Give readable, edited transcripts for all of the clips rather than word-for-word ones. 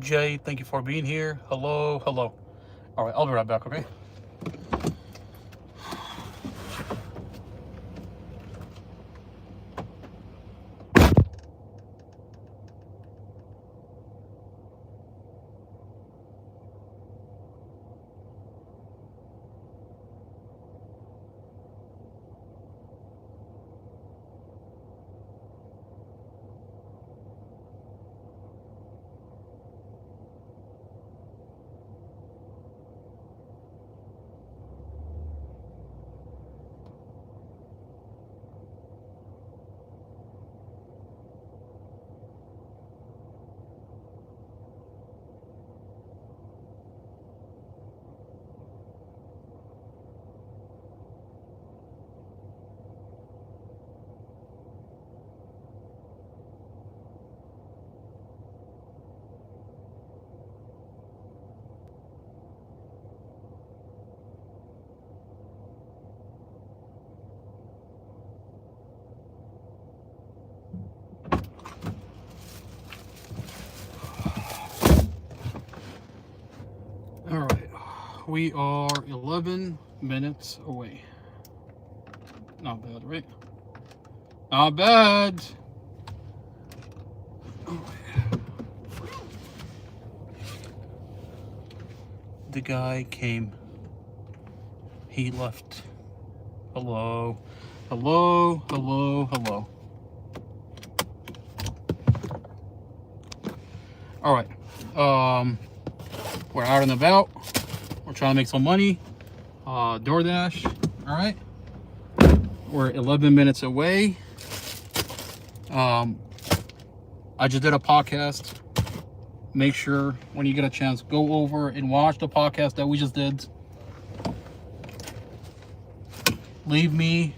EJ, thank you for being here. Hello, hello. All right, I'll be right back, okay? All right, we are 11 minutes away. Not bad, right? Not bad. The guy came. He left. Hello. Hello, hello, hello. All right. We're out and about. We're trying to make some money. DoorDash. All right. We're 11 minutes away. I just did a podcast. Make sure when you get a chance, go over and watch the podcast that we just did. Leave me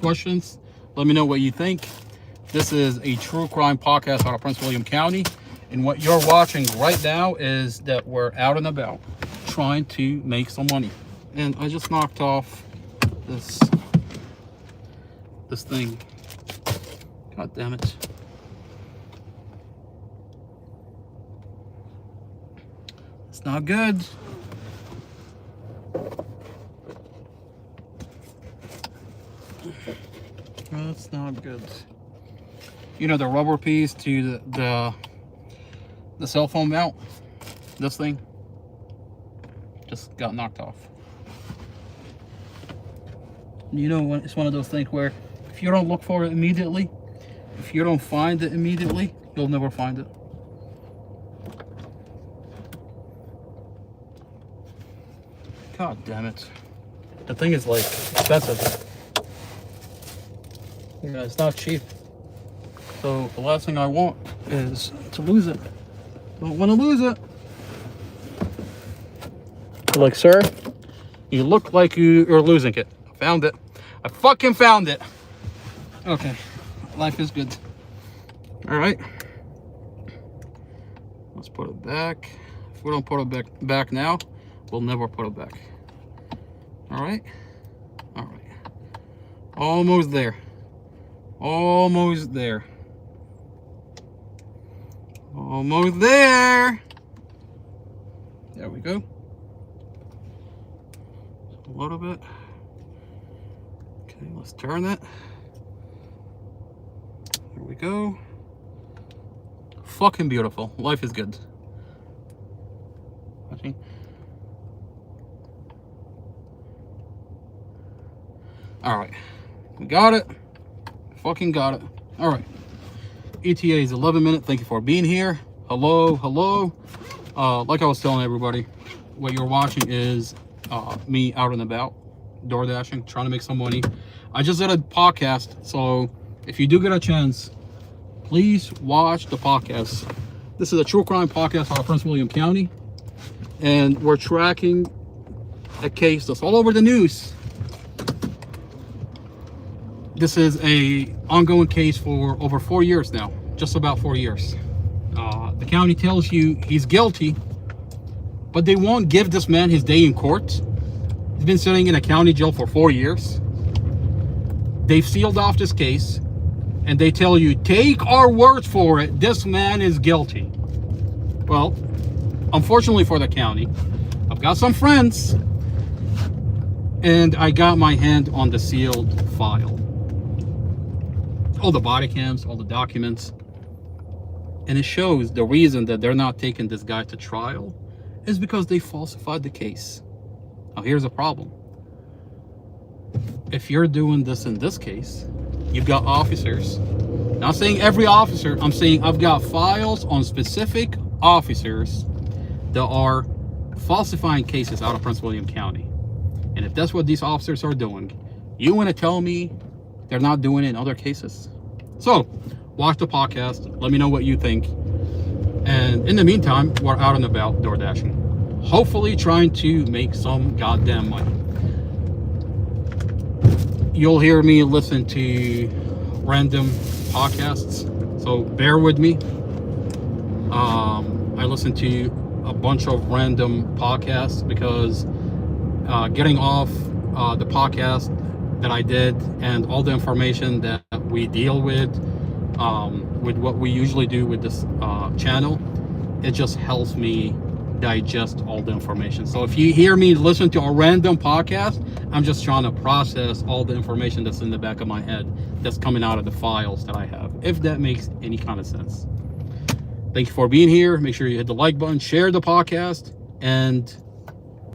questions. Let me know what you think. This is a true crime podcast out of Prince William County. And what you're watching right now is that we're out and about trying to make some money. And I just knocked off this thing. God damn it. It's not good. That's not good. You know the rubber piece to the cell phone mount? This thing just got knocked off. You know, it's one of those things where if you don't look for it immediately, if you don't find it immediately, you'll never find it. God damn it. The thing is like expensive. Yeah, it's not cheap. So the last thing I want is to lose it. Don't want to lose it. Like, sir, you look like you're losing it. I found it. I fucking found it. Okay, life is good. All right, let's put it back. If we don't put it back now, we'll never put it back. All right, all right, almost there. Almost there. Almost there. There we go. A little bit. Okay, let's turn it. There we go. Fucking beautiful. Life is good. Watching. All right, we got it. Fucking got it. All right. ETA is 11 minutes. Thank you for being here. Hello, hello. Like I was telling everybody, what you're watching is me out and about, door dashing, trying to make some money. I just did a podcast, so if you do get a chance, please watch the podcast. This is a true crime podcast out of Prince William County, and we're tracking a case that's all over the news. This is a ongoing case for over 4 years now, just about 4 years. The county tells you he's guilty, but they won't give this man his day in court. He's been sitting in a county jail for 4 years. They've sealed off this case, and they tell you, take our word for it, this man is guilty. Well, unfortunately for the county, I've got some friends, and I got my hand on the sealed file. All the body cams, all the documents. And it shows the reason that they're not taking this guy to trial is because they falsified the case. Now, here's a problem. If you're doing this in this case, you've got officers. Not saying every officer, I'm saying I've got files on specific officers that are falsifying cases out of Prince William County. And if that's what these officers are doing, you want to tell me they're not doing it in other cases? So, watch the podcast. Let me know what you think. And in the meantime, we're out and about door dashing. Hopefully trying to make some goddamn money. You'll hear me listen to random podcasts, so bear with me. I listen to a bunch of random podcasts because getting off the podcast that I did and all the information that we deal with what we usually do with this channel, it just helps me digest all the information. So if you hear me listen to a random podcast, I'm just trying to process all the information that's in the back of my head that's coming out of the files that I have, if that makes any kind of sense. Thank you for being here. Make sure you hit the like button, share the podcast, and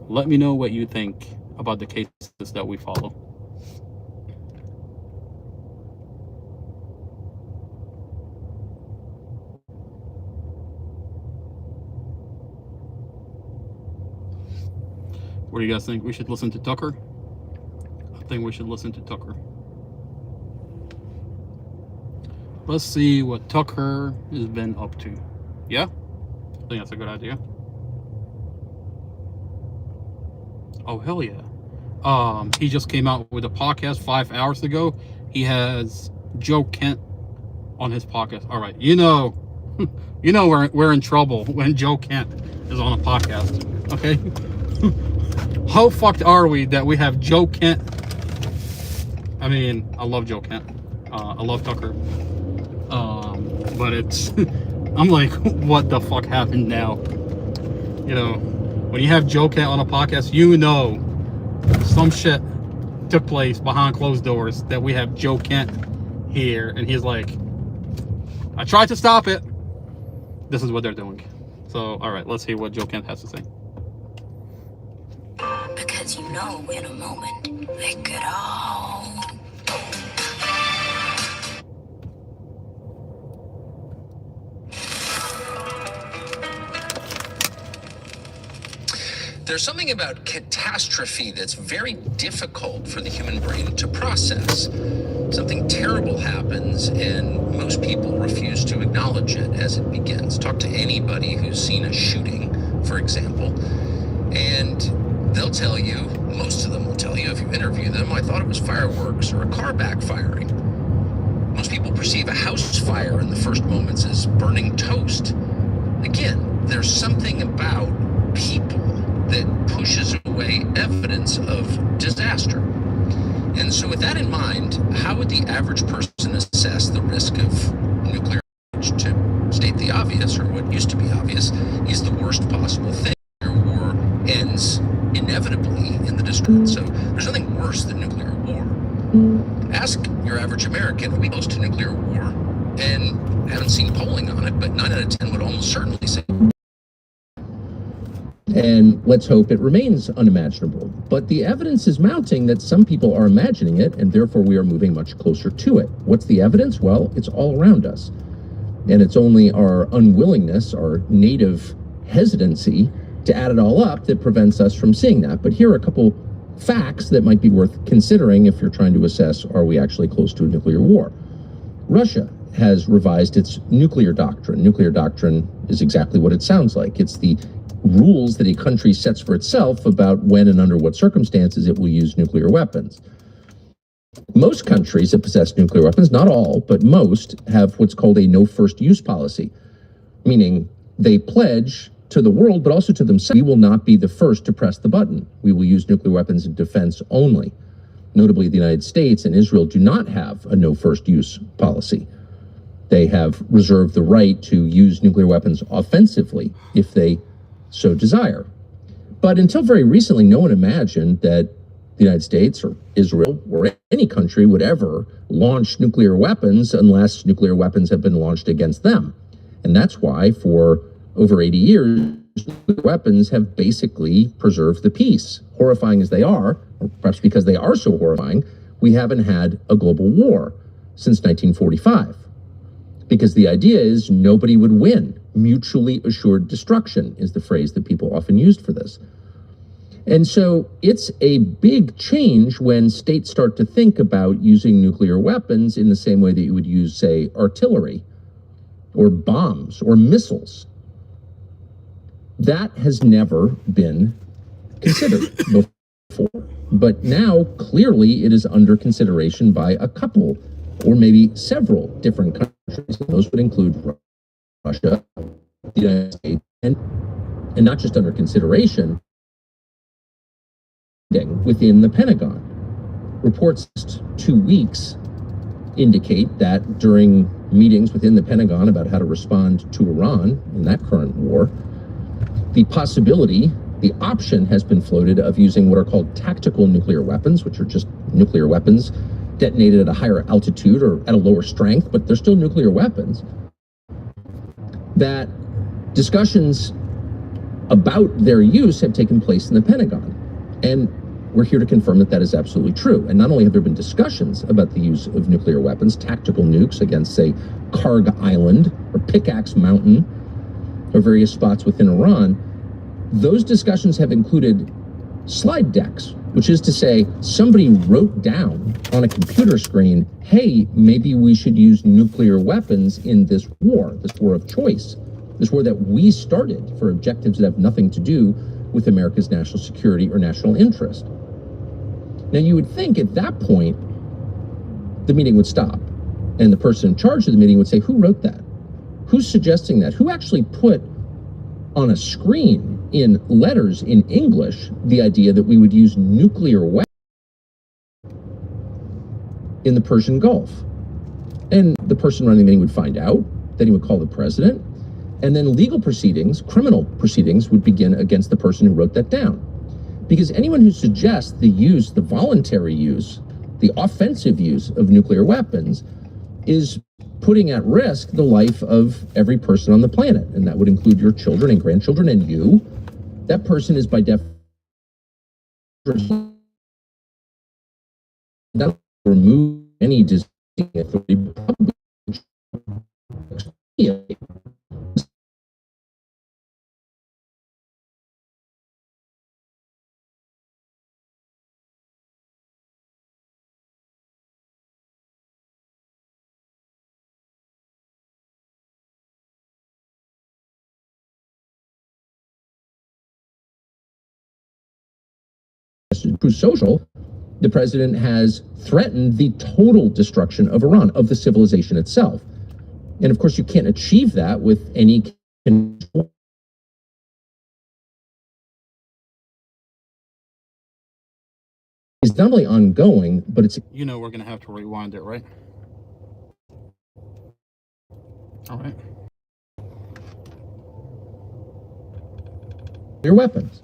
let me know what you think about the cases that we follow. What do you guys think? We should listen to Tucker? I think we should listen to Tucker. Let's see what Tucker has been up to. Yeah? I think that's a good idea. Oh, hell yeah. He just came out with a podcast 5 hours ago. He has Joe Kent on his podcast. All right. You know we're in trouble when Joe Kent is on a podcast. Okay? How fucked are we that we have Joe Kent? I mean, I love Joe Kent. I love Tucker. But it's, I'm like, what the fuck happened now? You know, when you have Joe Kent on a podcast, you know some shit took place behind closed doors that we have Joe Kent here, and he's like, I tried to stop it. This is what they're doing. So, all right, let's see what Joe Kent has to say. Because you know in a moment it could all... There's something about catastrophe that's very difficult for the human brain to process. Something terrible happens and most people refuse to acknowledge it as it begins. Talk to anybody who's seen a shooting, for example, and they'll tell you, most of them will tell you if you interview them, I thought it was fireworks or a car backfiring. Most people perceive a house fire in the first moments as burning toast. Again, there's something about people that pushes away evidence of disaster. And so with that in mind, how would the average person assess the risk of nuclear damage? To state the obvious, or what used to be obvious, is the worst possible thing. War ends inevitably in the destruction. So there's nothing worse than nuclear war. Ask your average American, are we close to nuclear war? And I haven't seen polling on it, but 9 out of 10 would almost certainly say. And let's hope it remains unimaginable. But the evidence is mounting that some people are imagining it, and therefore we are moving much closer to it. What's the evidence? Well, it's all around us. And it's only our unwillingness, our native hesitancy to add it all up that prevents us from seeing that. But here are a couple facts that might be worth considering if you're trying to assess, are we actually close to a nuclear war? Russia has revised its nuclear doctrine. Nuclear doctrine is exactly what it sounds like. It's the rules that a country sets for itself about when and under what circumstances it will use nuclear weapons. Most countries that possess nuclear weapons, not all, but most, have what's called a no first use policy, meaning they pledge to the world, but also to themselves, we will not be the first to press the button. We will use nuclear weapons in defense only. Notably, the United States and Israel do not have a no first use policy. They have reserved the right to use nuclear weapons offensively if they so desire. But until very recently, no one imagined that the United States or Israel or any country would ever launch nuclear weapons unless nuclear weapons have been launched against them. And that's why for over 80 years, nuclear weapons have basically preserved the peace. Horrifying as they are, or perhaps because they are so horrifying, we haven't had a global war since 1945. Because the idea is nobody would win. Mutually assured destruction is the phrase that people often used for this. And so it's a big change when states start to think about using nuclear weapons in the same way that you would use, say, artillery or bombs or missiles. That has never been considered before. But now, clearly, it is under consideration by a couple or maybe several different countries. Those would include Russia, the United States, and not just under consideration, within the Pentagon. Reports 2 weeks indicate that during meetings within the Pentagon about how to respond to Iran in that current war, the possibility, the option has been floated of using what are called tactical nuclear weapons, which are just nuclear weapons detonated at a higher altitude or at a lower strength, but they're still nuclear weapons. That discussions about their use have taken place in the Pentagon. And we're here to confirm that that is absolutely true. And not only have there been discussions about the use of nuclear weapons, tactical nukes against, say, Karg Island or Pickaxe Mountain or various spots within Iran, those discussions have included slide decks, which is to say somebody wrote down on a computer screen, hey, maybe we should use nuclear weapons in this war of choice, this war that we started for objectives that have nothing to do with America's national security or national interest. Now, you would think at that point, the meeting would stop and the person in charge of the meeting would say, who wrote that? Who's suggesting that? Who actually put on a screen in letters in English the idea that we would use nuclear weapons in the Persian Gulf? And the person running the meeting would find out, then he would call the president, and then legal proceedings, criminal proceedings, would begin against the person who wrote that down. Because anyone who suggests the use, the voluntary use, the offensive use of nuclear weapons is putting at risk the life of every person on the planet. And that would include your children and grandchildren and you. That person is by definition not remove any deciding authority, probably through social, the president has threatened the total destruction of Iran, of the civilization itself. And of course, you can't achieve that with any control. It's not only ongoing, but it's... You know we're going to have to rewind it, right? All right. Their weapons.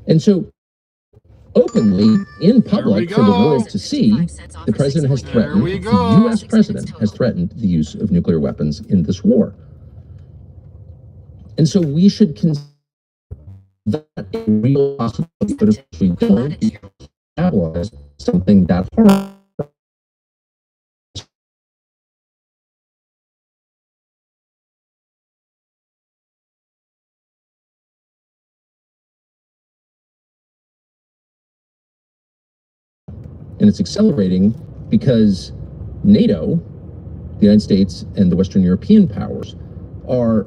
And so, openly, in public, for the world to see, the president has threatened, the U.S. president has threatened the use of nuclear weapons in this war. And so we should consider that a real possibility, but if we don't, we capitalize something that hard. And it's accelerating because NATO, the United States, and the Western European powers are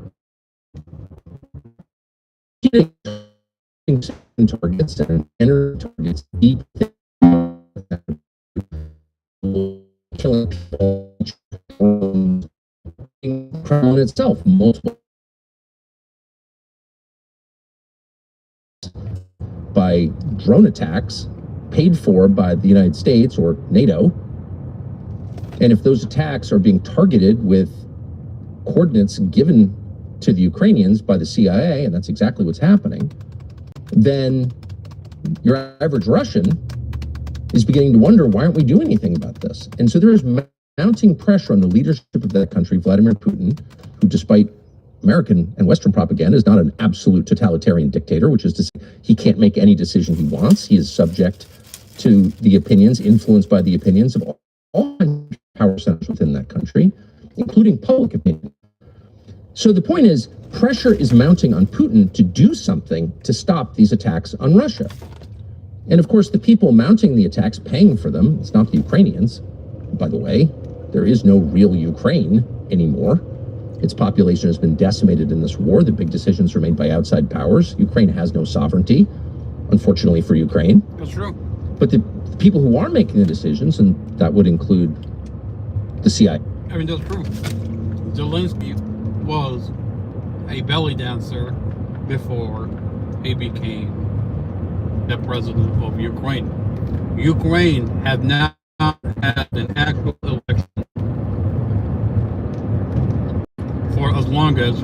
hitting targets and energy targets deep, killing people, Kremlin itself, multiple by drone attacks paid for by the United States or NATO. And if those attacks are being targeted with coordinates given to the Ukrainians by the CIA, and that's exactly what's happening, then your average Russian is beginning to wonder, why aren't we doing anything about this? And so there is mounting pressure on the leadership of that country, Vladimir Putin, who, despite American and Western propaganda, is not an absolute totalitarian dictator, which is to say he can't make any decision he wants. He is subject to the opinions, influenced by the opinions of all power centers within that country, including public opinion. So the point is, pressure is mounting on Putin to do something to stop these attacks on Russia. And of course, the people mounting the attacks, paying for them, it's not the Ukrainians. By the way, there is no real Ukraine anymore. Its population has been decimated in this war. The big decisions are made by outside powers. Ukraine has no sovereignty, unfortunately for Ukraine. That's true. But the people who are making the decisions, and that would include the CIA. I mean, that's true. Zelensky was a belly dancer before he became the president of Ukraine. Ukraine had now had an actual election for as long as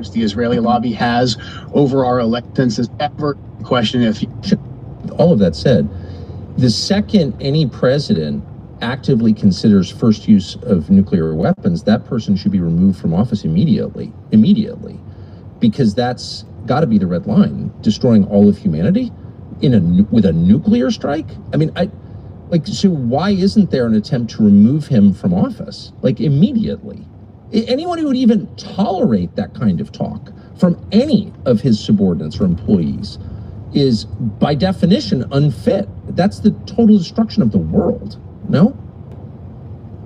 influence the Israeli lobby has over our elections is ever question if all of that said, the second any president actively considers first use of nuclear weapons, that person should be removed from office immediately, because that's got to be the red line. Destroying all of humanity with a nuclear strike. I mean, so why isn't there an attempt to remove him from office, immediately? Anyone who would even tolerate that kind of talk from any of his subordinates or employees is, by definition, unfit. That's the total destruction of the world. No?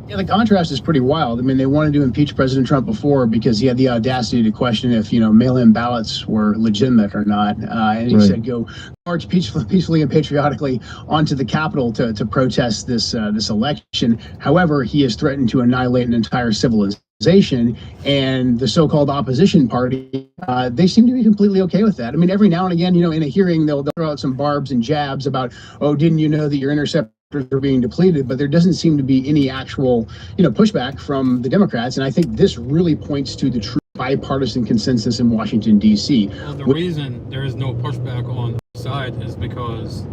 Yeah, the contrast is pretty wild. I mean, they wanted to impeach President Trump before because he had the audacity to question if, mail-in ballots were legitimate or not. And he said, go march peacefully and patriotically onto the Capitol to protest this election. However, he has threatened to annihilate an entire civilization, and the so-called opposition party, they seem to be completely okay with that. I mean, every now and again, in a hearing, they'll throw out some barbs and jabs about, oh, didn't you know that your interceptors are being depleted? But there doesn't seem to be any actual, pushback from the Democrats. And I think this really points to the true bipartisan consensus in Washington, D.C. Well, the reason there is no pushback on the side is because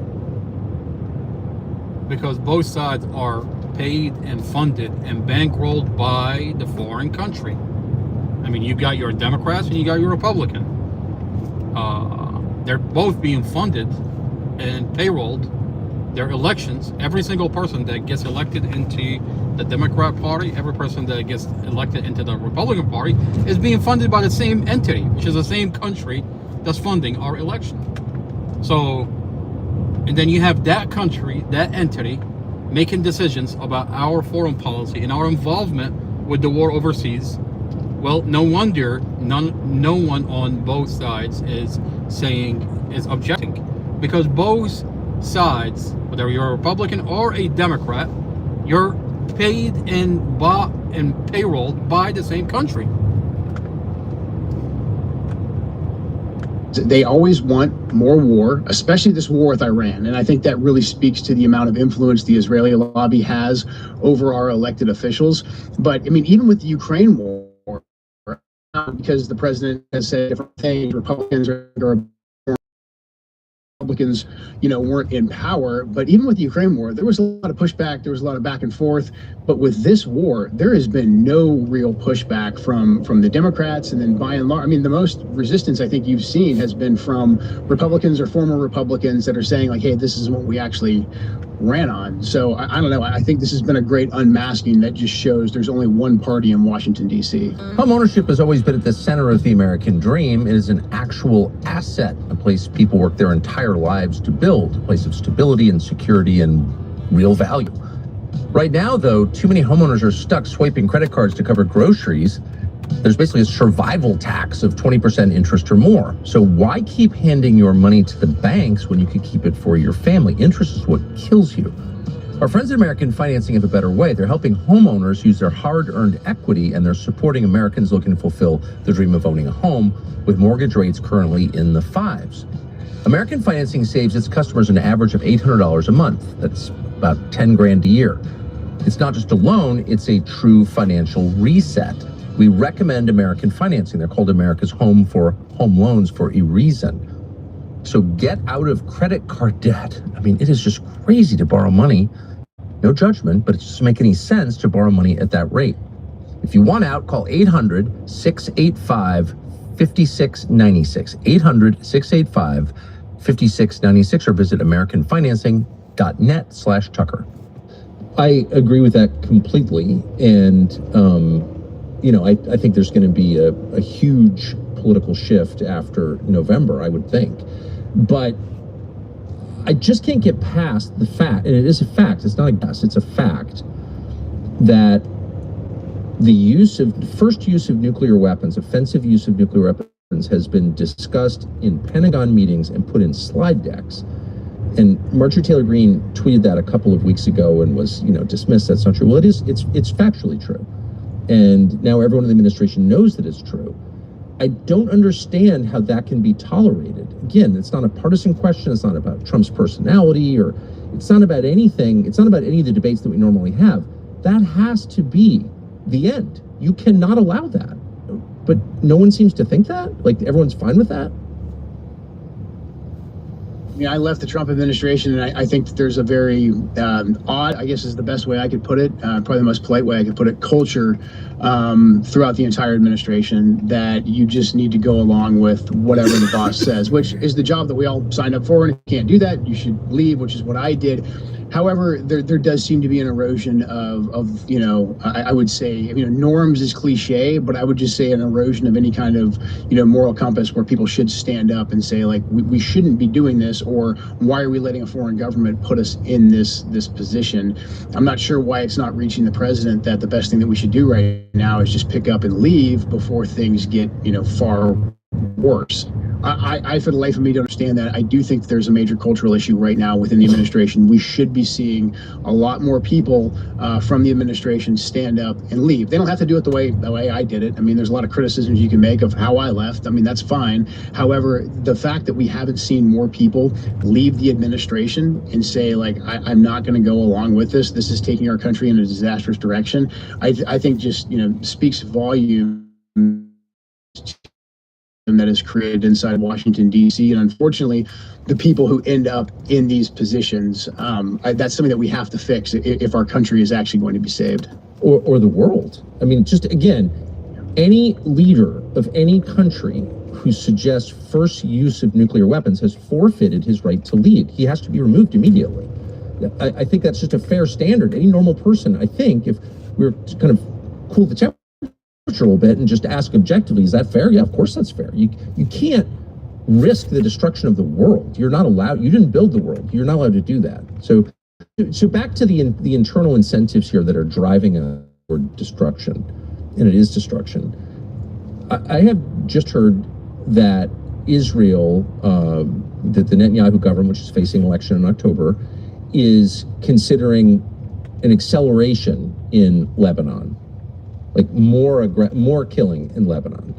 both sides are paid and funded and bankrolled by the foreign country. I mean, you got your Democrats and you got your Republican. They're both being funded and payrolled. Their elections, every single person that gets elected into the Democrat Party, every person that gets elected into the Republican Party is being funded by the same entity, which is the same country that's funding our election. So, and then you have that country, that entity, making decisions about our foreign policy and our involvement with the war overseas. Well, no wonder no one on both sides is objecting, because both sides, whether you're a Republican or a Democrat, you're paid and bought and payrolled by the same country. They always want more war, especially this war with Iran. And I think that really speaks to the amount of influence the Israeli lobby has over our elected officials. But I mean, even with the Ukraine war, because the president has said different things, Republicans weren't in power. But even with the Ukraine war, there was a lot of pushback. There was a lot of back and forth. But with this war, there has been no real pushback from the Democrats. And then by and large, I mean, the most resistance I think you've seen has been from Republicans or former Republicans that are saying like, hey, this is what we actually ran on. So I don't know. I think this has been a great unmasking that just shows there's only one party in Washington, D.C. Home ownership has always been at the center of the American dream. It is an actual asset, a place people work their entire lives to build, a place of stability and security and real value. Right now, though, too many homeowners are stuck swiping credit cards to cover groceries. There's basically a survival tax of 20% interest or more. So why keep handing your money to the banks when you could keep it for your family? Interest is what kills you. Our friends at American Financing have a better way. They're helping homeowners use their hard-earned equity, and they're supporting Americans looking to fulfill the dream of owning a home with mortgage rates currently in the 5s. American Financing saves its customers an average of $800 a month. That's about 10 grand a year. It's not just a loan, it's a true financial reset. We recommend American Financing. They're called America's home for home loans for a reason. So get out of credit card debt. I mean, it is just crazy to borrow money. No judgment, but it doesn't make any sense to borrow money at that rate. If you want out, call 800-685-5696. 800-685-5696 or visit AmericanFinancing.net/Tucker. I agree with that completely. And, I think there's going to be a huge political shift after November, I would think. But I just can't get past the fact, and it is a fact, it's not a guess, it's a fact, that the first use of nuclear weapons, offensive use of nuclear weapons, has been discussed in Pentagon meetings and put in slide decks. And Marjorie Taylor Greene tweeted that a couple of weeks ago and was, dismissed. That's not true. Well, it's factually true. And now everyone in the administration knows that it's true. I don't understand how that can be tolerated. Again, it's not a partisan question. It's not about Trump's personality, or it's not about anything. It's not about any of the debates that we normally have. That has to be the end. You cannot allow that. but no one seems to think that. Like, everyone's fine with that. I mean, I left the Trump administration, and I think that there's a very odd, I guess is the best way I could put it, probably the most polite way I could put it, culture throughout the entire administration that you just need to go along with whatever the boss says, which is the job that we all signed up for. And if you can't do that, you should leave, which is what I did. However, there does seem to be an erosion of I would say, norms is cliche, but I would just say an erosion of any kind of, moral compass where people should stand up and say, like, we shouldn't be doing this, or why are we letting a foreign government put us in this position? I'm not sure why it's not reaching the president that the best thing that we should do right now is just pick up and leave before things get, far worse. I, for the life of me, don't understand that. I do think there's a major cultural issue right now within the administration. We should be seeing a lot more people from the administration stand up and leave. They don't have to do it the way I did it. I mean, there's a lot of criticisms you can make of how I left. I mean, that's fine. However, the fact that we haven't seen more people leave the administration and say, like, I'm not going to go along with this. This is taking our country in a disastrous direction. I think just, speaks volume that is created inside Washington, D.C. And unfortunately, the people who end up in these positions, that's something that we have to fix if our country is actually going to be saved. Or the world. I mean, just again, any leader of any country who suggests first use of nuclear weapons has forfeited his right to lead. He has to be removed immediately. I think that's just a fair standard. Any normal person, I think, if we were to kind of cool the temperature a little bit and just ask objectively, is that fair? Yeah, of course that's fair. You can't risk the destruction of the world. You're not allowed. You didn't build the world. You're not allowed to do that. So back to the internal incentives here that are driving toward destruction, and it is destruction. I have just heard that Israel, that the Netanyahu government, which is facing election in October, is considering an acceleration in Lebanon. Like more killing in Lebanon.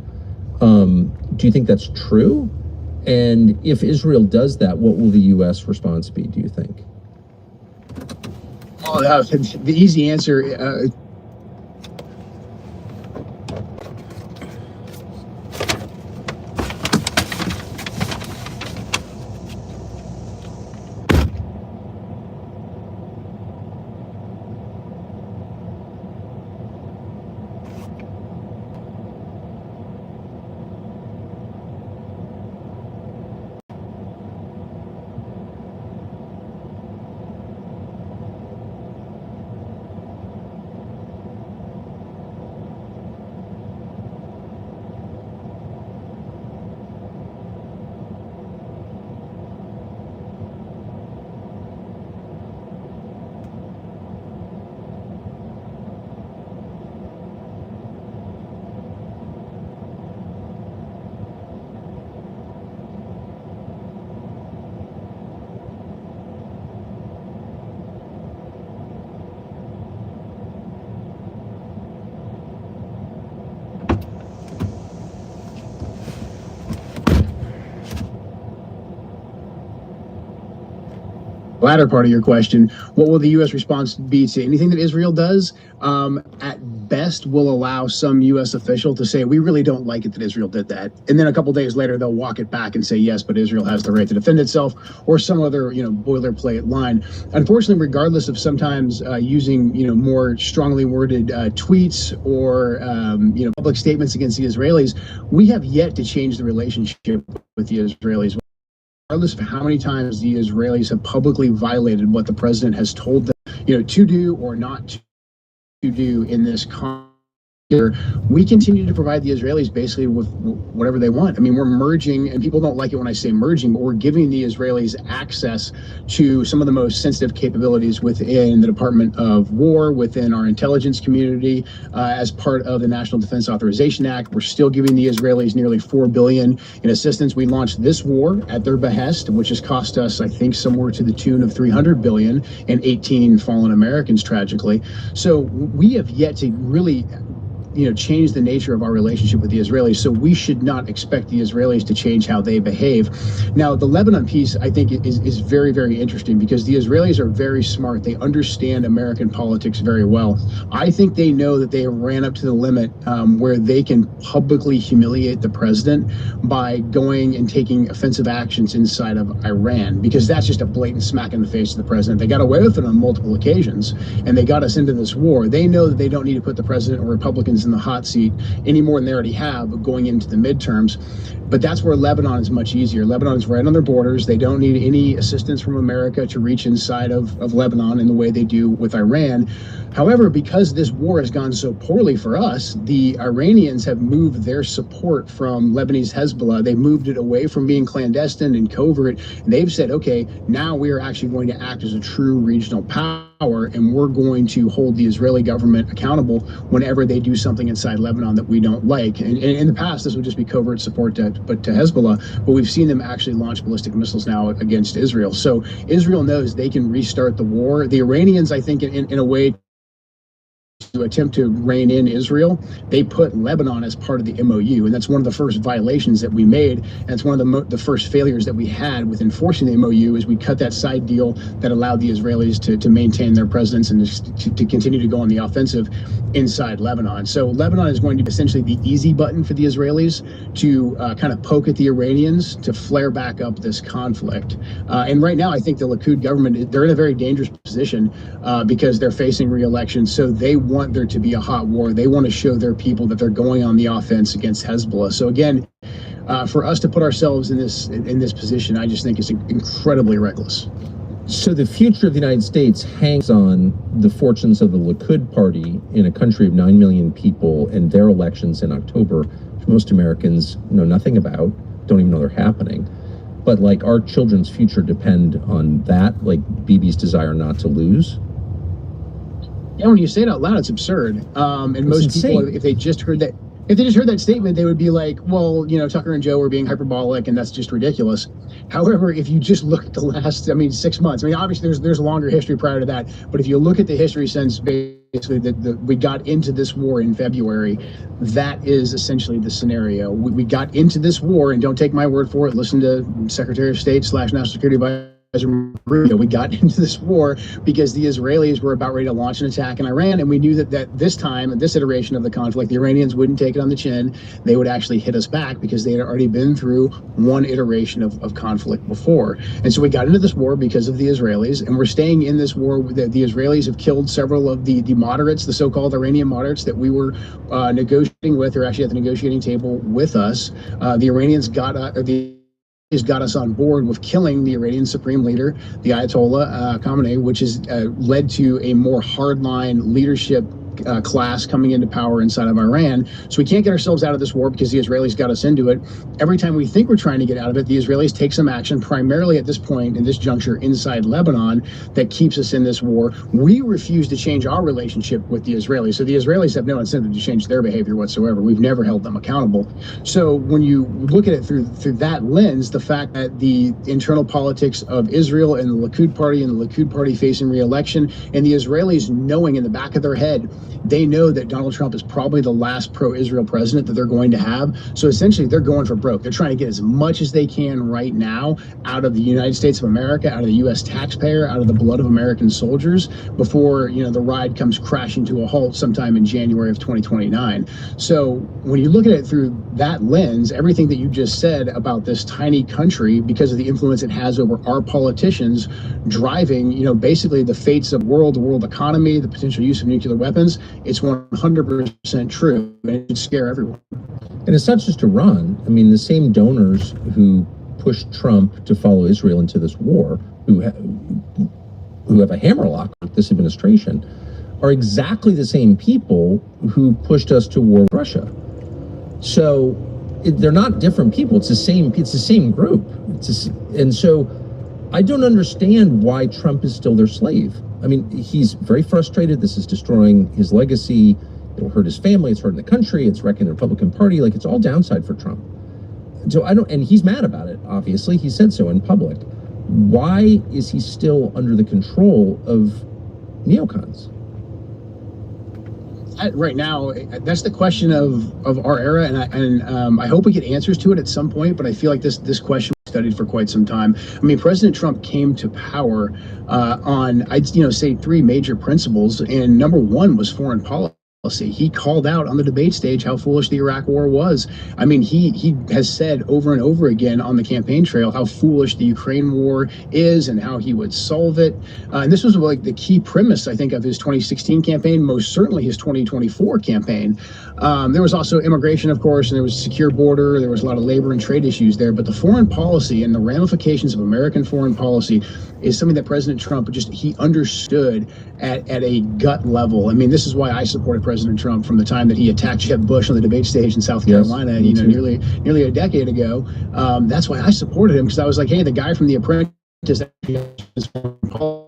Do you think that's true? And if Israel does that, what will the U.S. response be, do you think? Oh, the easy answer, latter part of your question, what will the U.S. response be to anything that Israel does? At best, will allow some U.S. official to say, we really don't like it that Israel did that. And then a couple days later, they'll walk it back and say, yes, but Israel has the right to defend itself, or some other, boilerplate line. Unfortunately, regardless of sometimes using, more strongly worded tweets or, public statements against the Israelis, we have yet to change the relationship with the Israelis. Regardless of how many times the Israelis have publicly violated what the president has told them, to do or not to do in this conflict, we continue to provide the Israelis basically with whatever they want. I mean, we're merging, and people don't like it when I say merging, but we're giving the Israelis access to some of the most sensitive capabilities within the Department of War, within our intelligence community, as part of the National Defense Authorization Act. We're still giving the Israelis nearly $4 billion in assistance. We launched this war at their behest, which has cost us, I think, somewhere to the tune of $300 billion and 18 fallen Americans, tragically. So we have yet to really change the nature of our relationship with the Israelis. So we should not expect the Israelis to change how they behave. Now, the Lebanon piece, I think, is very, very interesting because the Israelis are very smart. They understand American politics very well. I think they know that they ran up to the limit where they can publicly humiliate the president by going and taking offensive actions inside of Iran, because that's just a blatant smack in the face of the president. They got away with it on multiple occasions, and they got us into this war. They know that they don't need to put the president or Republicans in the hot seat any more than they already have going into the midterms. But that's where Lebanon is much easier. Lebanon is right on their borders. They don't need any assistance from America to reach inside of Lebanon in the way they do with Iran. However, because this war has gone so poorly for us, the Iranians have moved their support from Lebanese Hezbollah. They moved it away from being clandestine and covert. And they've said, okay, now we are actually going to act as a true regional power, and we're going to hold the Israeli government accountable whenever they do something inside Lebanon that we don't like. And in the past, this would just be covert support to Hezbollah, but we've seen them actually launch ballistic missiles now against Israel. So Israel knows they can restart the war. The Iranians, I think, in a way, to attempt to rein in Israel, they put Lebanon as part of the MOU, and that's one of the first violations that we made, and it's one of the first failures that we had with enforcing the MOU, is we cut that side deal that allowed the Israelis to maintain their presence and to continue to go on the offensive inside Lebanon. So Lebanon is going to be essentially the easy button for the Israelis to kind of poke at the Iranians to flare back up this conflict. And right now, I think the Likud government, they're in a very dangerous position because they're facing re-election, so they want there to be a hot war. They want to show their people that they're going on the offense against Hezbollah. So again, for us to put ourselves in this position, I just think is incredibly reckless. So the future of the United States hangs on the fortunes of the Likud party in a country of 9 million people and their elections in October, which most Americans know nothing about, don't even know they're happening. But like, our children's future depend on that, like Bibi's desire not to lose. Yeah, when you say it out loud, it's absurd. And it's most insane. People, if they just heard that statement, they would be like, well, Tucker and Joe were being hyperbolic, and that's just ridiculous. However, if you just look at the last, 6 months, obviously there's a longer history prior to that, but if you look at the history since basically we got into this war in February, that is essentially the scenario. We got into this war, and don't take my word for it, listen to Secretary of State / National Security Advisor. We got into this war because the Israelis were about ready to launch an attack in Iran, and we knew that this time, this iteration of the conflict, the Iranians wouldn't take it on the chin. They would actually hit us back because they had already been through one iteration of conflict before. And so we got into this war because of the Israelis, and we're staying in this war. The Israelis have killed several of the moderates, the so-called Iranian moderates that we were negotiating with, or actually at the negotiating table with us. The Iranians got us on board with killing the Iranian supreme leader, the Ayatollah Khamenei, which has led to a more hardline leadership class coming into power inside of Iran. So we can't get ourselves out of this war because the Israelis got us into it. Every time we think we're trying to get out of it, the Israelis take some action, primarily at this point, in this juncture, inside Lebanon, that keeps us in this war. We refuse to change our relationship with the Israelis. So the Israelis have no incentive to change their behavior whatsoever. We've never held them accountable. So when you look at it through that lens, the fact that the internal politics of Israel and the Likud party facing re-election, and the Israelis knowing in the back of their head, they know that Donald Trump is probably the last pro-Israel president that they're going to have. So essentially, they're going for broke. They're trying to get as much as they can right now out of the United States of America, out of the U.S. taxpayer, out of the blood of American soldiers before, the ride comes crashing to a halt sometime in January of 2029. So when you look at it through that lens, everything that you just said about this tiny country, because of the influence it has over our politicians, driving, basically the fates of the world economy, the potential use of nuclear weapons, it's 100% true, and it should scare everyone. And it's not just Iran. The same donors who pushed Trump to follow Israel into this war, who have a hammerlock with this administration, are exactly the same people who pushed us to war with Russia. So they're not different people. It's the same group. And so I don't understand why Trump is still their slave. He's very frustrated. This is destroying his legacy. It'll hurt his family. It's hurting the country. It's wrecking the Republican Party. It's all downside for Trump. So and he's mad about it, obviously. He said so in public. Why is he still under the control of neocons? right now, that's the question of our era, and I hope we get answers to it at some point. But I feel like this question was studied for quite some time. I mean, President Trump came to power on, I'd say, three major principles, and number one was foreign policy. He called out on the debate stage how foolish the Iraq War was. I mean, he has said over and over again on the campaign trail how foolish the Ukraine war is and how he would solve it. And this was like the key premise, I think, of his 2016 campaign, most certainly his 2024 campaign. There was also immigration, of course, and there was secure border. There was a lot of labor and trade issues there. But the foreign policy and the ramifications of American foreign policy is something that President Trump he understood at a gut level. I mean, this is why I supported President Trump from the time that he attacked Jeb Bush on the debate stage in South Carolina, nearly a decade ago. That's why I supported him, because I was like, hey, the guy from The Apprentice is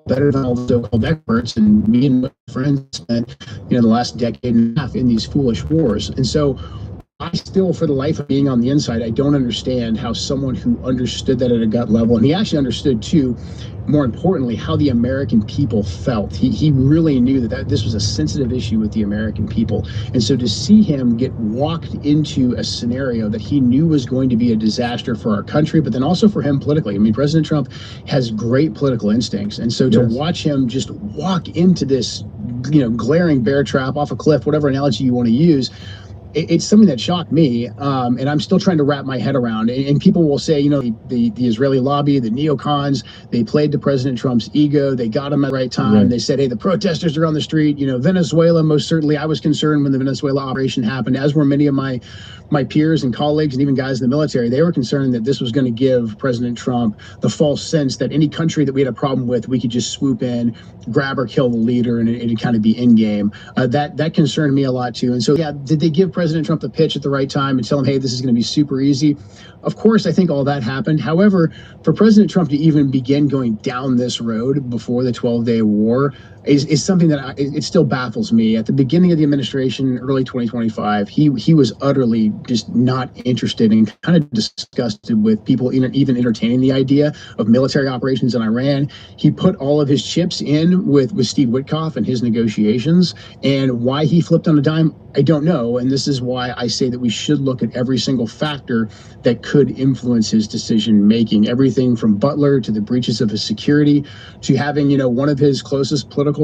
better than all the so-called experts, and me and my friends spent the last decade and a half in these foolish wars. And so I still, for the life of being on the inside, I don't understand how someone who understood that at a gut level, and he actually understood too, more importantly, how the American people felt. He really knew that this was a sensitive issue with the American people. And so to see him get walked into a scenario that he knew was going to be a disaster for our country, but then also for him politically. I mean, President Trump has great political instincts. And so to watch him just walk into this, glaring bear trap off a cliff, whatever analogy you want to use, it's something that shocked me, and I'm still trying to wrap my head around. And people will say, the Israeli lobby, the neocons, they played to President Trump's ego. They got him at the right time. Right. They said, hey, the protesters are on the street. Venezuela, most certainly. I was concerned when the Venezuela operation happened, as were many of my peers and colleagues and even guys in the military. They were concerned that this was going to give President Trump the false sense that any country that we had a problem with, we could just swoop in, grab or kill the leader, and it'd kind of be in game. That concerned me a lot too. And so, did they give President Trump the pitch at the right time and tell him, hey, this is going to be super easy? Of course, I think all that happened. However, for President Trump to even begin going down this road before the 12-day war is something that it still baffles me. At the beginning of the administration, early 2025, he was utterly just not interested and kind of disgusted with people even entertaining the idea of military operations in Iran. He put all of his chips in with Steve Witkoff and his negotiations, and why he flipped on a dime, I don't know. And this is why I say that we should look at every single factor that could influence his decision making. Everything from Butler to the breaches of his security to having, one of his closest political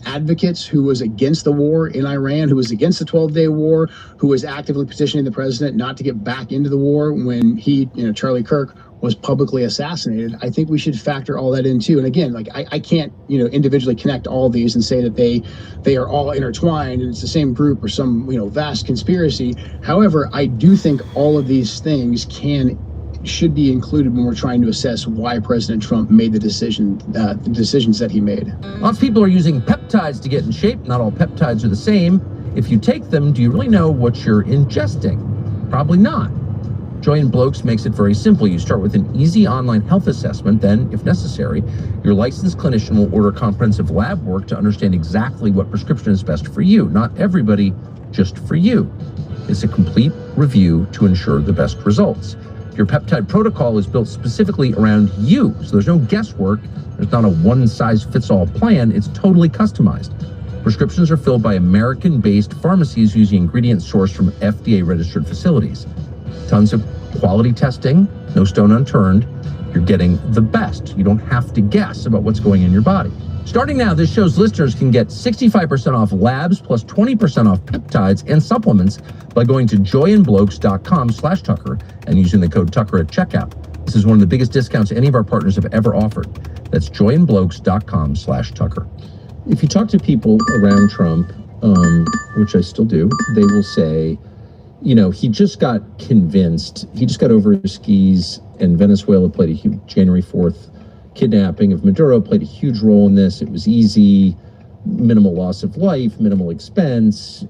advocates who was against the war in Iran, who was against the 12-day war, who was actively petitioning the president not to get back into the war when he, Charlie Kirk, was publicly assassinated. I think we should factor all that in too. And again, I can't, individually connect all these and say that they are all intertwined and it's the same group or some, vast conspiracy. However, I do think all of these things should be included when we're trying to assess why President Trump made the decisions that he made. Lots of people are using peptides to get in shape. Not all peptides are the same. If you take them, do you really know what you're ingesting? Probably not. Joy & Blokes makes it very simple. You start with an easy online health assessment. Then, if necessary, your licensed clinician will order comprehensive lab work to understand exactly what prescription is best for you. Not everybody, just for you. It's a complete review to ensure the best results. Your peptide protocol is built specifically around you, so there's no guesswork. There's not a one-size-fits-all plan. It's totally customized. Prescriptions are filled by American-based pharmacies using ingredients sourced from FDA-registered facilities. Tons of quality testing, no stone unturned. You're getting the best. You don't have to guess about what's going in your body. Starting now, this show's listeners can get 65% off labs plus 20% off peptides and supplements by going to joyandblokes.com/Tucker and using the code Tucker at checkout. This is one of the biggest discounts any of our partners have ever offered. That's joyandblokes.com/Tucker. If you talk to people around Trump, which I still do, they will say, he just got convinced. He just got over his skis, and Venezuela played a huge January 4th kidnapping of Maduro played a huge role in this. It was easy, minimal loss of life, minimal expense,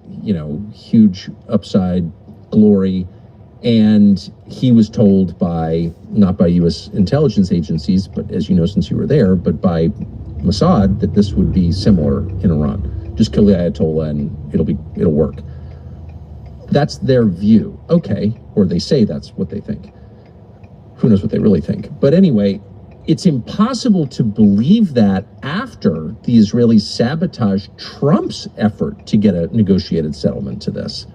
huge upside glory. And he was told not by U.S. intelligence agencies, but as you know, since you were there, but by Mossad, that this would be similar in Iran. Just kill the Ayatollah and it'll work. That's their view. Okay. Or they say that's what they think. Who knows what they really think. But anyway, it's impossible to believe that after the Israelis sabotaged Trump's effort to get a negotiated settlement to this.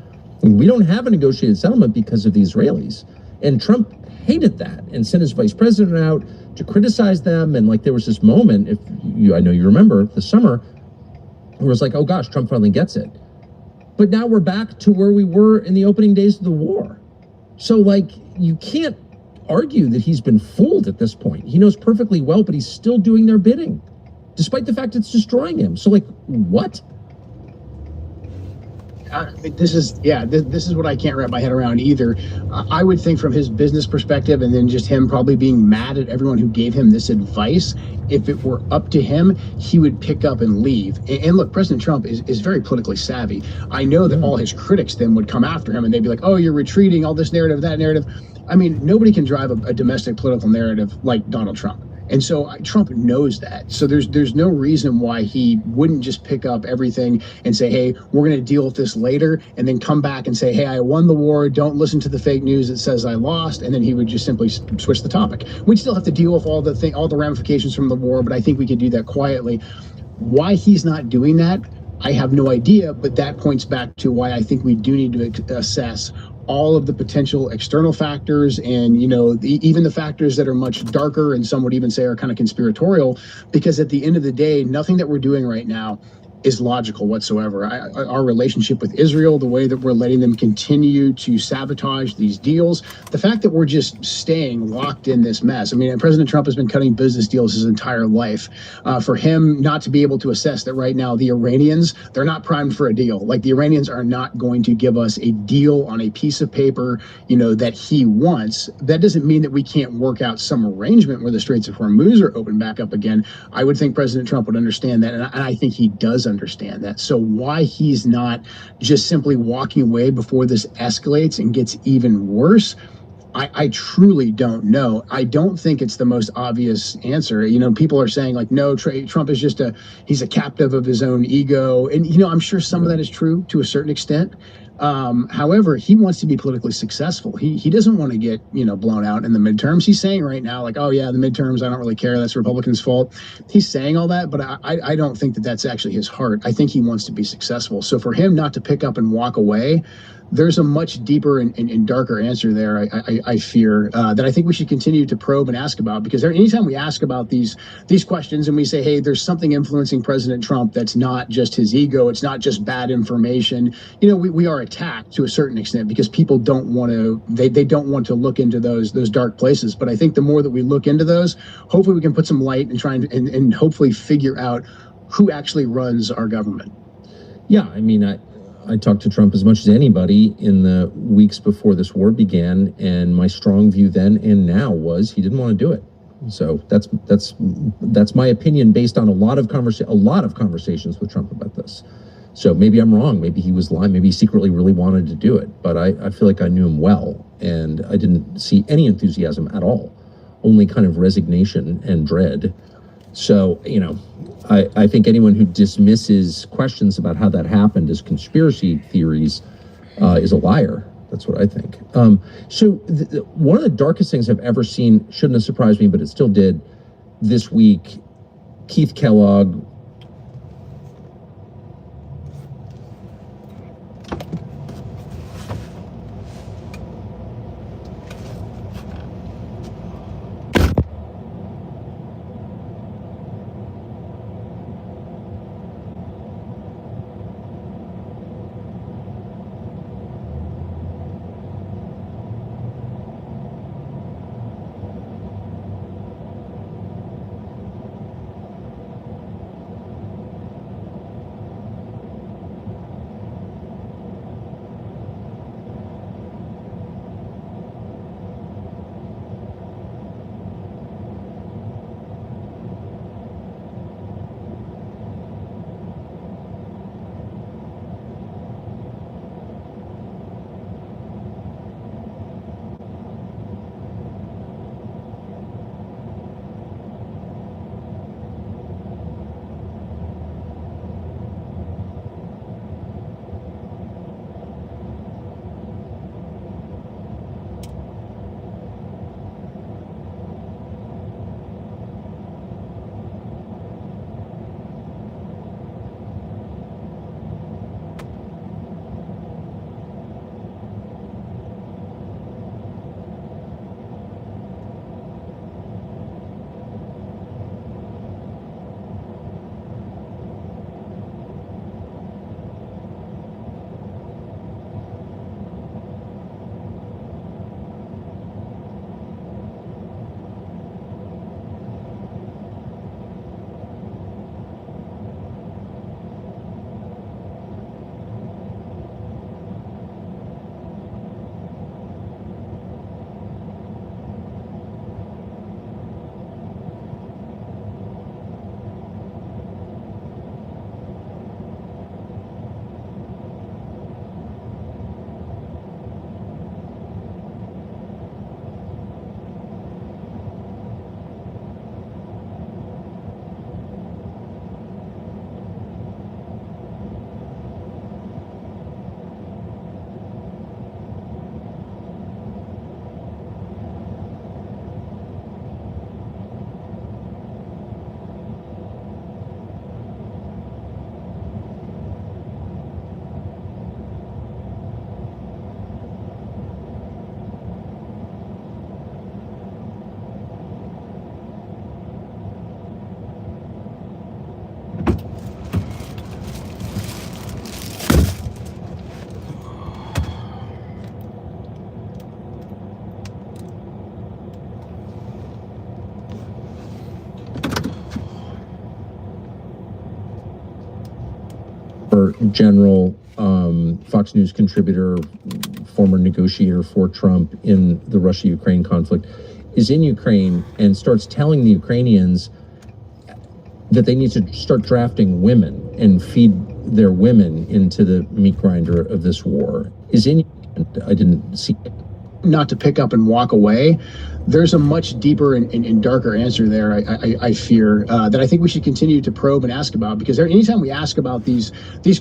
We don't have a negotiated settlement because of the Israelis. And Trump hated that and sent his vice president out to criticize them. And like there was this moment, I know you remember the summer, where it was like, oh gosh, Trump finally gets it. But now we're back to where we were in the opening days of the war. So like, you can't argue that he's been fooled at this point. He knows perfectly well, but he's still doing their bidding, despite the fact it's destroying him. So like, what? This is what I can't wrap my head around either. I would think from his business perspective, and then just him probably being mad at everyone who gave him this advice, if it were up to him, he would pick up and leave. And look, President Trump is very politically savvy. I know that all his critics then would come after him and they'd be like, oh, you're retreating, all this narrative, that narrative. I mean, nobody can drive a domestic political narrative like Donald Trump. And so Trump knows that. So there's no reason why he wouldn't just pick up everything and say, hey, we're going to deal with this later, and then come back and say, hey, I won the war. Don't listen to the fake news that says I lost. And then he would just simply switch the topic. We'd still have to deal with all the ramifications from the war, but I think we could do that quietly. Why he's not doing that, I have no idea, but that points back to why I think we do need to assess all of the potential external factors and, even the factors that are much darker and some would even say are kind of conspiratorial, because at the end of the day, nothing that we're doing right now is logical whatsoever. Our relationship with Israel, the way that we're letting them continue to sabotage these deals, the fact that we're just staying locked in this mess. I mean, President Trump has been cutting business deals his entire life. For him not to be able to assess that right now, the Iranians, they're not primed for a deal. Like, the Iranians are not going to give us a deal on a piece of paper, that he wants. That doesn't mean that we can't work out some arrangement where the Straits of Hormuz are opened back up again. I would think President Trump would understand that, and I think he does understand that. So why he's not just simply walking away before this escalates and gets even worse, I truly don't know. I don't think it's the most obvious answer. People are saying like, no, Trump is just he's a captive of his own ego. And, I'm sure some of that is true to a certain extent. However, he wants to be politically successful. He doesn't want to get, blown out in the midterms. He's saying right now, like, oh yeah, the midterms, I don't really care. That's Republicans' fault. He's saying all that, but I don't think that that's actually his heart. I think he wants to be successful. So for him not to pick up and walk away, there's a much deeper and darker answer there, I fear, that I think we should continue to probe and ask about, because anytime we ask about these questions and we say, hey, there's something influencing President Trump that's not just his ego, it's not just bad information, we are attacked to a certain extent because people don't want to, they don't want to look into those dark places. But I think the more that we look into those, hopefully we can put some light and try and hopefully figure out who actually runs our government. Yeah, I mean, I talked to Trump as much as anybody in the weeks before this war began, and my strong view then and now was he didn't want to do it. So that's my opinion based on a lot of conversations with Trump about this. So maybe I'm wrong. Maybe he was lying. Maybe he secretly really wanted to do it. But I feel like I knew him well, and I didn't see any enthusiasm at all, only kind of resignation and dread. So, I think anyone who dismisses questions about how that happened as conspiracy theories is a liar. That's what I think. So one of the darkest things I've ever seen, shouldn't have surprised me, but it still did this week, Keith Kellogg. Or General, Fox News contributor, former negotiator for Trump in the Russia-Ukraine conflict, is in Ukraine and starts telling the Ukrainians that they need to start drafting women and feed their women into the meat grinder of this war. I didn't see it. Not to pick up and walk away. There's a much deeper and darker answer there, I fear, that I think we should continue to probe and ask about, because anytime we ask about these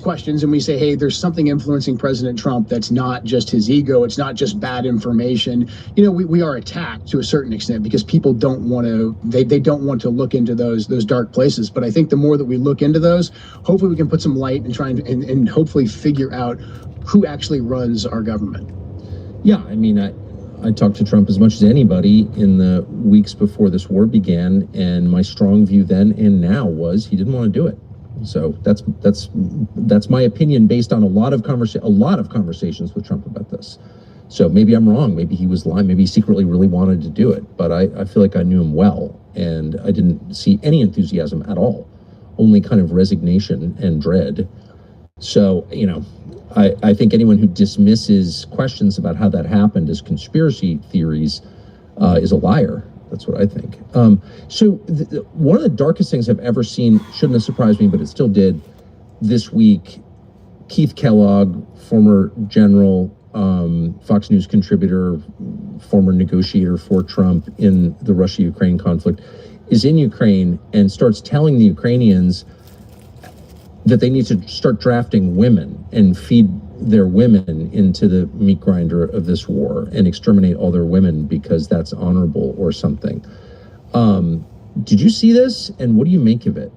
questions and we say, hey, there's something influencing President Trump that's not just his ego, it's not just bad information, we are attacked to a certain extent because people don't want to, they don't want to look into those dark places. But I think the more that we look into those, hopefully we can put some light and try and hopefully figure out who actually runs our government. Yeah, I mean, I talked to Trump as much as anybody in the weeks before this war began, and my strong view then and now was he didn't want to do it. So that's my opinion based on a lot of conversations with Trump about this. So maybe I'm wrong. Maybe he was lying. Maybe he secretly really wanted to do it. But I feel like I knew him well, and I didn't see any enthusiasm at all, only kind of resignation and dread. So, I think anyone who dismisses questions about how that happened as conspiracy theories is a liar. That's what I think. So one of the darkest things I've ever seen, shouldn't have surprised me, but it still did this week, Keith Kellogg, former general, Fox News contributor, former negotiator for Trump in the Russia-Ukraine conflict, is in Ukraine and starts telling the Ukrainians that they need to start drafting women and feed their women into the meat grinder of this war and exterminate all their women because that's honorable or something. Did you see this, and what do you make of it?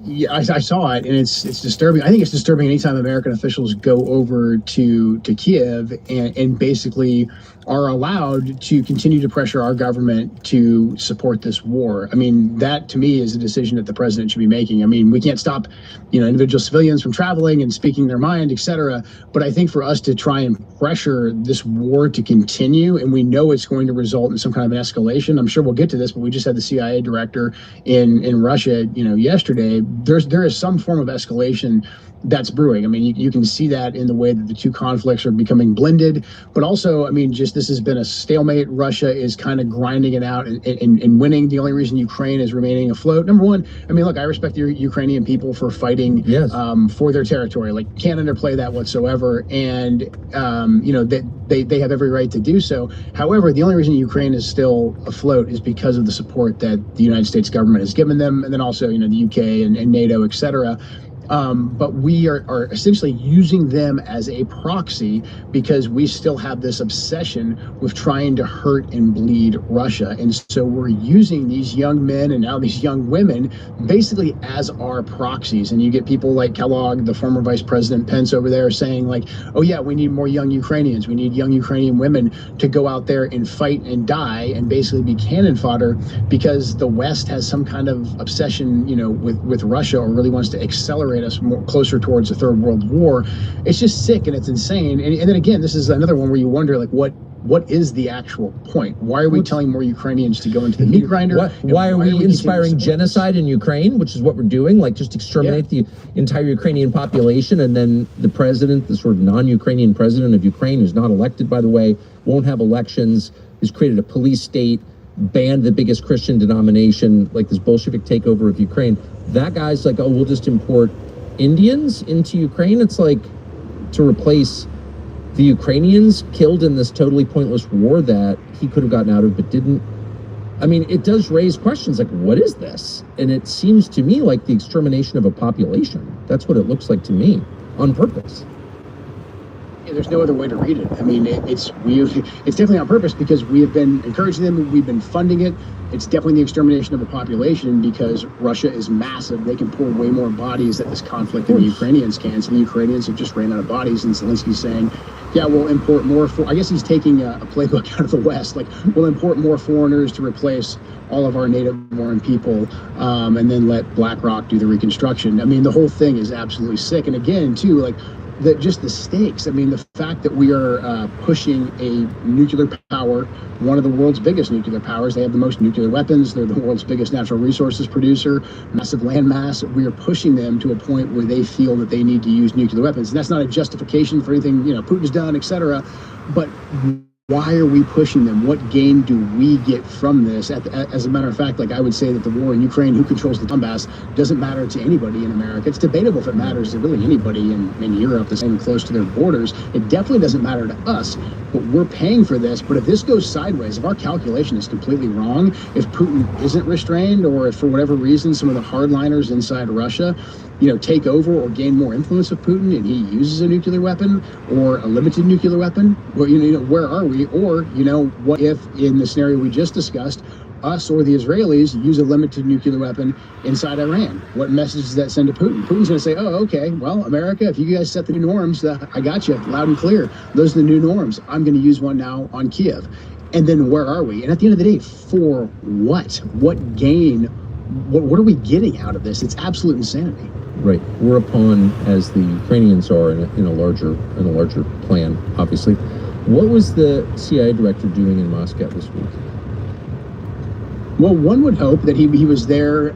Yeah, I saw it, and it's disturbing. I think it's disturbing anytime American officials go over to Kiev and basically are allowed to continue to pressure our government to support this war. I mean, that to me is a decision that the president should be making. I mean, we can't stop, individual civilians from traveling and speaking their mind, et cetera. But I think for us to try and pressure this war to continue, and we know it's going to result in some kind of an escalation. I'm sure we'll get to this, but we just had the CIA director in Russia, yesterday. There is some form of escalation that's brewing. I mean, you can see that in the way that the two conflicts are becoming blended, but also, I mean, just this has been a stalemate. Russia is kind of grinding it out and winning. The only reason Ukraine is remaining afloat, number one, I mean, look, I respect the Ukrainian people for fighting for their territory. Like, can't underplay that whatsoever. And, they have every right to do so. However, the only reason Ukraine is still afloat is because of the support that the United States government has given them. And then also, the UK and NATO, et cetera. But we are essentially using them as a proxy because we still have this obsession with trying to hurt and bleed Russia. And so we're using these young men and now these young women basically as our proxies. And you get people like Kellogg, the former Vice President Pence over there, saying like, oh yeah, we need more young Ukrainians. We need young Ukrainian women to go out there and fight and die and basically be cannon fodder because the West has some kind of obsession, with Russia, or really wants to accelerate us more closer towards the Third World War. It's just sick and it's insane. And then again, this is another one where you wonder, like, what is the actual point? Why are we telling more Ukrainians to go into the meat grinder? Why are we inspiring genocide in Ukraine, which is what we're doing? Like, just exterminate the entire Ukrainian population, and then the president, the sort of non-Ukrainian president of Ukraine, who's not elected, by the way, won't have elections, has created a police state, banned the biggest Christian denomination, like this Bolshevik takeover of Ukraine. That guy's like, oh, we'll just import Indians into Ukraine. It's like to replace the Ukrainians killed in this totally pointless war that he could have gotten out of but didn't. I mean, it does raise questions like, what is this? And it seems to me like the extermination of a population. That's what it looks like to me, on purpose. Yeah, there's no other way to read it. I mean, it's definitely on purpose because we have been encouraging them. We've been funding it. It's definitely the extermination of a population because Russia is massive. They can pour way more bodies at this conflict than the Ukrainians can. So the Ukrainians have just ran out of bodies. And Zelensky's saying, yeah, we'll import more. I guess he's taking a playbook out of the West. Like, we'll import more foreigners to replace all of our native-born people, and then let BlackRock do the reconstruction. I mean, the whole thing is absolutely sick. And again, too, like, that just the stakes. I mean, the fact that we are pushing a nuclear power, one of the world's biggest nuclear powers. They have the most nuclear weapons. They're the world's biggest natural resources producer, massive land mass. We are pushing them to a point where they feel that they need to use nuclear weapons. And that's not a justification for anything, Putin's done, etc. But why are we pushing them? What gain do we get from this? As a matter of fact, like I would say that the war in Ukraine, who controls the Donbass, doesn't matter to anybody in America. It's debatable if it matters to really anybody in Europe that's even close to their borders. It definitely doesn't matter to us, but we're paying for this. But if this goes sideways, if our calculation is completely wrong, if Putin isn't restrained, or if for whatever reason some of the hardliners inside Russia take over or gain more influence with Putin and he uses a nuclear weapon or a limited nuclear weapon, well, where are we? Or, what if in the scenario we just discussed, us or the Israelis use a limited nuclear weapon inside Iran? What message does that send to Putin? Putin's going to say, oh, okay, well, America, if you guys set the new norms, I got you loud and clear. Those are the new norms. I'm going to use one now on Kiev. And then where are we? And at the end of the day, for what? What gain? What are we getting out of this? It's absolute insanity. Right. We're a pawn, as the Ukrainians are, in a larger plan, obviously. What was the CIA director doing in Moscow this week? Well, one would hope that he was there,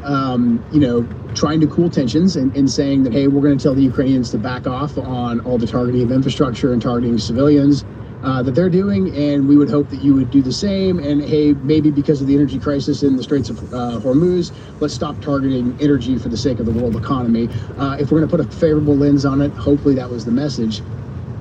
trying to cool tensions and saying that, hey, we're going to tell the Ukrainians to back off on all the targeting of infrastructure and targeting civilians that they're doing, and we would hope that you would do the same. And hey, maybe because of the energy crisis in the Straits of Hormuz, let's stop targeting energy for the sake of the world economy. If we're going to put a favorable lens on it, hopefully that was the message.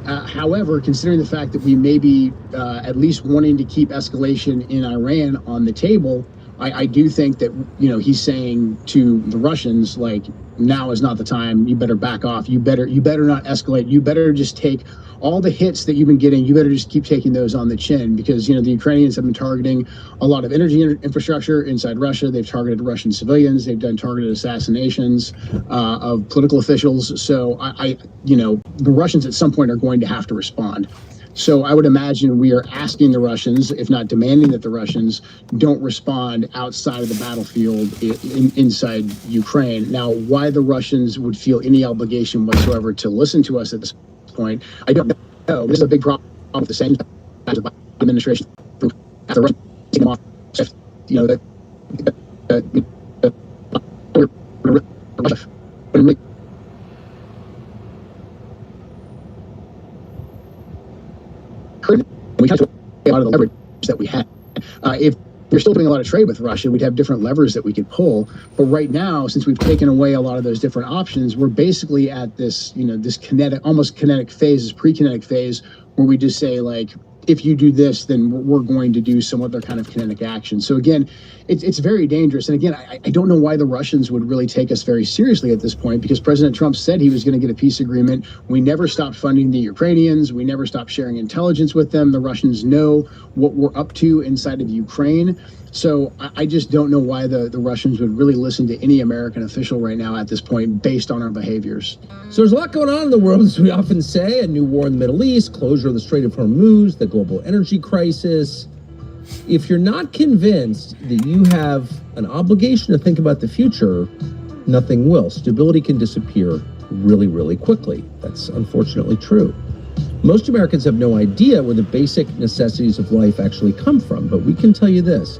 However, considering the fact that we may be at least wanting to keep escalation in Iran on the table, I do think that, he's saying to the Russians, like, now is not the time. You better back off. You better not escalate. You better just take all the hits that you've been getting. You better just keep taking those on the chin, because, the Ukrainians have been targeting a lot of energy infrastructure inside Russia. They've targeted Russian civilians. They've done targeted assassinations of political officials. So the Russians at some point are going to have to respond. So I would imagine we are asking the Russians, if not demanding that the Russians don't respond outside of the battlefield inside Ukraine. Now, why the Russians would feel any obligation whatsoever to listen to us at this point, I don't know. This is a big problem with the sanctions of the Biden administration. After Russia take them off, we kind of took a lot of the leverage that we had. If we're still doing a lot of trade with Russia, we'd have different levers that we could pull. But right now, since we've taken away a lot of those different options, we're basically at this, this almost kinetic phase, this pre-kinetic phase, where we just say, like, if you do this, then we're going to do some other kind of kinetic action. So again, it's very dangerous. And again, I don't know why the Russians would really take us very seriously at this point, because President Trump said he was going to get a peace agreement. We never stopped funding the Ukrainians. We never stopped sharing intelligence with them. The Russians know what we're up to inside of Ukraine. So I just don't know why the Russians would really listen to any American official right now at this point, based on our behaviors. So there's a lot going on in the world, as we often say: a new war in the Middle East, closure of the Strait of Hormuz, the global energy crisis. If you're not convinced that you have an obligation to think about the future, nothing will. Stability can disappear really, really quickly. That's unfortunately true. Most Americans have no idea where the basic necessities of life actually come from, but we can tell you this: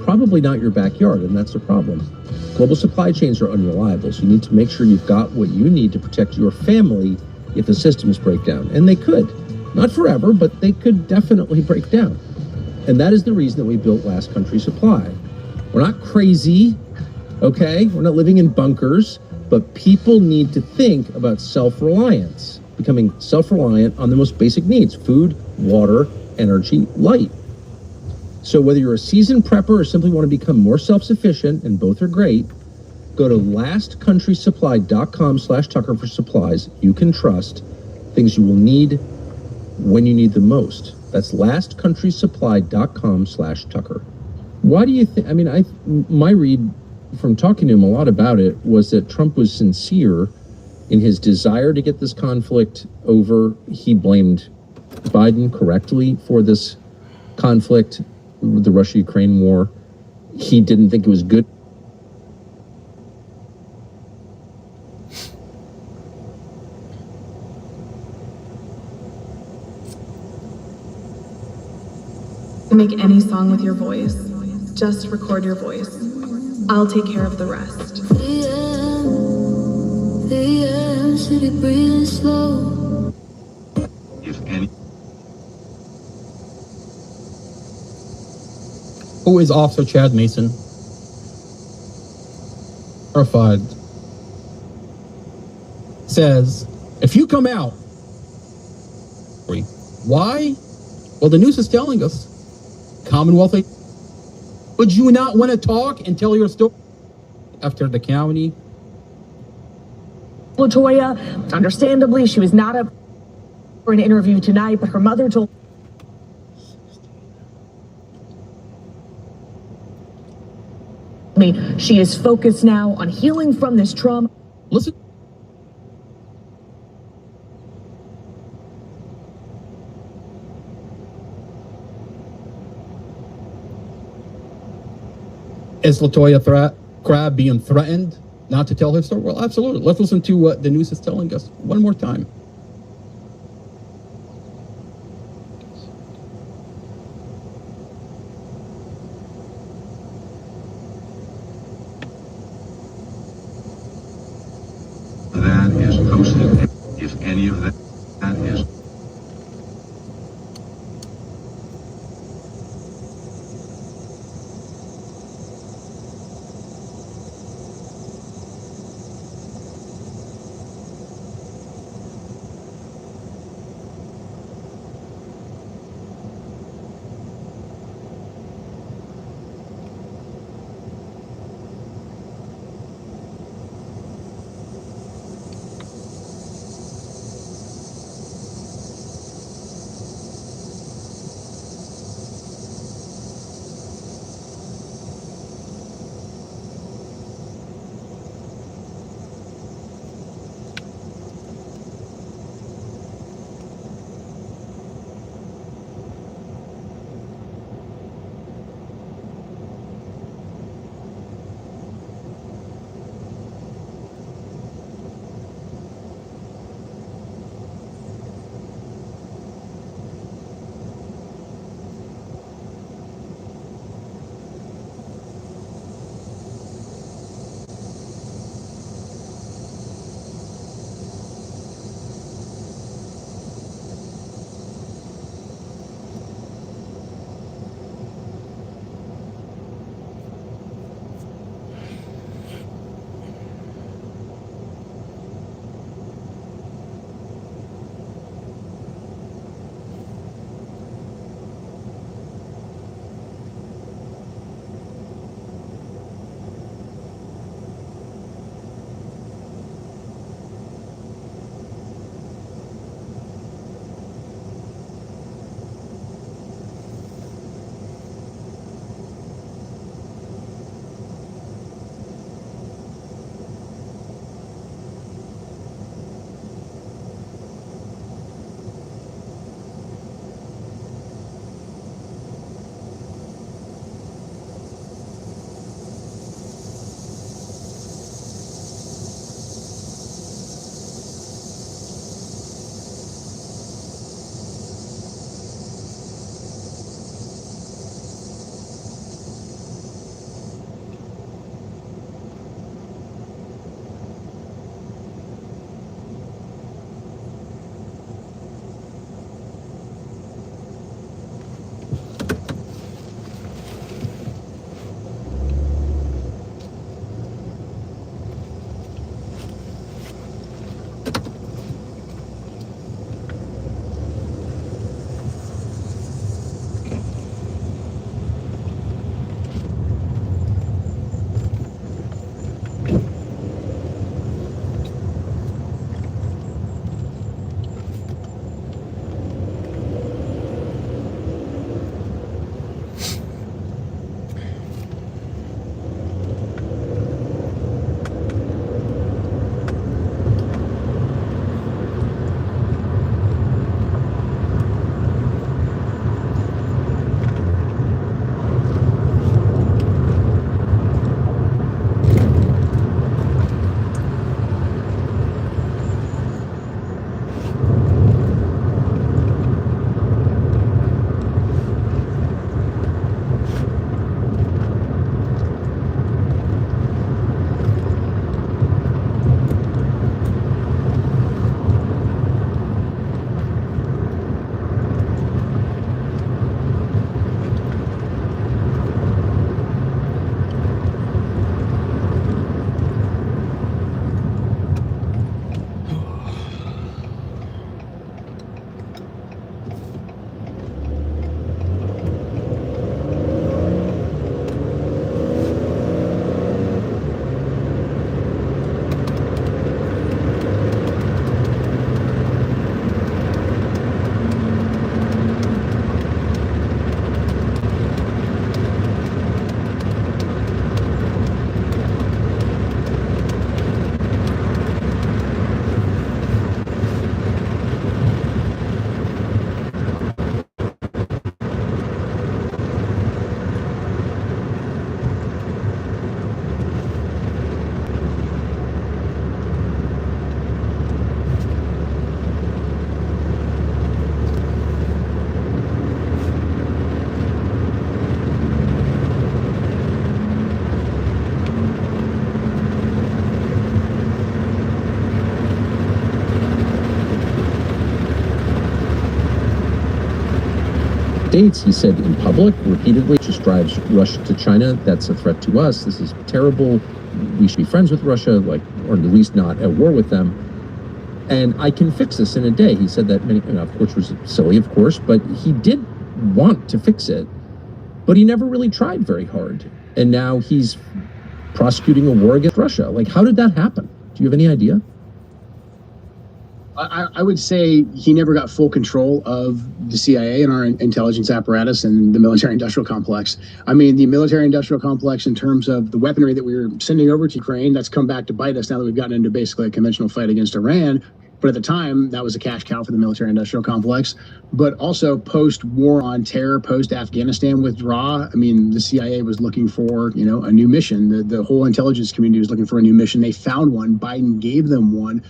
probably not your backyard, and that's a problem. Global supply chains are unreliable, so you need to make sure you've got what you need to protect your family if the systems break down. And they could. Not forever, but they could definitely break down. And that is the reason that we built Last Country Supply. We're not crazy, okay? We're not living in bunkers, but people need to think about self-reliance, becoming self-reliant on the most basic needs: food, water, energy, light. So whether you're a seasoned prepper or simply want to become more self-sufficient, and both are great, go to lastcountrysupply.com/Tucker for supplies you can trust, things you will need when you need the most. That's lastcountrysupply.com/Tucker. Why do you think, my read from talking to him a lot about it was that Trump was sincere in his desire to get this conflict over. He blamed Biden correctly for this conflict, the Russia-Ukraine war. He didn't think it was good. Make any song with your voice. Just record your voice. I'll take care of the rest. The city breathing slow. If any. Who is Officer Chad Mason? Horrified. Says, if you come out, why? Well, the news is telling us, Commonwealth, would you not want to talk and tell your story after the county? LaToya, understandably, she was not up for an interview tonight, but her mother told me she is focused now on healing from this trauma. Listen. Is LaToya Crabb being threatened not to tell her story? Well, absolutely. Let's listen to what the news is telling us one more time. That is posted, if any of that is. States. He said in public repeatedly, just drives Russia to China. That's a threat to us. This is terrible. We should be friends with Russia, or at least not at war with them. And I can fix this in a day. He said that, of course, was silly, of course, but he did want to fix it, but he never really tried very hard. And now he's prosecuting a war against Russia. How did that happen? Do you have any idea? I would say he never got full control of the CIA and our intelligence apparatus and the military-industrial complex. I mean, the military-industrial complex in terms of the weaponry that we were sending over to Ukraine, that's come back to bite us now that we've gotten into basically a conventional fight against Iran. But at the time, that was a cash cow for the military-industrial complex. But also post-war on terror, post-Afghanistan withdrawal, I mean, the CIA was looking for, a new mission. The whole intelligence community was looking for a new mission. They found one. Biden gave them one.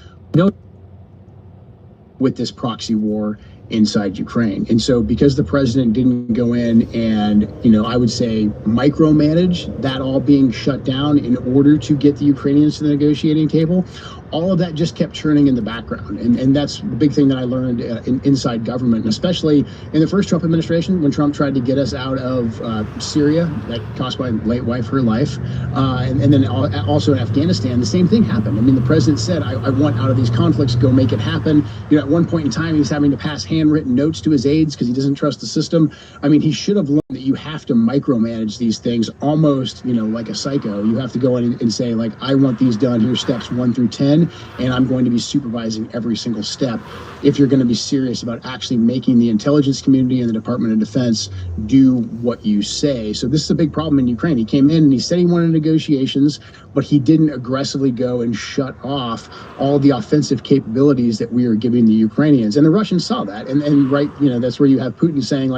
With this proxy war inside Ukraine. And so because the president didn't go in and, I would say micromanage that all being shut down in order to get the Ukrainians to the negotiating table, all of that just kept churning in the background. And that's the big thing that I learned inside government, and especially in the first Trump administration, when Trump tried to get us out of Syria, that cost my late wife her life, and then also in Afghanistan, the same thing happened. I mean, the president said, I want out of these conflicts, go make it happen. At one point in time, he's having to pass handwritten notes to his aides because he doesn't trust the system. I mean, he should have learned that you have to micromanage these things almost, like a psycho. You have to go in and say, I want these done. Here's steps 1 through 10. And I'm going to be supervising every single step if you're going to be serious about actually making the intelligence community and the Department of Defense do what you say. So this is a big problem in Ukraine. He came in and he said he wanted negotiations, but he didn't aggressively go and shut off all the offensive capabilities that we are giving the Ukrainians. And the Russians saw that. And right, that's where you have Putin saying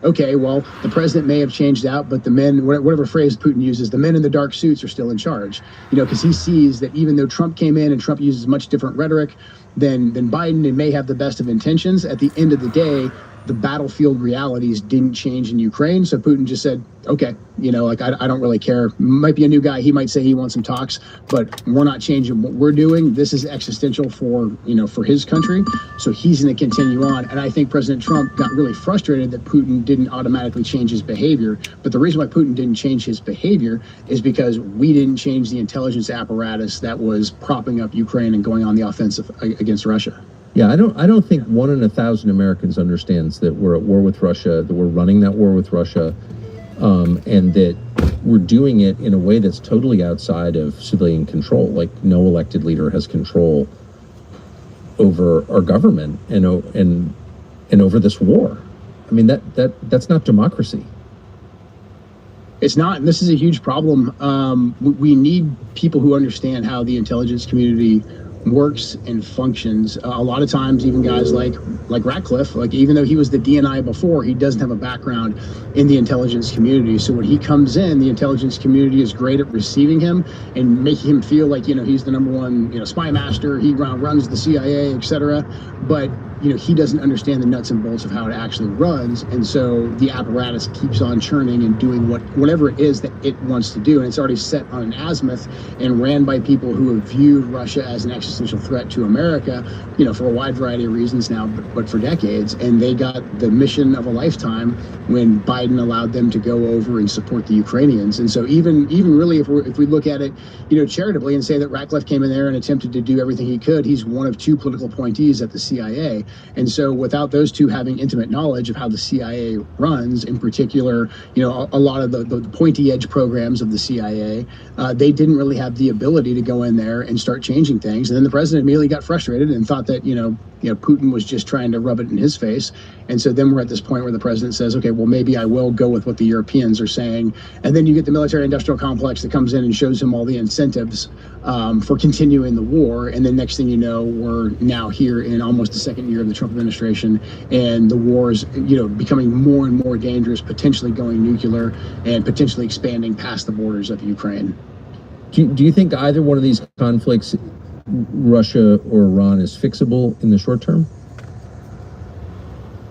okay, well, the president may have changed out, but the men, whatever phrase Putin uses, the men in the dark suits are still in charge. Because he sees that even though Trump came in and Trump uses much different rhetoric than Biden and may have the best of intentions, at the end of the day, the battlefield realities didn't change in Ukraine. So Putin just said, okay, I don't really care. Might be a new guy. He might say he wants some talks, but we're not changing what we're doing. This is existential for his country. So he's going to continue on. And I think President Trump got really frustrated that Putin didn't automatically change his behavior. But the reason why Putin didn't change his behavior is because we didn't change the intelligence apparatus that was propping up Ukraine and going on the offensive against Russia. Yeah, I don't think 1 in 1,000 Americans understands that we're at war with Russia, that we're running that war with Russia, and that we're doing it in a way that's totally outside of civilian control. No elected leader has control over our government and over this war. I mean, that's not democracy. It's not, and this is a huge problem. We need people who understand how the intelligence community works and functions. A lot of times, even guys like Ratcliffe, even though he was the DNI before, he doesn't have a background in the intelligence community. So when he comes in, the intelligence community is great at receiving him and making him feel like, he's the number one, spy master. He runs the CIA, etc. But he doesn't understand the nuts and bolts of how it actually runs. And so the apparatus keeps on churning and doing whatever it is that it wants to do. And it's already set on an azimuth and ran by people who have viewed Russia as an existential threat to America, for a wide variety of reasons now, but for decades. And they got the mission of a lifetime when Biden allowed them to go over and support the Ukrainians. And so even really, if we look at it, charitably and say that Ratcliffe came in there and attempted to do everything he could, he's one of 2 political appointees at the CIA. And so without those 2 having intimate knowledge of how the CIA runs, in particular, a lot of the pointy edge programs of the CIA, they didn't really have the ability to go in there and start changing things. And then the president immediately got frustrated and thought that, Putin was just trying to rub it in his face. And so then we're at this point where the president says, okay, well, maybe I will go with what the Europeans are saying. And then you get the military industrial complex that comes in and shows him all the incentives for continuing the war. And then next thing you know, we're now here in almost the second year of the Trump administration, and the war is, becoming more and more dangerous, potentially going nuclear and potentially expanding past the borders of Ukraine. Do you think either one of these conflicts, Russia or Iran, is fixable in the short term?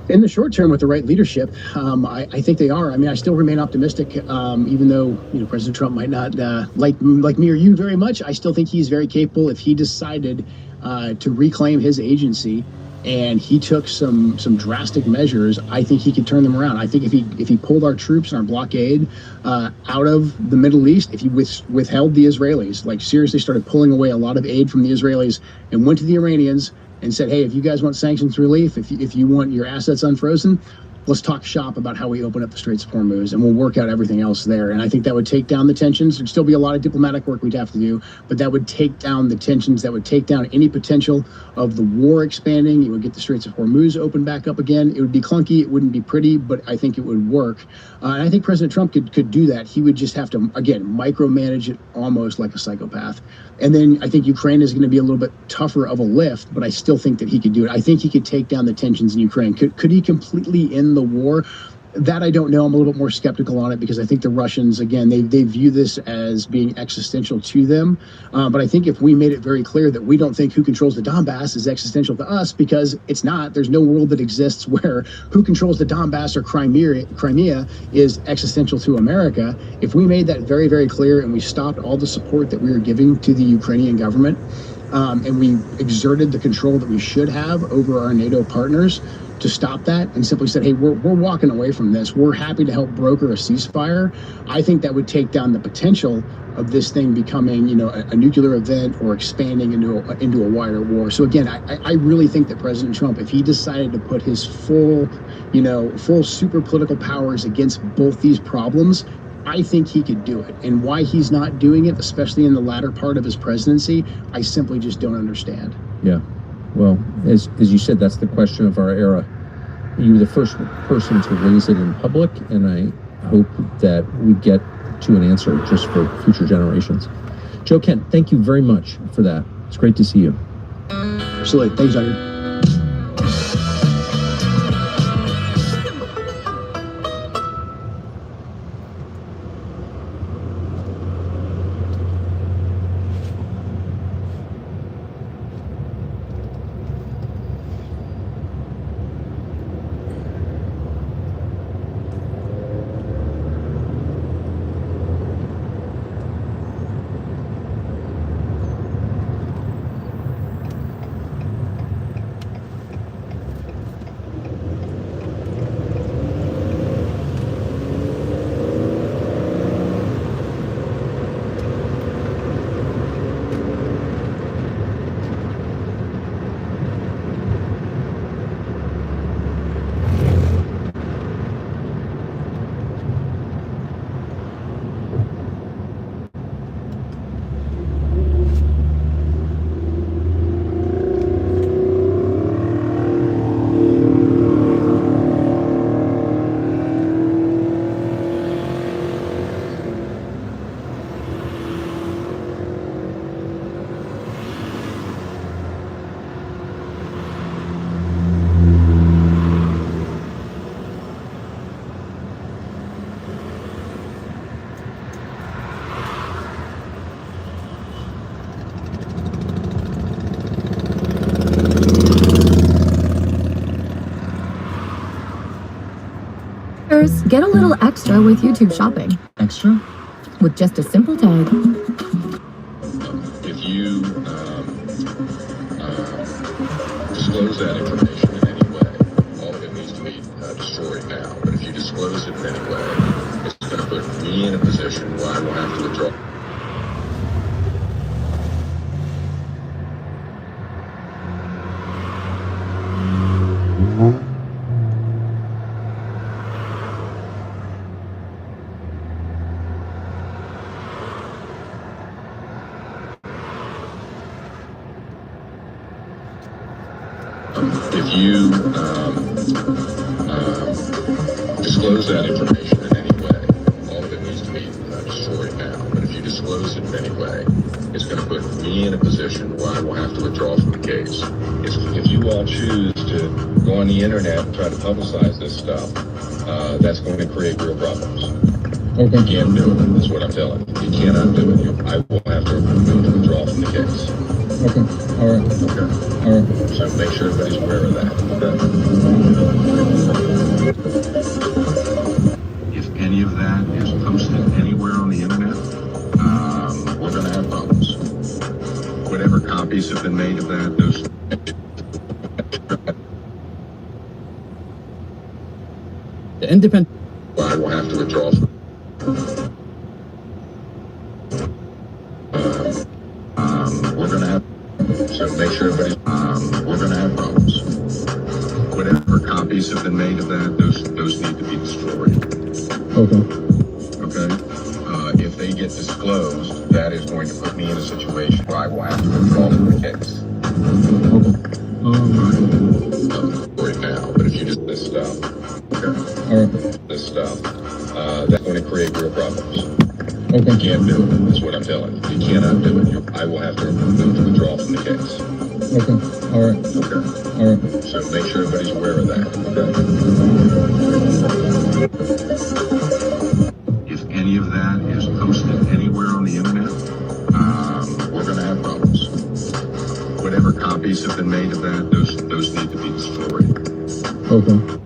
In the short term, with the right leadership, I think they are. I mean, I still remain optimistic, even though President Trump might not like me or you very much. I still think he's very capable if he decided to reclaim his agency and he took some drastic measures, I think he could turn them around. I think if he pulled our troops and our blockade out of the Middle East, if he withheld the Israelis, like seriously started pulling away a lot of aid from the Israelis and went to the Iranians and said, hey, if you guys want sanctions relief, if you want your assets unfrozen, let's talk shop about how we open up the Straits of Hormuz, and we'll work out everything else there. And I think that would take down the tensions. There'd still be a lot of diplomatic work we'd have to do, but that would take down the tensions. That would take down any potential of the war expanding. It would get the Straits of Hormuz open back up again. It would be clunky. It wouldn't be pretty, but I think it would work. And I think President Trump could do that. He would just have to, again, micromanage it almost like a psychopath. And then I think Ukraine is going to be a little bit tougher of a lift, but I still think that he could do it. I think he could take down the tensions in Ukraine. Could he completely end the war? That I don't know. I'm a little bit more skeptical on it because I think the Russians, again, they view this as being existential to them. But I think if we made it very clear that we don't think who controls the Donbass is existential to us, because it's not. There's no world that exists where who controls the Donbass or Crimea is existential to America. If we made that very, very clear and we stopped all the support that we were giving to the Ukrainian government, and we exerted the control that we should have over our NATO partners to stop that and simply said, hey, we're walking away from this. We're happy to help broker a ceasefire. I think that would take down the potential of this thing becoming, a nuclear event or expanding into a wider war. So again, I really think that President Trump, if he decided to put his full super political powers against both these problems, I think he could do it. And why he's not doing it, especially in the latter part of his presidency, I simply just don't understand. Yeah. Well, as you said, that's the question of our era. You were the first person to raise it in public, and I hope that we get to an answer just for future generations. Joe Kent, thank you very much for that. It's great to see you. Absolutely. Thanks, Dr. Get a little extra with YouTube shopping. Extra? With just a simple tag. If you disclose that information in any way, all of it needs to be destroyed now. But if you disclose it in any way, it's going to put me in a position where I will have to withdraw. If you disclose that information in any way, all of it needs to be destroyed now. But if you disclose it in any way, it's going to put me in a position where I will have to withdraw from the case. If you all choose to go on the internet and try to publicize this stuff, that's going to create real problems. Okay. You can't do it, is what I'm telling you. You cannot do it. I will have to withdraw from the case. Okay. All right. Okay. All right. So make sure everybody's aware of that. If any of that is posted anywhere on the internet, we're going to have problems. Whatever copies have been made of that, those The independent. I will have to withdraw from. We're gonna have. So make sure everybody's. We're gonna have problems. Whatever copies have been made of that, those need to be destroyed. Okay. Okay. If they get disclosed, that is going to put me in a situation where I will have to withdraw from the case. Right now, but if you just this stuff, okay. All right. This stuff, that's going to create real problems. Okay. You can't do it. That's what I'm telling you. You cannot do it. I will have to withdraw from the case. Okay. All right. Okay. All right. So make sure everybody's aware of that. Okay. If any of that is posted anywhere on the internet, we're going to have problems. Whatever copies have been made of that, those need to be destroyed. Okay.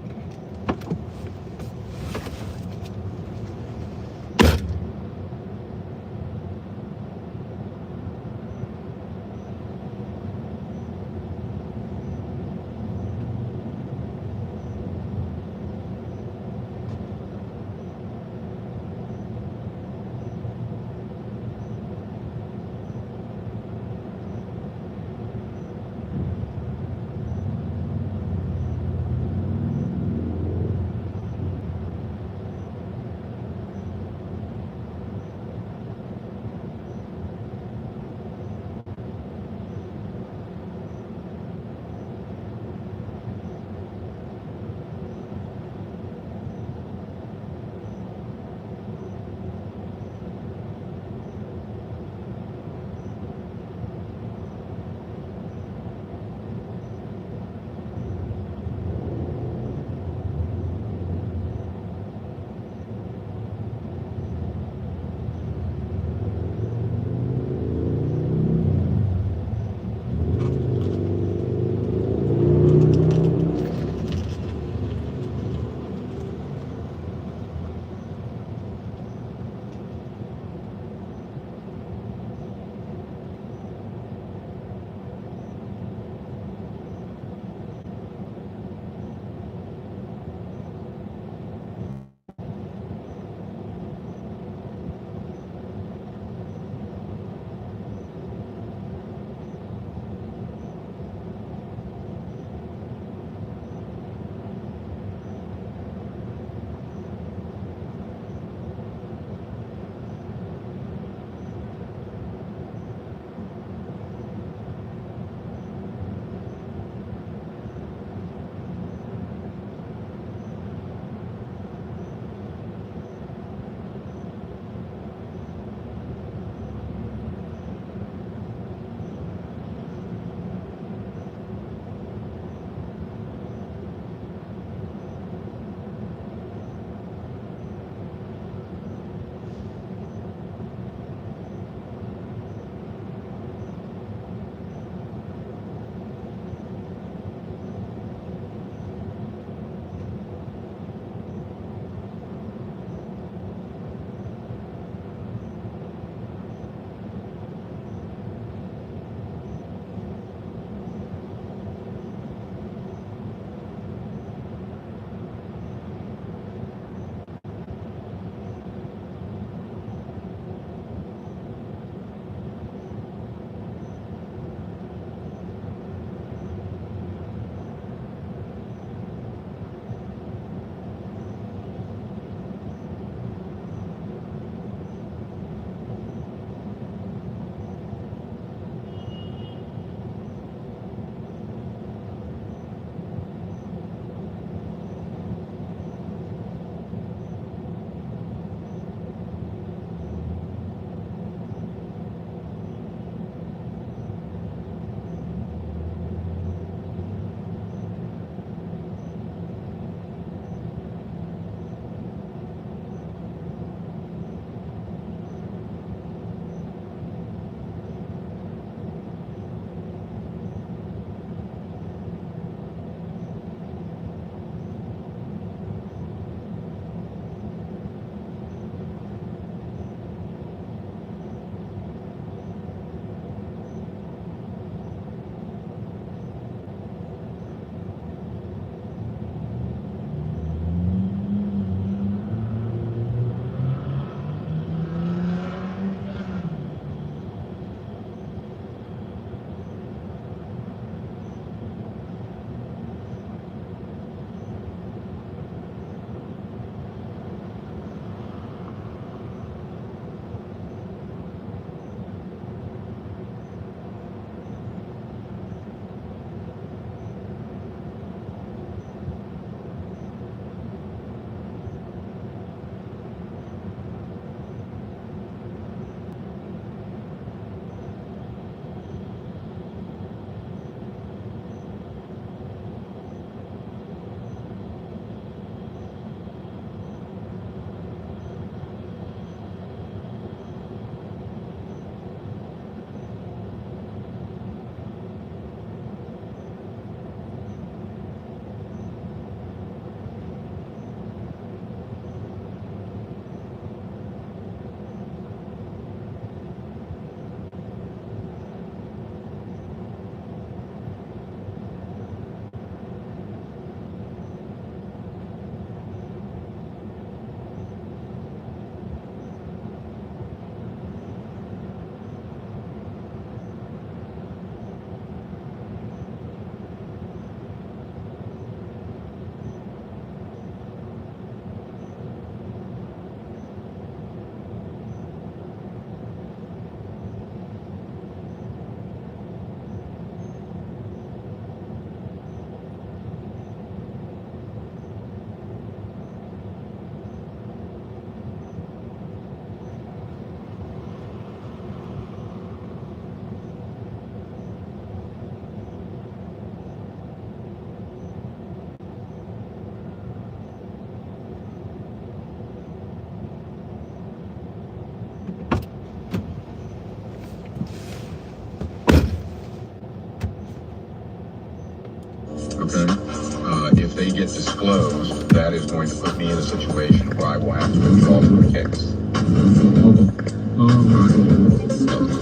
Okay? If they get disclosed, that is going to put me in a situation where I will have to withdraw from the case.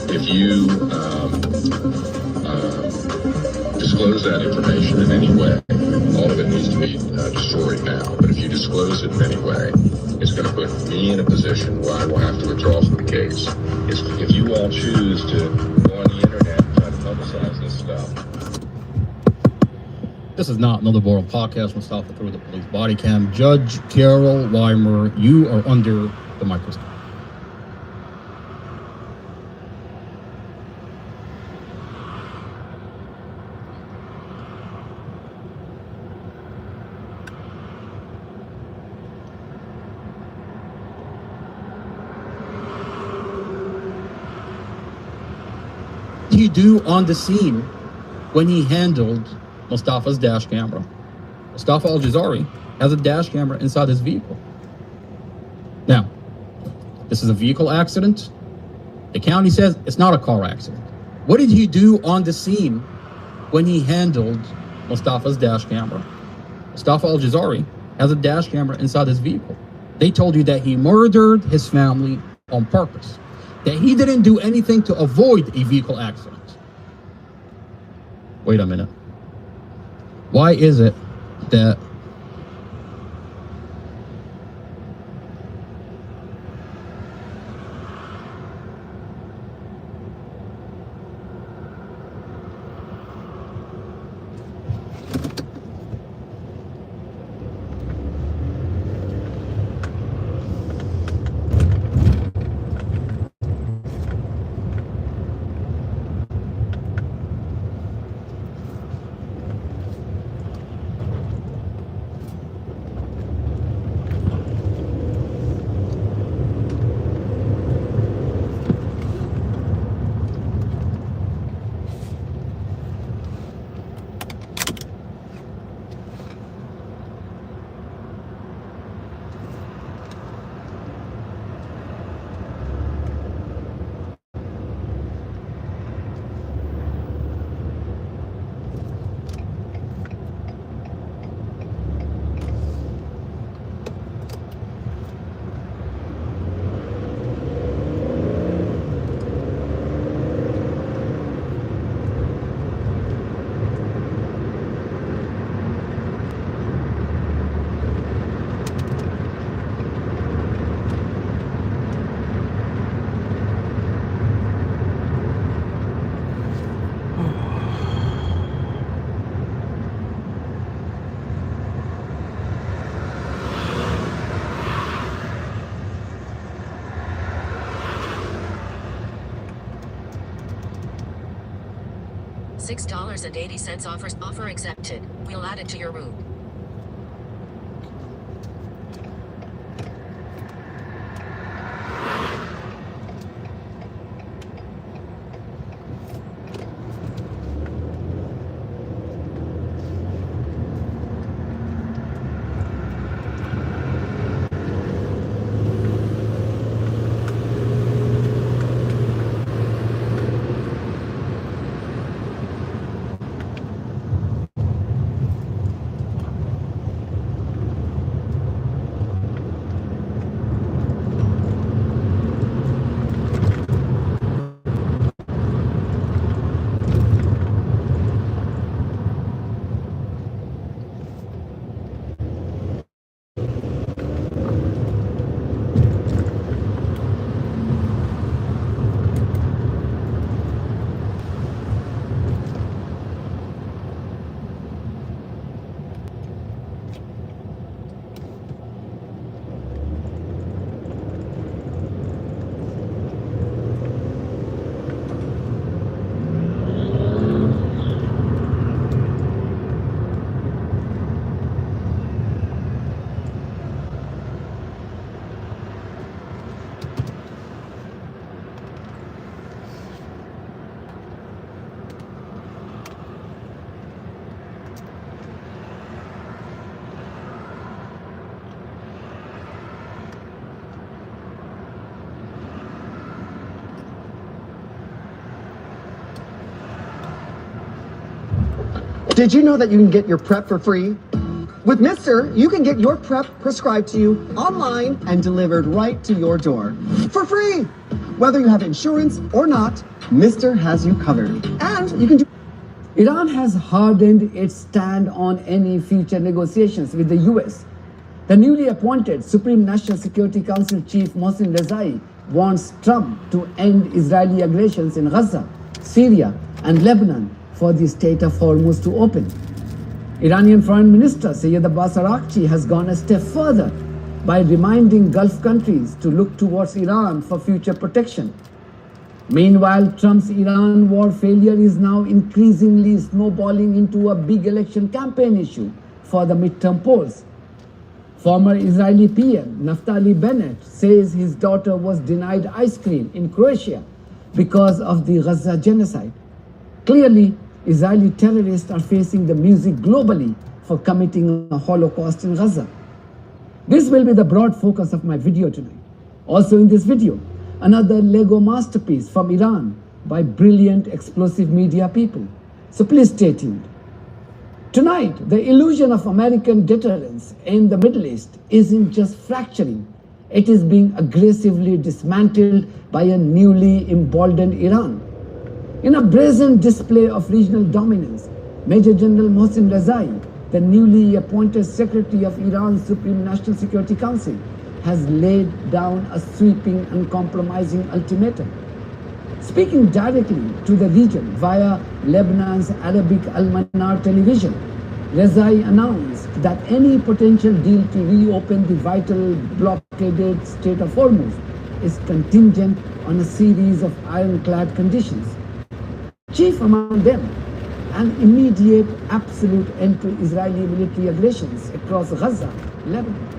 If you disclose that information in any way, all of it needs to be destroyed now. But if you disclose it in any way, it's going to put me in a position where I will have to withdraw from the case. If you all choose to go on the internet and try to publicize this stuff. This is not another Boral podcast. Mustafa through the police body cam. Judge Carol Weimer, you are under the microscope. What did he do on the scene when he handled Mustafa's dash camera? Mustafa Al-Jazari has a dash camera inside his vehicle. Now, this is a vehicle accident. The county says it's not a car accident. What did he do on the scene when he handled Mustafa's dash camera? Mustafa Al-Jazari has a dash camera inside his vehicle. They told you that he murdered his family on purpose, that he didn't do anything to avoid a vehicle accident. Wait a minute. Why is it that $6.80 offer accepted. We'll add it to your route. Did you know that you can get your PrEP for free? With Mister, you can get your PrEP prescribed to you online and delivered right to your door for free. Whether you have insurance or not, Mister has you covered. And you can do. Iran has hardened its stand on any future negotiations with the US. The newly appointed Supreme National Security Council Chief Mohsen Rezai wants Trump to end Israeli aggressions in Gaza, Syria, and Lebanon for the Strait of Hormuz to open. Iranian Foreign Minister Syed Abbas Araghchi has gone a step further by reminding Gulf countries to look towards Iran for future protection. Meanwhile, Trump's Iran war failure is now increasingly snowballing into a big election campaign issue for the midterm polls. Former Israeli PM Naftali Bennett says his daughter was denied ice cream in Croatia because of the Gaza genocide. Clearly, Israeli terrorists are facing the music globally for committing a Holocaust in Gaza. This will be the broad focus of my video tonight. Also in this video, another Lego masterpiece from Iran by brilliant explosive media people. So please stay tuned. Tonight, the illusion of American deterrence in the Middle East isn't just fracturing, it is being aggressively dismantled by a newly emboldened Iran. In a brazen display of regional dominance, Major General Mohsen Rezai, the newly appointed Secretary of Iran's Supreme National Security Council, has laid down a sweeping, uncompromising ultimatum. Speaking directly to the region via Lebanon's Arabic Al-Manar television, Rezai announced that any potential deal to reopen the vital blockaded Strait of Hormuz is contingent on a series of ironclad conditions. Chief among them, an immediate absolute end to Israeli military aggressions across Gaza, Lebanon,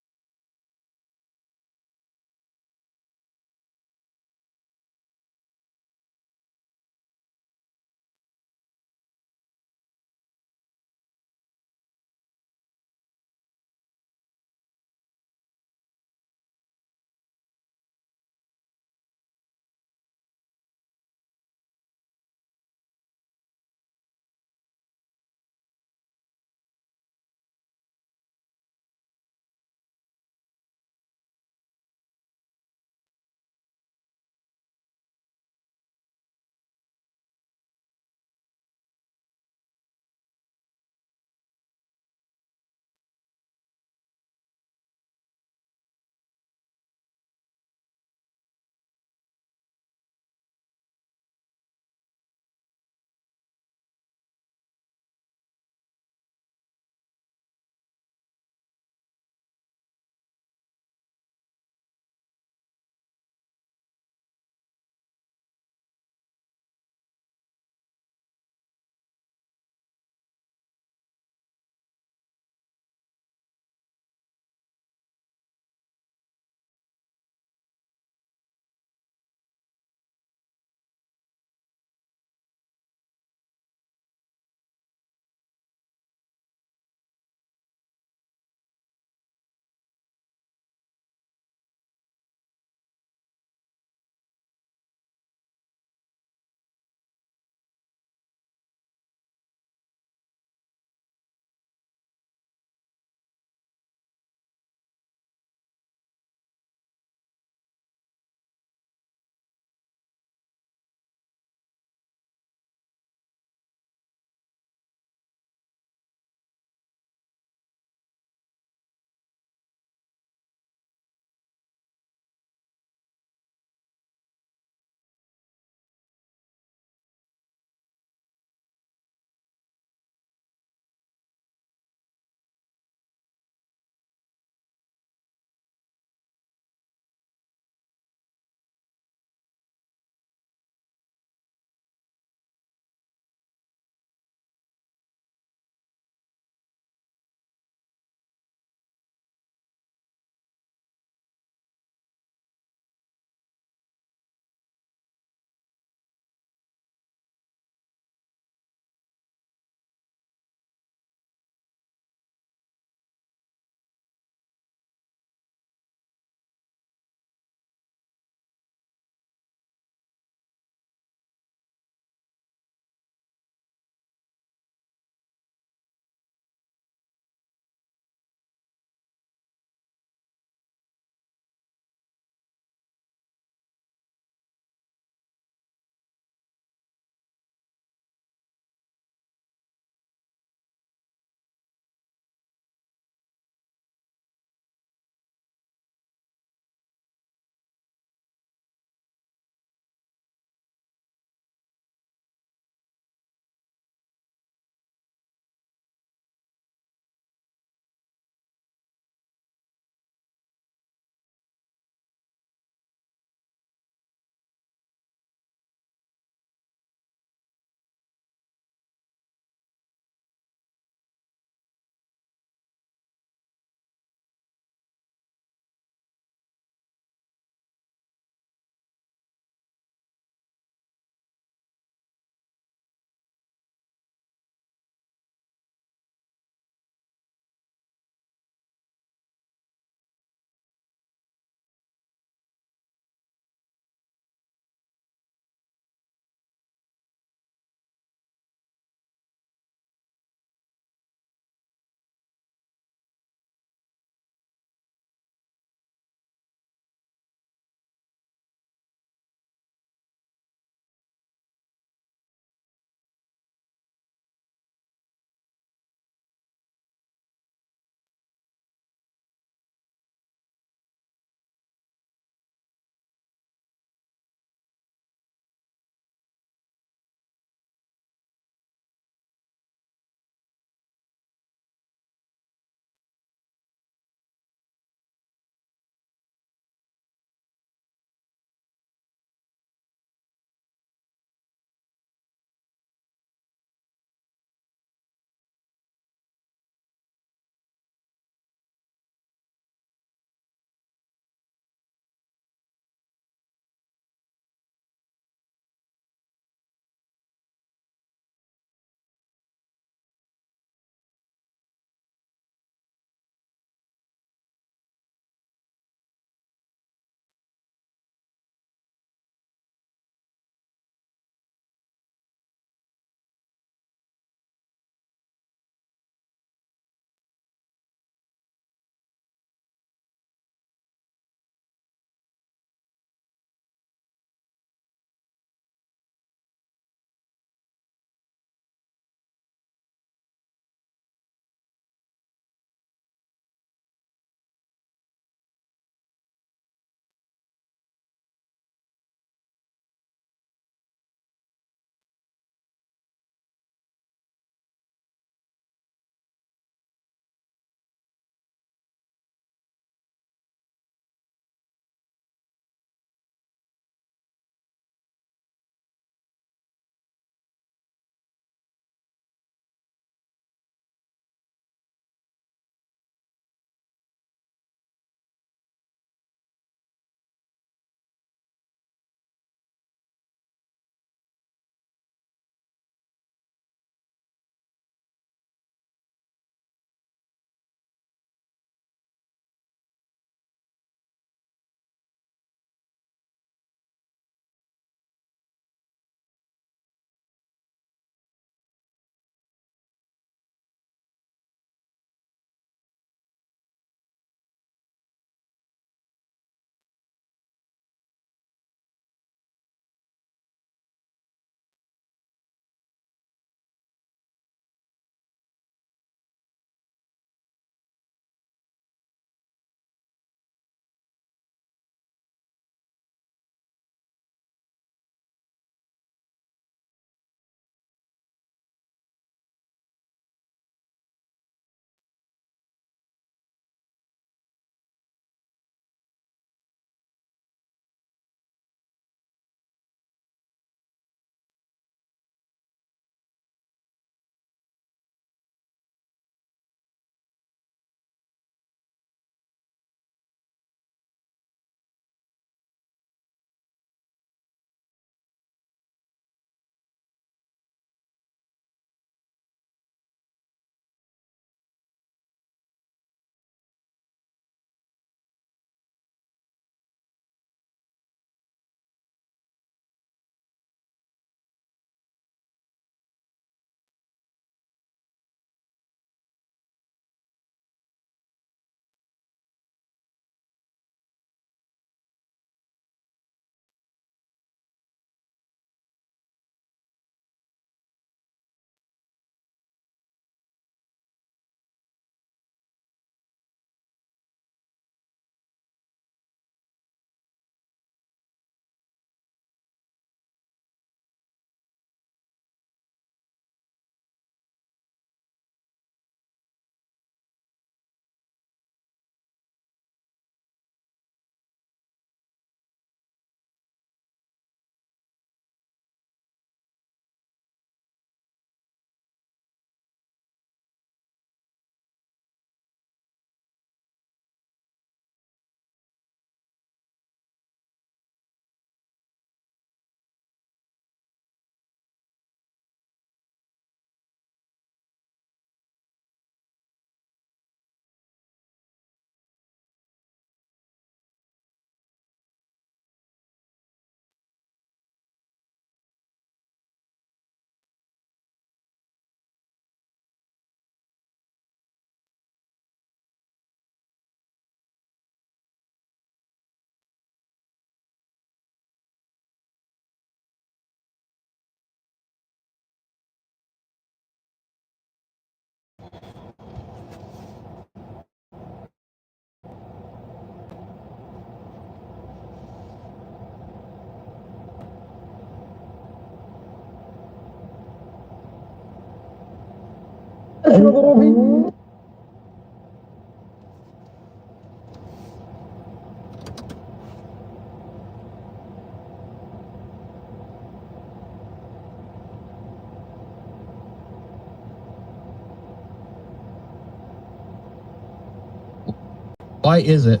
Why is it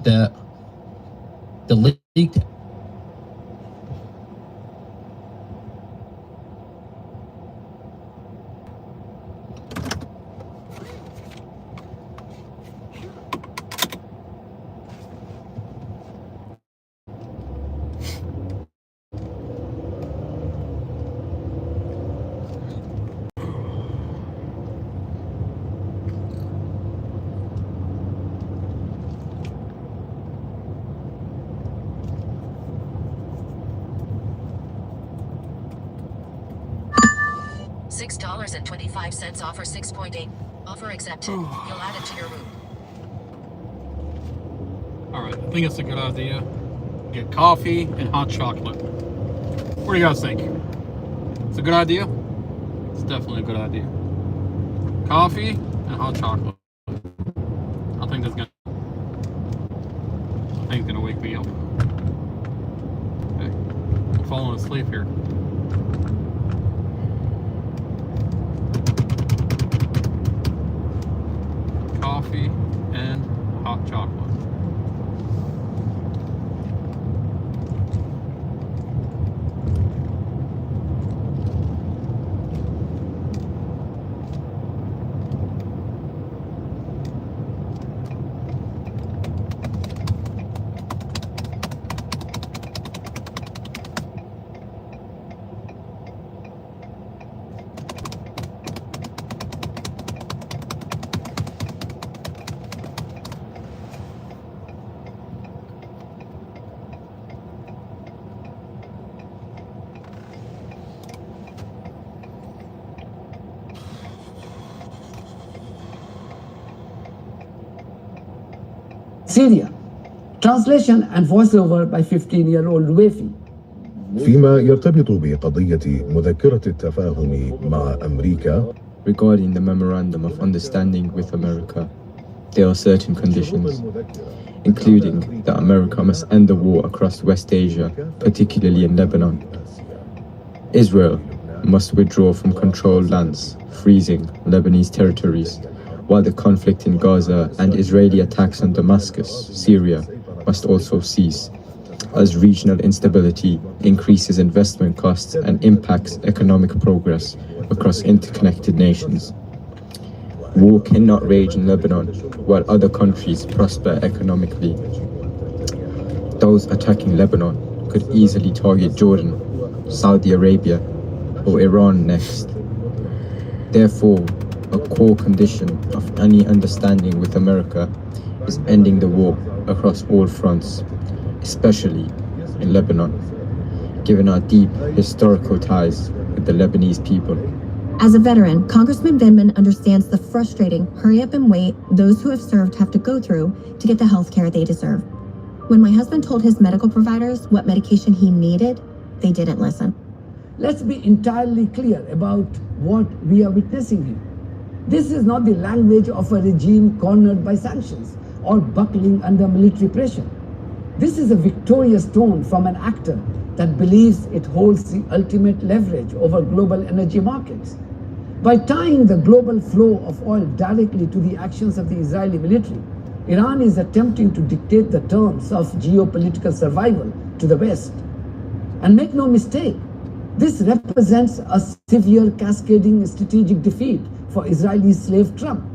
that the leaked $6.25 offer 6.8. Offer accepted. You'll add it to your room. Alright, I think it's a good idea. Get coffee and hot chocolate. What do you guys think? It's a good idea? It's definitely a good idea. Coffee and hot chocolate. I think it's gonna wake me up. Okay. I'm falling asleep here. Coffee and hot chocolate. Syria. Translation and voiceover by 15-year-old Wafi. فيما يرتبط بقضية مذكرة التفاهم مع أمريكا. Regarding the Memorandum of Understanding with America, there are certain conditions, including that America must end the war across West Asia, particularly in Lebanon. Israel must withdraw from controlled lands, freezing Lebanese territories, while the conflict in Gaza and Israeli attacks on Damascus, Syria, must also cease, as regional instability increases investment costs and impacts economic progress across interconnected nations. War cannot rage in Lebanon while other countries prosper economically. Those attacking Lebanon could easily target Jordan, Saudi Arabia, or Iran next. Therefore, a core condition of any understanding with America is ending the war across all fronts, especially in Lebanon, given our deep historical ties with the Lebanese people. As a veteran, Congressman Vindman understands the frustrating hurry up and wait those who have served have to go through to get the health care they deserve. When my husband told his medical providers what medication he needed, they didn't listen. Let's be entirely clear about what we are witnessing here. This is not the language of a regime cornered by sanctions or buckling under military pressure. This is a victorious tone from an actor that believes it holds the ultimate leverage over global energy markets. By tying the global flow of oil directly to the actions of the Israeli military, Iran is attempting to dictate the terms of geopolitical survival to the West. And make no mistake, this represents a severe cascading strategic defeat for Israeli slave Trump.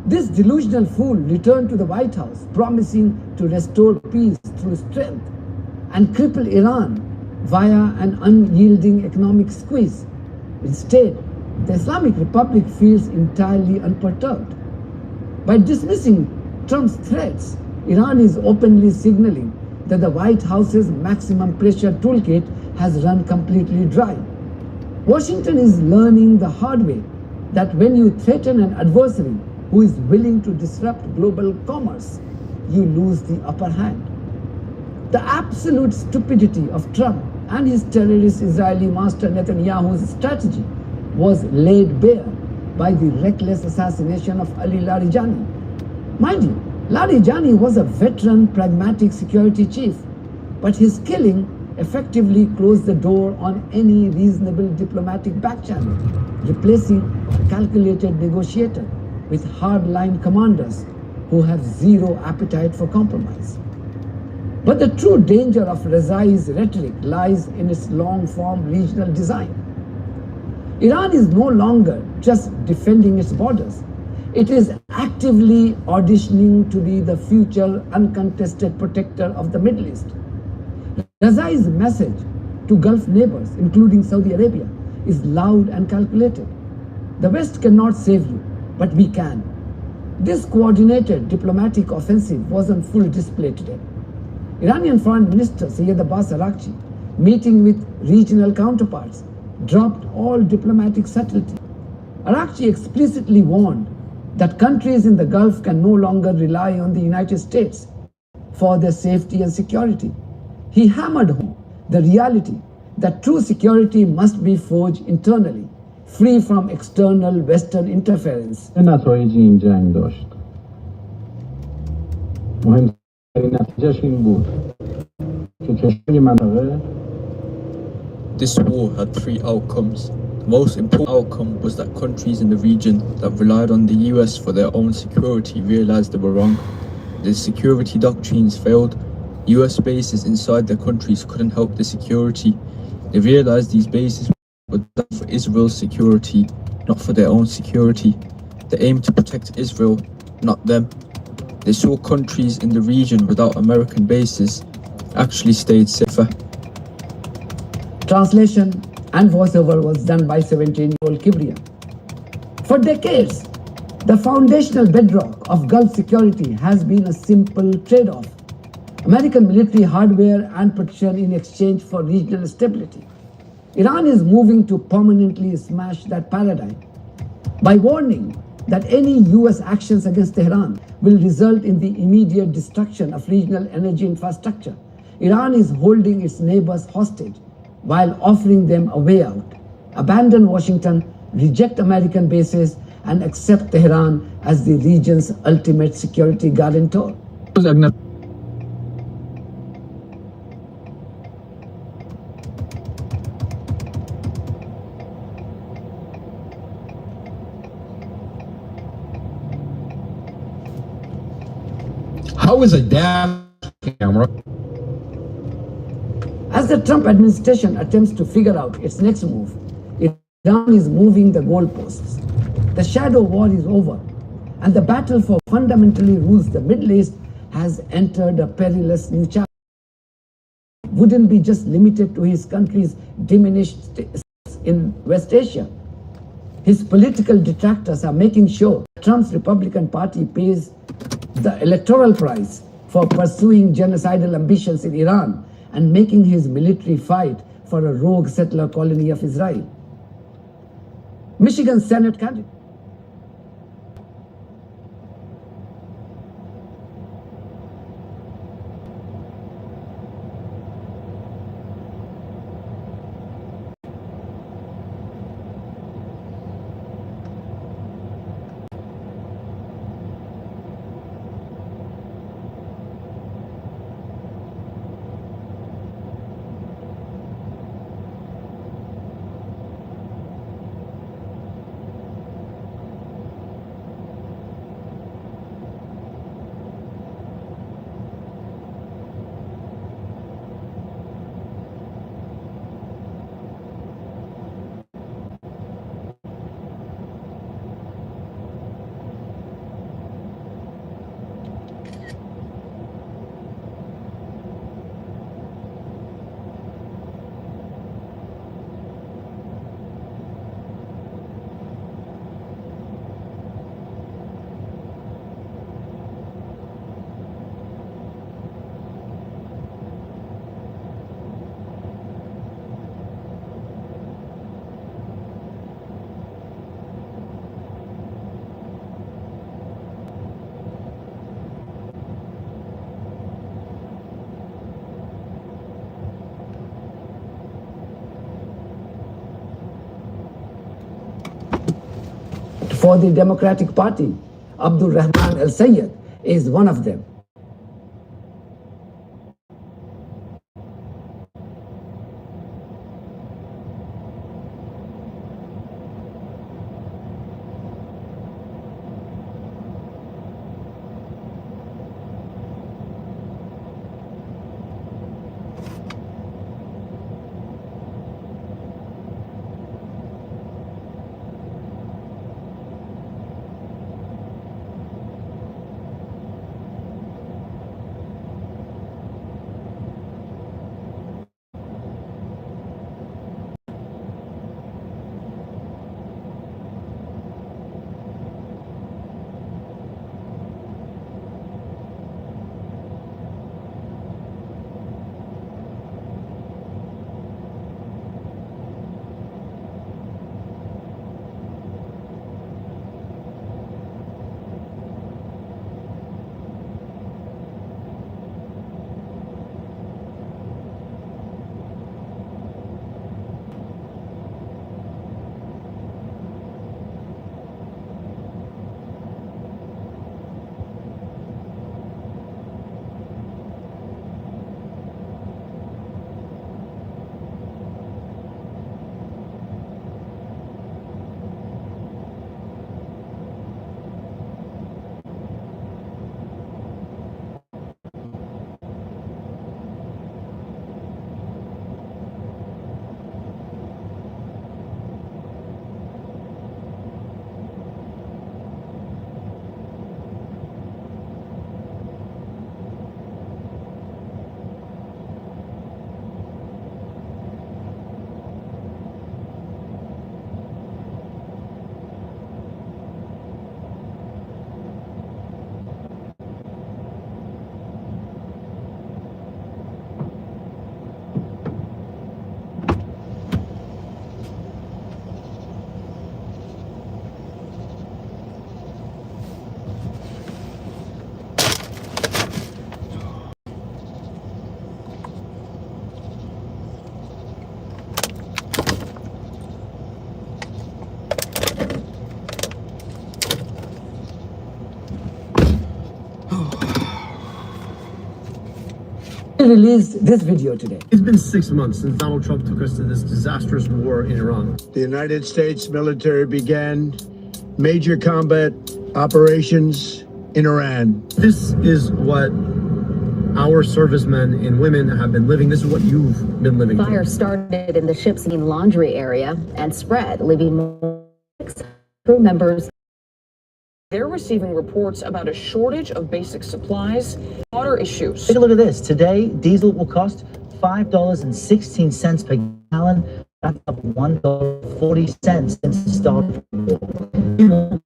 This delusional fool returned to the White House promising to restore peace through strength and cripple Iran via an unyielding economic squeeze. Instead, the Islamic Republic feels entirely unperturbed. By dismissing Trump's threats, Iran is openly signaling that the White House's maximum pressure toolkit has run completely dry. Washington is learning the hard way that when you threaten an adversary who is willing to disrupt global commerce, you lose the upper hand. The absolute stupidity of Trump and his terrorist Israeli master Netanyahu's strategy was laid bare by the reckless assassination of Ali Larijani. Mind you, Larijani was a veteran, pragmatic security chief, but his killing effectively closed the door on any reasonable diplomatic backchannel, replacing a calculated negotiator with hard-line commanders who have zero appetite for compromise. But the true danger of Rezai's rhetoric lies in its long-form regional design. Iran is no longer just defending its borders. It is actively auditioning to be the future uncontested protector of the Middle East. Rezai's message to Gulf neighbors, including Saudi Arabia, is loud and calculated. The West cannot save you, but we can. This coordinated diplomatic offensive was on full display today. Iranian Foreign Minister Syed Abbas Araghchi, meeting with regional counterparts, dropped all diplomatic subtlety. Araghchi explicitly warned that countries in the Gulf can no longer rely on the United States for their safety and security. He hammered home the reality that true security must be forged internally, free from external Western interference. نتایجی این جنگ داشت. مهمترین نتیجهش این بود که کشور منطقه This war had three outcomes. The most important outcome was that countries in the region that relied on the US for their own security realized they were wrong. The security doctrines failed. US bases inside their countries couldn't help the security. They realized these bases were done for Israel's security, not for their own security. They aimed to protect Israel, not them. They saw countries in the region without American bases actually stayed safer. Translation and voiceover was done by 17-year-old Kibriya. For decades, the foundational bedrock of Gulf security has been a simple trade-off: American military hardware and protection in exchange for regional stability. Iran is moving to permanently smash that paradigm by warning that any US actions against Tehran will result in the immediate destruction of regional energy infrastructure. Iran is holding its neighbors hostage while offering them a way out. Abandon Washington, reject American bases, and accept Tehran as the region's ultimate security guarantor. How is a dash camera? As the Trump administration attempts to figure out its next move, Iran is moving the goalposts. The shadow war is over, and the battle for fundamentally rules the Middle East has entered a perilous new chapter. Wouldn't be just limited to his country's diminished status in West Asia. His political detractors are making sure Trump's Republican Party pays the electoral price for pursuing genocidal ambitions in Iran and making his military fight for a rogue settler colony of Israel. Michigan Senate candidate. for the Democratic Party. Abdul Rahman Al Sayed is one of them. Released this video today. It's been 6 months since Donald Trump took us to this disastrous war in Iran. The United States military began major combat operations in Iran. This is what our servicemen and women have been living. This is what you've been living. Fire started in the ship's laundry area and spread, leaving more crew members. They're receiving reports about a shortage of basic supplies, water issues. Take a look at this. Today, diesel will cost $5.16 per gallon. That's up $1.40 since the start of the war.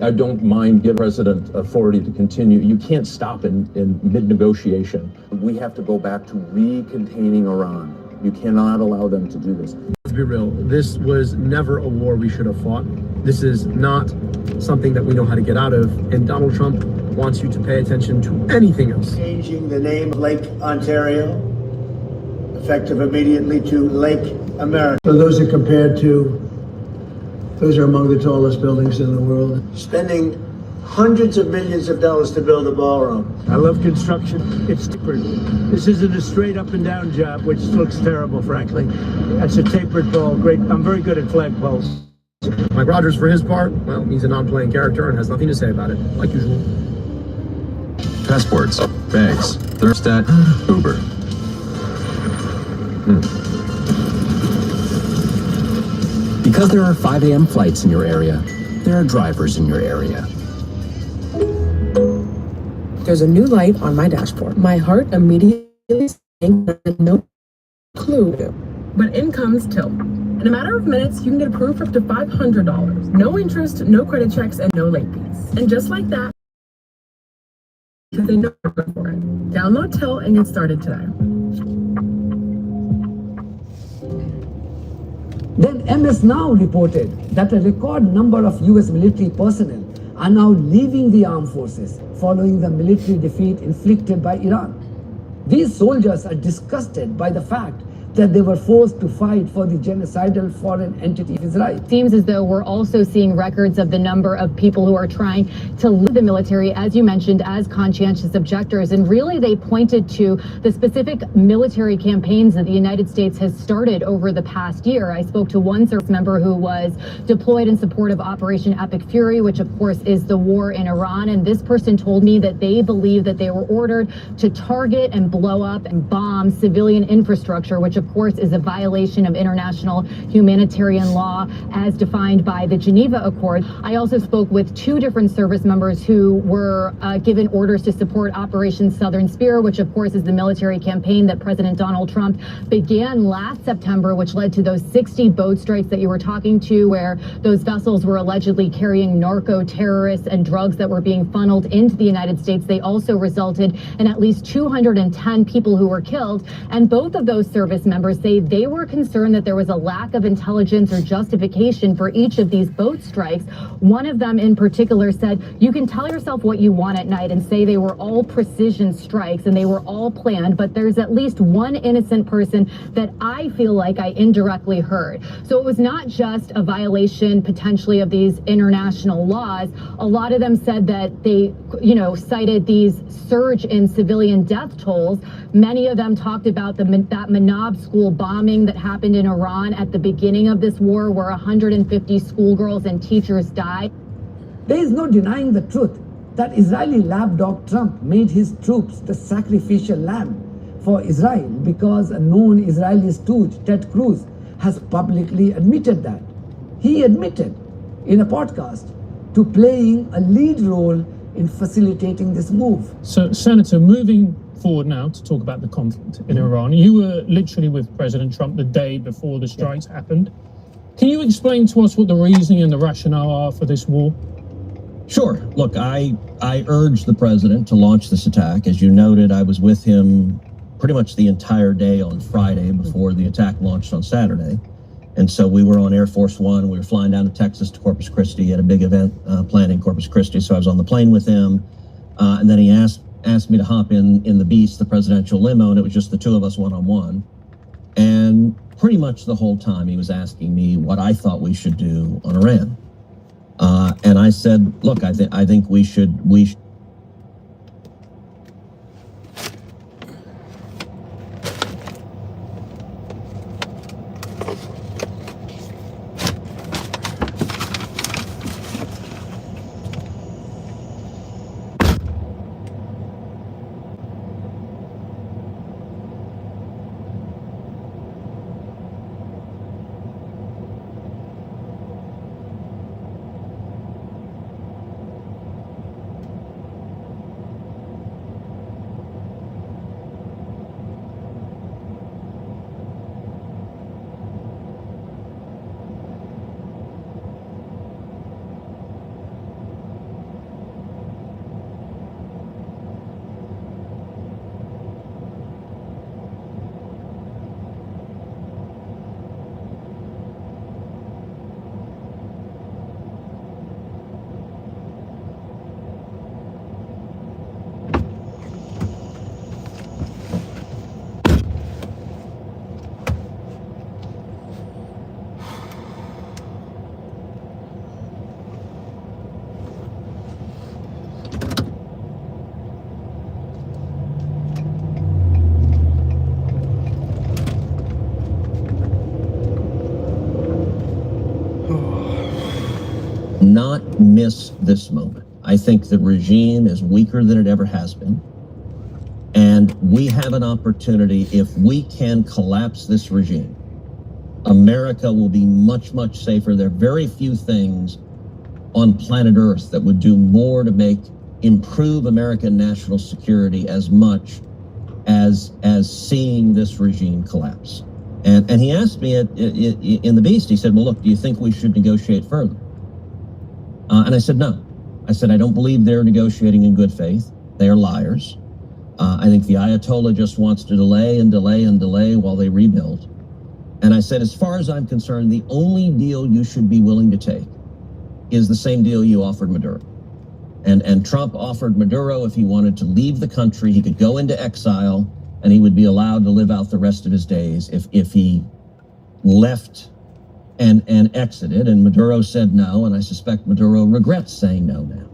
I don't mind giving President authority to continue. You can't stop in mid-negotiation. We have to go back to recontaining Iran. You cannot allow them to do this. Let's be real. This was never a war we should have fought. This is not something that we know how to get out of. And Donald Trump wants you to pay attention to anything else. Changing the name of Lake Ontario, effective immediately to Lake America. So those are compared to, those are among the tallest buildings in the world. Spending hundreds of millions of dollars to build a ballroom. I love construction. It's tapered. This isn't a straight up and down job, which looks terrible, frankly. That's a tapered ball. Great. I'm very good at flagpoles. Mike Rogers, for his part, well, he's a non-playing character and has nothing to say about it, like usual. Passports, bags, thermostat, Uber. Because there are 5 a.m. flights in your area, there are drivers in your area. There's a new light on my dashboard. My heart immediately sank, no clue. But in comes Till. In a matter of minutes, you can get approved for up to $500. No interest, no credit checks, and no late fees. And just like that, because they know you're good for it. Download Till and get started today. Then MS Now reported that a record number of US military personnel are now leaving the armed forces following the military defeat inflicted by Iran. These soldiers are disgusted by the fact that they were forced to fight for the genocidal foreign entity of Israel. Seems as though we're also seeing records of the number of people who are trying to leave the military, as you mentioned, as conscientious objectors. And really, they pointed to the specific military campaigns that the United States has started over the past year. I spoke to one service member who was deployed in support of Operation Epic Fury, which of course is the war in Iran. And this person told me that they believe that they were ordered to target and blow up and bomb civilian infrastructure, which of course is a violation of international humanitarian law as defined by the Geneva Accord. I also spoke with two different service members who were given orders to support Operation Southern Spear, which of course is the military campaign that President Donald Trump began last September, which led to those 60 boat strikes that you were talking to, where those vessels were allegedly carrying narco terrorists and drugs that were being funneled into the United States. They also resulted in at least 210 people who were killed. And both of those service members say they were concerned that there was a lack of intelligence or justification for each of these boat strikes. One of them in particular said, you can tell yourself what you want at night and say they were all precision strikes and they were all planned, but there's at least one innocent person that I feel like I indirectly heard. So it was not just a violation potentially of these international laws. A lot of them said that they, cited these surge in civilian death tolls. Many of them talked about that Manab school bombing that happened in Iran at the beginning of this war, where 150 schoolgirls and teachers died. There is no denying the truth that Israeli lapdog Trump made his troops the sacrificial lamb for Israel, because a known Israeli stooge, Ted Cruz, has publicly admitted that. He admitted in a podcast to playing a lead role in facilitating this move. So, Senator, moving forward now to talk about the conflict in Iran. You were literally with President Trump the day before the strikes happened. Can you explain to us what the reasoning and the rationale are for this war? Sure. Look, I urged the president to launch this attack. As you noted, I was with him pretty much the entire day on Friday before the attack launched on Saturday. And so we were on Air Force One. We were flying down to Texas to Corpus Christi at a big event planned in Corpus Christi. So I was on the plane with him. And then he asked me to hop in the Beast, the presidential limo, and it was just the two of us one-on-one. And pretty much the whole time he was asking me what I thought we should do on Iran. And I said, look, I think we should not miss this moment. I think the regime is weaker than it ever has been. And we have an opportunity, if we can collapse this regime, America will be much, much safer. There are very few things on planet Earth that would do more to improve American national security as much as seeing this regime collapse. And he asked me in the Beast, he said, well, look, do you think we should negotiate further? And I said, no. I said, I don't believe they're negotiating in good faith. They are liars. I think the Ayatollah just wants to delay and delay and delay while they rebuild. And I said, as far as I'm concerned, the only deal you should be willing to take is the same deal you offered Maduro. And Trump offered Maduro, if he wanted to leave the country, he could go into exile and he would be allowed to live out the rest of his days if he left and exited. And Maduro said no, and I suspect Maduro regrets saying no now.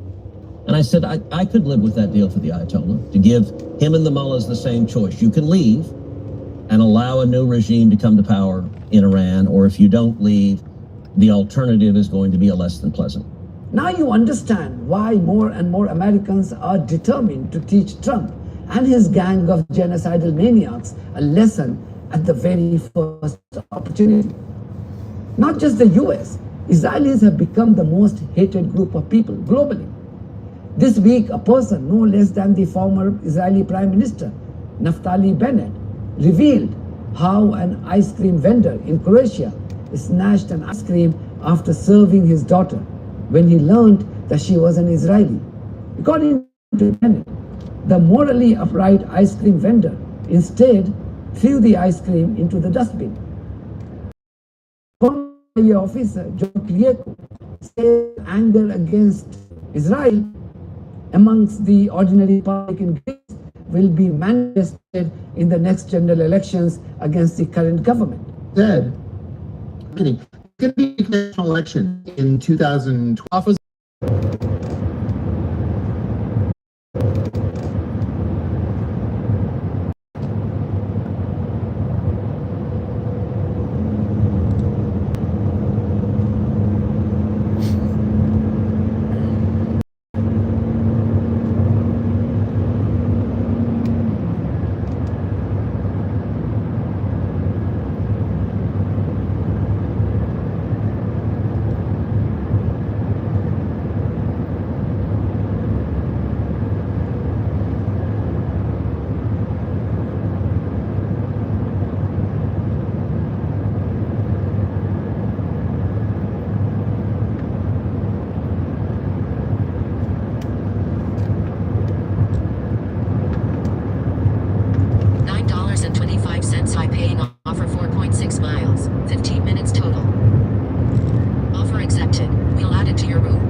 And I said, I could live with that deal for the Ayatollah, to give him and the mullahs the same choice. You can leave and allow a new regime to come to power in Iran, or if you don't leave, the alternative is going to be a less than pleasant. Now you understand why more and more Americans are determined to teach Trump and his gang of genocidal maniacs a lesson at the very first opportunity. Not just the US, Israelis have become the most hated group of people globally. This week, a person no less than the former Israeli Prime Minister, Naftali Bennett, revealed how an ice cream vendor in Croatia snatched an ice cream after serving his daughter when he learned that she was an Israeli. According to Bennett, the morally upright ice cream vendor instead threw the ice cream into the dustbin. Former officer John Klieko said anger against Israel amongst the ordinary public in Greece will be manifested in the next general elections against the current government. Said, it's going to be a national election in 2012. High paying offer 4.6 miles, 15 minutes total. Offer accepted. We'll add it to your route.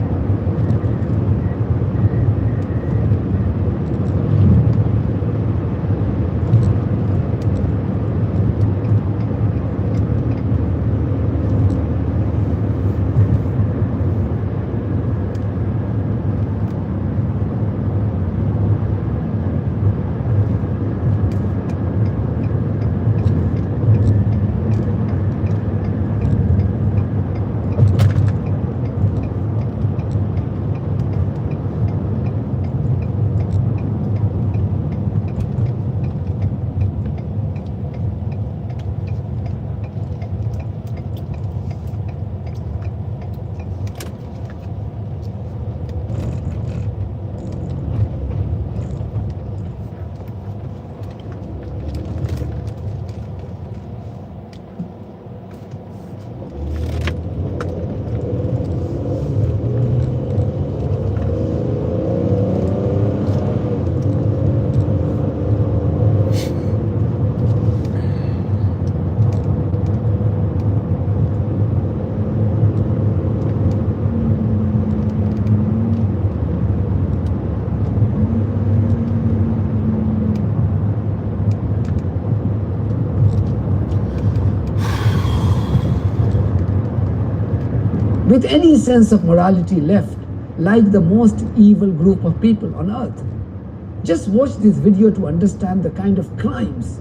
With any sense of morality left, like the most evil group of people on earth. Just watch this video to understand the kind of crimes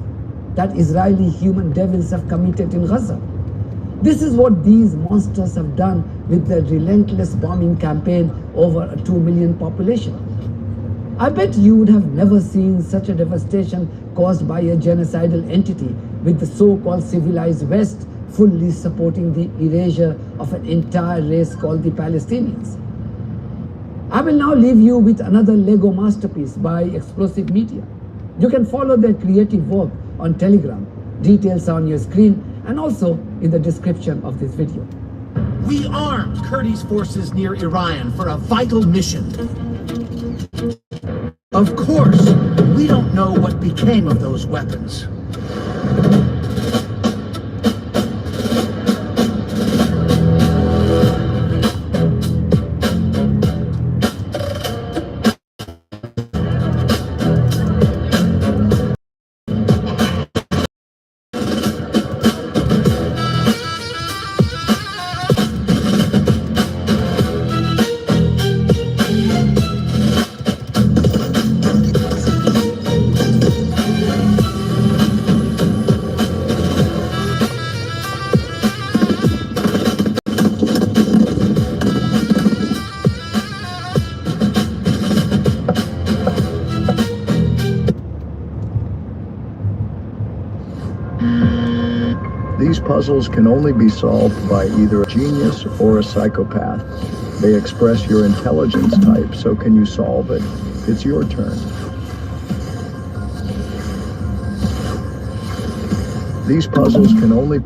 that Israeli human devils have committed in Gaza. This is what these monsters have done with their relentless bombing campaign over a 2 million population. I bet you would have never seen such a devastation caused by a genocidal entity with the so-called civilized West fully supporting the erasure of an entire race called the Palestinians. I will now leave you with another Lego masterpiece by Explosive Media. You can follow their creative work on Telegram. Details are on your screen and also in the description of this video. We armed Kurdi's forces near Iran for a vital mission. Of course, we don't know what became of those weapons. puzzles can only be solved by either a genius or a psychopath. They express your intelligence type, so can you solve it? It's your turn. These puzzles can only...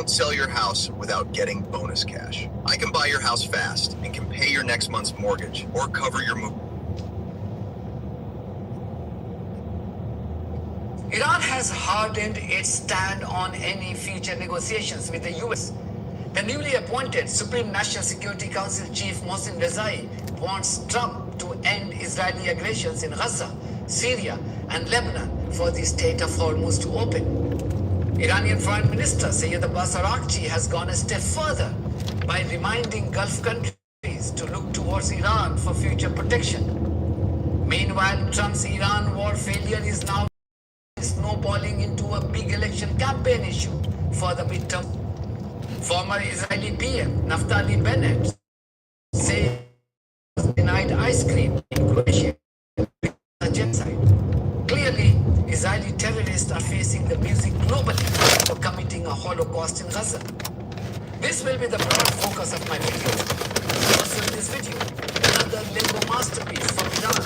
Don't sell your house without getting bonus cash. I can buy your house fast and can pay your next month's mortgage or cover your move. Iran has hardened its stand on any future negotiations with the US. The newly appointed Supreme National Security Council Chief Mohsen Rezai wants Trump to end Israeli aggressions in Gaza, Syria, and Lebanon for the Strait of Hormuz to open. Iranian Foreign Minister Sayyid Abbas Araghchi has gone a step further by reminding Gulf countries to look towards Iran for future protection. Meanwhile, Trump's Iran war failure is now snowballing into a big election campaign issue for the midterm. Former Israeli PM Naftali Bennett said he was denied ice cream in Croatia, a genocide. Clearly, Israeli terrorists are facing the music globally for committing a Holocaust in Gaza. This will be the broad focus of my video. Also in this video, another Lego masterpiece from Iran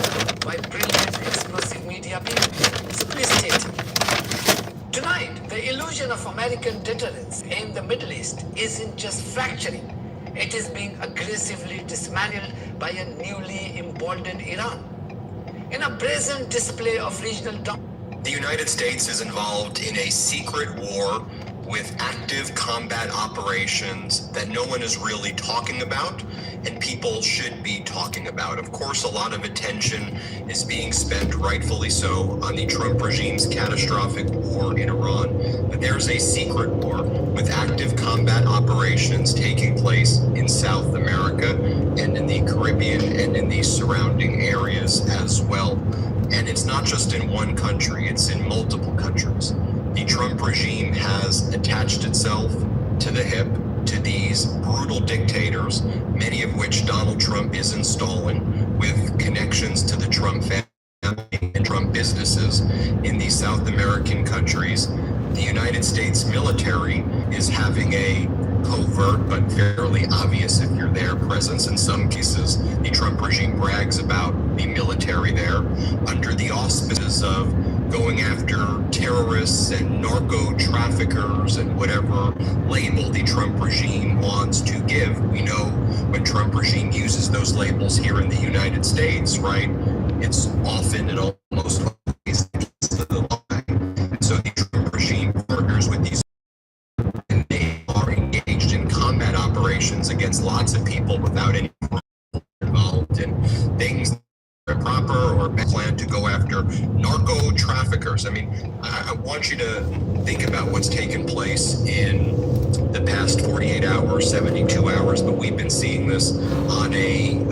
by brilliant explosive media people. So please stay tuned. Tonight, the illusion of American deterrence in the Middle East isn't just fracturing, it is being aggressively dismantled by a newly emboldened Iran. In a brazen display of regional dominance, The United States is involved in a secret war with active combat operations that no one is really talking about and people should be talking about. Of course, a lot of attention is being spent, rightfully so, on the Trump regime's catastrophic war in Iran. But there's a secret war with active combat operations taking place in South America and in the Caribbean and in the surrounding areas as well. And it's not just in one country, it's in multiple countries. The Trump regime has attached itself to the hip to these brutal dictators, many of which Donald Trump is installing with connections to the Trump family and Trump businesses in these South American countries. The United States military is having a covert but fairly obvious, if you're there, presence. In some cases, the Trump regime brags about the military there under the auspices of going after terrorists and narco traffickers and whatever label the Trump regime wants to give. We know when Trump regime uses those labels here in the United States, right? It's often and almost always to the line. So the Trump regime partners with these, and they are engaged in combat operations against lots of people without any involved in things proper or plan to go after narco traffickers. I mean, I want you to think about what's taken place in the past 48 hours, 72 hours, but we've been seeing this on a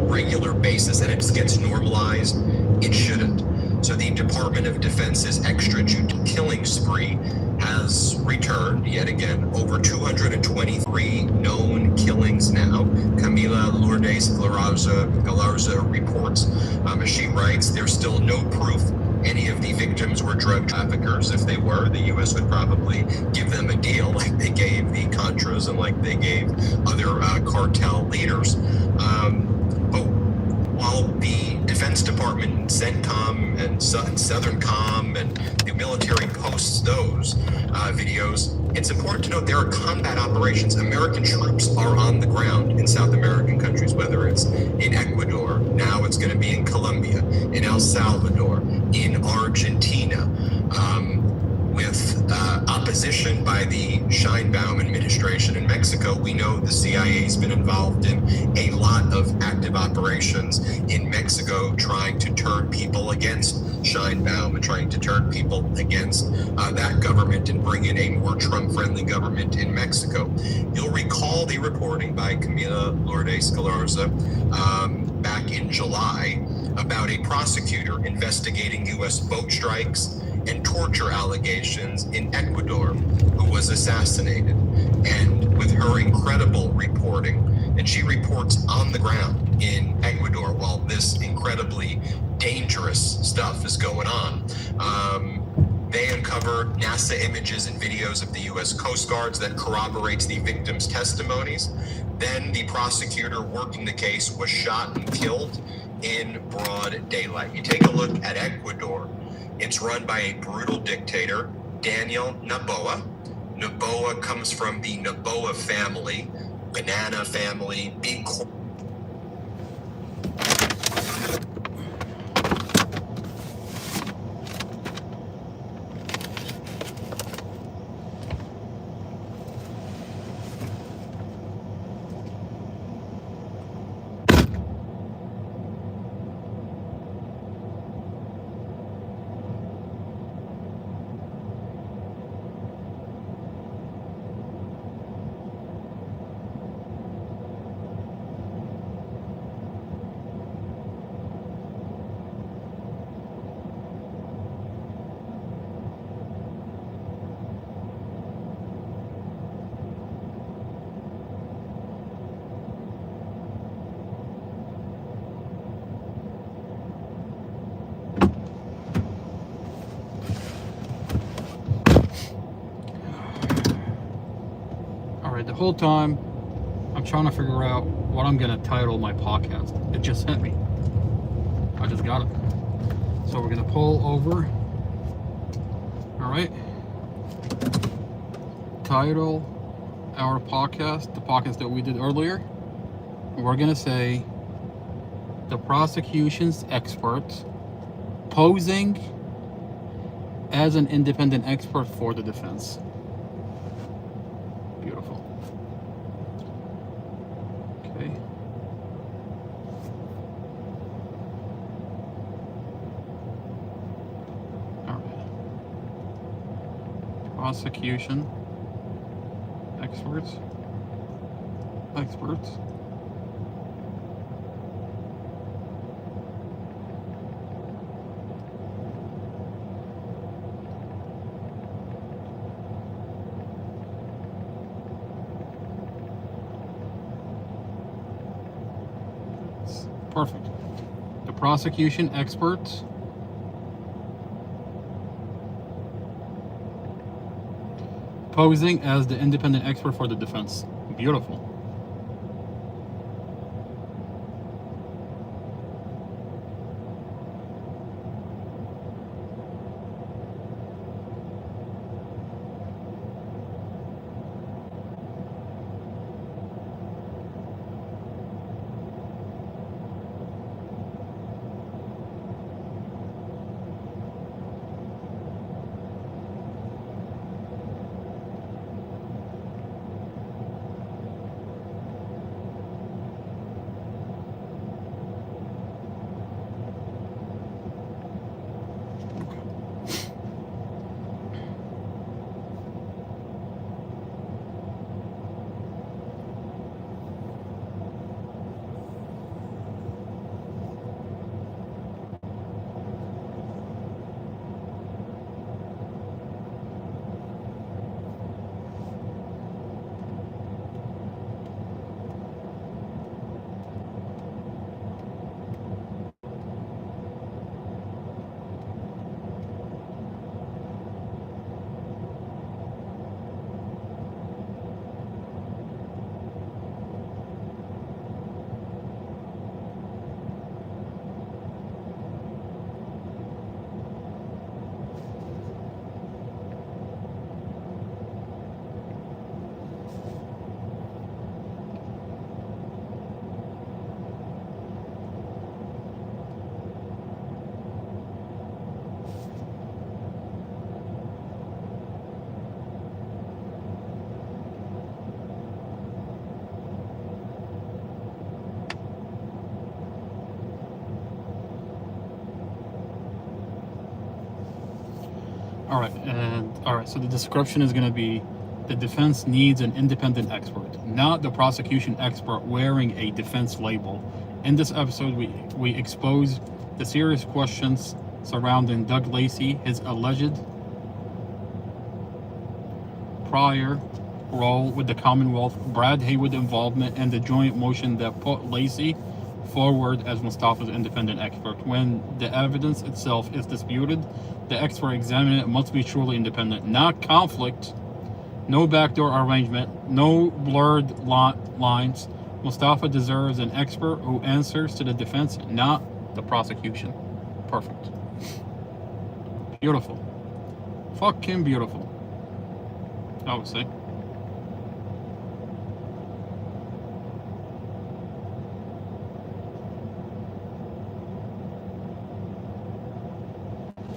regular basis and it just gets normalized. It shouldn't. So the Department of Defense's extrajudicial killing spree has returned yet again. Over 223 known killings now. Camila Lourdes Galarza reports, as she writes, there's still no proof any of the victims were drug traffickers. If they were, the U.S. would probably give them a deal like they gave the Contras and like they gave other cartel leaders. But while the Defense Department, CENTCOM, and Southern Com, and the military posts those videos, it's important to note there are combat operations. American troops are on the ground in South American countries, whether it's in Ecuador, now it's going to be in Colombia, in El Salvador, in Argentina, with opposition by the Sheinbaum administration in Mexico. We know the CIA's been involved in a lot of active operations in Mexico trying to turn people against Sheinbaum and trying to turn people against that government and bring in a more Trump-friendly government in Mexico. You'll recall the reporting by Camila Lourdes Galarza back in July about a prosecutor investigating U.S. boat strikes and torture allegations in Ecuador who was assassinated. And with her incredible reporting, and she reports on the ground in Ecuador while this incredibly dangerous stuff is going on, they uncovered NASA images and videos of the U.S. Coast Guards that corroborates the victims' testimonies. Then the prosecutor working the case was shot and killed in broad daylight. You take a look at Ecuador, it's run by a brutal dictator, Daniel Noboa. Noboa comes from the Noboa family, banana family, big corn. The whole time I'm trying to figure out what I'm gonna title my podcast. It just hit me. I just got it. So we're gonna pull over. All right. Title our podcast, the podcast that we did earlier. We're gonna say the prosecution's expert posing as an independent expert for the defense. Beautiful. Okay. All right. Prosecution experts. Perfect. The prosecution experts posing as the independent expert for the defense. Beautiful. All right, so the description is going to be the defense needs an independent expert, not the prosecution expert wearing a defense label. In this episode, we expose the serious questions surrounding Doug Lacey, his alleged prior role with the Commonwealth, Brad Haywood involvement, and the joint motion that put Lacey forward as Mustafa's independent expert. When the evidence itself is disputed, the expert examining it must be truly independent, not conflict, no backdoor arrangement, no blurred lines. Mustafa deserves an expert who answers to the defense, not the prosecution. Perfect. Beautiful. Fucking beautiful. Obviously.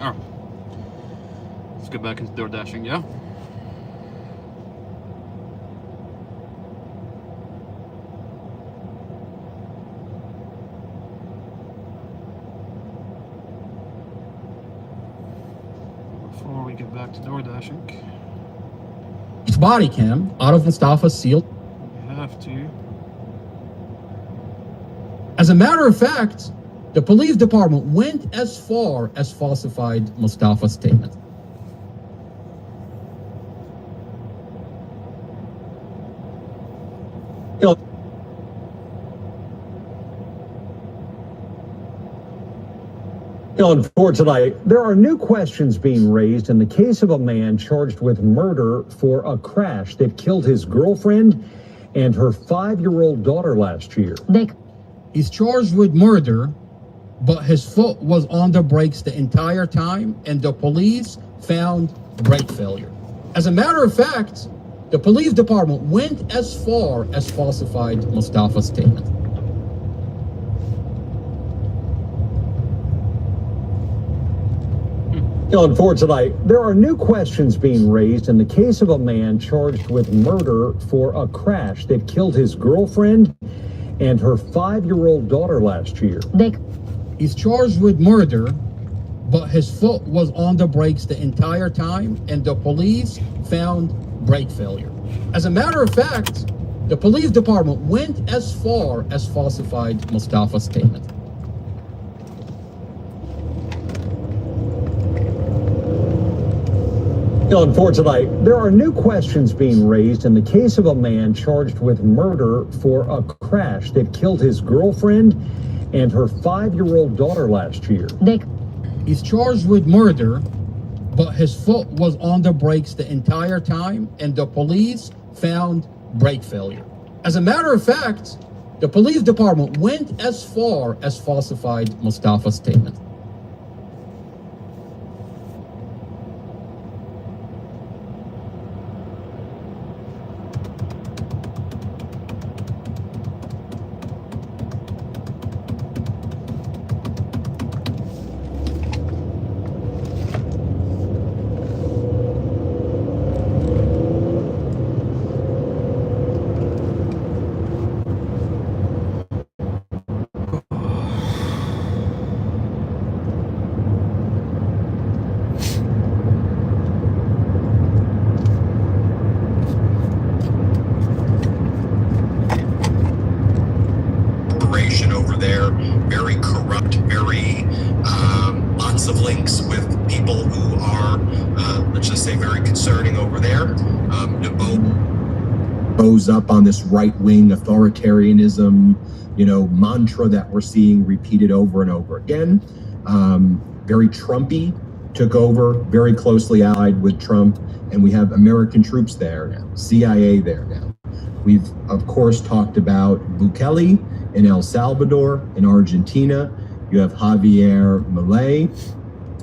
Alright. Let's get back into door dashing, yeah? Before we get back to door dashing, Its body cam out of Mustafa's sealed. we have to. As a matter of fact, the police department went as far as falsified Mustafa's statement. For tonight, there are new questions being raised in the case of a man charged with murder for a crash that killed his girlfriend and her 5-year-old daughter last year. He's charged with murder, but his foot was on the brakes the entire time, and the police found brake failure. As a matter of fact, the police department went as far as falsified Mustafa's statement. For tonight, there are new questions being raised in the case of a man charged with murder for a crash that killed his girlfriend and her 5-year-old daughter last year. He's charged with murder, but his foot was on the brakes the entire time, and the police found brake failure. As a matter of fact, the police department went as far as falsified Mustafa's statement. For tonight, there are new questions being raised in the case of a man charged with murder for a crash that killed his girlfriend and her 5-year-old daughter last year. He's charged with murder, but his foot was on the brakes the entire time, and the police found brake failure. As a matter of fact, the police department went as far as falsified Mustafa's statement. operation over there, very corrupt, very lots of links with people who are, let's just say, very concerning over there. Bows up on this right-wing authoritarianism, mantra that we're seeing repeated over and over again. Very Trumpy, took over, very closely allied with Trump, and we have American troops there now, CIA there now. We've, of course, talked about Bukele in El Salvador, in Argentina. You have Javier Milei.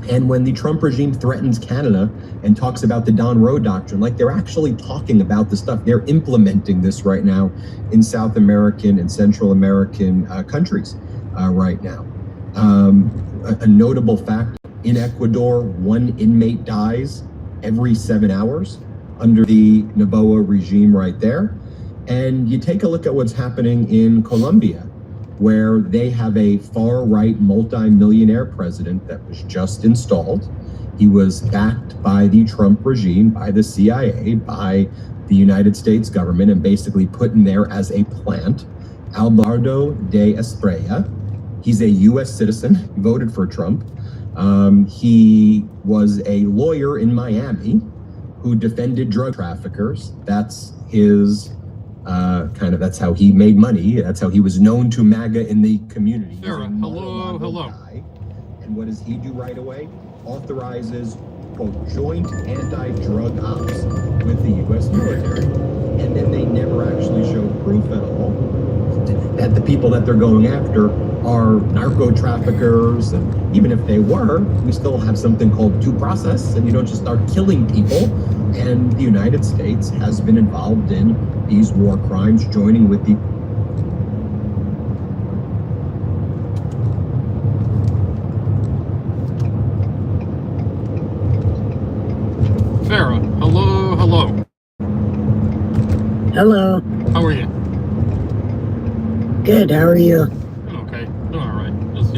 And when the Trump regime threatens Canada and talks about the Don Road Doctrine, like they're actually talking about the stuff, they're implementing this right now in South American and Central American countries right now. A notable fact, in Ecuador, 1 inmate dies every 7 hours under the Noboa regime right there. And you take a look at what's happening in Colombia, where they have a far-right multi-millionaire president that was just installed. He was backed by the Trump regime, by the CIA, by the United States government, and basically put in there as a plant. Alvaro de Espriella. He's a U.S. citizen, voted for Trump. He was a lawyer in Miami who defended drug traffickers. That's his that's how he made money. That's how he was known to MAGA in the community. Sarah, hello. And what does he do right away? Authorizes, quote, joint anti-drug ops with the U.S. military. And then they never actually show proof at all that the people that they're going after are narco traffickers. And even if they were, we still have something called due process, and you don't just start killing people and the United States has been involved in these war crimes, joining with the Farah, hello, hello. Hello. How are you? Good. How are you? Doing okay. Doing all right. Just,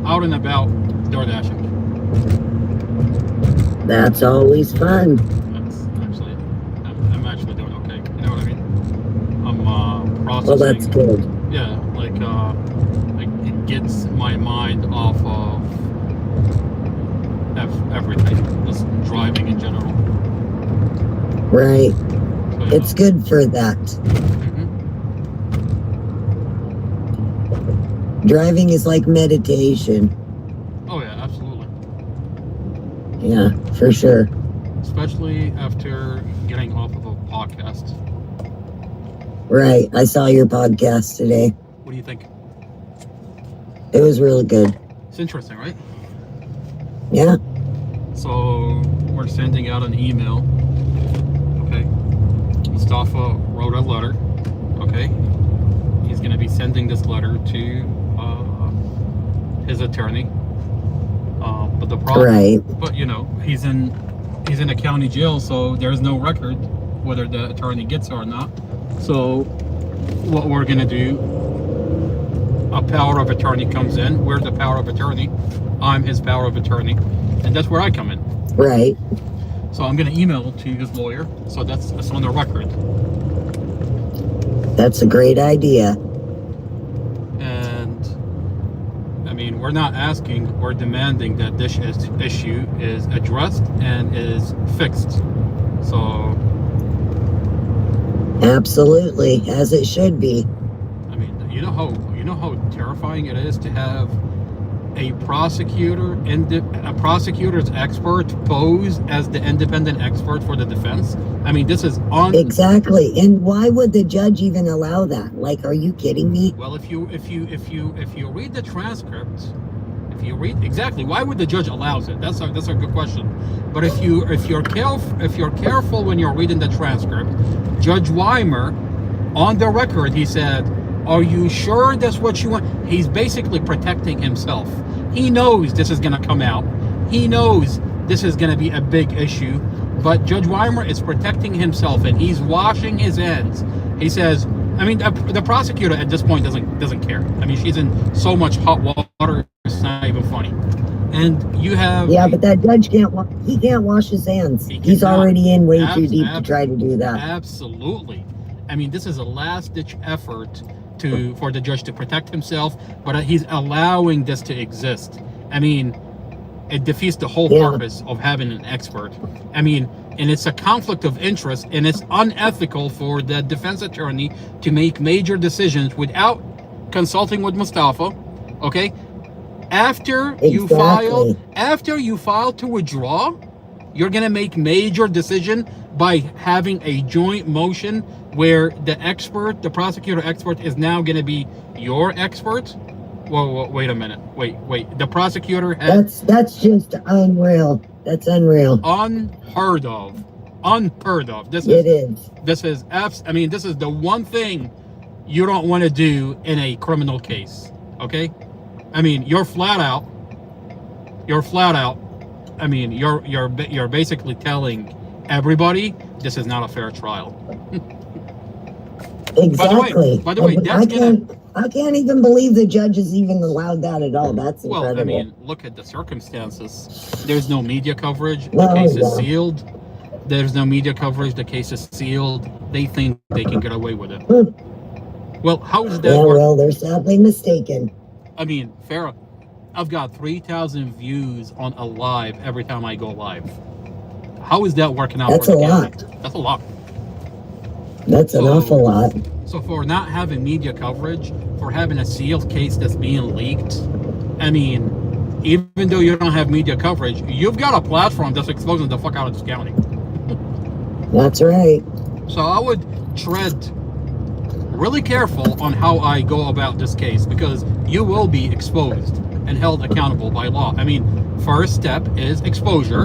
out and about, door dashing. That's always fun. I'm actually doing okay. You know what I mean? I'm processing. Well, that's good. Yeah, like it gets my mind off of everything, just driving in general. Right. So, It's good for that. Driving is like meditation. Oh yeah, absolutely. Yeah, for sure. Especially after getting off of a podcast. Right. I saw your podcast today. What do you think? It was really good. It's interesting, right? Yeah. So we're sending out an email. Okay. Mustafa wrote a letter. Okay. He's going to be sending this letter to his attorney. But the problem, right. But he's in a county jail, so there's no record whether the attorney gets it or not. So what we're going to do, a power of attorney comes in. We're the power of attorney. I'm his power of attorney. And that's where I come in. Right. So I'm going to email to his lawyer. So that's on the record. That's a great idea. And I mean, we're not asking, we're demanding that this issue is addressed and is fixed. So absolutely, as it should be. I mean, you know how terrifying it is to have a prosecutor and a prosecutor's expert pose as the independent expert for the defense. I mean, this is exactly. And why would the judge even allow that? Like, are you kidding me? Well, if you read the transcript, exactly, why would the judge allow it? That's a good question. But if you're careful when you're reading the transcript, Judge Weimer, on the record, he said, "Are you sure that's what you want?" He's basically protecting himself. He knows this is going to come out. He knows this is going to be a big issue. But Judge Weimer is protecting himself, and he's washing his hands. He says, I mean, the prosecutor at this point doesn't care. I mean, she's in so much hot water, it's not even funny. And you have... Yeah, but that judge can't wash his hands. He's already in way too deep to try to do that. Absolutely. I mean, this is a last-ditch effort for the judge to protect himself, but he's allowing this to exist. I mean, it defeats the whole purpose of having an expert. I mean, and it's a conflict of interest, and it's unethical for the defense attorney to make major decisions without consulting with Mustafa. Okay, after you file to withdraw, you're gonna make major decision by having a joint motion where the prosecutor expert is now gonna be your expert. Whoa, wait a minute. Wait. The prosecutor has... That's just unreal. That's unreal. Unheard of. This is I mean, this is the one thing you don't want to do in a criminal case. Okay? I mean, you're flat out. I mean, you're basically telling everybody this is not a fair trial. Exactly. By the way, I can't even believe the judge has even allowed that at all. That's incredible. Well, I mean, look at the circumstances. There's no media coverage. The case is sealed. There's no media coverage. The case is sealed. They think they can get away with it. Well, how is that? Yeah, well, they're sadly mistaken. I mean, Farah, I've got 3,000 views on a live every time I go live. How is that working out? That's a lot. That's a lot. That's an awful lot. So for not having media coverage, for having a sealed case that's being leaked, I mean, even though you don't have media coverage, you've got a platform that's exposing the fuck out of this county. That's right. So I would tread really careful on how I go about this case, because you will be exposed and held accountable by law. I mean, first step is exposure,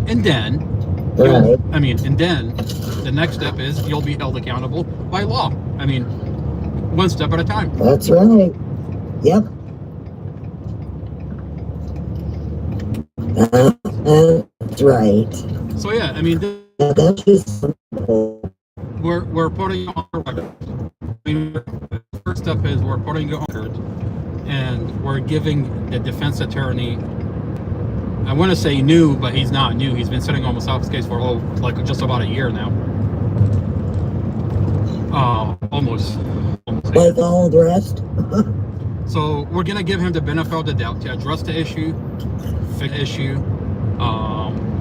and then Right. I mean, and then the next step is you'll be held accountable by law. I mean, one step at a time. That's right. Yep. That's right. So yeah, I mean, That's just we're putting on the record. I mean, the first step is we're putting it on record, and we're giving the defense attorney. I want to say new, but he's not new. He's been sitting on Mossaf's case for like just about a year now. Almost like all the rest. So we're gonna give him the benefit of the doubt to address the issue, fix the issue.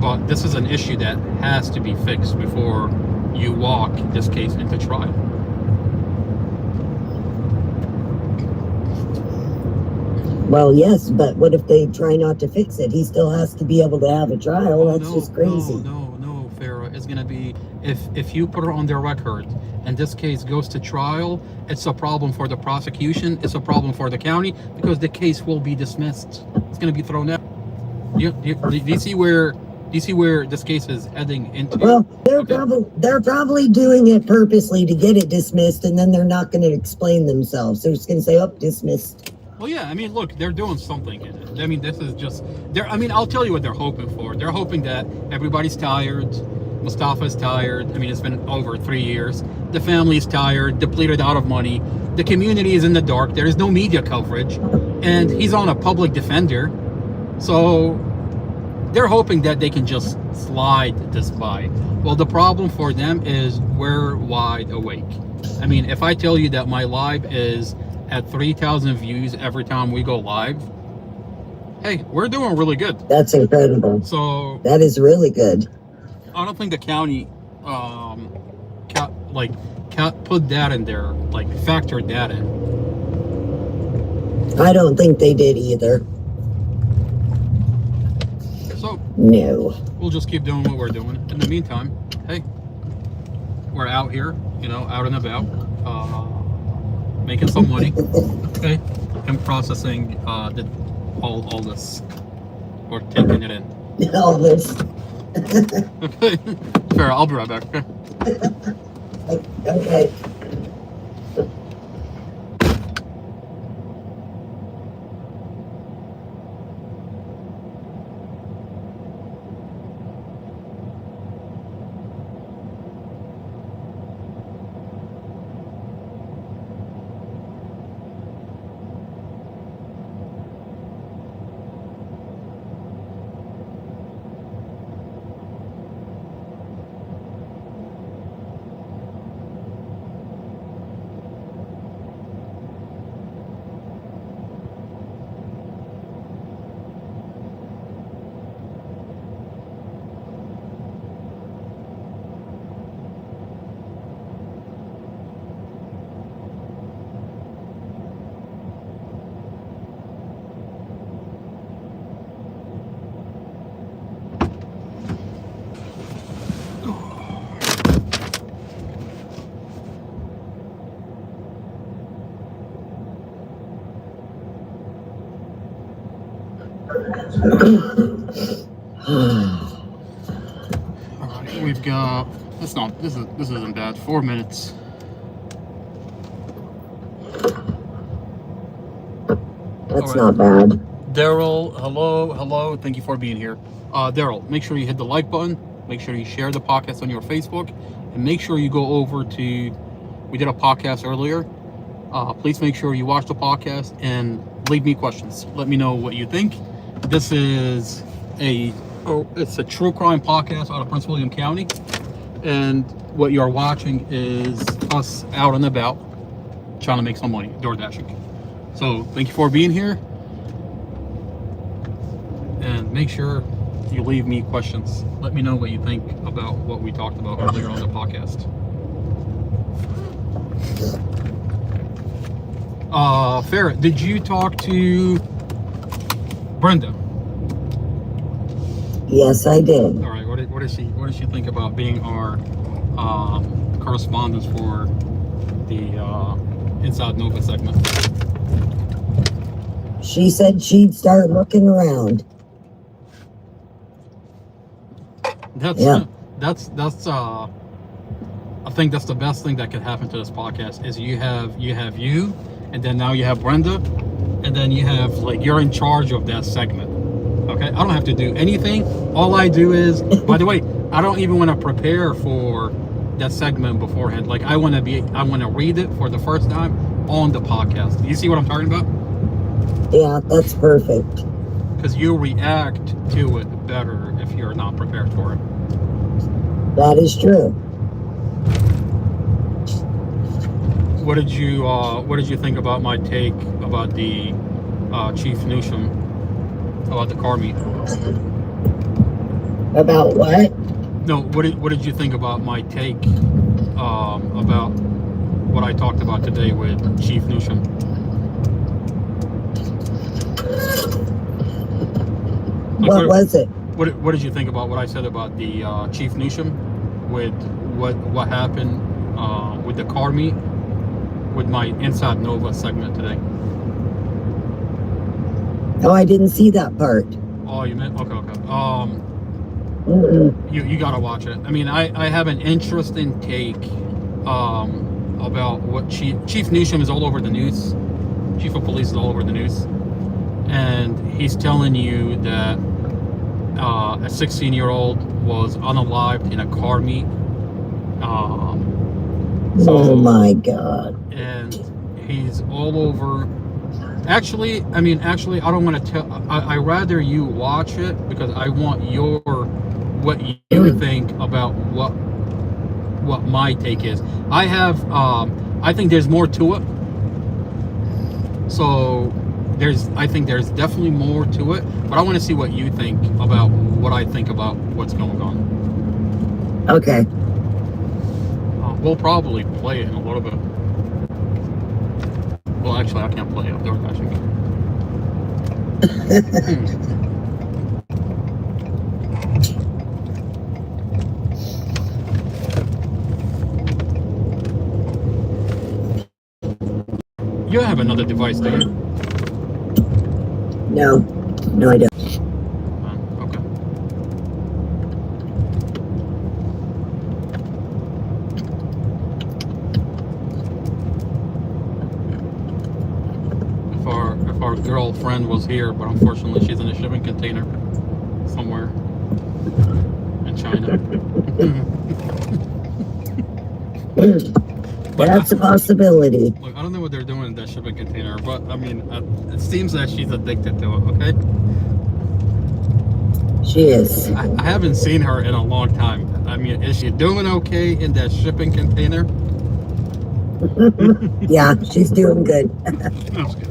But this is an issue that has to be fixed before you walk this case into trial. Well, yes, but what if they try not to fix it? He still has to be able to have a trial. That's just crazy. No, Farah. It's gonna be if you put it on their record and this case goes to trial, it's a problem for the prosecution. It's a problem for the county because the case will be dismissed. It's gonna be thrown out. Do you see where this case is heading into? Well, they're probably doing it purposely to get it dismissed, and then they're not going to explain themselves. They're just going to say, "Oh, dismissed." Well, yeah. I mean, look, they're doing something in it. I mean, this is just. I mean, I'll tell you what they're hoping for. They're hoping that everybody's tired. Mustafa's tired. I mean, it's been over 3 years. The family's tired, depleted out of money. The community is in the dark. There is no media coverage, and he's on a public defender. So they're hoping that they can just slide this by. Well, the problem for them is we're wide awake. I mean, if I tell you that my live is at 3,000 views every time we go live, hey, we're doing really good. That's incredible. So that is really good. I don't think the county put that in there, like factored that in. I don't think they did either. So no, we'll just keep doing what we're doing. In the meantime, hey, we're out here, out and about, making some money, okay, and processing all this, or taking it in. All this. Okay, fair. I'll be right back. Okay. Okay. Alright, we've got this isn't bad. 4 minutes. That's not bad. Daryl, hello, thank you for being here. Daryl, make sure you hit the like button, make sure you share the podcast on your Facebook, and make sure you go over to, we did a podcast earlier. Please make sure you watch the podcast and leave me questions. Let me know what you think. This is it's a true crime podcast out of Prince William County, and what you're watching is us out and about trying to make some money, door dashing. So thank you for being here, and make sure you leave me questions. Let me know what you think about what we talked about earlier on the podcast. Farah, did you talk to Brenda? Yes, I did. All right. What does she think about being our correspondent for the Inside Nova segment? She said she'd start looking around. That's that's I think that's the best thing that could happen to this podcast is you have you, and then now you have Brenda, and then you have like you're in charge of that segment. Okay, I don't have to do anything. All I do is, by the way, I don't even want to prepare for that segment beforehand. Like I want to read it for the first time on the podcast. You see what I'm talking about? Yeah, that's perfect. Because you react to it better if you're not prepared for it. That is true. What did you think about my take about the Chief Newsom about the car meet? About what? No, what did you think about my take about what I talked about today with Chief Newsom? Like, what was it? What did you think about what I said about the Chief Newsom with what happened with the car meet with my Inside Nova segment today? Oh, I didn't see that part. Oh, you meant okay. You gotta watch it. I mean, I have an interesting take about what Chief Newsom is all over the news. Chief of Police is all over the news, and he's telling you that a 16-year-old was unalived in a car meet. Oh my God! And he's all over. Actually, I don't want to tell. I rather you watch it because I want what you think about what my take is. I think there's more to it. So I think there's definitely more to it, but I want to see what you think about what I think about what's going on. Okay. We'll probably play it in a little bit. Well, actually, I can't play it. You have another device, do you? No, I don't. Okay. If our girlfriend was here, but unfortunately she's in a shipping container somewhere in China. That's a possibility. Look, I don't know what they're doing in that shipping container, but I mean, it seems that she's addicted to it. Okay. She is. I haven't seen her in a long time. I mean, is she doing okay in that shipping container? Yeah, she's doing good. That's good.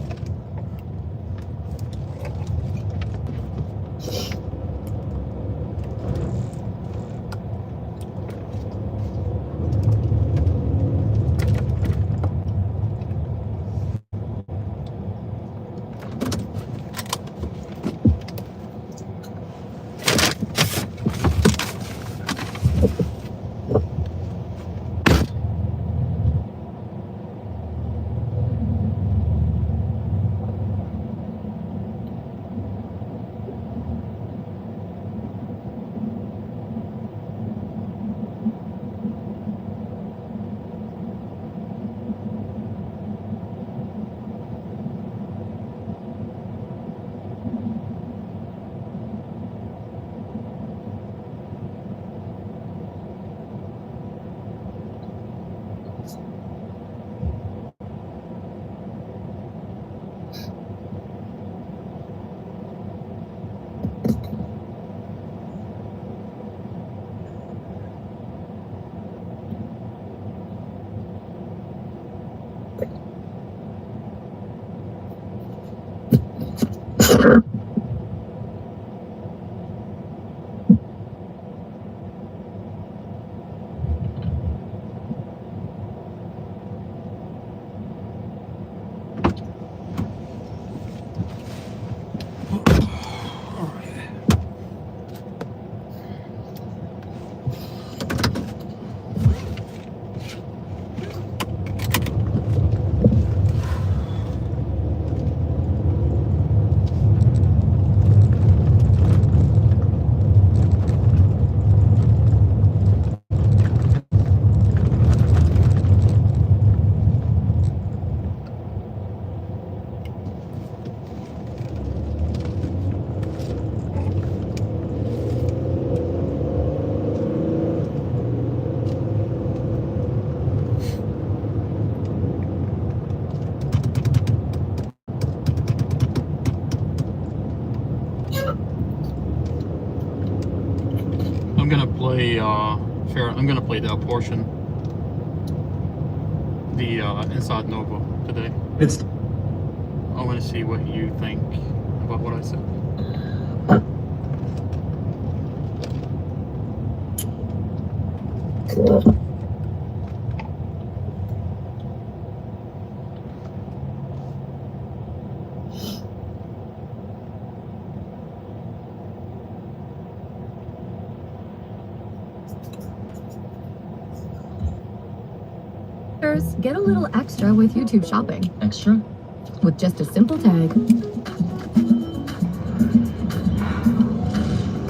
Farron, I'm gonna play that portion. The Inside Nova today. I want to see what you think about what I said. Cool. Get a little extra with YouTube shopping. Extra? With just a simple tag.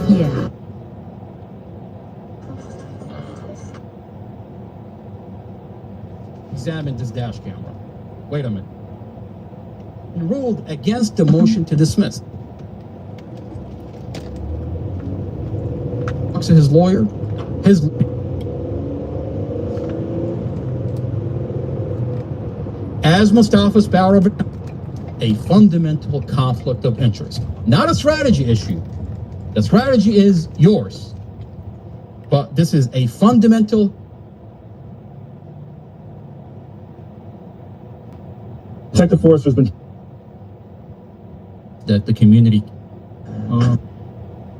Yeah. Examine this dash camera. Wait a minute. He ruled against the motion to dismiss. Talks to his lawyer. As Mustafa's power of a fundamental conflict of interest, not a strategy issue. The strategy is yours, but this is a fundamental. Detective Forrest has been that the community.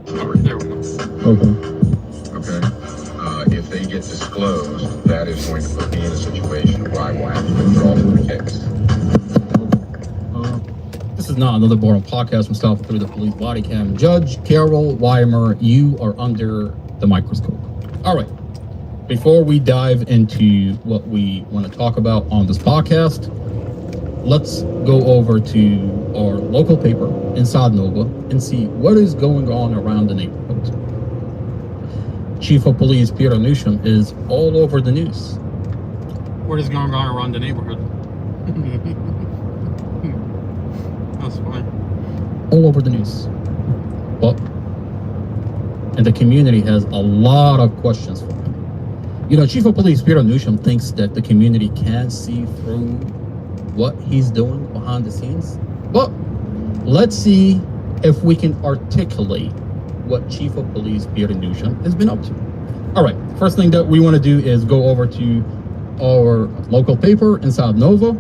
There we go. Okay. If they get disclosed, that is going to put me in a situation where I will have to withdraw from the case. This is not another boring podcast. Mustafa through the police body cam. Judge Carol Weimer, you are under the microscope. All right. Before we dive into what we want to talk about on this podcast, let's go over to our local paper, Inside Nova, and see what is going on around the neighborhood. Chief of Police Peter Newsham is all over the news. What is going on around the neighborhood? That's fine. All over the news. Well, and the community has a lot of questions for him. You know, Chief of Police Peter Newsham thinks that the community can see through what he's doing behind the scenes. But let's see if we can articulate what Chief of Police Peter Newsham has been up to. All right, first thing that we want to do is go over to our local paper, Inside Nova.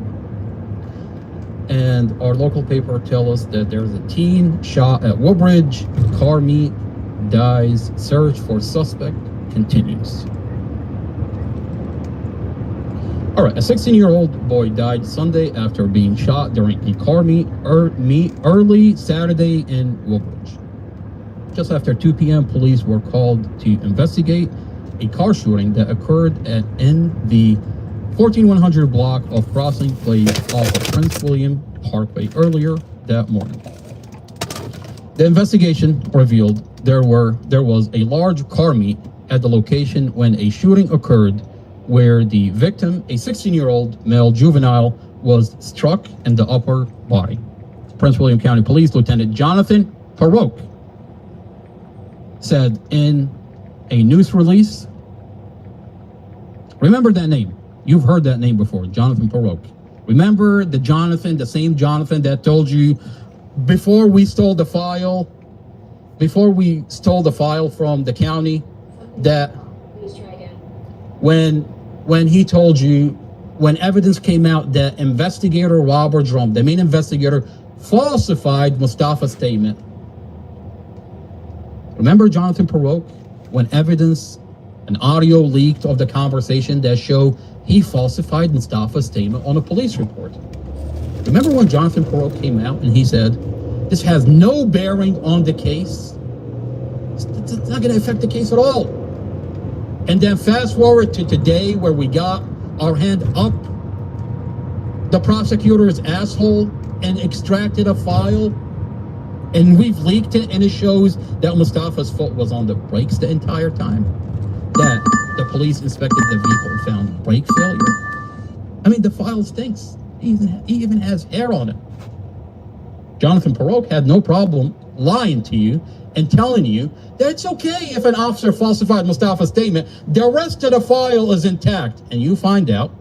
And our local paper tells us that there's a teen shot at Woodbridge, car meet, dies, search for suspect continues. All right, a 16-year-old boy died Sunday after being shot during a car meet early Saturday in Woodbridge. Just after 2 p.m., police were called to investigate a car shooting that occurred in the 14100 block of Crossing Place off of Prince William Parkway earlier that morning. The investigation revealed there was a large car meet at the location when a shooting occurred, where the victim, a 16-year-old male juvenile, was struck in the upper body. Prince William County Police Lieutenant Jonathan Paroke said in a news release, remember that name. You've heard that name before, Jonathan Paroke. Remember the Jonathan, the same Jonathan that told you before we stole the file from the county, that when he told you, when evidence came out that investigator Robert Drum, the main investigator, falsified Mustafa's statement. Remember Jonathan Paroke, when evidence, an audio leaked of the conversation that showed he falsified Mustafa's statement on a police report. Remember when Jonathan Paroke came out and he said, this has no bearing on the case. It's not going to affect the case at all. And then fast forward to today, where we got our hand up the prosecutor's asshole and extracted a file, and we've leaked it, and it shows that Mustafa's foot was on the brakes the entire time. That the police inspected the vehicle and found brake failure. I mean, the file stinks. He even has hair on it. Jonathan Paroke had no problem lying to you and telling you that it's okay if an officer falsified Mustafa's statement. The rest of the file is intact. And you find out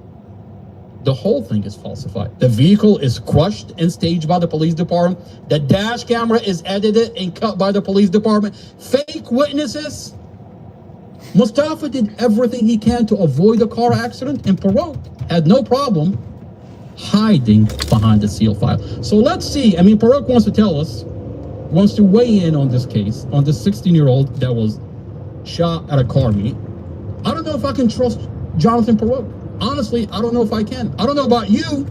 the whole thing is falsified. The vehicle is crushed and staged by the police department. The dash camera is edited and cut by the police department. Fake witnesses. Mustafa did everything he can to avoid a car accident, and Farouk had no problem hiding behind the seal file. So let's see. I mean, Farouk wants to tell us, wants to weigh in on this case, on this 16-year-old that was shot at a car meet. I don't know if I can trust Jonathan Farouk. Honestly, I don't know if I can. I don't know about you,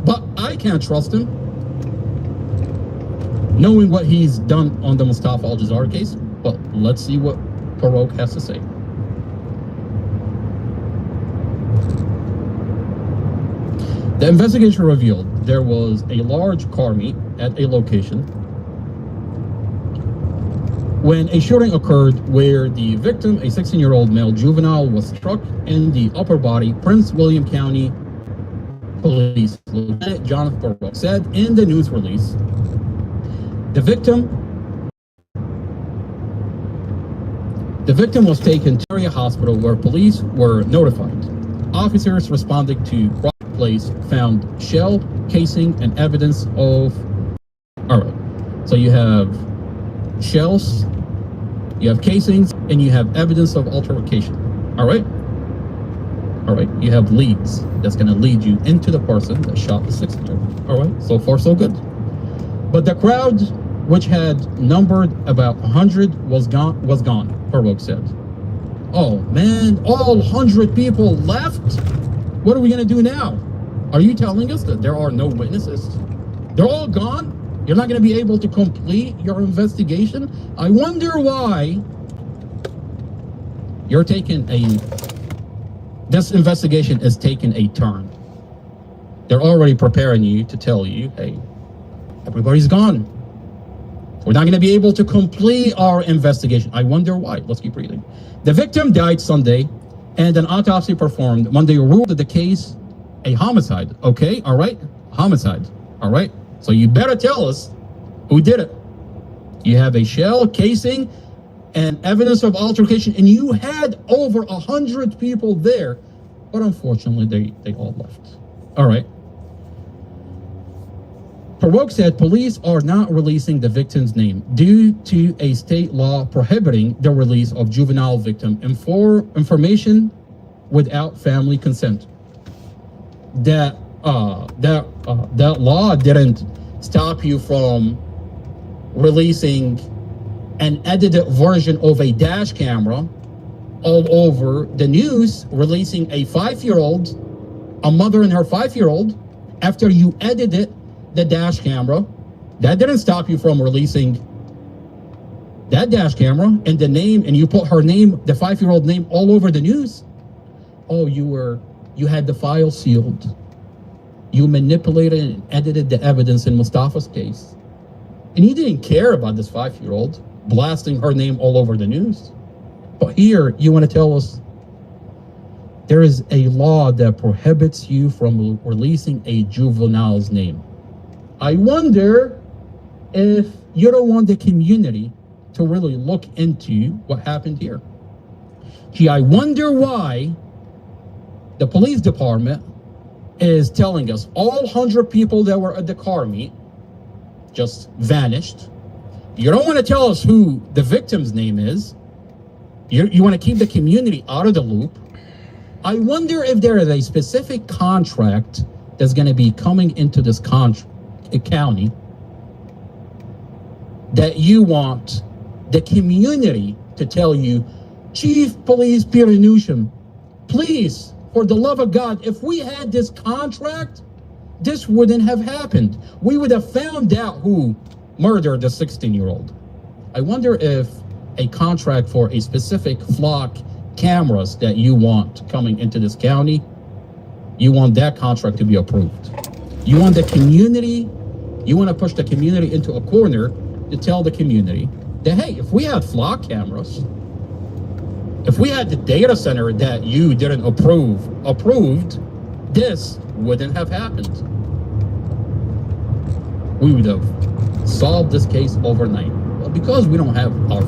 but I can't trust him. Knowing what he's done on the Mustafa Al-Jazari case. But let's see what Farouk has to say. The investigation revealed there was a large car meet at a location when a shooting occurred where the victim, a 16-year-old male juvenile, was struck in the upper body. Prince William County Police Lieutenant Jonathan Farouk said in the news release, the victim was taken to area hospital where police were notified. Officers responding to place found shell casing and evidence of, all right, so you have shells, you have casings, and you have evidence of altercation. All right, you have leads that's going to lead you into the person that shot the 16-year-old. All right, so far so good. But the crowd, which had numbered about 100, was gone, Farouk said. Oh man, all 100 people left? What are we gonna do now? Are you telling us that there are no witnesses? They're all gone? You're not gonna be able to complete your investigation? I wonder why you're taking this investigation is taking a turn. They're already preparing you to tell you, hey, everybody's gone. We're not going to be able to complete our investigation. I wonder why. Let's keep reading. The victim died Sunday, and an autopsy performed Monday ruled the case a homicide. Okay, all right? Homicide, all right? So you better tell us who did it. You have a shell, casing, and evidence of altercation, and you had over 100 people there, but unfortunately, they all left. All right. Farouk said police are not releasing the victim's name due to a state law prohibiting the release of juvenile victim information without family consent. That law didn't stop you from releasing an edited version of a dash camera all over the news, releasing a 5-year-old, a mother and her 5-year-old, after you edited the dash camera. That didn't stop you from releasing that dash camera and the name, and you put her name, the 5-year-old name, all over the news. Oh, you had the file sealed. You manipulated and edited the evidence in Mustafa's case. And you didn't care about this 5-year-old blasting her name all over the news. But here, you want to tell us there is a law that prohibits you from releasing a juvenile's name. I wonder if you don't want the community to really look into what happened here. Gee, I wonder why the police department is telling us all 100 people that were at the car meet just vanished. You don't want to tell us who the victim's name is. You want to keep the community out of the loop. I wonder if there is a specific contract that's going to be coming into this county that you want the community to tell you, Chief Police Peter Newsham, please, for the love of God, if we had this contract, this wouldn't have happened. We would have found out who murdered the 16-year-old. I wonder if a contract for a specific flock cameras that you want coming into this county, you want that contract to be approved. You want the community, you want to push the community into a corner to tell the community that, hey, if we had flock cameras, if we had the data center that you didn't approved, this wouldn't have happened. We would have solved this case overnight. Well, because we don't have our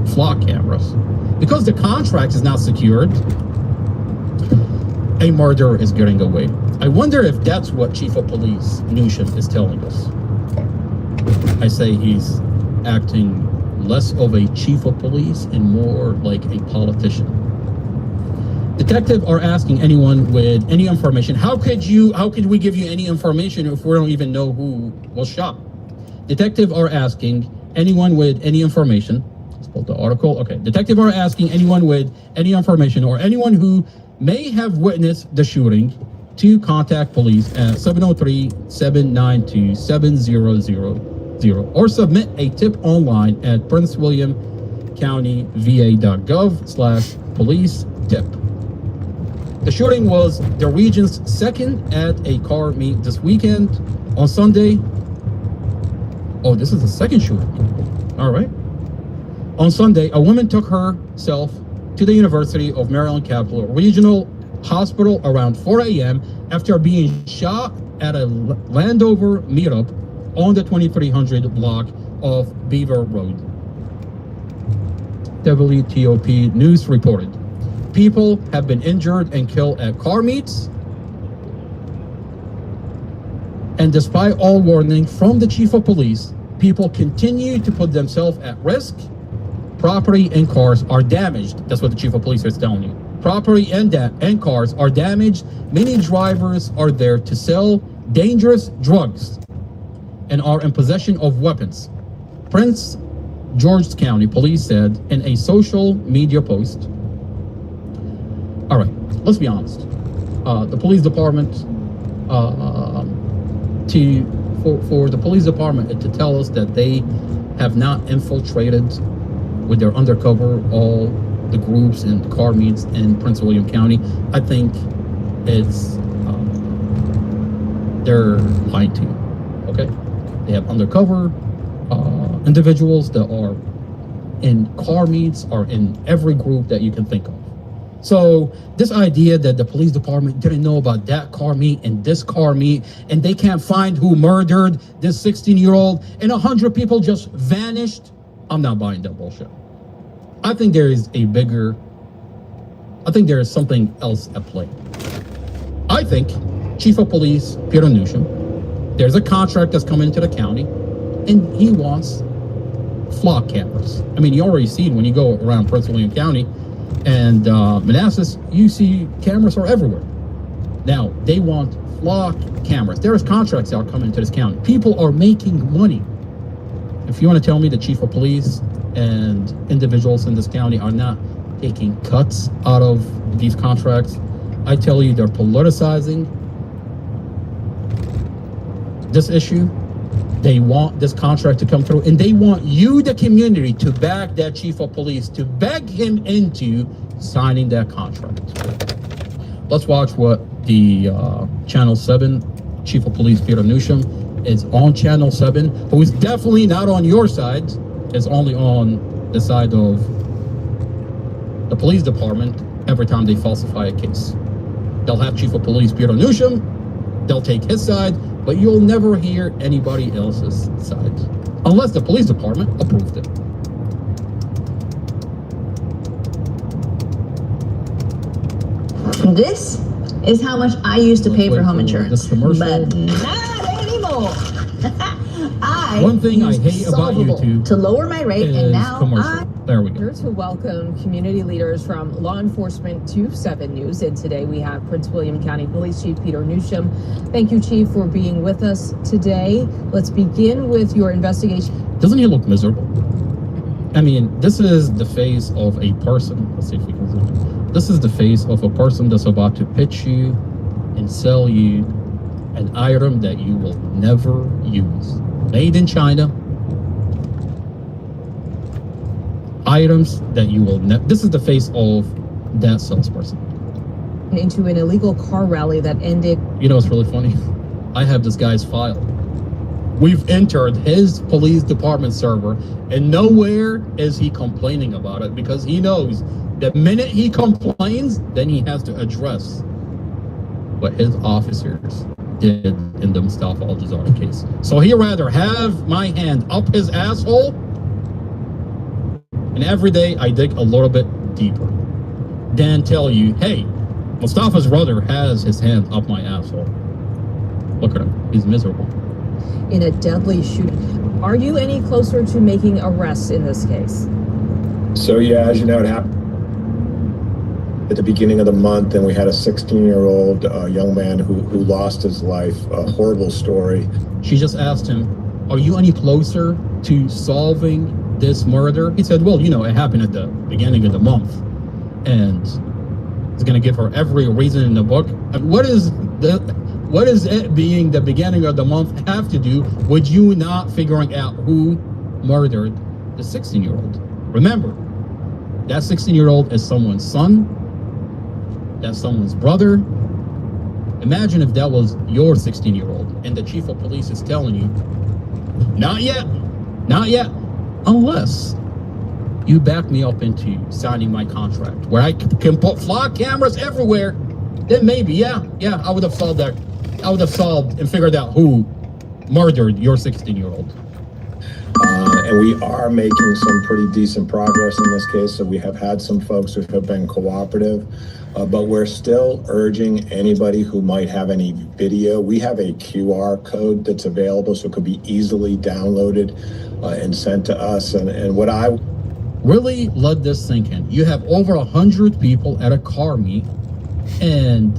flock cameras, because the contract is not secured, a murderer is getting away. I wonder if that's what Chief of Police Newsham is telling us. I say he's acting less of a chief of police and more like a politician. Detectives are asking anyone with any information. How could we give you any information if we don't even know who was shot? Detectives are asking anyone with any information. Let's pull the article. Okay. Detectives are asking anyone with any information or anyone who may have witnessed the shooting to contact police at 703-792-7000 or submit a tip online at princewilliamcountyva.gov/police-tip. The shooting was the region's second at a car meet this weekend. On Sunday, oh, this is the second shooting. All right. On Sunday, a woman took herself to the University of Maryland Capital Regional Hospital around 4 a.m. after being shot at a Landover meetup on the 2300 block of Beaver Road. WTOP News reported. People have been injured and killed at car meets. And despite all warning from the chief of police, people continue to put themselves at risk. Property and cars are damaged. That's what the chief of police is telling you. Property and cars are damaged. Many drivers are there to sell dangerous drugs and are in possession of weapons. Prince George's County Police said in a social media post. All right, let's be honest. The police department, for the police department to tell us that they have not infiltrated with their undercover all the groups and car meets in Prince William County, I think it's they're lying to you. Okay, they have undercover individuals that are in car meets, are in every group that you can think of. So this idea that the police department didn't know about that car meet and this car meet, and they can't find who murdered this 16-year-old, and 100 people just vanished, I'm not buying that bullshit. I think there is something else at play. I think Chief of Police Peter Newsham, there's a contract that's coming into the county, and he wants flock cameras. I mean, you already see it when you go around Prince William County and Manassas, you see cameras are everywhere. Now, they want flock cameras. There's contracts that are coming into this county. People are making money. If you want to tell me the chief of police and individuals in this county are not taking cuts out of these contracts, I tell you they're politicizing this issue. They want this contract to come through, and they want you, the community, to back that chief of police, to beg him into signing that contract. Let's watch what the Channel 7 Chief of Police Peter Newsham is on Channel 7, who is definitely not on your side, is only on the side of the police department every time they falsify a case. They'll have Chief of Police Peter Newsham, they'll take his side, but you'll never hear anybody else's side, unless the police department approved it. This is how much I used to pay for home insurance, but not anymore. One thing I hate about YouTube to lower my rate, and now there we go. Here to welcome community leaders from law enforcement to 7 News, and today we have Prince William County Police Chief Peter Newsham. Thank you, Chief, for being with us today. Let's begin with your investigation. Doesn't he look miserable? I mean, this is the face of a person. Let's see if we can zoom in. This is the face of a person that's about to pitch you and sell you an item that you will never use. Made in China. Items that you will never. This is the face of that salesperson. Into an illegal car rally that ended. You know what's really funny? I have this guy's file. We've entered his police department server, and nowhere is he complaining about it, because he knows the minute he complains, then he has to address what his officers did in the Mustafa Al-Jazari case. So he'd rather have my hand up his asshole, and every day I dig a little bit deeper, than tell you, hey, Mustafa's brother has his hand up my asshole. Look at him, he's miserable. in a deadly shooting. Are you any closer to making arrests in this case? So yeah, as you know, it happened at the beginning of the month, and we had a 16-year-old young man who lost his life. A horrible story. She just asked him, are you any closer to solving this murder? He said, well, you know, it happened at the beginning of the month. And it's going to give her every reason in the book. And what is it being the beginning of the month have to do with you not figuring out who murdered the 16-year-old? Remember, that 16-year-old is someone's son. That's someone's brother. Imagine if that was your 16-year-old and the chief of police is telling you, not yet, unless you back me up into signing my contract where I can put flock cameras everywhere, then maybe, yeah, I would have solved that. I would have solved and figured out who murdered your 16-year-old. And we are making some pretty decent progress in this case. So we have had some folks who have been cooperative, but we're still urging anybody who might have any video. We have a QR code that's available, so it could be easily downloaded and sent to us. And what I really let this sink in. You have over 100 people at a car meet, and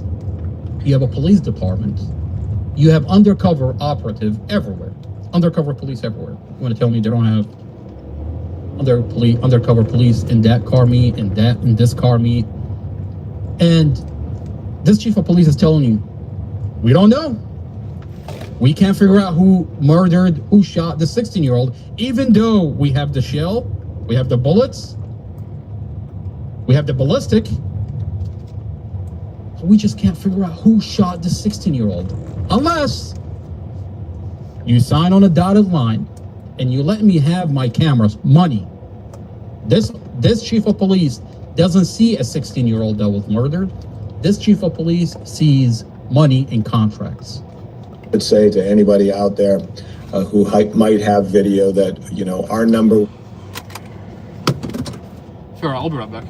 you have a police department. You have undercover operative everywhere. Undercover police everywhere. You want to tell me they don't have undercover police in that car meet, in this car meet? And this chief of police is telling you, we don't know. We can't figure out who shot the 16-year-old, even though we have the shell, we have the bullets, we have the ballistic. We just can't figure out who shot the 16-year-old. Unless you sign on a dotted line and you let me have my cameras, money. This chief of police doesn't see a 16-year-old that was murdered. This chief of police sees money in contracts. I would say to anybody out there who might have video that, you know, our number. Sure, I'll be right back.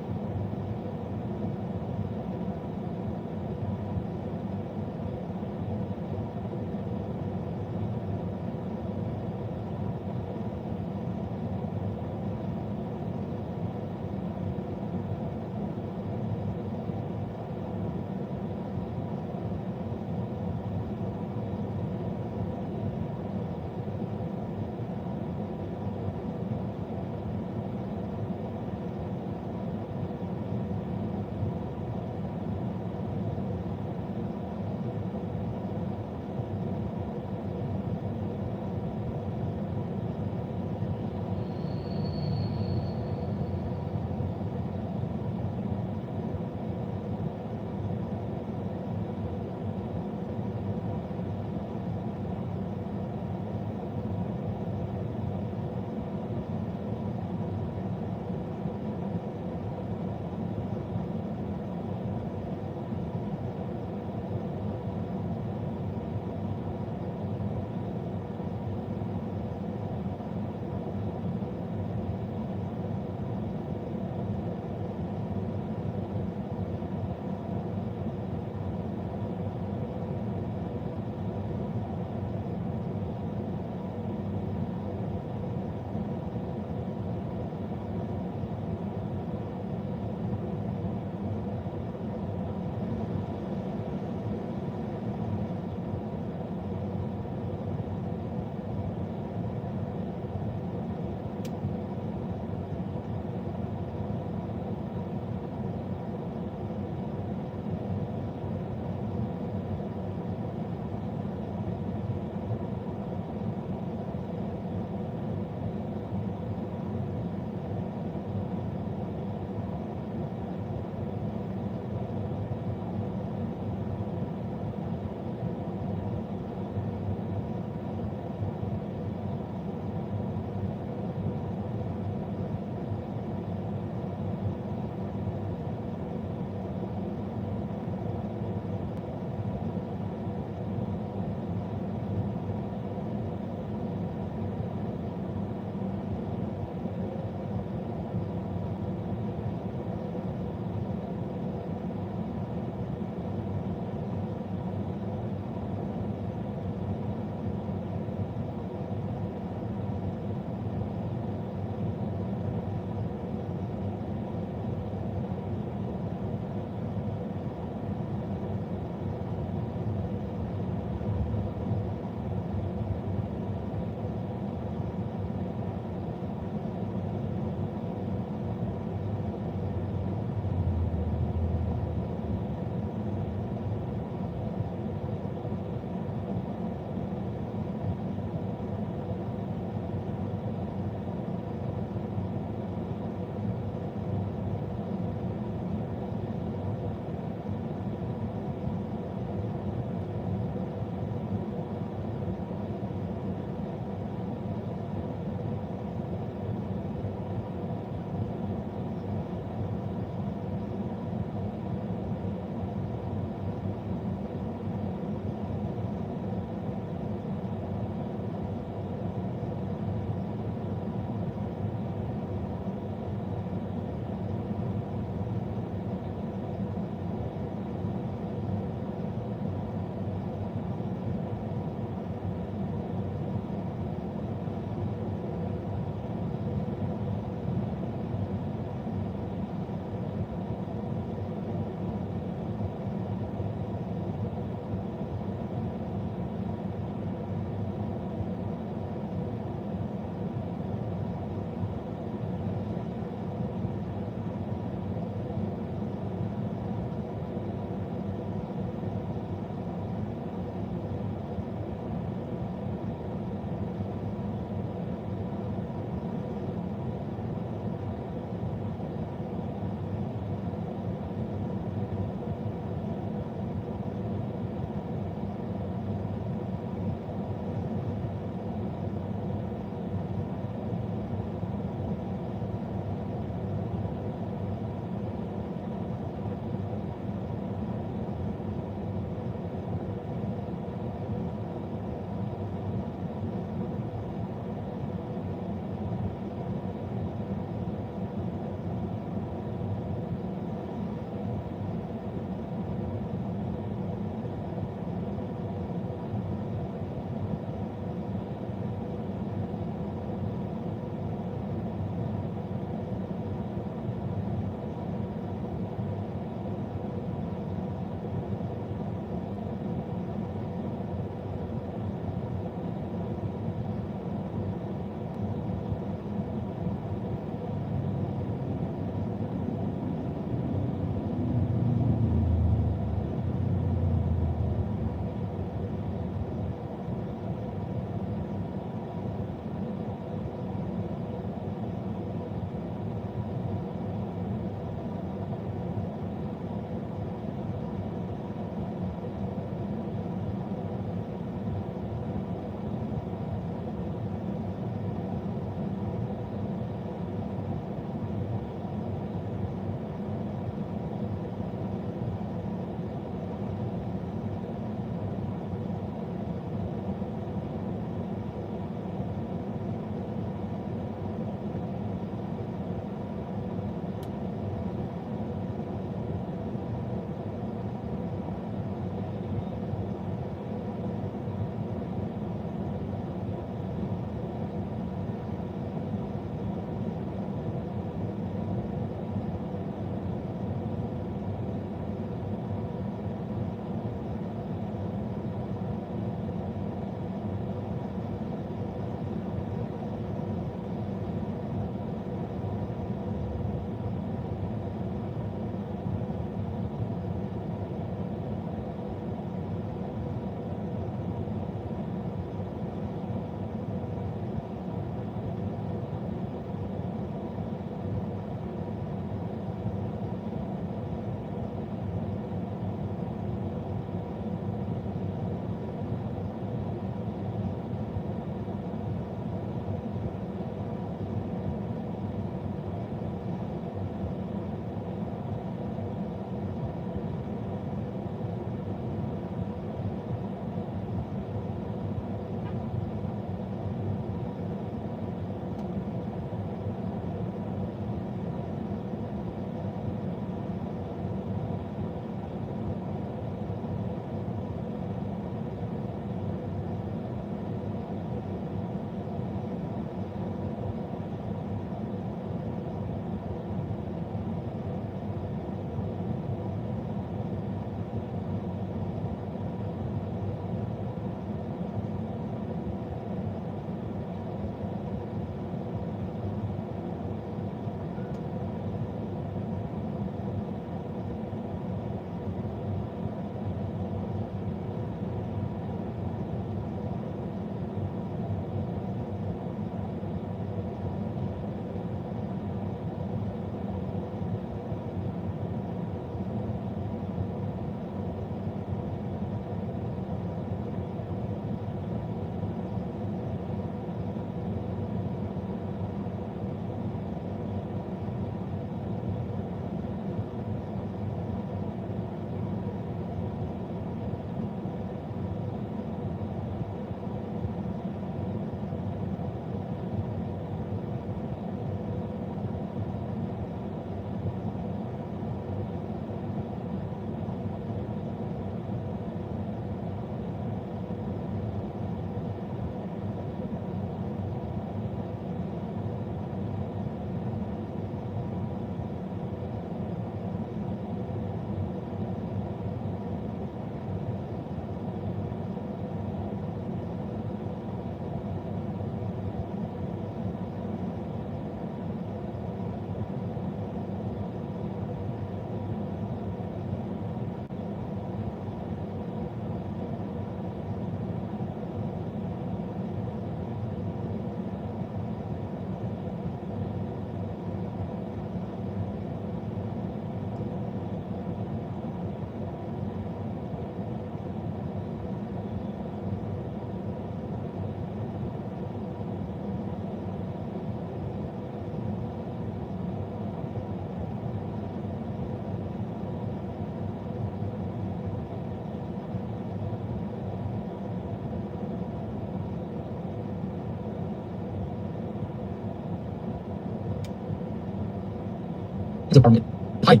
department. Hi.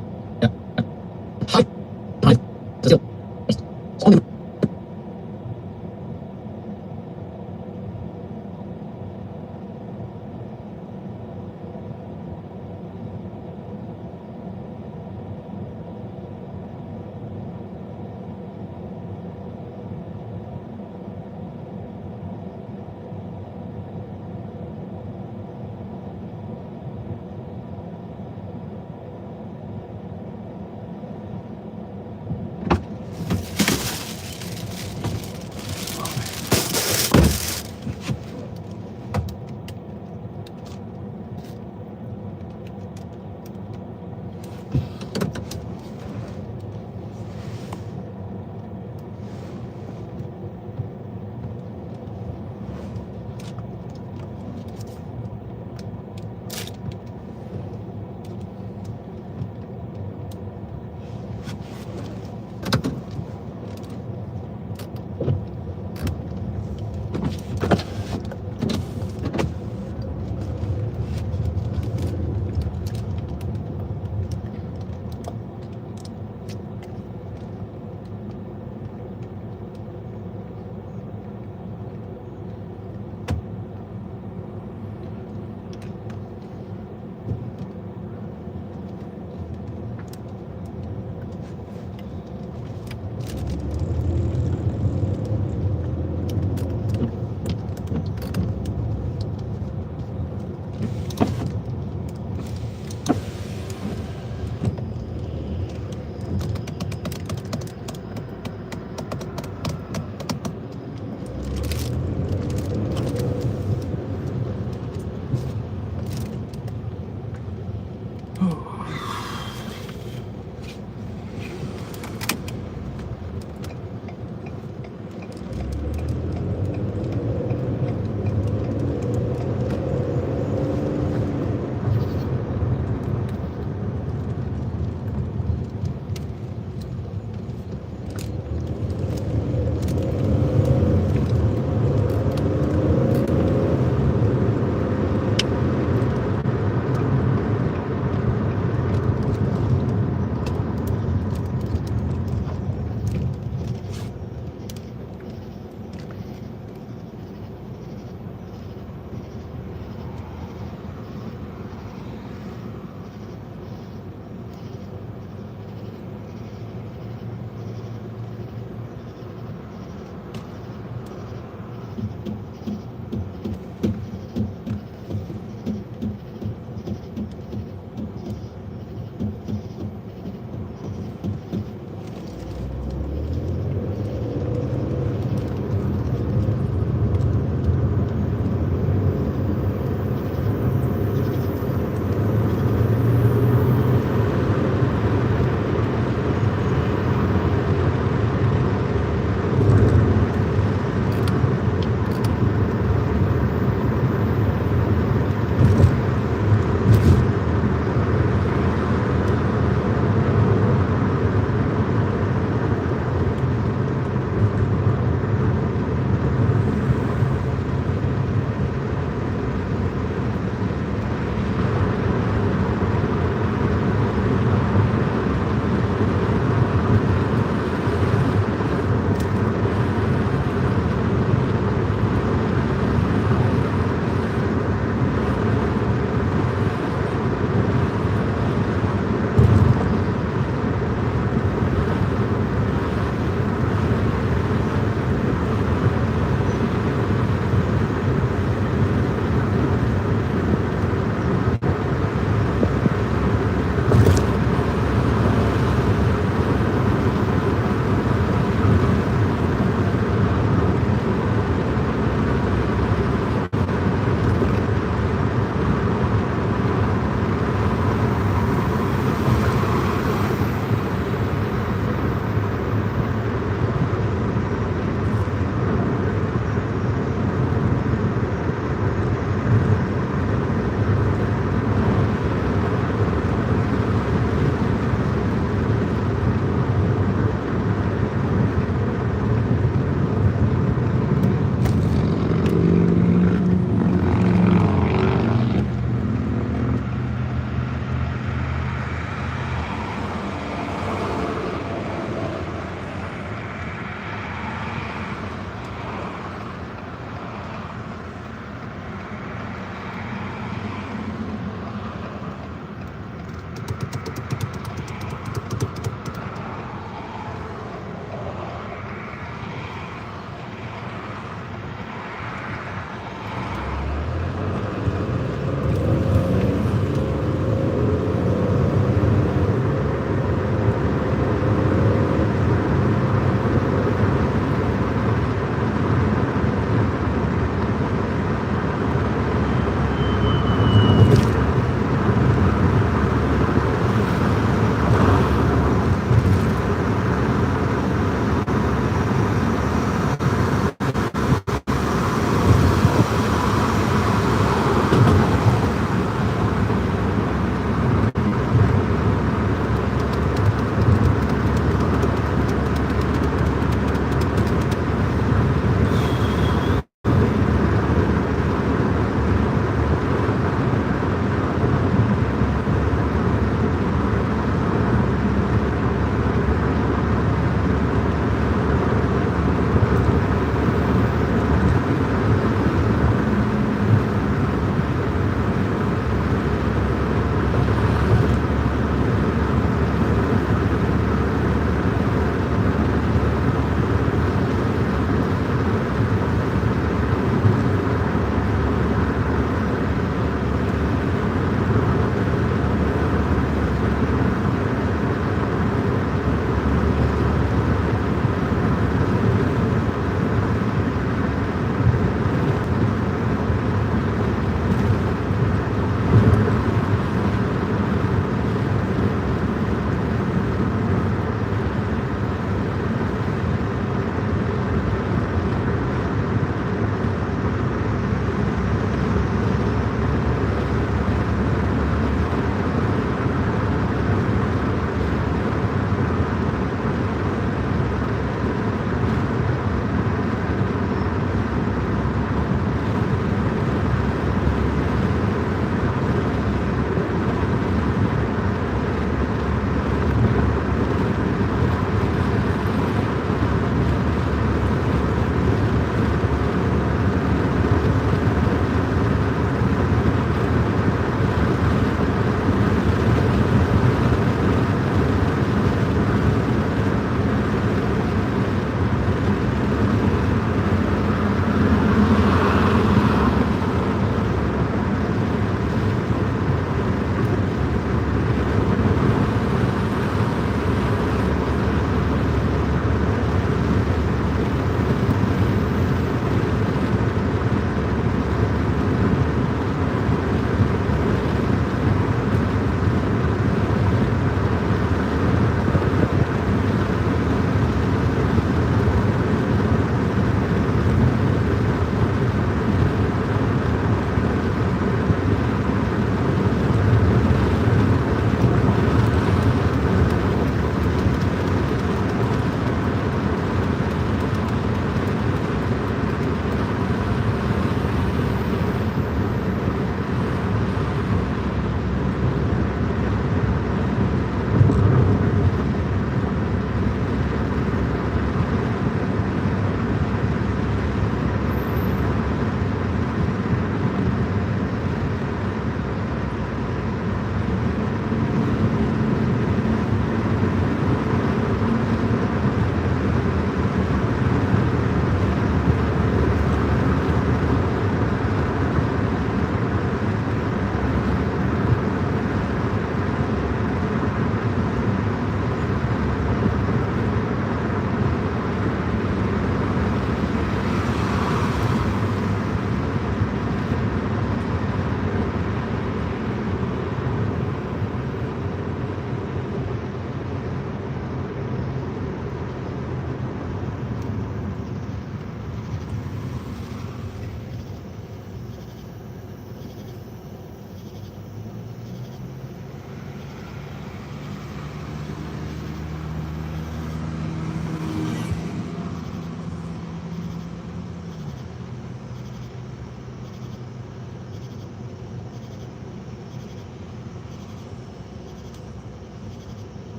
Hi. Hi.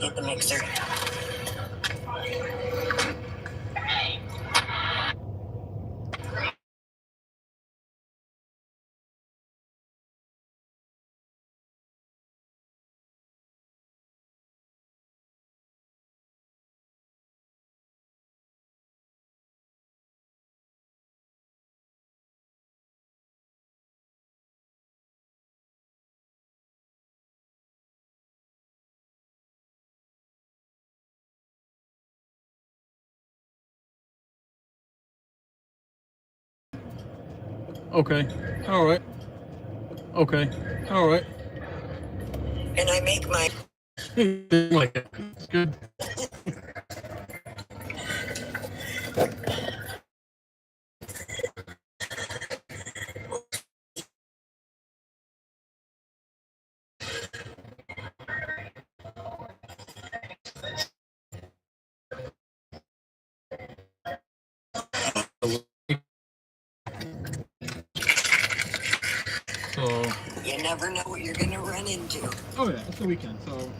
get the mixer. Okay. All right. Okay. All right. And I make my... Like it. It's good. So, You never know what you're gonna run into. oh yeah, it's the weekend, so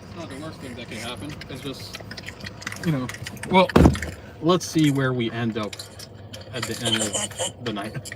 it's not the worst thing that can happen. It's just, you know, well, let's see where we end up at the end of the night.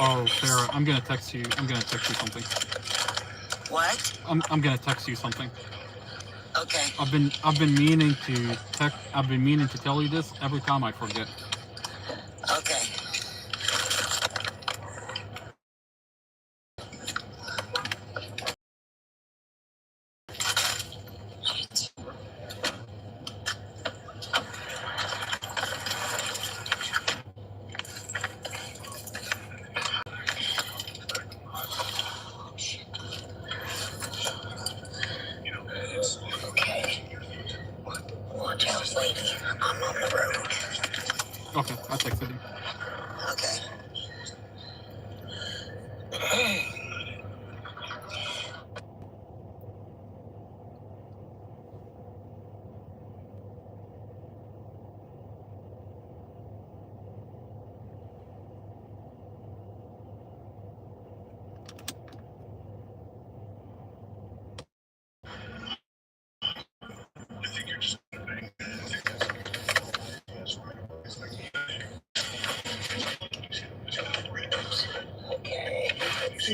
Oh, Sarah, I'm gonna text you. I'm gonna text you something. What? I'm gonna text you something. Okay. I've been meaning to tell you this every time I forget. Okay. Watch out, lady. I'm on the road. Okay, I texted you. Okay.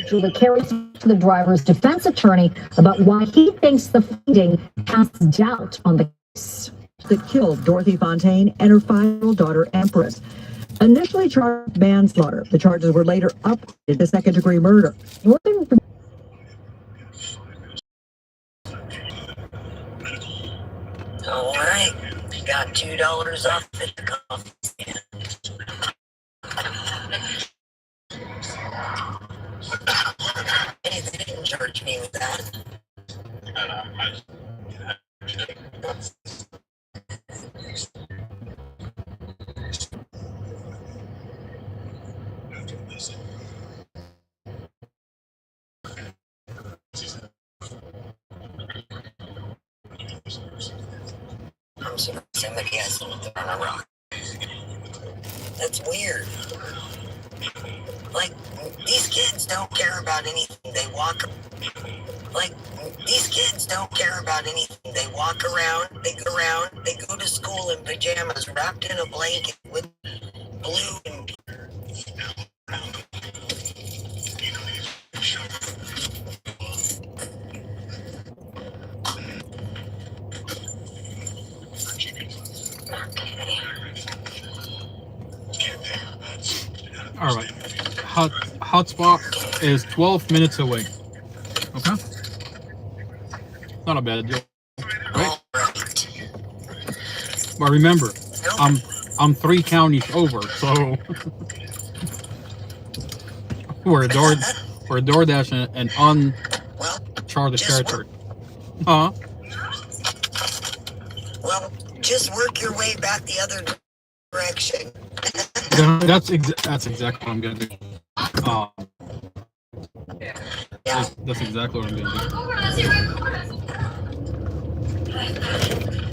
Julie carries to the driver's defense attorney about why he thinks the finding casts doubt on the case. That killed Dorothy Fontaine and her 5-year-old daughter, Empress. Initially charged with manslaughter, the charges were later upgraded to second-degree murder. All right. Got $2 off at the coffee stand. Hey, they didn't charge me with that. I'm sorry, somebody has someone throwing a rock. That's weird. Like, these kids don't care about anything. They walk around, they go to school in pajamas, wrapped in a blanket with blue and All right. Hotspot is 12 minutes away. Okay. Not a bad deal, right? But remember, I'm 3 counties over, so we're a DoorDash and uncharted territory. Huh? Well, just work your way back the other direction. That's exactly what I'm gonna do. That's exactly what I'm gonna do.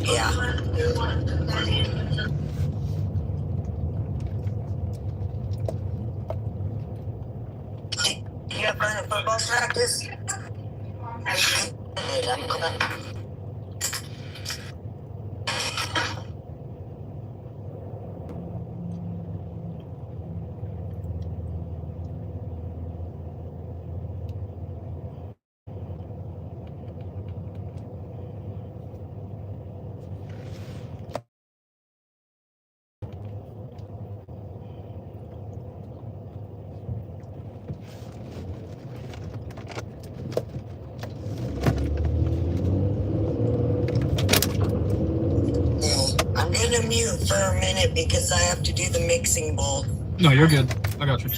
Yeah. You have fun at football practice? I'm gonna mute for a minute because I have to do the mixing bowl. No, you're good. I got you.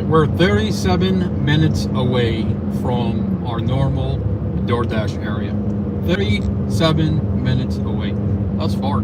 We're 37 minutes away from our normal DoorDash area. 37 minutes away. That's far.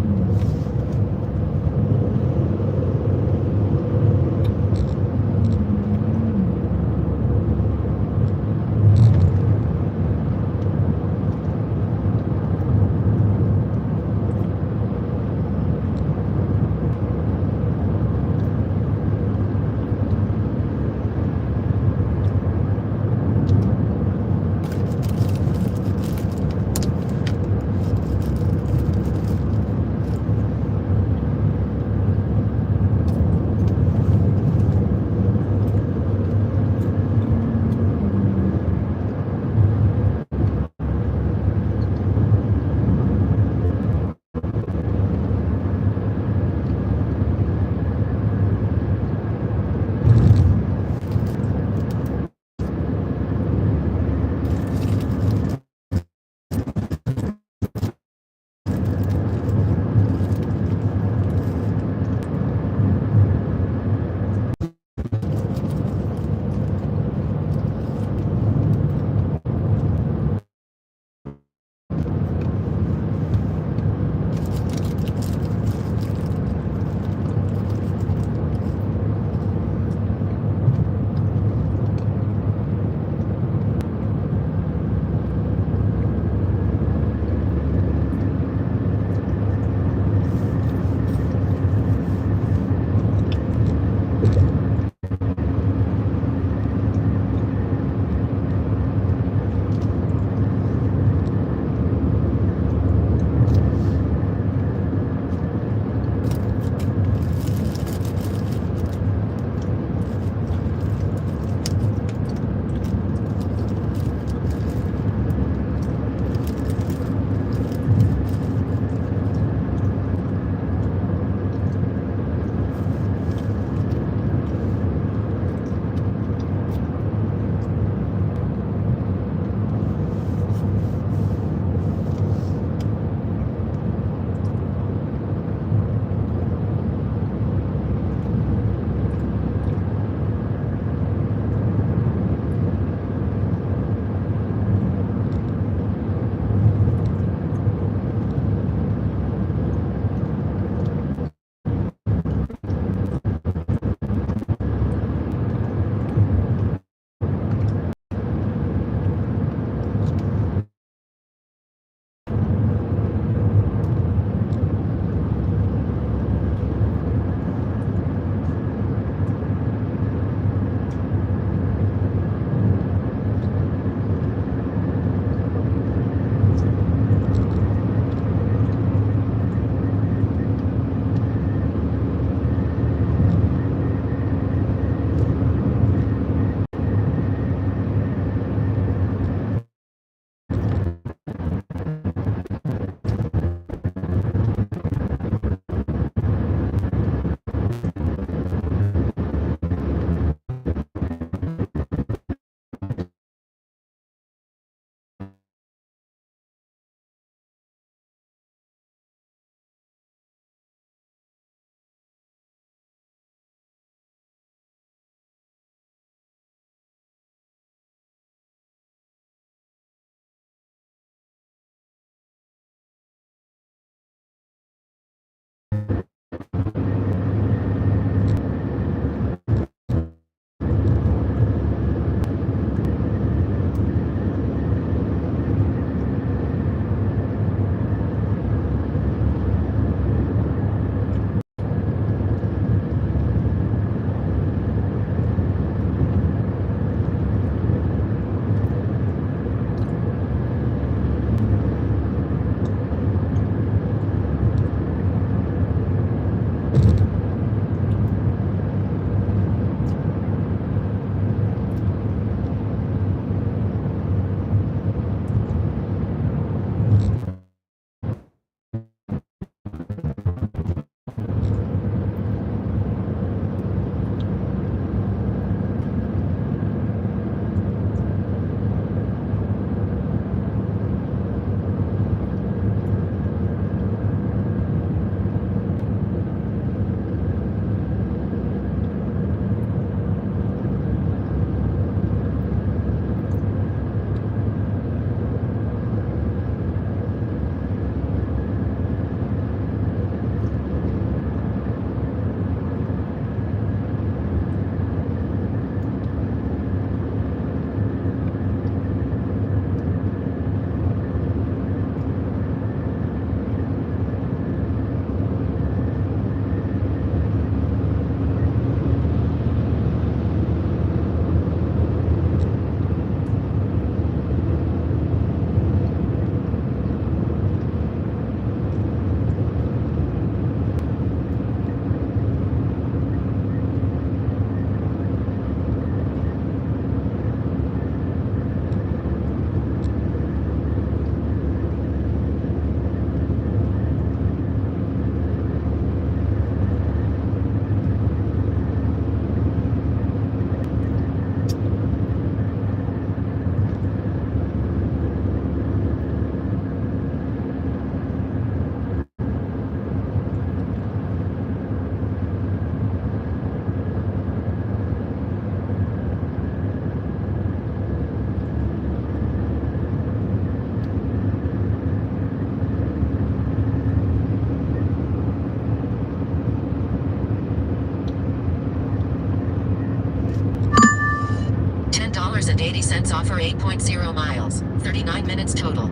30 cents offer 8.0 miles, 39 minutes total.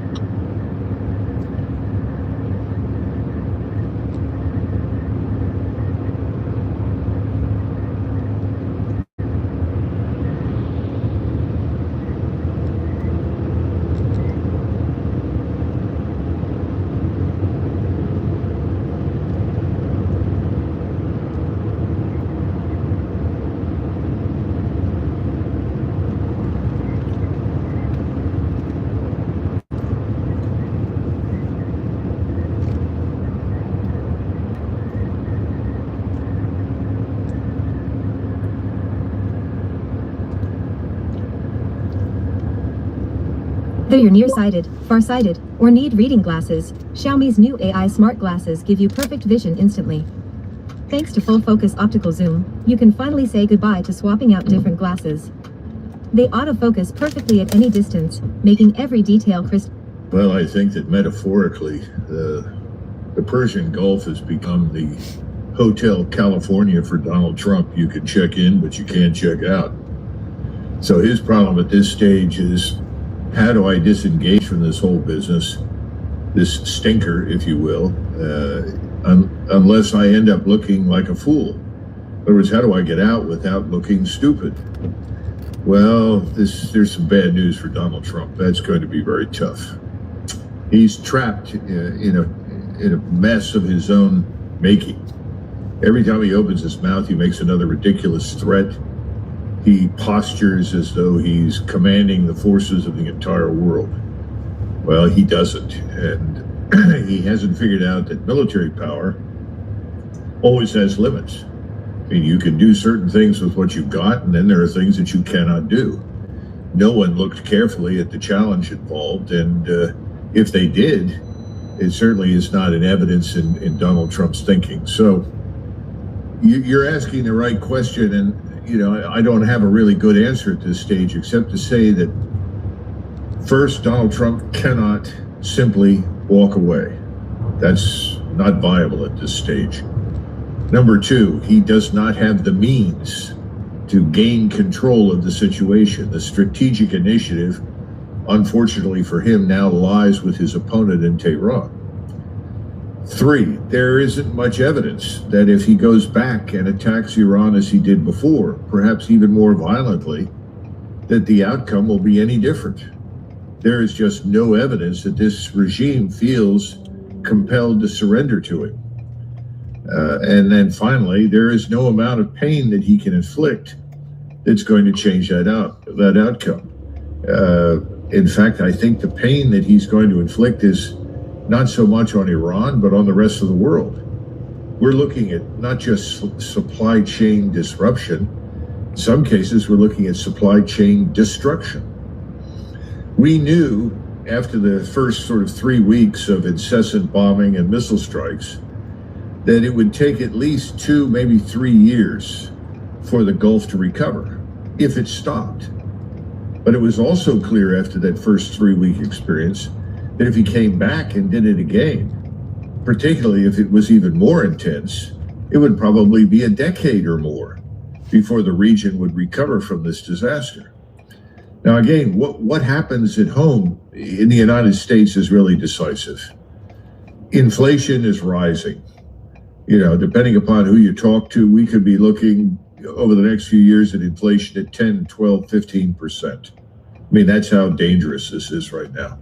Whether you're nearsighted, farsighted, or need reading glasses, Xiaomi's new AI smart glasses give you perfect vision instantly. Thanks to full focus optical zoom, you can finally say goodbye to swapping out different glasses. They autofocus perfectly at any distance, making every detail crisp. Well, I think that metaphorically, the Persian Gulf has become the Hotel California for Donald Trump. You can check in, but you can't check out. So his problem at this stage is, how do I disengage from this whole business, this stinker, if you will, unless I end up looking like a fool? In other words, how do I get out without looking stupid? Well, there's some bad news for Donald Trump. That's going to be very tough. He's trapped in a mess of his own making. Every time he opens his mouth, he makes another ridiculous threat. He postures as though he's commanding the forces of the entire world. Well, he doesn't. And he hasn't figured out that military power always has limits. I mean, you can do certain things with what you've got, and then there are things that you cannot do. No one looked carefully at the challenge involved, and if they did, it certainly is not an evidence in Donald Trump's thinking. So you're asking the right question, and I don't have a really good answer at this stage, except to say that first, Donald Trump cannot simply walk away. That's not viable at this stage. Number two, he does not have the means to gain control of the situation. The strategic initiative, unfortunately for him, now lies with his opponent in Tehran. Three, there isn't much evidence that if he goes back and attacks Iran as he did before, perhaps even more violently, that the outcome will be any different. There is just no evidence that this regime feels compelled to surrender to him. And then finally, there is no amount of pain that he can inflict that's going to change that outcome. In fact, I think the pain that he's going to inflict is not so much on Iran, but on the rest of the world. We're looking at not just supply chain disruption. In some cases, we're looking at supply chain destruction. We knew after the first sort of 3 weeks of incessant bombing and missile strikes that it would take at least 2, maybe 3 years for the Gulf to recover, if it stopped. But it was also clear after that first 3-week experience that if he came back and did it again, particularly if it was even more intense, it would probably be a decade or more before the region would recover from this disaster. Now, again, what happens at home in the United States is really decisive. Inflation is rising. Depending upon who you talk to, we could be looking over the next few years at inflation at 10, 12, 15%. I mean, that's how dangerous this is right now.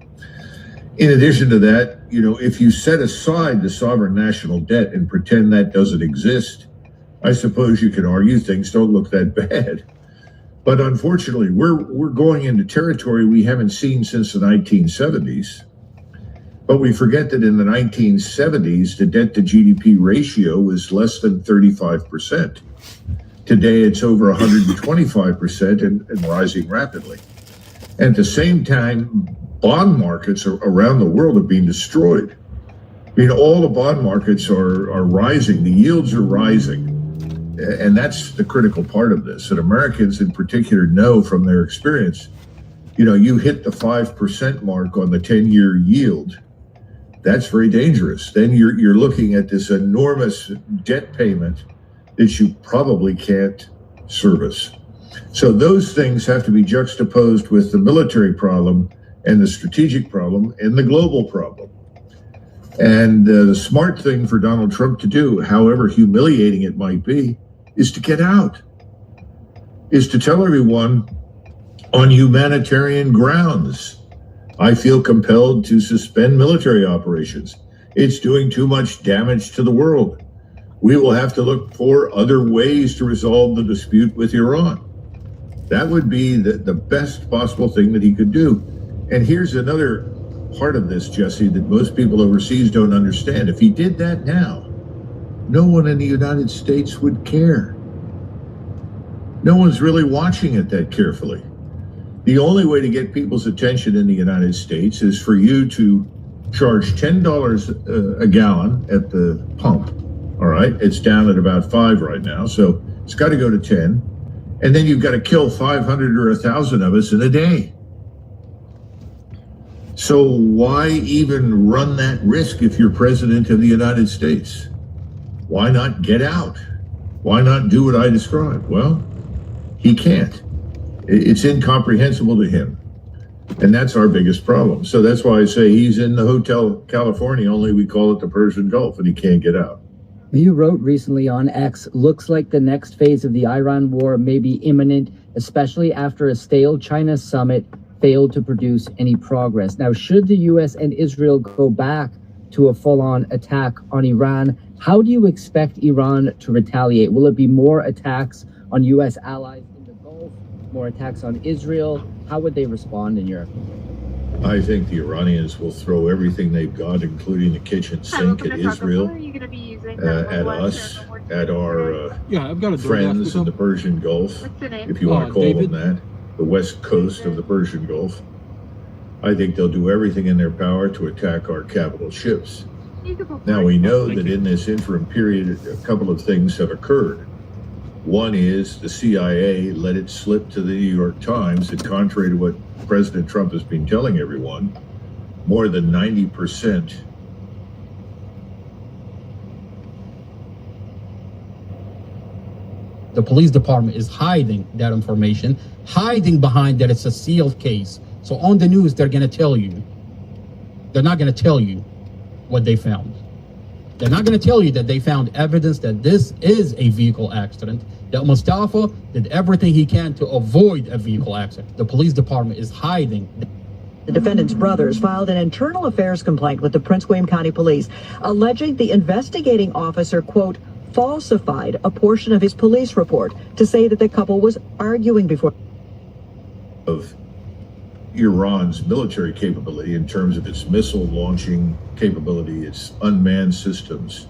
In addition to that, if you set aside the sovereign national debt and pretend that doesn't exist, I suppose you can argue things don't look that bad. But unfortunately, we're going into territory we haven't seen since the 1970s. But we forget that in the 1970s, the debt to GDP ratio was less than 35%. Today, it's over 125% and rising rapidly. At the same time, bond markets around the world are being destroyed. I mean, all the bond markets are rising. The yields are rising. And that's the critical part of this. And Americans in particular know from their experience, you hit the 5% mark on the 10-year yield. That's very dangerous. Then you're looking at this enormous debt payment that you probably can't service. So those things have to be juxtaposed with the military problem and the strategic problem and the global problem. And the smart thing for Donald Trump to do, however humiliating it might be, is to get out, is to tell everyone on humanitarian grounds, I feel compelled to suspend military operations. It's doing too much damage to the world. We will have to look for other ways to resolve the dispute with Iran. That would be the best possible thing that he could do. And here's another part of this, Jesse, that most people overseas don't understand. If he did that now, no one in the United States would care. No one's really watching it that carefully. The only way to get people's attention in the United States is for you to charge $10 a gallon at the pump. All right, it's down at about 5 right now, so it's got to go to 10. And then you've got to kill 500 or 1,000 of us in a day. So why even run that risk if you're president of the United States? Why not get out? Why not do what I described? Well, he can't. It's incomprehensible to him. And that's our biggest problem. So that's why I say he's in the Hotel California, only we call it the Persian Gulf, and he can't get out. You wrote recently on X, looks like the next phase of the Iran war may be imminent, especially after a stale China summit failed to produce any progress. Now, should the U.S. and Israel go back to a full-on attack on Iran, how do you expect Iran to retaliate? Will it be more attacks on U.S. allies in the Gulf, more attacks on Israel? How would they respond in your opinion? I think the Iranians will throw everything they've got, including the kitchen sink at Israel, at us, at our I've got a friends in the Persian Gulf, if you want to call David? them that, the west coast of the Persian Gulf. I think they'll do everything in their power to attack our capital ships. Now, we know that in this interim period, a couple of things have occurred. One is the CIA let it slip to the New York Times that, contrary to what President Trump has been telling everyone, more than 90% the police department is hiding that information, hiding behind that it's a sealed case. So on the news, they're going to tell you. They're not going to tell you what they found. They're not going to tell you that they found evidence that this is a vehicle accident, that Mustafa did everything he can to avoid a vehicle accident. The police department is hiding. The defendant's brothers filed an internal affairs complaint with the Prince William County Police, alleging the investigating officer, quote, falsified a portion of his police report to say that the couple was arguing before. Of Iran's military capability in terms of its missile launching capability, its unmanned systems,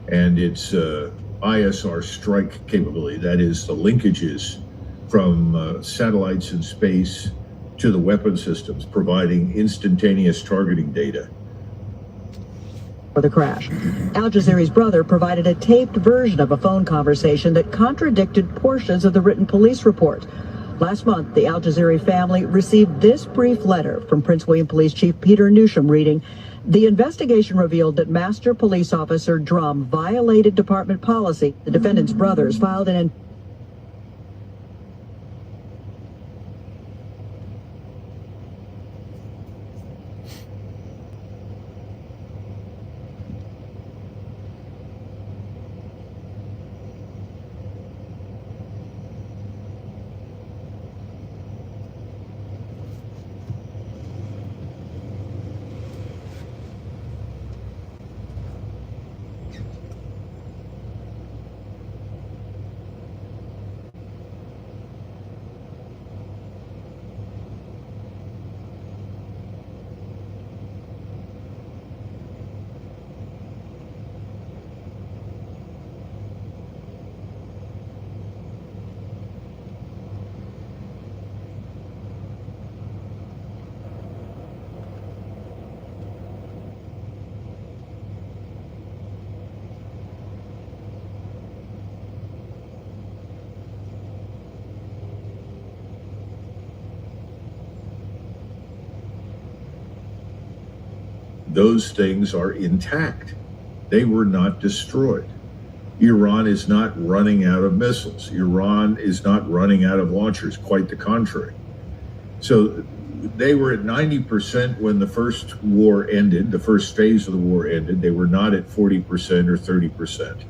and its ISR strike capability, that is the linkages from satellites in space to the weapon systems, providing instantaneous targeting data. For the crash. Al Jazeera's brother provided a taped version of a phone conversation that contradicted portions of the written police report. Last month, the Al Jazeera family received this brief letter from Prince William Police Chief Peter Newsham reading, "The investigation revealed that Master Police Officer Drum violated department policy. The defendant's brothers filed an Those things are intact. They were not destroyed. Iran is not running out of missiles. Iran is not running out of launchers, quite the contrary. So they were at 90% when the first war ended, the first phase of the war ended. They were not at 40% or 30%.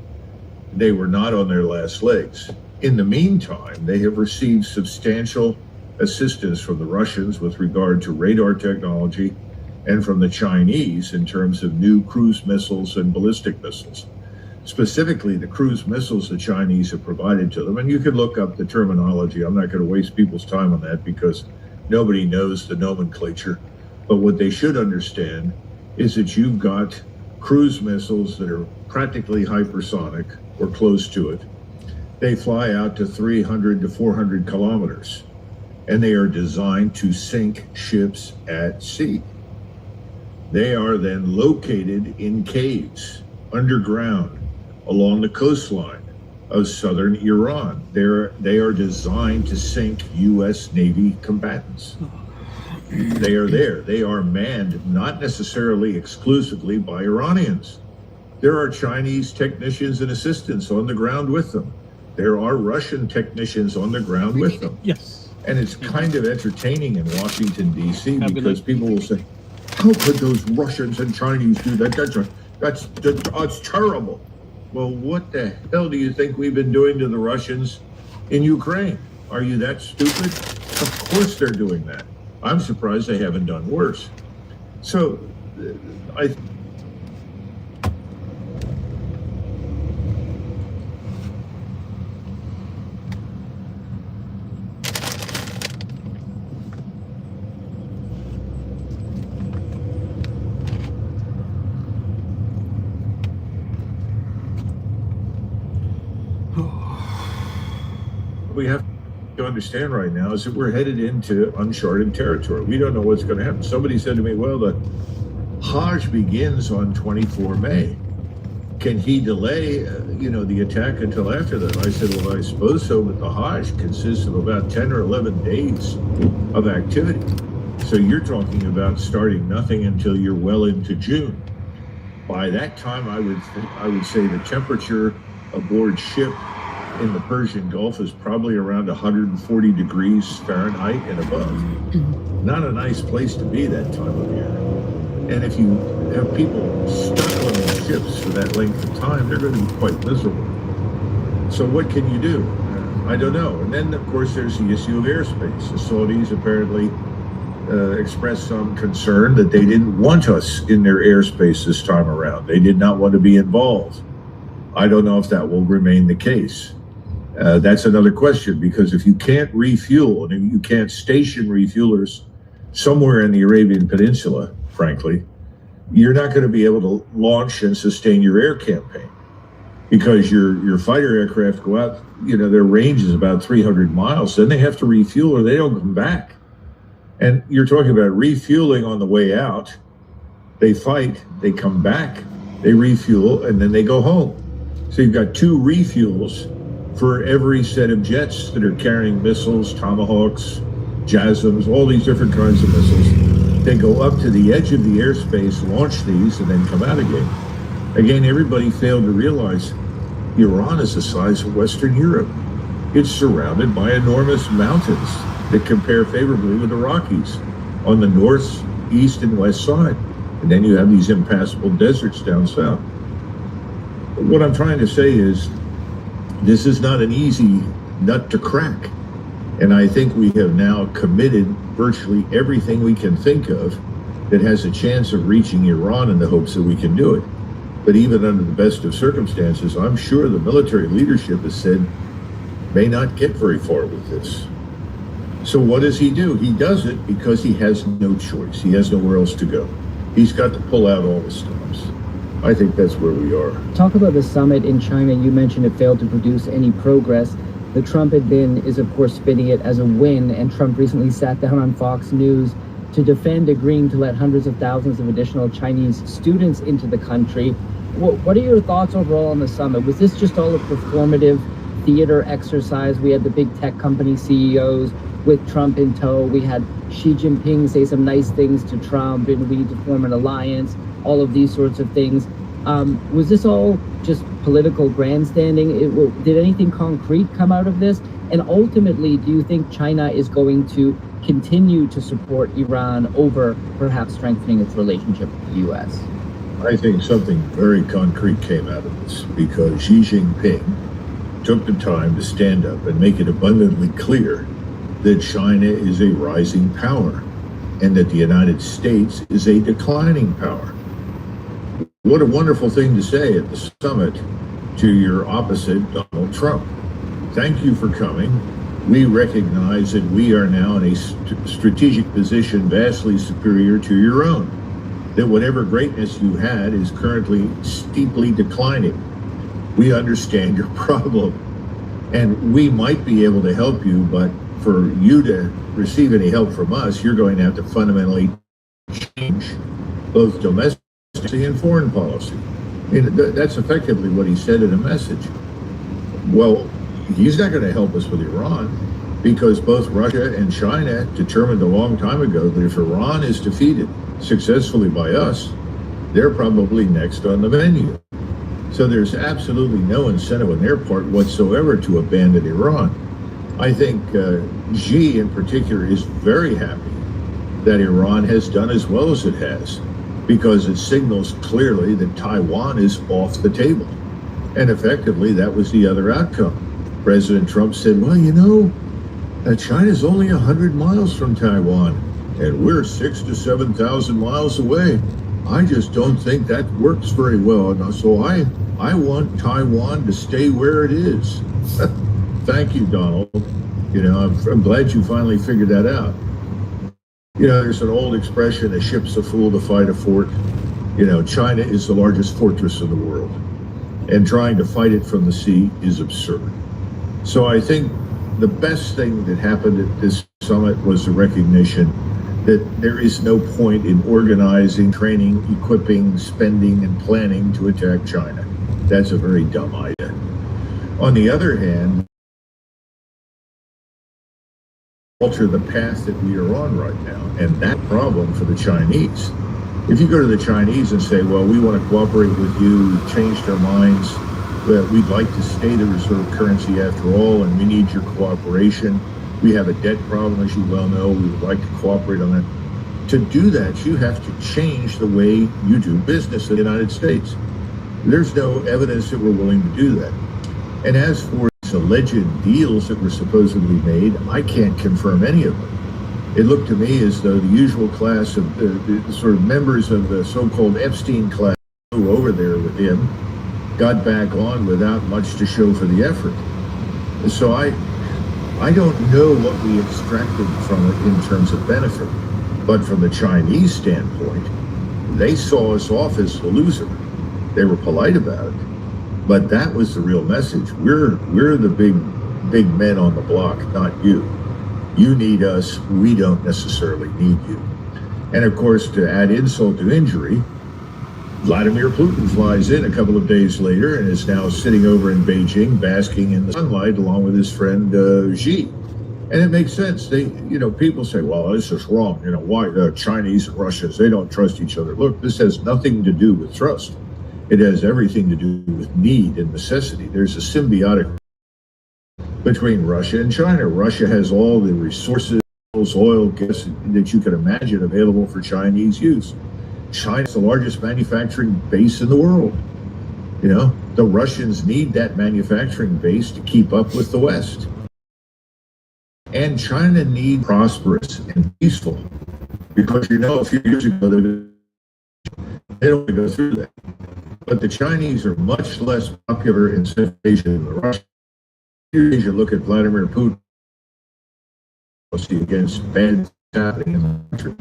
They were not on their last legs. In the meantime, they have received substantial assistance from the Russians with regard to radar technology and from the Chinese in terms of new cruise missiles and ballistic missiles. Specifically, the cruise missiles the Chinese have provided to them, and you can look up the terminology. I'm not going to waste people's time on that because nobody knows the nomenclature. But what they should understand is that you've got cruise missiles that are practically hypersonic or close to it. They fly out to 300 to 400 kilometers, and they are designed to sink ships at sea. They are then located in caves underground along the coastline of southern Iran. They are designed to sink U.S. Navy combatants. They are there. They are manned not necessarily exclusively by Iranians. There are Chinese technicians and assistants on the ground with them. There are Russian technicians on the ground with them. Yes. And it's kind of entertaining in Washington, D.C. because people will say, how could those Russians and Chinese do that? That's terrible. Well, what the hell do you think we've been doing to the Russians in Ukraine? Are you that stupid? Of course they're doing that. I'm surprised they haven't done worse. So, we have to understand right now is that we're headed into uncharted territory. We don't know what's going to happen. Somebody said to me, well, the Hajj begins on 24 May. Can he delay, the attack until after that? I said, well, I suppose so, but the Hajj consists of about 10 or 11 days of activity. So you're talking about starting nothing until you're well into June. By that time, I would say the temperature aboard ship in the Persian Gulf is probably around 140 degrees Fahrenheit and above. Not a nice place to be that time of year. And if you have people stuck on these ships for that length of time, they're going to be quite miserable. So what can you do? I don't know. And then, of course, there's the issue of airspace. The Saudis apparently expressed some concern that they didn't want us in their airspace this time around. They did not want to be involved. I don't know if that will remain the case. That's another question, because if you can't refuel and you can't station refuelers somewhere in the Arabian Peninsula, frankly, you're not going to be able to launch and sustain your air campaign, because your fighter aircraft go out, their range is about 300 miles. Then they have to refuel or they don't come back. And you're talking about refueling on the way out. They fight, they come back, they refuel, and then they go home. So you've got 2 refuels for every set of jets that are carrying missiles, Tomahawks, JASSMs, all these different kinds of missiles. They go up to the edge of the airspace, launch these, and then come out again. Again, everybody failed to realize Iran is the size of Western Europe. It's surrounded by enormous mountains that compare favorably with the Rockies on the north, east, and west side. And then you have these impassable deserts down south. What I'm trying to say is, this is not an easy nut to crack. And I think we have now committed virtually everything we can think of that has a chance of reaching Iran in the hopes that we can do it. But even under the best of circumstances, I'm sure the military leadership has said may not get very far with this. So what does he do? He does it because he has no choice. He has nowhere else to go. He's got to pull out all the stops. I think that's where we are. Talk about the summit in China. You mentioned it failed to produce any progress. The Trump admin is, of course, spinning it as a win, and Trump recently sat down on Fox News to defend agreeing to let hundreds of thousands of additional Chinese students into the country. What are your thoughts overall on the summit? Was this just all a performative theater exercise? We had the big tech company CEOs with Trump in tow. We had Xi Jinping say some nice things to Trump, and we need to form an alliance, all of these sorts of things. Was this all just political grandstanding? Did anything concrete come out of this? And ultimately, do you think China is going to continue to support Iran over perhaps strengthening its relationship with the U.S.? I think something very concrete came out of this because Xi Jinping took the time to stand up and make it abundantly clear that China is a rising power and that the United States is a declining power. What a wonderful thing to say at the summit to your opposite, Donald Trump. Thank you for coming. We recognize that we are now in a strategic position vastly superior to your own, that whatever greatness you had is currently steeply declining. We understand your problem, and we might be able to help you, but for you to receive any help from us, you're going to have to fundamentally change both domestic and foreign policy. That's effectively what he said in a message. Well, he's not going to help us with Iran because both Russia and China determined a long time ago that if Iran is defeated successfully by us, they're probably next on the menu. So there's absolutely no incentive on their part whatsoever to abandon Iran. I think Xi in particular is very happy that Iran has done as well as it has, because it signals clearly that Taiwan is off the table. And effectively, that was the other outcome. President Trump said, well, you know, China's only 100 miles from Taiwan, and we're 6,000 to 7,000 miles away. I just don't think that works very well. And so I want Taiwan to stay where it is. Thank you, Donald. You know, I'm glad you finally figured that out. You know, there's an old expression, a ship's a fool to fight a fort. You know, China is the largest fortress in the world, and trying to fight it from the sea is absurd. So I think the best thing that happened at this summit was the recognition that there is no point in organizing, training, equipping, spending, and planning to attack China. That's a very dumb idea. On the other hand, alter the path that we are on right now, and that problem for the Chinese. If you go to the Chinese and say, well, we want to cooperate with you, we've changed our minds, that we'd like to stay the reserve currency after all, and we need your cooperation. We have a debt problem, as you well know. We would like to cooperate on that. To do that, you have to change the way you do business in the United States. There's no evidence that we're willing to do that. And as for these alleged deals that were supposedly made, I can't confirm any of them. It looked to me as though the usual class of the sort of members of the so-called Epstein class who were over there with him got back on without much to show for the effort. So I don't know what we extracted from it in terms of benefit, but from the Chinese standpoint, they saw us off as the loser. They were polite about it, but that was the real message. We're the big men on the block, not you. You need us, we don't necessarily need you. And of course, to add insult to injury, Vladimir Putin flies in a couple of days later and is now sitting over in Beijing, basking in the sunlight along with his friend Xi. And it makes sense. People say, well, this is wrong. Why the Chinese and Russians, they don't trust each other. Look, this has nothing to do with trust. It has everything to do with need and necessity. There's a symbiotic between Russia and China. Russia has all the resources, oil, gas that you can imagine available for Chinese use. China's the largest manufacturing base in the world. The Russians need that manufacturing base to keep up with the West. And China needs prosperous and peaceful, because a few years ago they don't want to go through that. But the Chinese are much less popular in Central Asia than the Russians. You look at Vladimir Putin against bad things happening in the country.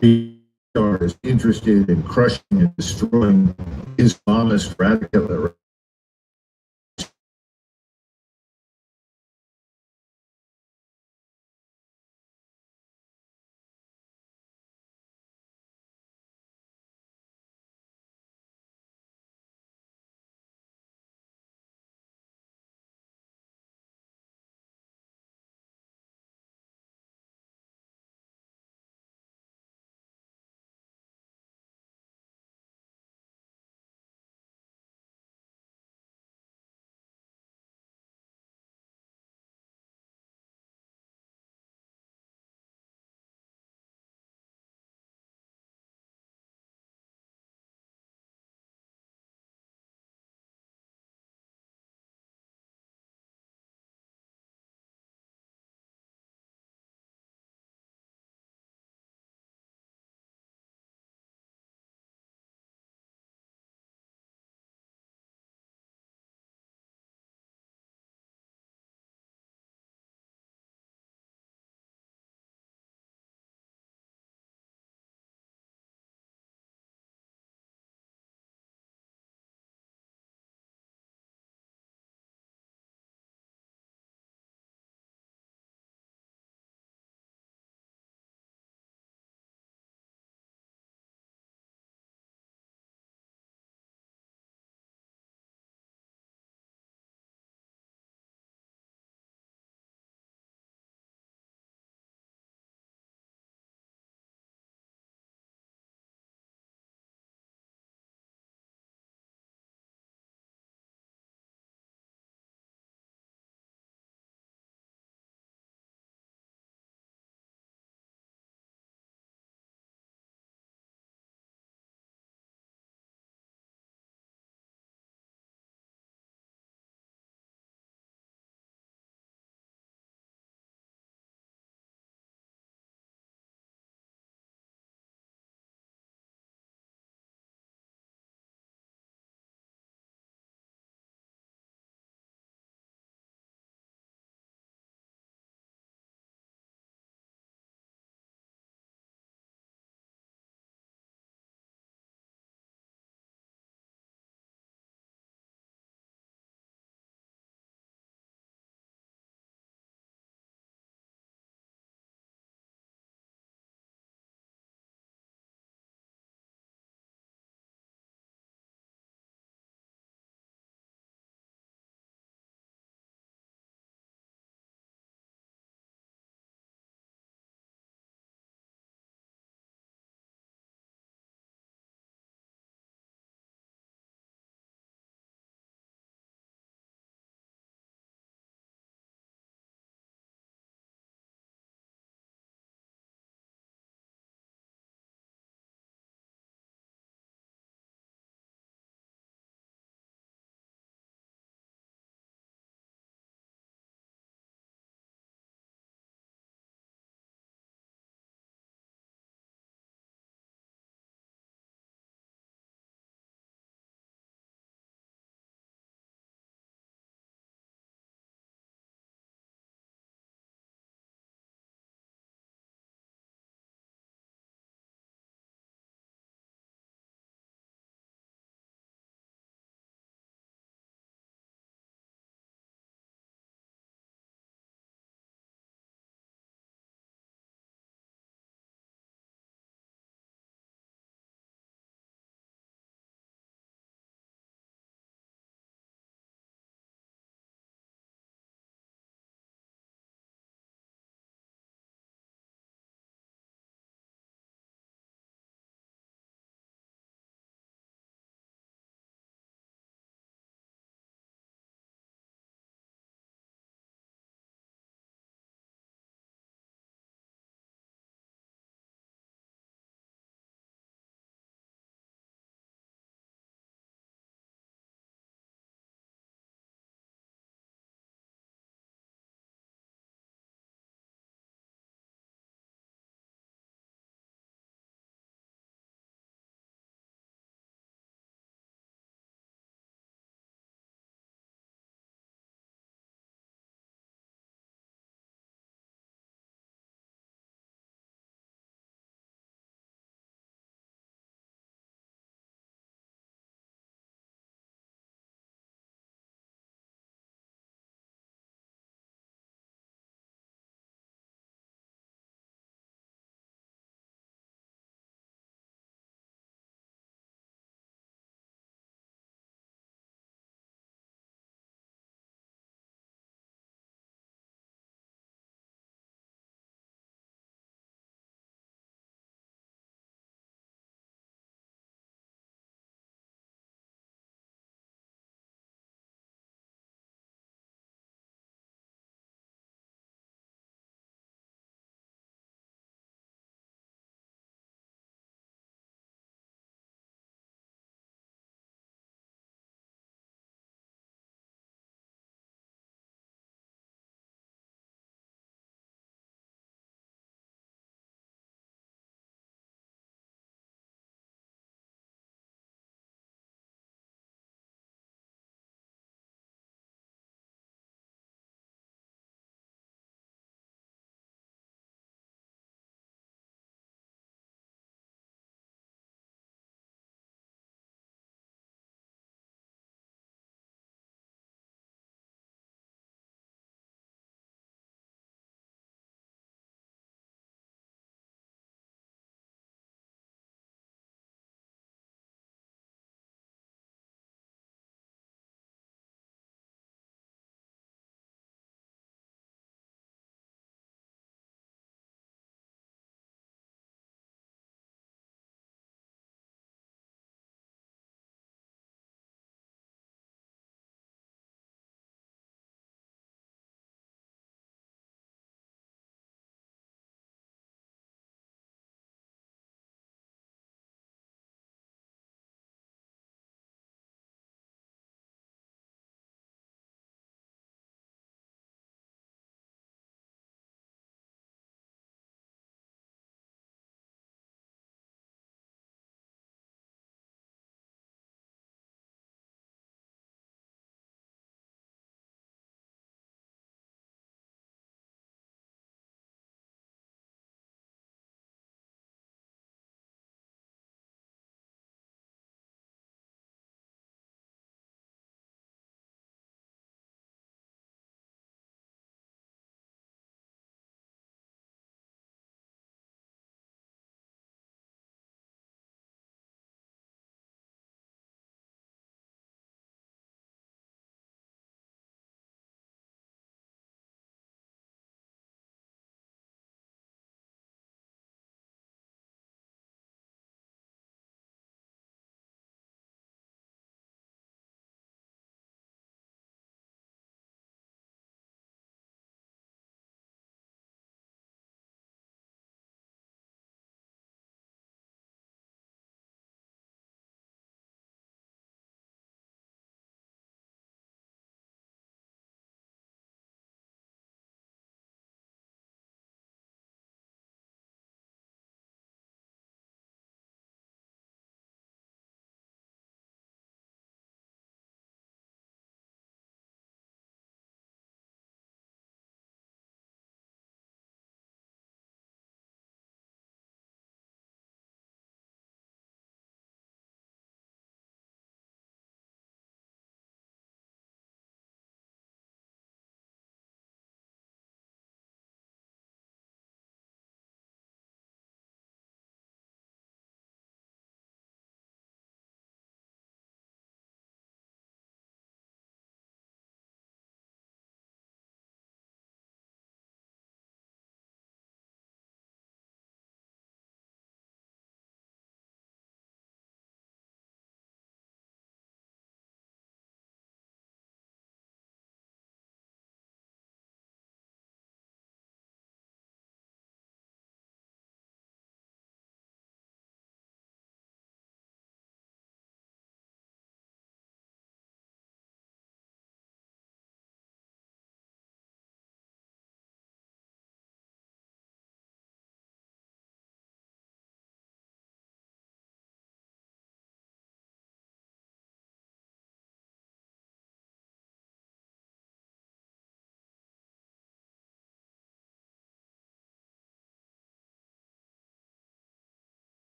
He is interested in crushing and destroying Islamist radical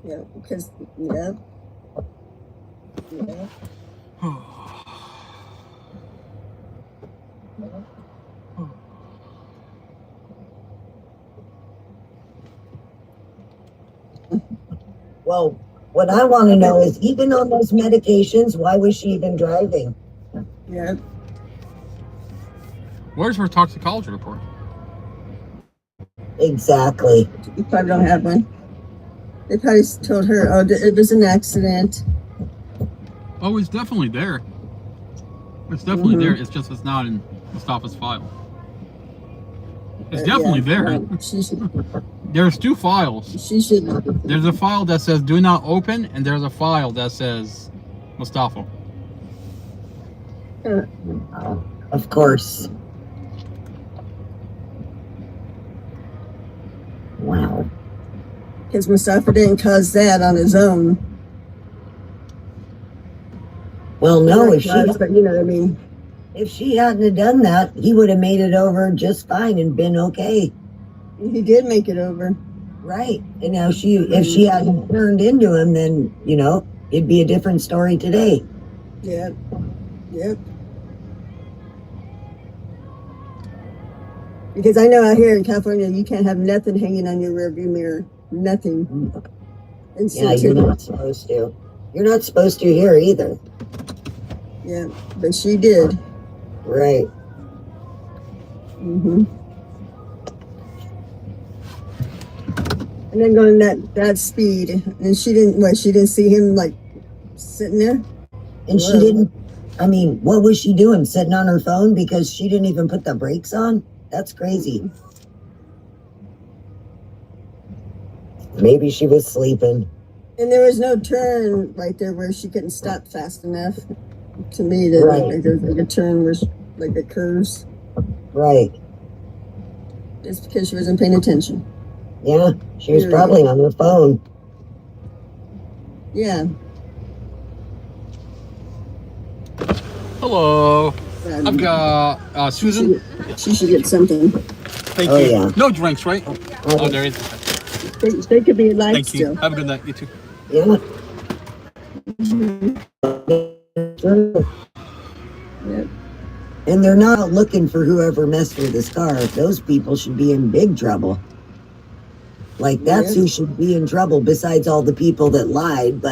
Yeah, because, yeah. Yeah. Well, what I want to know is, even on those medications, why was she even driving? Yeah. Where's her toxicology report? Exactly. You probably don't have one. They probably told her, oh, it was an accident. Oh, it's definitely there. It's definitely there. It's just it's not in Mustafa's file. It's definitely there. She should. There's two files. She should. There's a file that says do not open, and there's a file that says Mustafa. Of course. Wow. Because Mustafa didn't cause that on his own. Well, no, if she, but you know what I mean. if she hadn't have done that, he would have made it over just fine and been okay. He did make it over. Right. And now if she hadn't turned into him, then, you know, it'd be a different story today. Yep. Yep. Because I know out here in California, you can't have nothing hanging on your rearview mirror. Nothing. And Yeah, you're not supposed to. You're not supposed to here either. Yeah, but she did. Right. Mm-hmm. And then going that speed, and she didn't see him like sitting there? And she didn't, I mean, what was she doing? Sitting on her phone because she didn't even put the brakes on? That's crazy. Maybe she was sleeping. And there was no turn right there where she couldn't stop fast enough. To me, that Right. like a turn was like a curves. Right. Just because she wasn't paying attention. Yeah, she was probably on her phone. Yeah. Hello. I've got Susan. She should get something. Thank Oh, you. yeah. No drinks, right? Oh, there is. They could be alive Thank still. you. Have a good night. You too. Yeah. Yep. And they're not looking for whoever messed with his car. Those people should be in big trouble. Like, that's who should be in trouble, besides all the people that lied,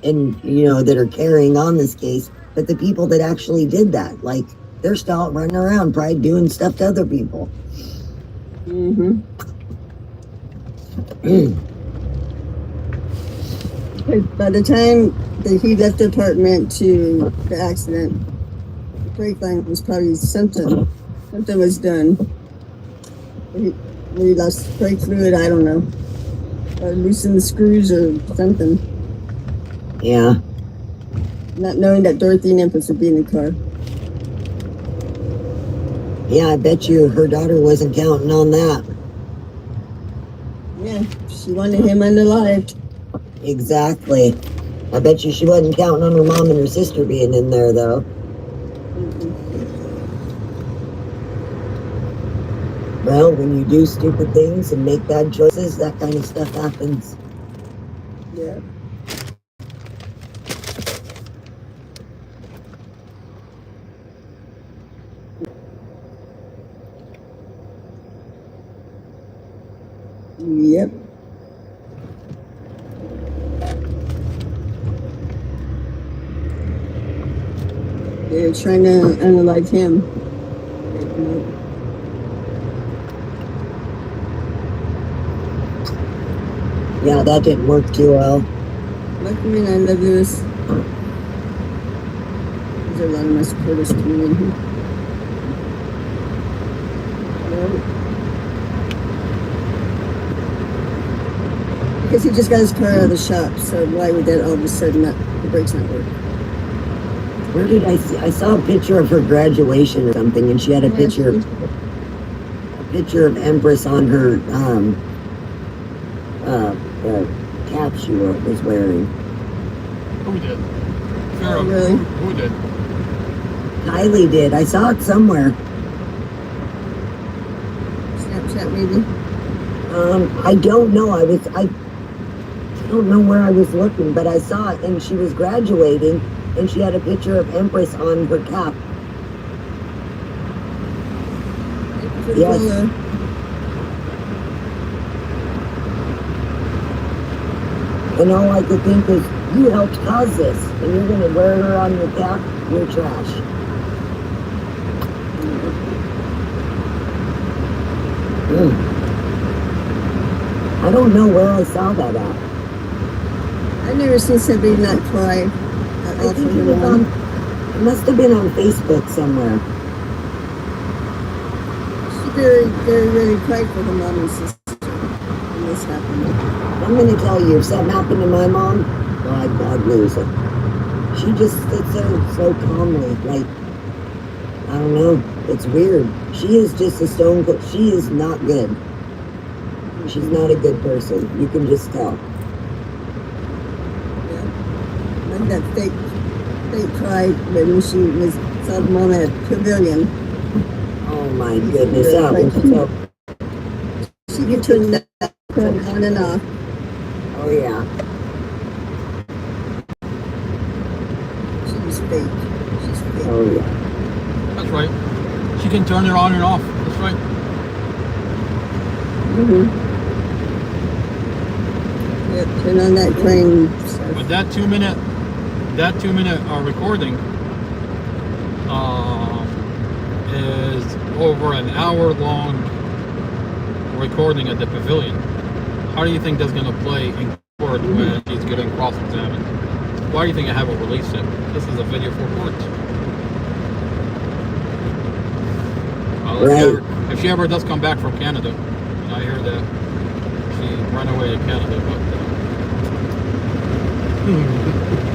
and you know, that are carrying on this case. But the people that actually did that, like, they're still out running around, probably doing stuff to other people. Mm-hmm. By the time that he left the apartment to the accident, the brake line was probably something was done. He lost brake fluid, I don't know. Or loosened the screws or something. Yeah. Not knowing that Dorothy and Empress would be in the car. Yeah, I bet you her daughter wasn't counting on that. Yeah, she wanted him unalived. Exactly. I bet you she wasn't counting on her mom and her sister being in there, though. Well, when you do stupid things and make bad choices, that kind of stuff happens. Yeah. Yep. They're trying to unalive him. Yeah, that didn't work too well. Luckily, I love this. There's a lot of my supporters coming in here. Because he just got his car out of the shop, so why would that all of a sudden the brakes not work? Where did I see? I saw a picture of her graduation or something, and she had a picture of Empress on her the cap she was wearing. Who did? Oh, really? Who did? Kylie did. I saw it somewhere. Snapchat maybe? I don't know. don't know where I was looking, but I saw it, and she was graduating, and she had a picture of Empress on her cap. Yes. And all I could think was, you helped cause this, and you're going to wear her on your cap? You're trash. I don't know where I saw that at. I've never seen somebody not cry. I think it was on, it must have been on Facebook somewhere. She very really cried for her mom and sister when this happened. I'm going to tell you, if something happened to my mom, I'd lose it. She just sits there so calmly, like, I don't know, it's weird. She is just a stone cold, she is not good. She's not a good person, you can just tell. Yeah. Like that fake cry when she was saw mom at Pavilion. Oh my goodness, that was so... She could turn that on and off. Oh yeah. She's fake. She's fake. Oh yeah. That's right. She can turn it on and off. That's right. Yep, turn on that crane. But that 2 minute recording is over an hour long recording at the Pavilion. How do you think that's going to play in court when he's getting cross-examined? Why do you think I haven't released it? This is a video for court. If she ever does come back from Canada, and I hear that she ran away to Canada,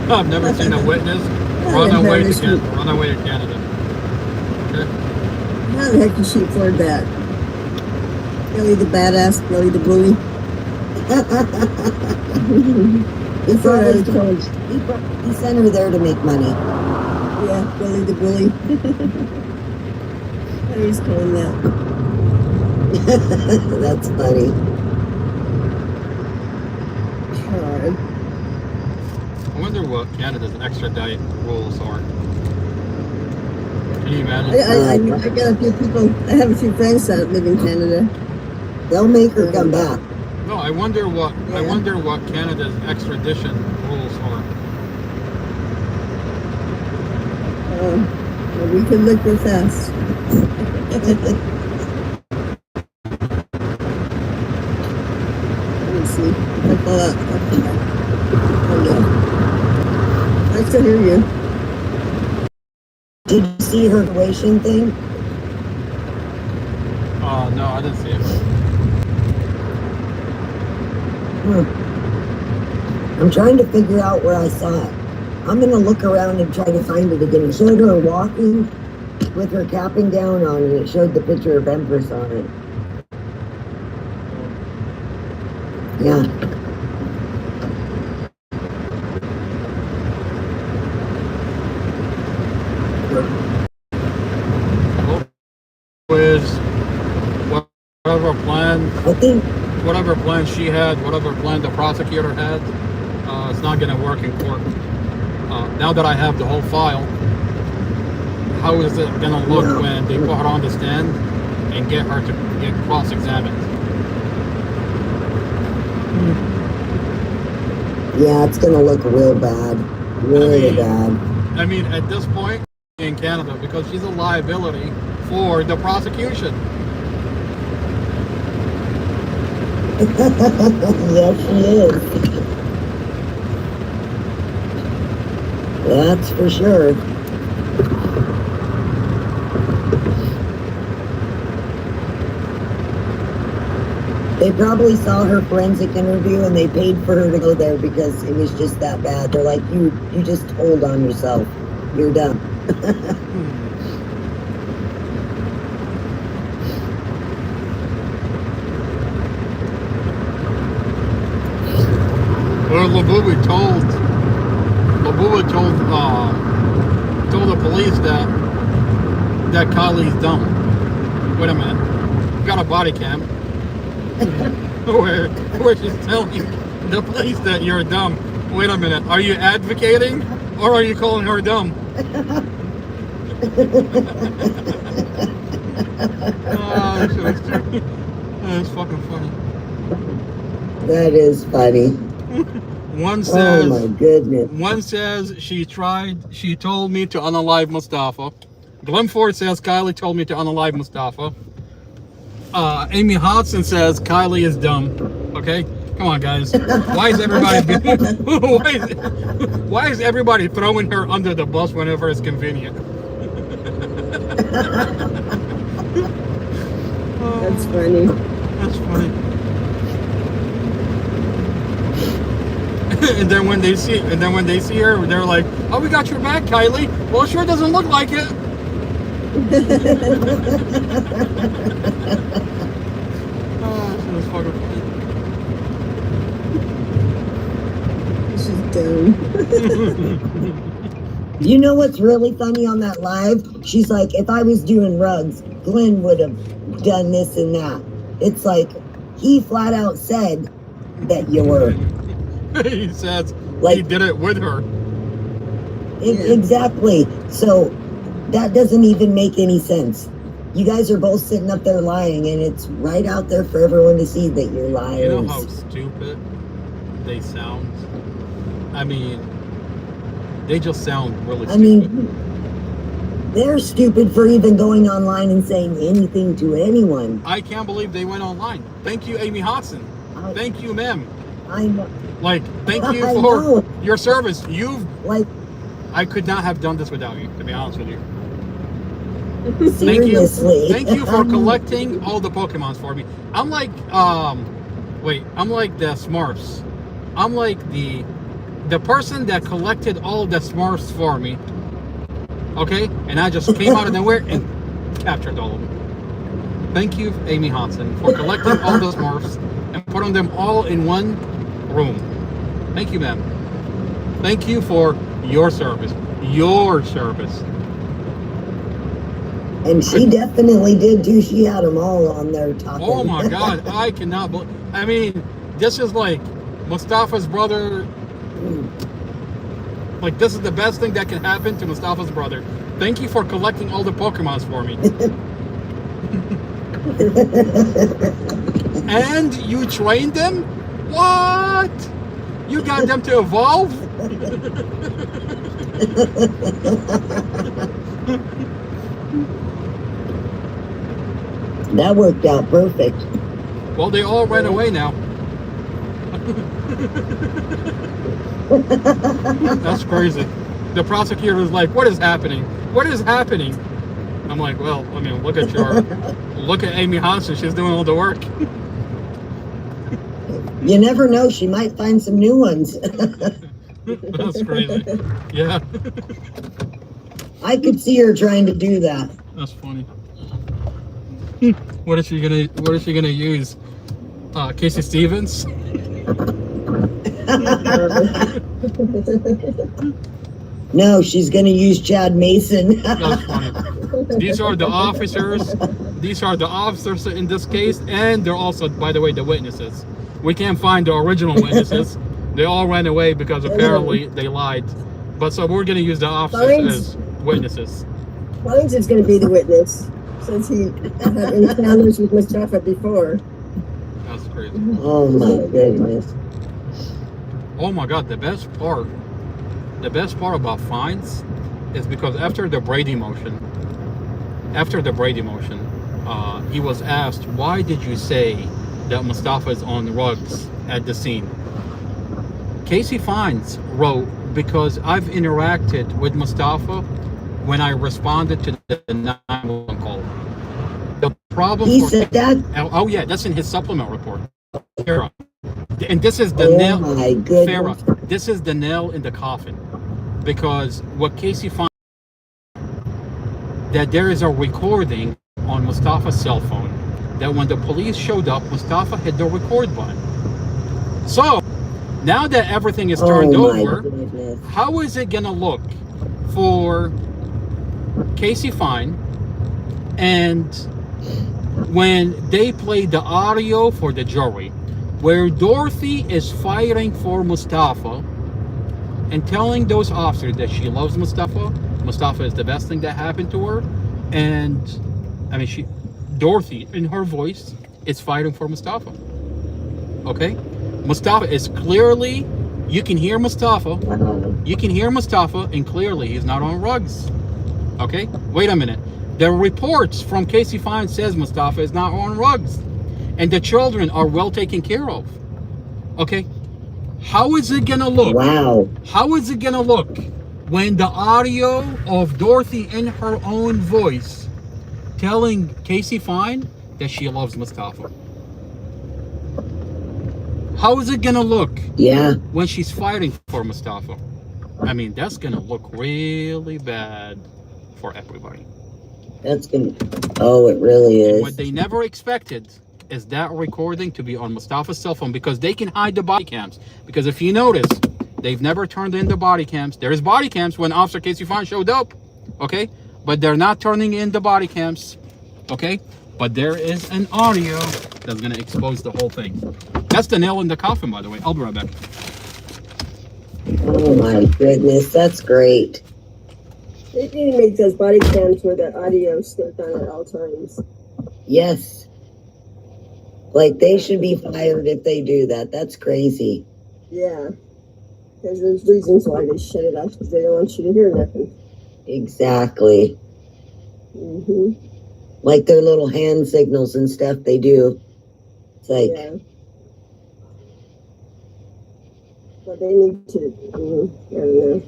but I've never seen a witness run away to Canada. Okay? How the heck did she afford that? Billy the badass, Billy the bully. He sent her there to make money. Yeah, Billy the bully. How he's calling that. That's funny. God. I wonder what Canada's extradite rules are. Can you imagine? I got a few people, I have a few friends that live in Canada. They'll make her come back. No, I wonder what Canada's extradition rules are. Well, we can look real fast. Let me see. I'll pull up. Oh no. I still hear you. Did you see her graduation thing? Oh no, I didn't see it. I'm trying to figure out where I saw it. I'm gonna look around and try to find it again. It showed her walking with her capping down on, and it showed the picture of Empress on it. Yeah. With whatever plan she had, whatever plan the prosecutor had, it's not going to work in court. Now that I have the whole file, how is it going to look when they put her on the stand and get her to get cross-examined? Yeah, it's going to look real bad. Really bad. I mean, at this point in Canada, because she's a liability for the prosecution. Yes, she is. That's for sure. They probably saw her forensic interview and they paid for her to go there because it was just that bad. They're like, you just hold on yourself. You're done. Well, Labubu told the police that Kylie's dumb. Wait a minute, we got a body cam where she's telling The place that you're dumb. Wait a minute. Are you advocating or are you calling her dumb? That's fucking funny. That is funny. One says, oh my goodness. One says she told me to unalive Mustafa. Glenn Ford says Kylie told me to unalive Mustafa. Amy Hodson says Kylie is dumb. Okay? Come on, guys. Why is everybody why is everybody throwing her under the bus whenever it's convenient? That's funny. That's funny. and then when they see her, they're like, "Oh, we got your back, Kylie." Well, it sure doesn't look like it. Oh, that's fucking funny. She's dumb. You know what's really funny on that live? She's like, if I was doing rugs, Glenn would have done this and that. It's like, he flat out said that you were. He says like, he did it with her. Exactly. So that doesn't even make any sense. You guys are both sitting up there lying, and it's right out there for everyone to see that you're liars. You know how stupid they sound? I mean, they just sound really stupid. I mean, they're stupid for even going online and saying anything to anyone. I can't believe they went online. Thank you, Amy Hodson. Thank you, ma'am. I know. Like, thank you for your service. I could not have done this without you, to be honest with you. Seriously. Thank you for collecting all the Pokemons for me. I'm like, I'm like the Smurfs. I'm like the person that collected all the Smurfs for me. Okay? And I just came out of nowhere and captured all of them. Thank you, Amy Hodson, for collecting all the Smurfs and putting them all in one room. Thank you, ma'am. Thank you for your service. Your service. And she definitely did too. She had them all on there talking. Oh my God, I cannot believe. I mean, this is like Mustafa's brother. Like, this is the best thing that can happen to Mustafa's brother. Thank you for collecting all the Pokemons for me. And you trained them? What? You got them to evolve? That worked out perfect. Well, they all ran away now. That's crazy. The prosecutor was like, "What is happening? What is happening?" I'm like, "Well, I mean, look at Amy Hodson. She's doing all the work." You never know. She might find some new ones. That's crazy. Yeah. I could see her trying to do that. That's funny. What is she gonna use? Casey Stevens? No, she's gonna use Chad Mason. That's funny. These are the officers. These are the officers in this case, and they're also, by the way, the witnesses. We can't find the original witnesses. They all ran away because apparently they lied. But so we're gonna use the officers as witnesses. Collins is gonna be the witness since he had encounters with Mustafa before. That's crazy. Oh my goodness. Oh my God, the best part about Fines is because after the Brady motion, he was asked, why did you say that Mustafa is on rugs at the scene? Casey Fines wrote, because I've interacted with Mustafa when I responded to the 911 call. The problem he said that? Oh yeah, that's in his supplement report. Farah. And this is the nail. My goodness. Farah, this is the nail in the coffin. Because what Casey finds, that there is a recording on Mustafa's cell phone that when the police showed up, Mustafa hit the record button. So now that everything is turned over, how is it gonna look for Casey Fine? And when they play the audio for the jury, where Dorothy is fighting for Mustafa and telling those officers that she loves Mustafa. Mustafa is the best thing that happened to her. And I mean, Dorothy in her voice is fighting for Mustafa. Okay? Mustafa is clearly, you can hear Mustafa. You can hear Mustafa, and clearly he's not on rugs. Okay? Wait a minute. The reports from Casey Fine says Mustafa is not on rugs. And the children are well taken care of. Okay? How is it gonna look? Wow. How is it gonna look when the audio of Dorothy in her own voice telling Casey Fine that she loves Mustafa? How is it gonna look? Yeah. When she's fighting for Mustafa? I mean, that's gonna look really bad for everybody. That's gonna. Oh, it really is. And what they never expected is that recording to be on Mustafa's cell phone, because they can hide the body cams. Because if you notice, they've never turned in the body cams. There's body cams when Officer Casey Fine showed up, okay? But they're not turning in the body cams, okay? But there is an audio that's gonna expose the whole thing. That's the nail in the coffin, by the way. I'll be right back. Oh my goodness, that's great. They need to make those body cams where the audio stick on at all times. Yes. Like, they should be fired if they do that. That's crazy. Yeah. Because there's reasons why they shut it off, because they don't want you to hear nothing. Exactly. Mm-hmm. Like their little hand signals and stuff they do. It's like... Yeah. But they need to, I don't know.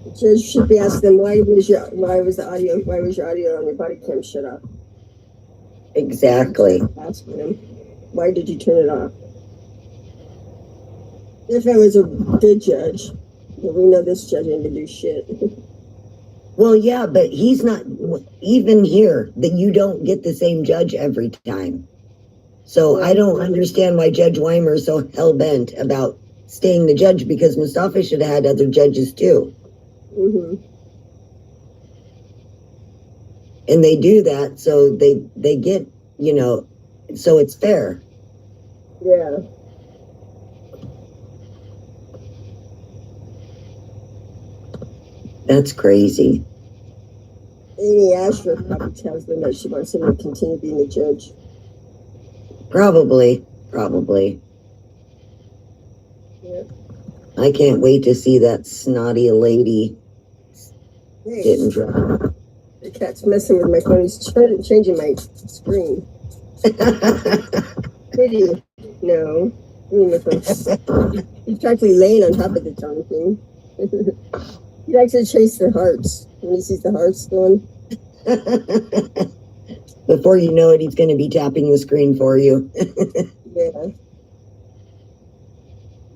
The judge should be asking them, why was your audio on your body cam shut off? Exactly. Asking them, why did you turn it off? If it was a good judge, but we know this judge ain't gonna do shit. Well, yeah, but he's not, even here, that you don't get the same judge every time. So I don't understand why Judge Weimer is so hell-bent about staying the judge, because Mustafa should have had other judges too. Mm-hmm. And they do that so they get, you know, so it's fair. Yeah. That's crazy. Amy Ashford probably tells them that she wants him to continue being the judge. Probably. Yeah. I can't wait to see that snotty lady Hey, getting dropped. the cat's messing with my phone. He's changing my screen. Kitty. No. He's practically laying on top of the darn thing. He likes to chase the hearts. When he sees the hearts going. Before you know it, he's going to be tapping the screen for you. Yeah.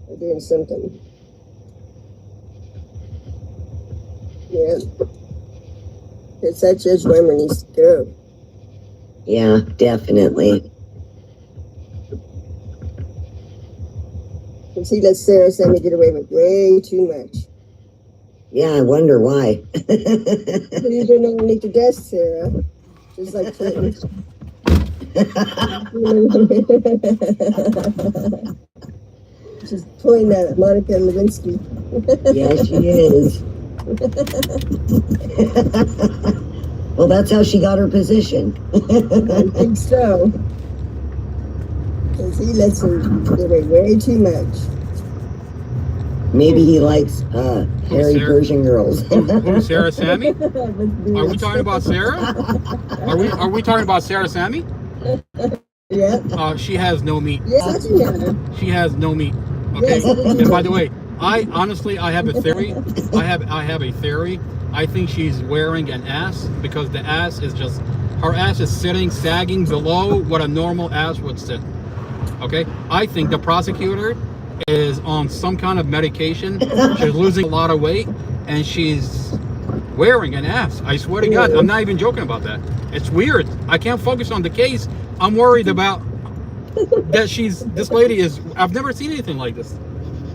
They're doing something. Yeah. It's that Judge Weimer needs to go. Yeah, definitely. Because he lets Sarah Sammy get away with way too much. Yeah, I wonder why. You don't know underneath the desk, Sarah. Just like Clinton. She's pulling that Monica Lewinsky. Yeah, she is. Well, that's how she got her position. I think so. Because he lets her get away way too much. Maybe he likes hairy Persian girls. Who's Sarah Sammy? Are we talking about Sarah? Are we talking about Sarah Sammy? Yeah. She has no meat. Yes, she has no meat. Okay. Yes, and by the way, I honestly have a theory. I have a theory. I think she's wearing an ass, because the ass is just, her ass is sitting, sagging below what a normal ass would sit. Okay. I think the prosecutor is on some kind of medication. She's losing a lot of weight, and she's wearing an ass. I swear to God, I'm not even joking about that. It's weird. I can't focus on the case. I'm worried about that this lady is, I've never seen anything like this.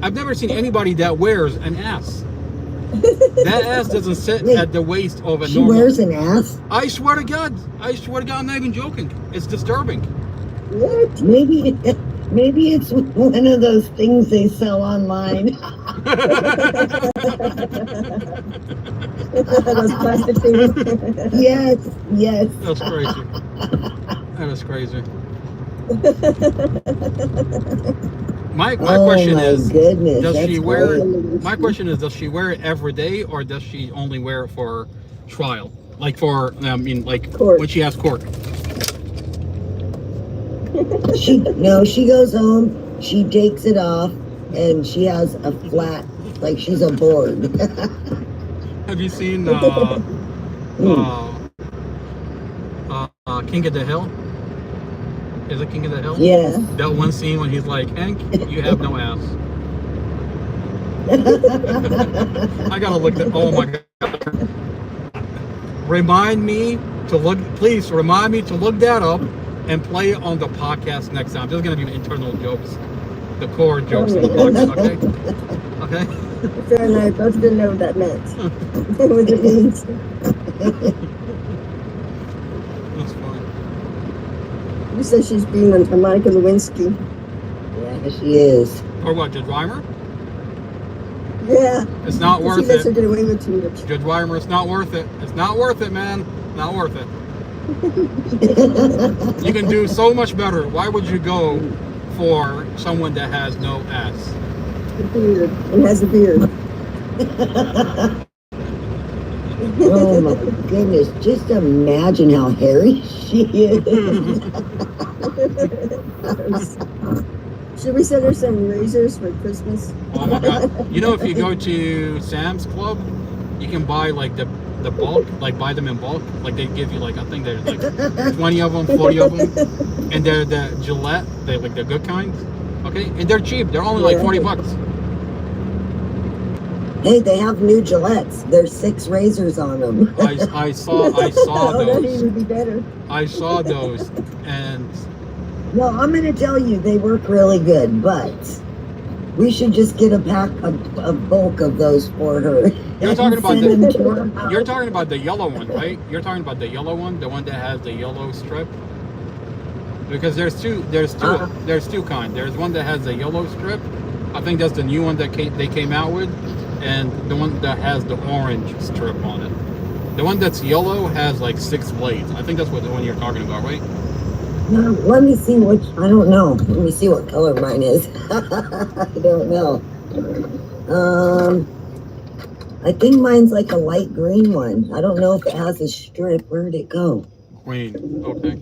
I've never seen anybody that wears an ass. That ass doesn't sit at the waist of a normal. She wears an ass? I swear to God, I'm not even joking. It's disturbing. What? Maybe it's one of those things they sell online. Those plastic things. Yes, yes. That's crazy. That is crazy. My question my is, goodness, does that's she wear it? great. My question is, does she wear it every day, or does she only wear it for trial? Like for, Court. when she has court. She goes home, she takes it off, and she has a flat, like she's a board. Have you seen King of the Hill? Is it King of the Hill? Yes. That one scene when he's like, Hank, you have no ass. I gotta look at, oh my God. Please remind me to look that up and play it on the podcast next time. There's gonna be internal jokes, the core jokes in the podcast, okay? Okay? Fair enough. Both didn't know what that meant. What it means. That's funny. You said she's being a Monica Lewinsky. Yeah, she is. Or what, Judge Weimer? Yeah. It's not worth She lets her it. get away with too much. Judge Weimer, it's not worth it. It's not worth it, man. Not worth it. You can do so much better. Why would you go for someone that has no ass? A beard. And has a beard. Oh my goodness, just imagine how hairy she is. Should we send her some razors for Christmas? Oh my God. You know, if you go to Sam's Club, you can buy like the bulk, like buy them in bulk. Like they give you like, I think there's like 20 of them, 40 of them. And they're the Gillette, they're like the good kinds. Okay? And they're cheap. They're only like 40 bucks. Hey, they have new Gillettes. There's 6 razors on them. I saw That those. would be better. I saw those, and No, I'm going to tell you, they work really good, but we should just get a bulk of those for her. you're talking about Send them to her the house. you're talking about the yellow one, right? You're talking about the yellow one, the one that has the yellow strip. Because there's two kinds. There's one that has the yellow strip. I think that's the new one that they came out with, and the one that has the orange strip on it. The one that's yellow has like 6 blades. I think that's what the one you're talking about, right? No, let me see which, I don't know. Let me see what color mine is. I don't know. I think mine's like a light green one. I don't know if it has a strip. Where'd it go? Green. Okay.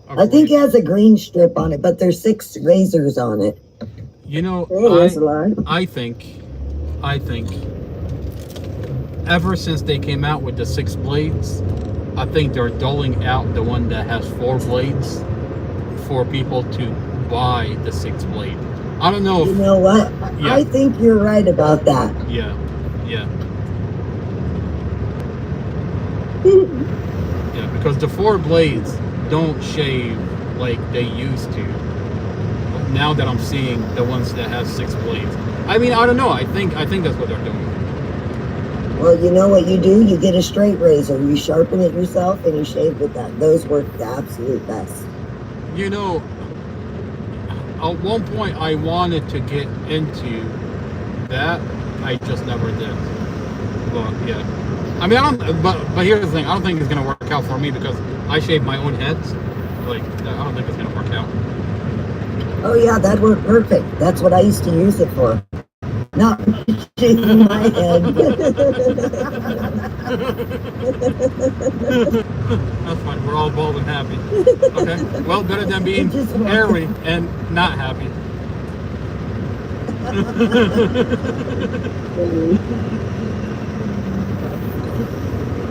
I think it has a green strip on it, but there's 6 razors on it. You know, that's a lot. I think ever since they came out with the 6 blades, I think they're doling out the one that has 4 blades for people to buy the 6 blade. I don't know if, You know what? Yeah. I think you're right about that. yeah. Yeah, because the 4 blades don't shave like they used to. Now that I'm seeing the ones that have 6 blades, I mean, I don't know. I think that's what they're doing. Well, you know what you do? You get a straight razor. You sharpen it yourself and you shave with that. Those work the absolute best. You know, at one point I wanted to get into that. I just never did. But yeah, I mean, but here's the thing. I don't think it's gonna work out for me because I shave my own heads. Like, I don't think it's gonna work out. Oh yeah, that'd work perfect. That's what I used to use it for. Not shaving my head. That's fine. We're all bald and happy. Okay. Well, better than being hairy and not happy.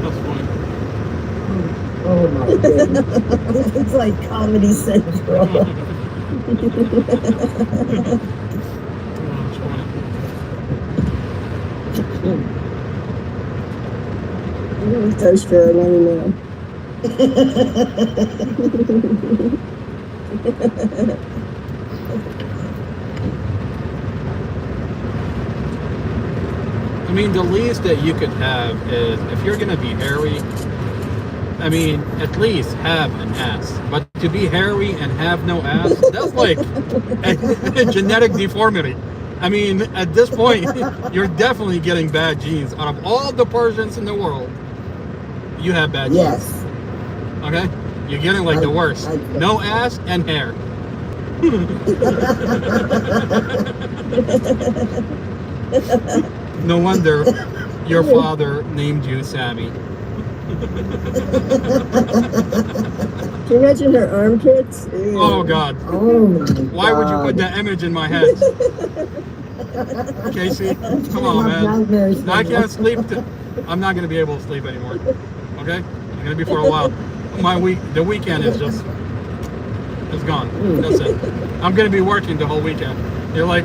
That's funny. Oh my goodness. It's like Comedy Central. Those for an animal. I mean, the least that you could have is, if you're gonna be hairy, I mean, at least have an ass. But to be hairy and have no ass, that's like a genetic deformity. I mean, at this point, you're definitely getting bad genes. Out of all the Persians in the world, you have bad genes. Okay? You're getting like the worst. No ass and hair. No wonder your father named you Sammy. Can you imagine her armpits? Ew. Oh God. Oh my Why would you God. put that image in my head? Casey, come on, man. I can't sleep. I'm not going to be able to sleep anymore. Okay? I'm going to be for a while. The weekend is just, it's gone. That's it. I'm going to be working the whole weekend. You're like,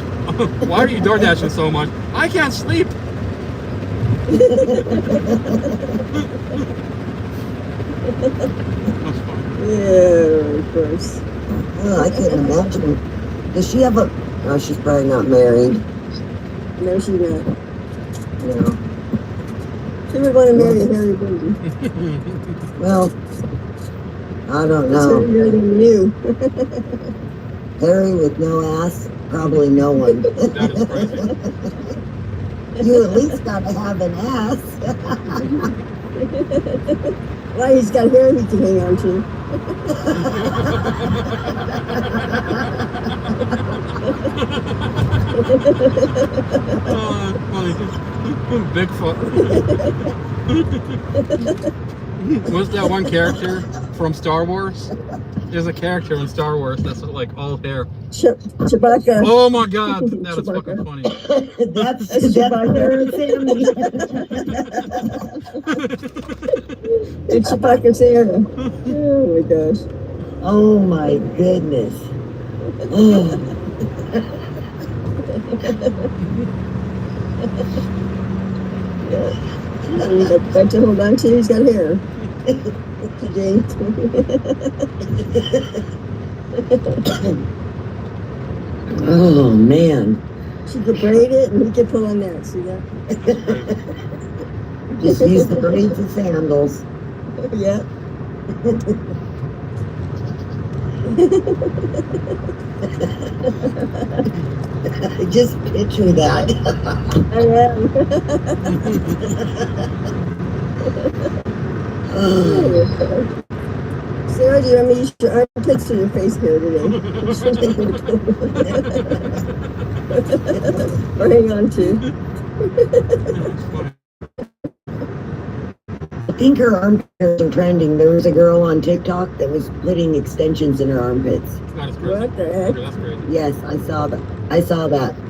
why are you door dashing so much? I can't sleep. Yeah, of course. Oh, I couldn't imagine. Does she have a... Oh, she's probably not married. No, she's not. No. She would want to marry a hairy baby. Well, I don't That's know. harder than you. Harry with no ass? Probably no one. You at least gotta have an ass. Well, he's got hair he can hang on to. Bigfoot. What's that one character from Star Wars? There's a character in Star Wars that's like all hair. Chewbacca. Oh my God, that is fucking funny. That's Chewbacca. It's Chewbacca's hair. Oh my gosh. Oh my goodness. Back to hold on to, he's got hair. Today. Oh man. She could braid it and he could pull on that, see that? Just use the braids as sandals. Yeah. Just picture that. I am. Sarah, do you want me to use your armpits or your face hair today? Or hang on to? I think her armpits are trending. There was a girl on TikTok that was putting extensions in her armpits. What the heck? Yes, I saw that.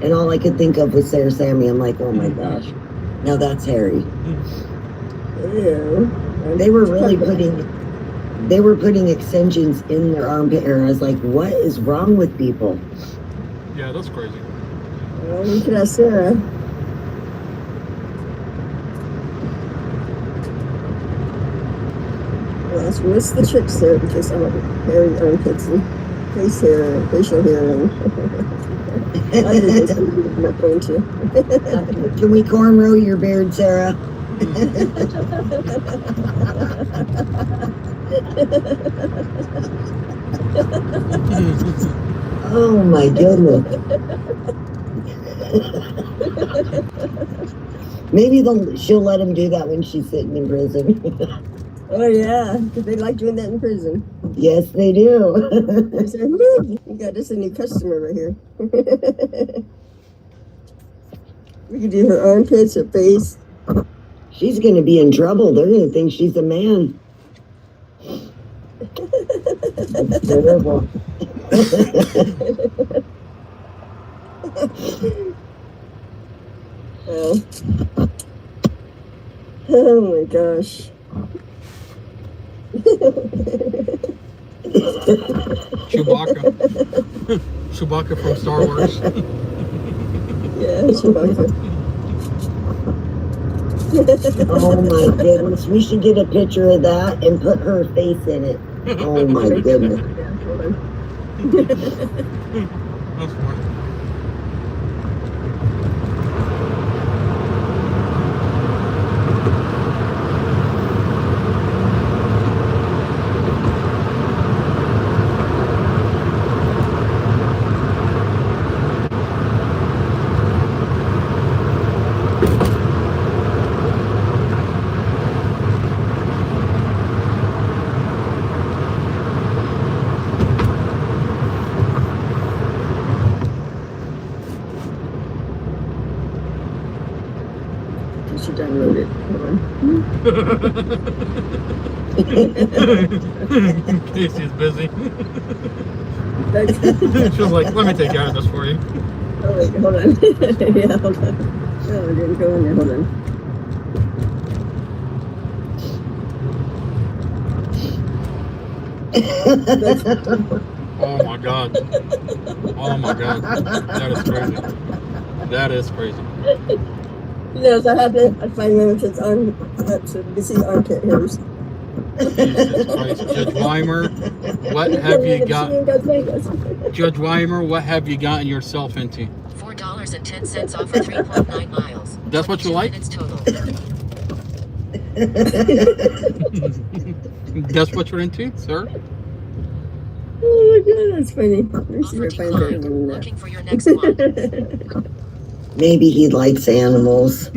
And all I could think of was Sarah Sammy. I'm like, oh my gosh. Now that's hairy. Ew. They were putting extensions in their armpit hair. I was like, what is wrong with people? Yeah, that's crazy. Well, we could ask Sarah. Well, what's the trick, Sarah? Because I want hairy armpits and face hair and facial hair. And I did this with my phone too. Can we cornrow your beard, Sarah? Oh my goodness. Maybe she'll let him do that when she's sitting in prison. Oh yeah, because they like doing that in prison. Yes, they do. They say, "Look, you got us a new customer right here." We could do her armpits, her face. She's going to be in trouble. They're going to think she's a man. That's terrible. Oh. Oh my gosh. Chewbacca from Star Wars. Yeah, Chewbacca. Oh my goodness. We should get a picture of that and put her face in it. Oh my goodness. That's funny. Casey's busy. She was like, let me take care of this for you. Oh, wait, hold on. Yeah, hold on. Oh, I didn't go in there. Hold on. Oh my god. Oh my god. That is crazy. That is crazy. Yes, I have it. I find when it's on to see armpit hairs. Jesus Christ. Judge Weimer, what have you got? Judge Weimer, what have you gotten yourself into? $4.10 off for 3.9 miles. That's what you like? Minutes total. That's what you're into, sir? Oh my god, that's funny. Let me see if I find it in there. Looking for your next one. Maybe he likes animals.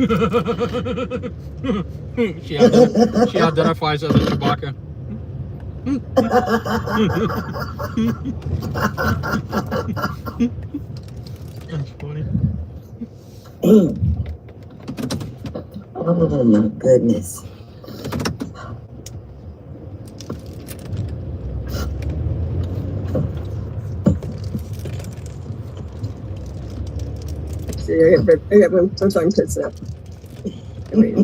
She identifies as a Chewbacca. That's funny. Oh my goodness. See, I got one armpits up. Wait.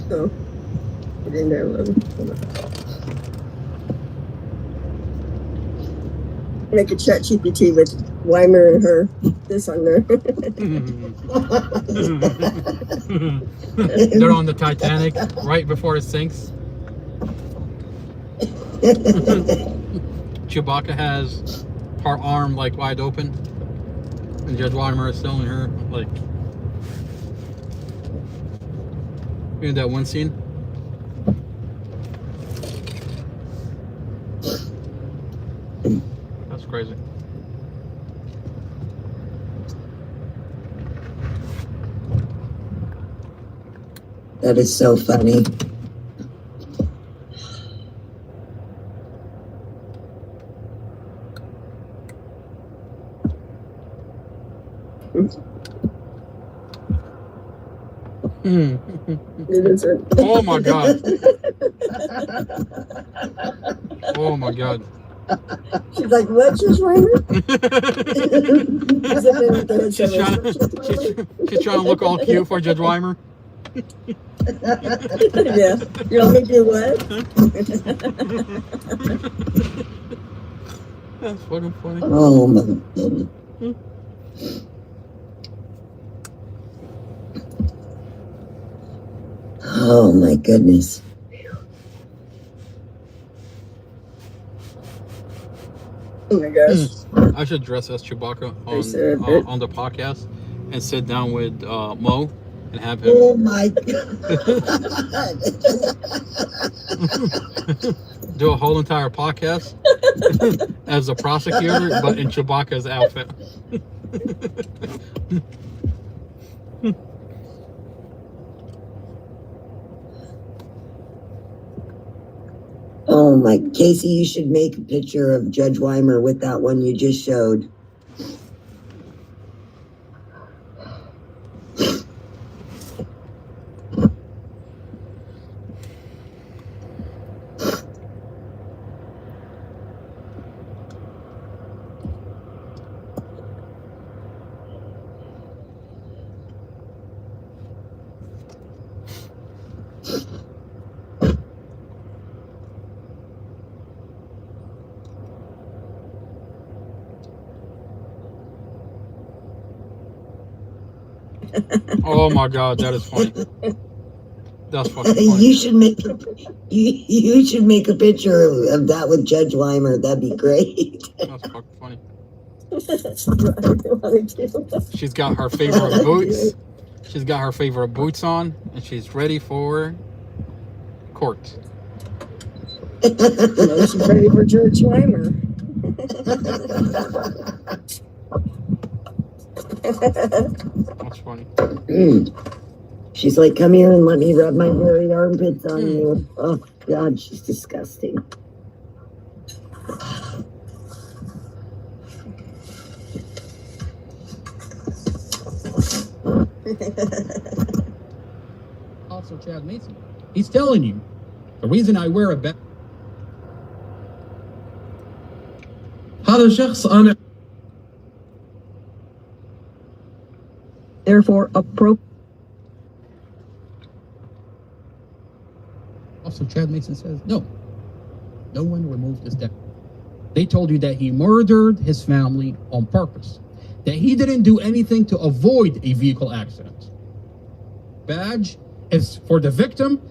So, get in there a little. Hold on. Make a chat GPT with Weimer and her. This on there. They're on the Titanic right before it sinks. Chewbacca has her arm like wide open, and Judge Weimer is still in her like. In that one scene. That's crazy. That is so funny. Oh my god. Oh my god. She's like, what, Judge Weimer? She's trying to look all cute for Judge Weimer. Yeah. You want me to do what? That's fucking funny. Oh my goodness. Oh my goodness. Oh my gosh. I should dress as Chewbacca on the podcast and sit down with Mo and have him. Oh my god. Do a whole entire podcast as a prosecutor, but in Chewbacca's outfit. Oh my, Casey, you should make a picture of Judge Weimer with that one you just showed. Oh my god, that is funny. That's fucking funny. You should make you should make a picture of that with Judge Weimer. That'd be great. That's fucking funny. She's got her favorite boots. She's got her favorite boots on, and she's ready for court. She's ready for Judge Weimer. That's funny. She's like, come here and let me rub my hairy armpits on you. Oh god, she's disgusting. Officer Chad Mason. He's telling you the reason I wear a badge. هذا شخص أنا Therefore, appropriate. Officer Chad Mason says, no one removed his death. They told you that he murdered his family on purpose, that he didn't do anything to avoid a vehicle accident. Badge is for the victim.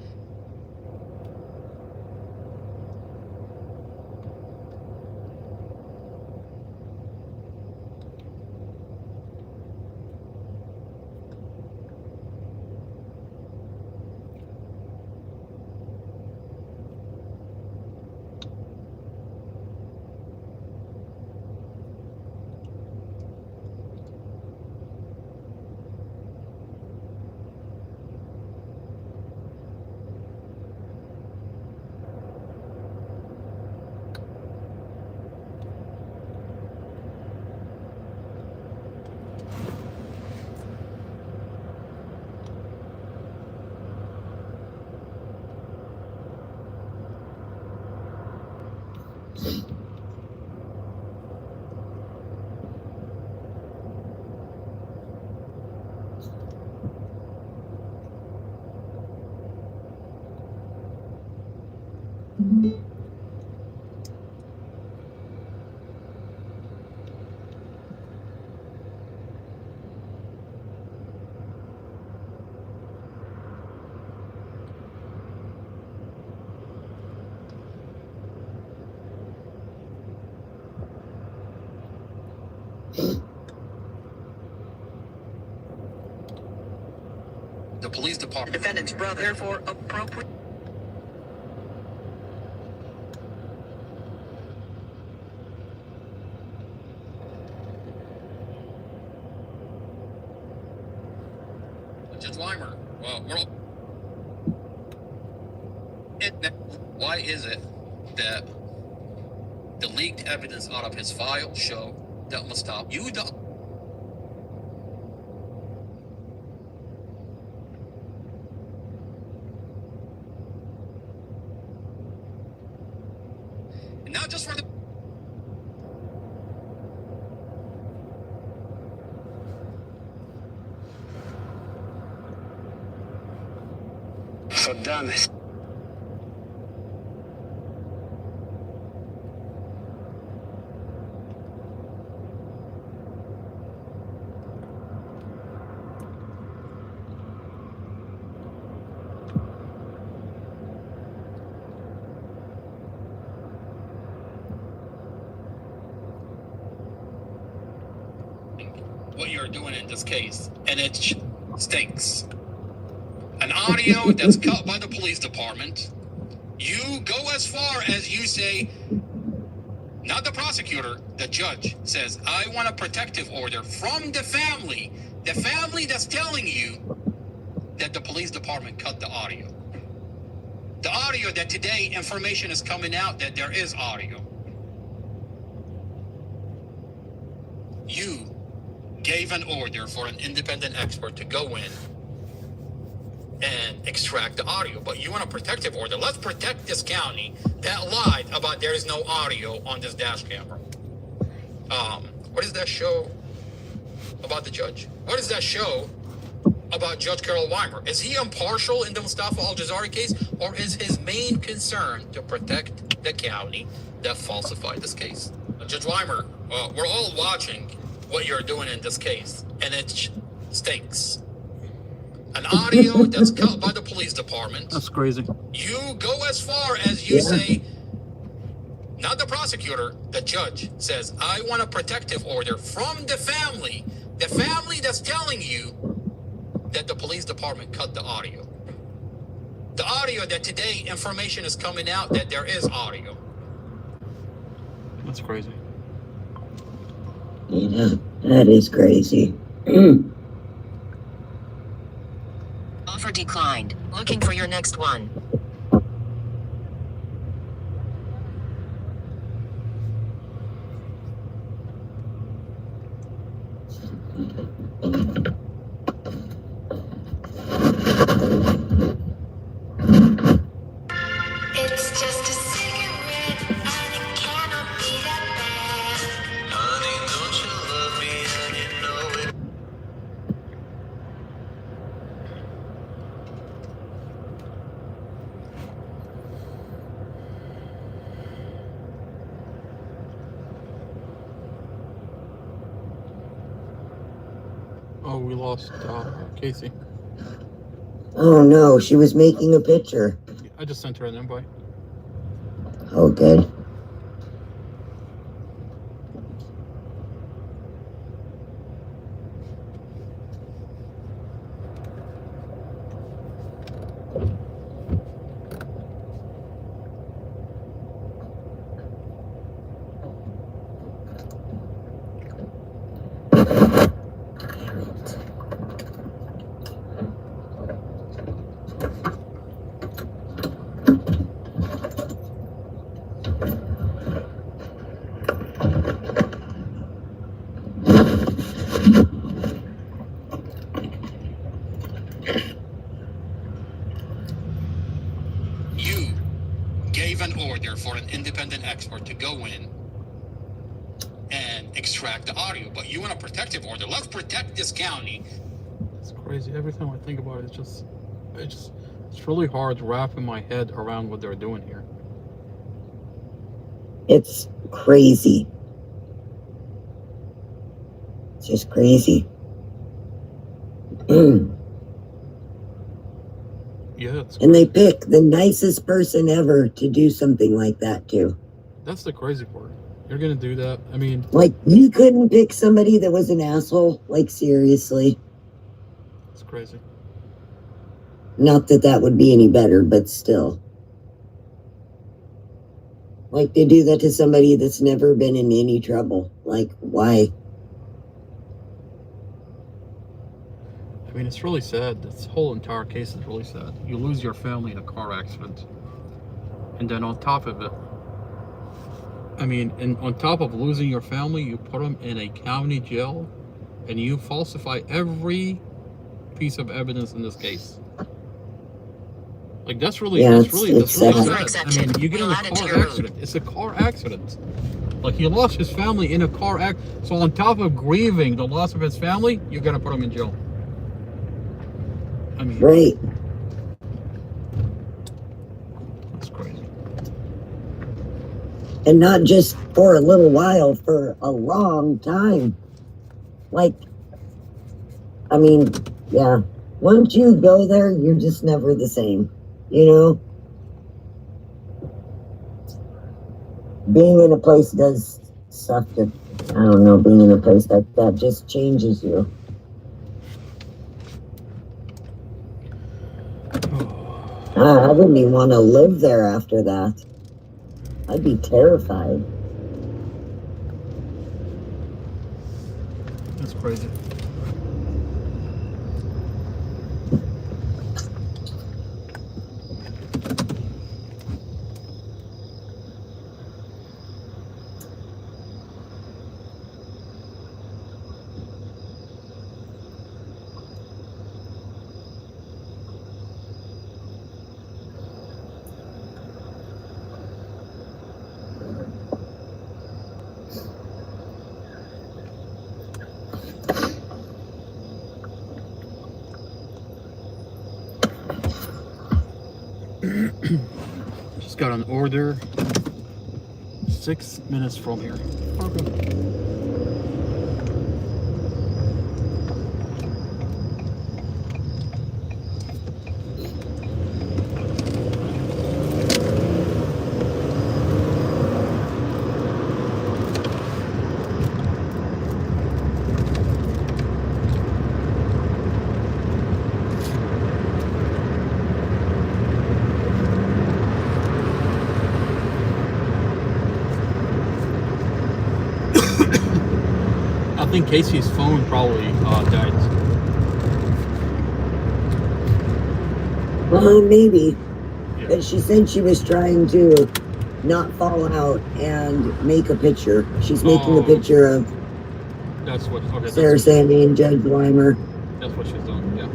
The police department. Defendant's brother, therefore, appropriate. Judge Weimer, why is it that the leaked evidence out of his file show that must stop you? Not just for the Saddam. what you're doing in this case, and it stinks. An audio that's cut by the police department. You go as far as you say, not the prosecutor, the judge says, I want a protective order from the family that's telling you that the police department cut the audio. The audio that today information is coming out that there is audio. You gave an order for an independent expert to go in and extract the audio, but you want a protective order. Let's protect this county that lied about there is no audio on this dash camera. What is that show about the judge? What is that show about Judge Carol Weimer? Is he impartial in the Mustafa Al-Jazari case, or is his main concern to protect the county that falsified this case? Judge Weimer, we're all watching what you're doing in this case, and it stinks. An audio that's cut by the police department. That's crazy. You go as far as you say, not the prosecutor, the judge says, I want a protective order from the family that's telling you that the police department cut the audio. The audio that today information is coming out that there is audio. That's crazy. Yeah, that is crazy. Offer declined. Looking for your next one. It's just a cigarette, and it cannot be that bad. Honey, don't you love me, and you know it. Oh, we lost Casey. Oh no, she was making a picture. I just sent her an invite. Oh, good. You gave an order for an independent expert to go in and extract the audio, but you want a protective order. Let's protect this county. It's crazy. Every time I think about it, it's really hard wrapping my head around what they're doing here. It's crazy. It's just crazy. Yeah, And they pick the nicest person ever to do something like that too. that's the crazy part. You're gonna do that. I mean, Like, you couldn't pick somebody that was an asshole? Like, seriously? it's crazy. Not that that would be any better, but still. Like, they do that to somebody that's never been in any trouble. Like, why? I mean, it's really sad. This whole entire case is really sad. You lose your family in a car accident. And then on top of it, I mean, and on top of losing your family, you put them in a county jail and you falsify every piece of evidence in this case. Like, that's really sad. I mean, you get in a car accident. It's a car accident. Like, he lost his family in a car accident. So on top of grieving the loss of his family, you're gonna put him in jail. I mean, right. That's crazy. And not just for a little while, for a long time. Like, I mean, yeah. Once you go there, you're just never the same. You know? Being in a place does stuff to, I don't know, being in a place that just changes you. I wouldn't even want to live there after that. I'd be terrified. That's crazy. Just got an order 6 minutes from here. Okay. I think Casey's phone probably died. Maybe. But she said she was trying to not fall out and make a picture. She's making a picture of That's what. Okay. Sarah Sandy and Judge Weimer. That's what she's doing. Yeah.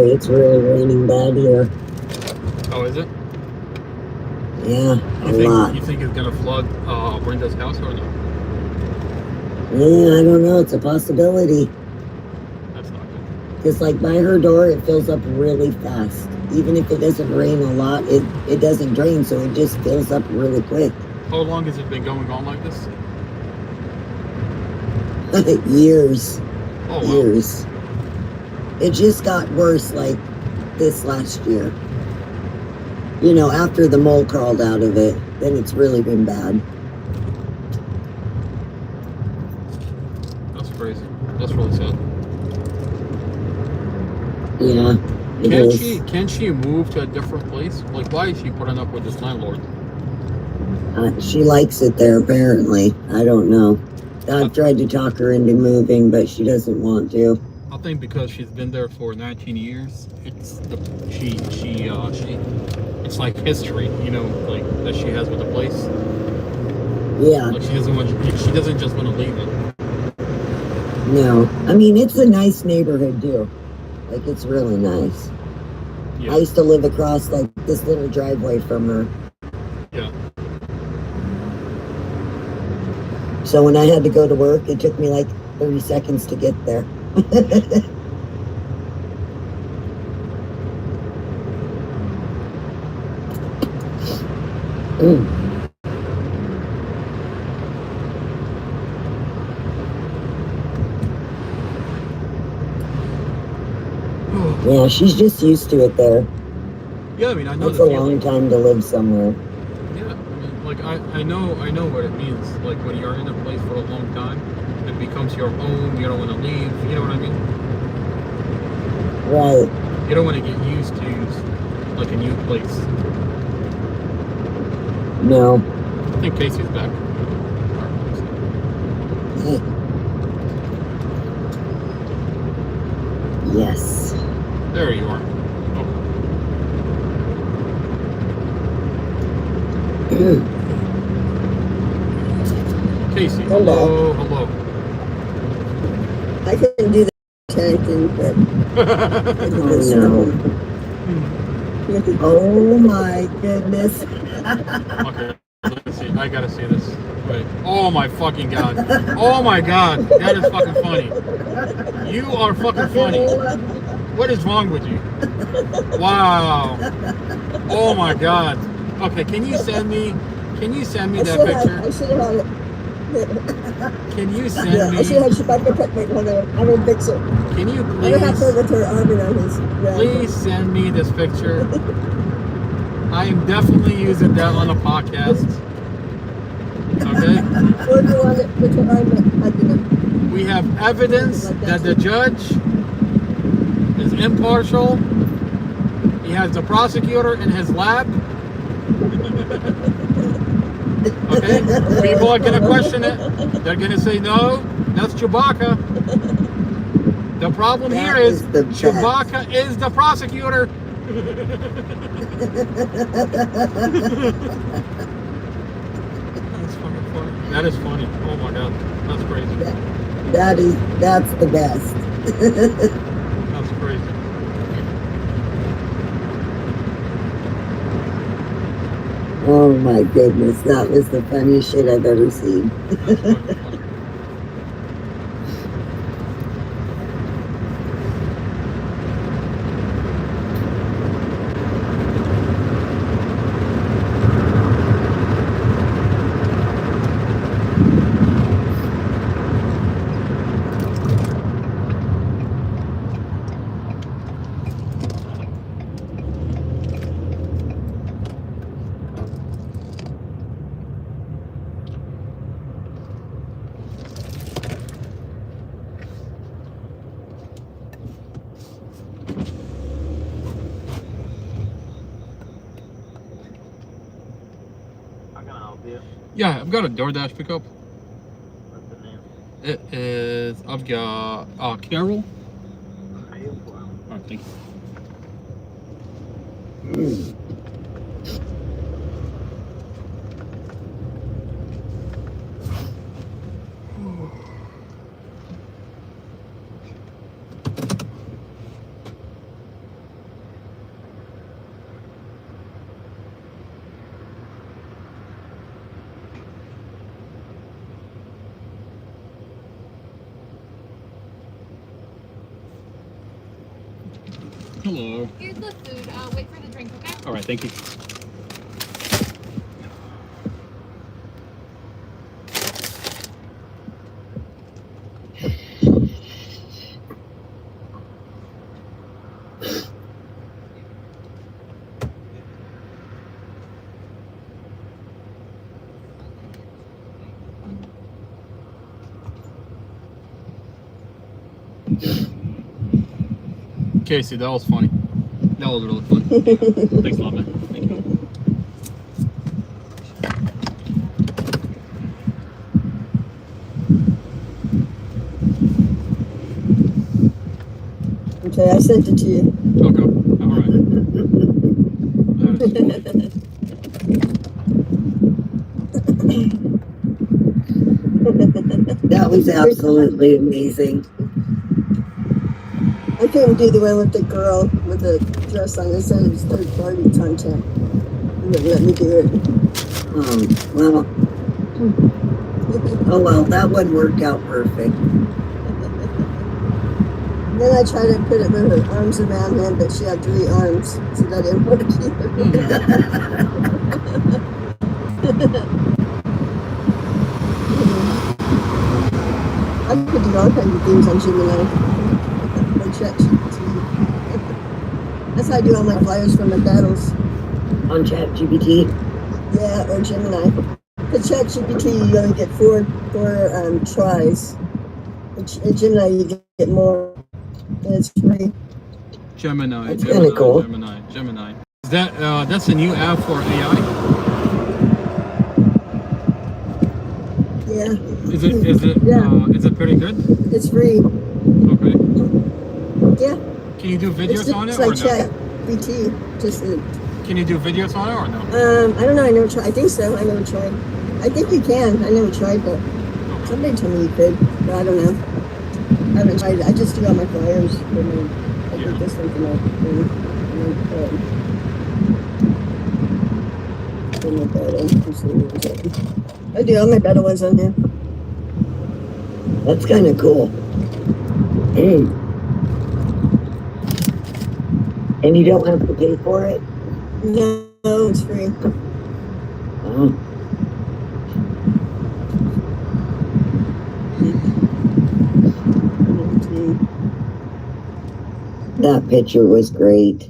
boy, it's really raining bad here. Oh, is it? Yeah, a lot. You think it's gonna flood Brenda's house or no? Yeah, I don't know. It's a possibility. That's not good. Because like by her door, it fills up really fast. Even if it doesn't rain a lot, it doesn't drain, so it just fills up really quick. How long has it been going on like this? Years. Oh, wow. Years. It just got worse like this last year. You know, after the mole crawled out of it, then it's really been bad. That's crazy. That's really sad. Yeah. Can she move to a different place? Like, why is she putting up with this landlord? She likes it there, apparently. I don't know. I've tried to talk her into moving, but she doesn't want to. I think because she's been there for 19 years, it's it's like history, you know, like that she has with the place. Yeah. Like she doesn't just want to leave it. No. I mean, it's a nice neighborhood, too. Like, it's really nice. Yeah. I used to live across, like, this little driveway from her. Yeah. So when I had to go to work, it took me, like, 30 seconds to get there. Yeah, she's just used to it there. Yeah, I mean, I know It's the a feeling. long time to live somewhere. Yeah, I mean, like I know what it means. Like when you're in a place for a long time, it becomes your home. You don't want to leave. You know what I mean? Right. You don't want to get used to like a new place. No. I think Casey's back. Yes. There you are. Casey, hello. I couldn't do the tanking, but Oh my goodness. Okay, let's see. I gotta see this. Wait. Oh my fucking god. Oh my god. That is fucking funny. You are fucking funny. What is wrong with you? Wow. Oh my god. Okay, can you send me that picture? I should have had it. Can you send me? I should have Chewbacca put my one of. I will fix it. Can you I don't have please? to with her arm around his. Please send me this picture. I am definitely using that on a podcast. Okay? Or do you want it with her arm like We have evidence that the judge is impartial. He has the prosecutor in his lab. Okay? People are going to question it. They're going to say, no, that's Chewbacca. The problem here is Chewbacca is the prosecutor. That's fucking funny. That is funny. Oh my god. That's crazy. That's the best. That's crazy. Oh my goodness, that was the funniest shit I've ever seen. Yeah, I've got a DoorDash pickup. What's the name? It is, I've got Carol. Oh, thank you. Hello. Here's the food. Wait for the drink, okay? All right, thank you. Casey, that was funny. That was really funny. Thanks a lot, man. Thank you. Okay, I sent it to you. Okay. All right. That was absolutely amazing. I couldn't do the one with the girl with the dress on. It said it was third-party content. It wouldn't let me do it. Well. Oh well, that one worked out perfect. Then I tried to put it with her arms around him, but she had 3 arms, so that didn't work either. I could do all kinds of things on Gemini. Or ChatGPT. That's how I do all my flyers for my battles. On ChatGPT? Yeah, or Gemini. For ChatGPT, you only get four tries. In Gemini, you get more. And it's free. Gemini. That's kinda cool. Gemini. Is that that's a new app for AI? Yeah. Is it pretty good? It's free. Okay. Yeah. Can you do videos on it It's or like no? ChatGPT. Can you do videos on it or no? I don't know. I never tried. I think so. I never tried. I think you can. I never tried, but somebody told me you could. But I don't know. I haven't tried it. I just do all my flyers. I did this one for my thing. I do all my better ones on here. That's kind of cool. And you don't have to pay for it? No, it's free. Oh. That picture was great.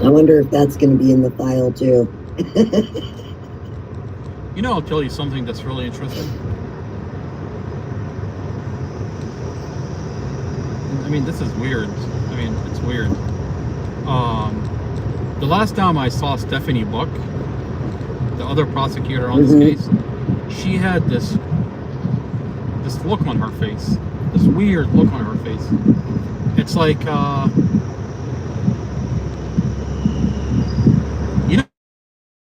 I wonder if that's going to be in the file too. You know, I'll tell you something that's really interesting. I mean, this is weird. I mean, it's weird. The last time I saw Stephanie Buck, the other prosecutor on this case, she had this look on her face. This weird look on her face. It's like, you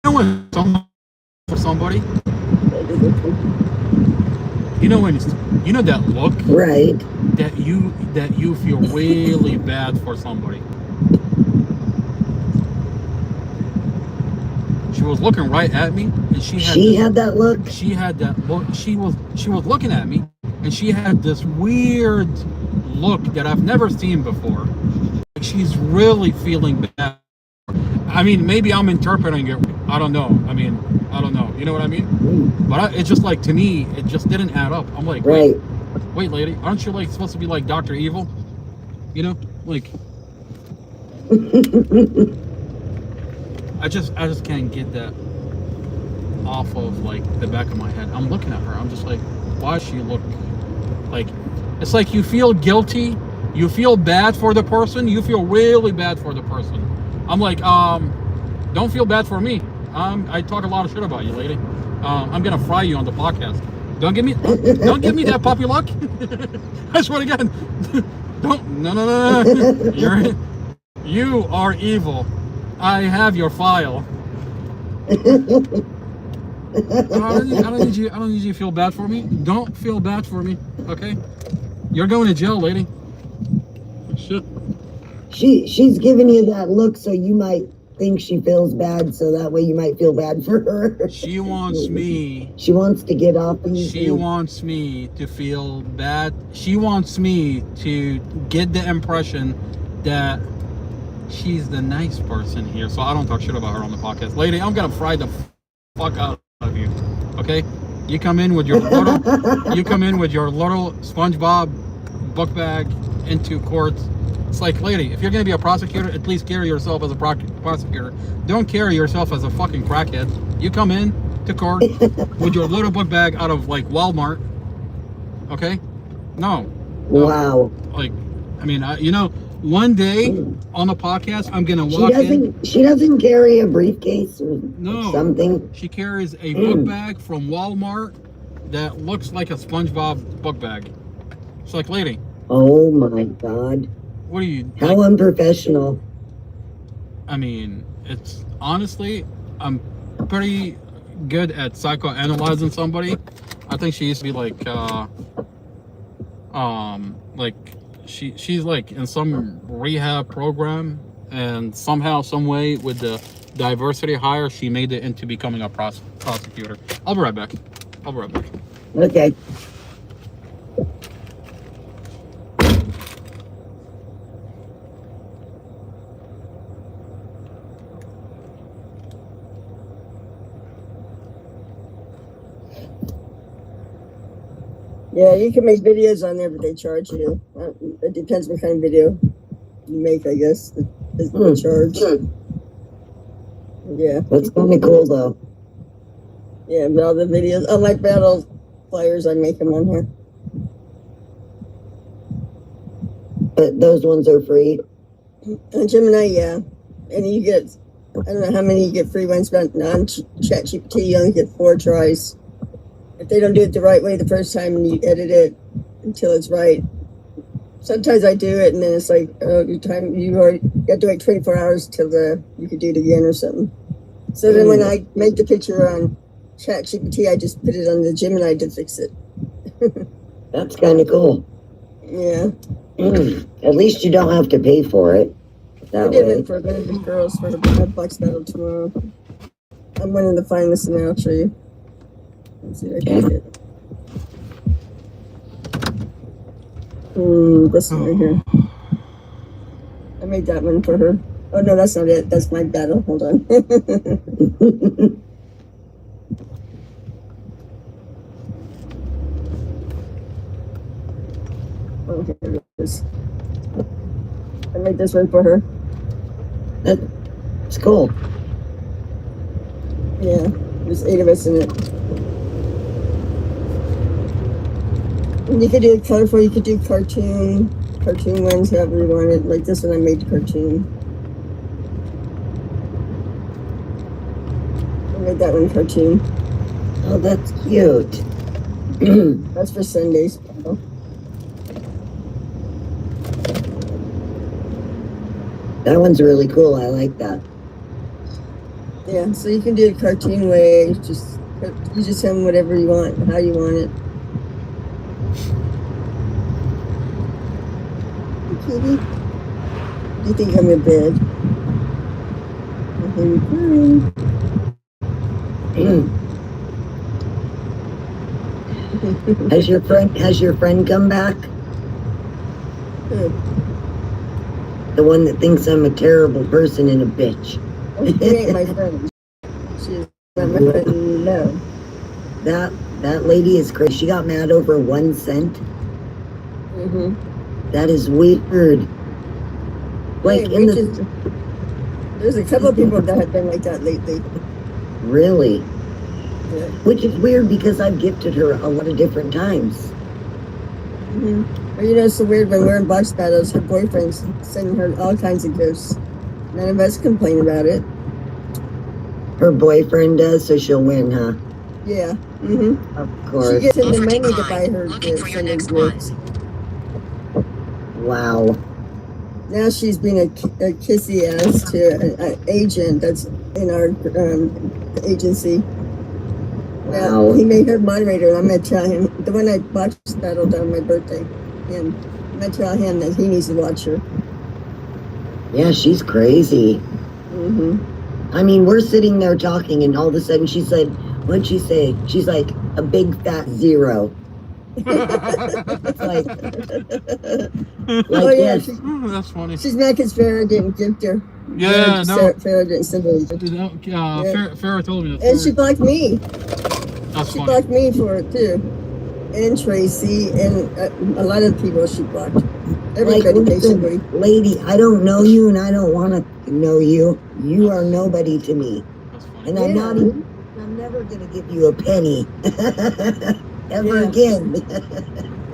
know when someone for somebody? You know when you know that look, right? That you feel really bad for somebody. She was looking right at me, and she had that look. She had that look. She was looking at me, and she had this weird look that I've never seen before. Like she's really feeling bad. I mean, maybe I'm interpreting it. I don't know. I mean, I don't know. You know what I mean? But it's just like, to me, it just didn't add up. I'm like, wait, lady, aren't you like supposed to be like Dr. Evil? You know, like. I just can't get that off of like the back of my head. I'm looking at her. I'm just like, why does she look like? It's like you feel guilty. You feel bad for the person. You feel really bad for the person. I'm like, don't feel bad for me. I talk a lot of shit about you, lady. I'm gonna fry you on the podcast. Don't give me that puppy luck. I swear to God. No. You are evil. I have your file. I don't need you to feel bad for me. Don't feel bad for me, okay? You're going to jail, lady. She's giving you that look so you might think she feels bad, so that way you might feel bad for her. She wants me. She wants to get off easy. She wants me to feel bad. She wants me to get the impression that she's the nice person here, so I don't talk shit about her on the podcast. Lady, I'm gonna fry the fuck out of you. Okay? You come in with your little SpongeBob book bag into court. It's like, lady, if you're gonna be a prosecutor, at least carry yourself as a prosecutor. Don't carry yourself as a fucking crackhead. You come in to court with your little book bag out of like Walmart. Okay? No. Wow. Like, I mean, one day on the podcast, I'm gonna walk in. She doesn't carry a briefcase or something. She carries a book bag from Walmart that looks like a SpongeBob book bag. It's like, lady. Oh my God. What are you? How unprofessional. I mean, it's honestly, I'm pretty good at psychoanalyzing somebody. I think she used to be like she's like in some rehab program, and somehow, some way, with the diversity hire, she made it into becoming a prosecutor. I'll be right back. Okay. Yeah, you can make videos on there, but they charge you. It depends what kind of video you make, I guess. Is the charge. Yeah. That's kind of cool, though. Yeah, but all the videos, unlike battle flyers, I make them on here. But those ones are free. On Gemini, yeah. And you get, I don't know how many you get free ones, but on ChatGPT, you only get 4 tries. If they don't do it the right way the first time and you edit it until it's right. Sometimes I do it and then it's like, oh, you have to wait 24 hours till you could do it again or something. So then when I make the picture on ChatGPT, I just put it on the Gemini to fix it. That's kind of cool. Yeah. At least you don't have to pay for it. I did it for Benedict Girls for the Box Battle tomorrow. I'm one of the finalists and I'll show you. Let's see if I can get it. This one right here. I made that one for her. Oh no, that's not it. That's my battle. Hold on. Oh, here it is. I made this one for her. That's cool. Yeah, there's 8 of us in it. You could do colorful, you could do cartoon ones, however you want it. Like this one I made cartoon. I made that one cartoon. Oh, that's cute. That's for Sundays. That one's really cool. I like that. Yeah, so you can do it cartoon way. You just tell them whatever you want, how you want it. Kitty, do you think I'm in bed? Has your friend come back? Good. The one that thinks I'm a terrible person and a bitch. Oh, she ain't my friend. She's not my friend. No. That lady is crazy. She got mad over 1 cent. Mm-hmm. That is weird. Like there's a couple of people that have been like that lately. Really? Yeah. Which is weird because I've gifted her a lot of different times. Mm-hmm. Well, it's so weird when we're in box battles, her boyfriend's sending her all kinds of gifts. None of us complain about it. Her boyfriend does, so she'll win, huh? Yeah. Mm-hmm. Of course. She gets him the money to buy her gifts. Wow. Now she's being a kissy ass to an agent that's in our agency. Now, he made her moderator, and I'm going to tell him, the one I box battled on my birthday, I'm going to tell him that he needs to watch her. Yeah, she's crazy. Mm-hmm. I mean, we're sitting there talking, and all of a sudden she said, what'd she say? She's like, a big fat zero. It's like, Oh yeah, yes. That's funny. she's mad because Farrah didn't gift her. Yeah, no. Farrah didn't send her a gift. Farrah told me that. And she blocked me. That's She funny. blocked me for it too, and Tracy, and a lot of people she blocked. Everybody, Like, basically. listen, lady, I don't know you, and I don't want to know you. You are nobody to me, and I'm not even. I'm never gonna give you a penny ever again.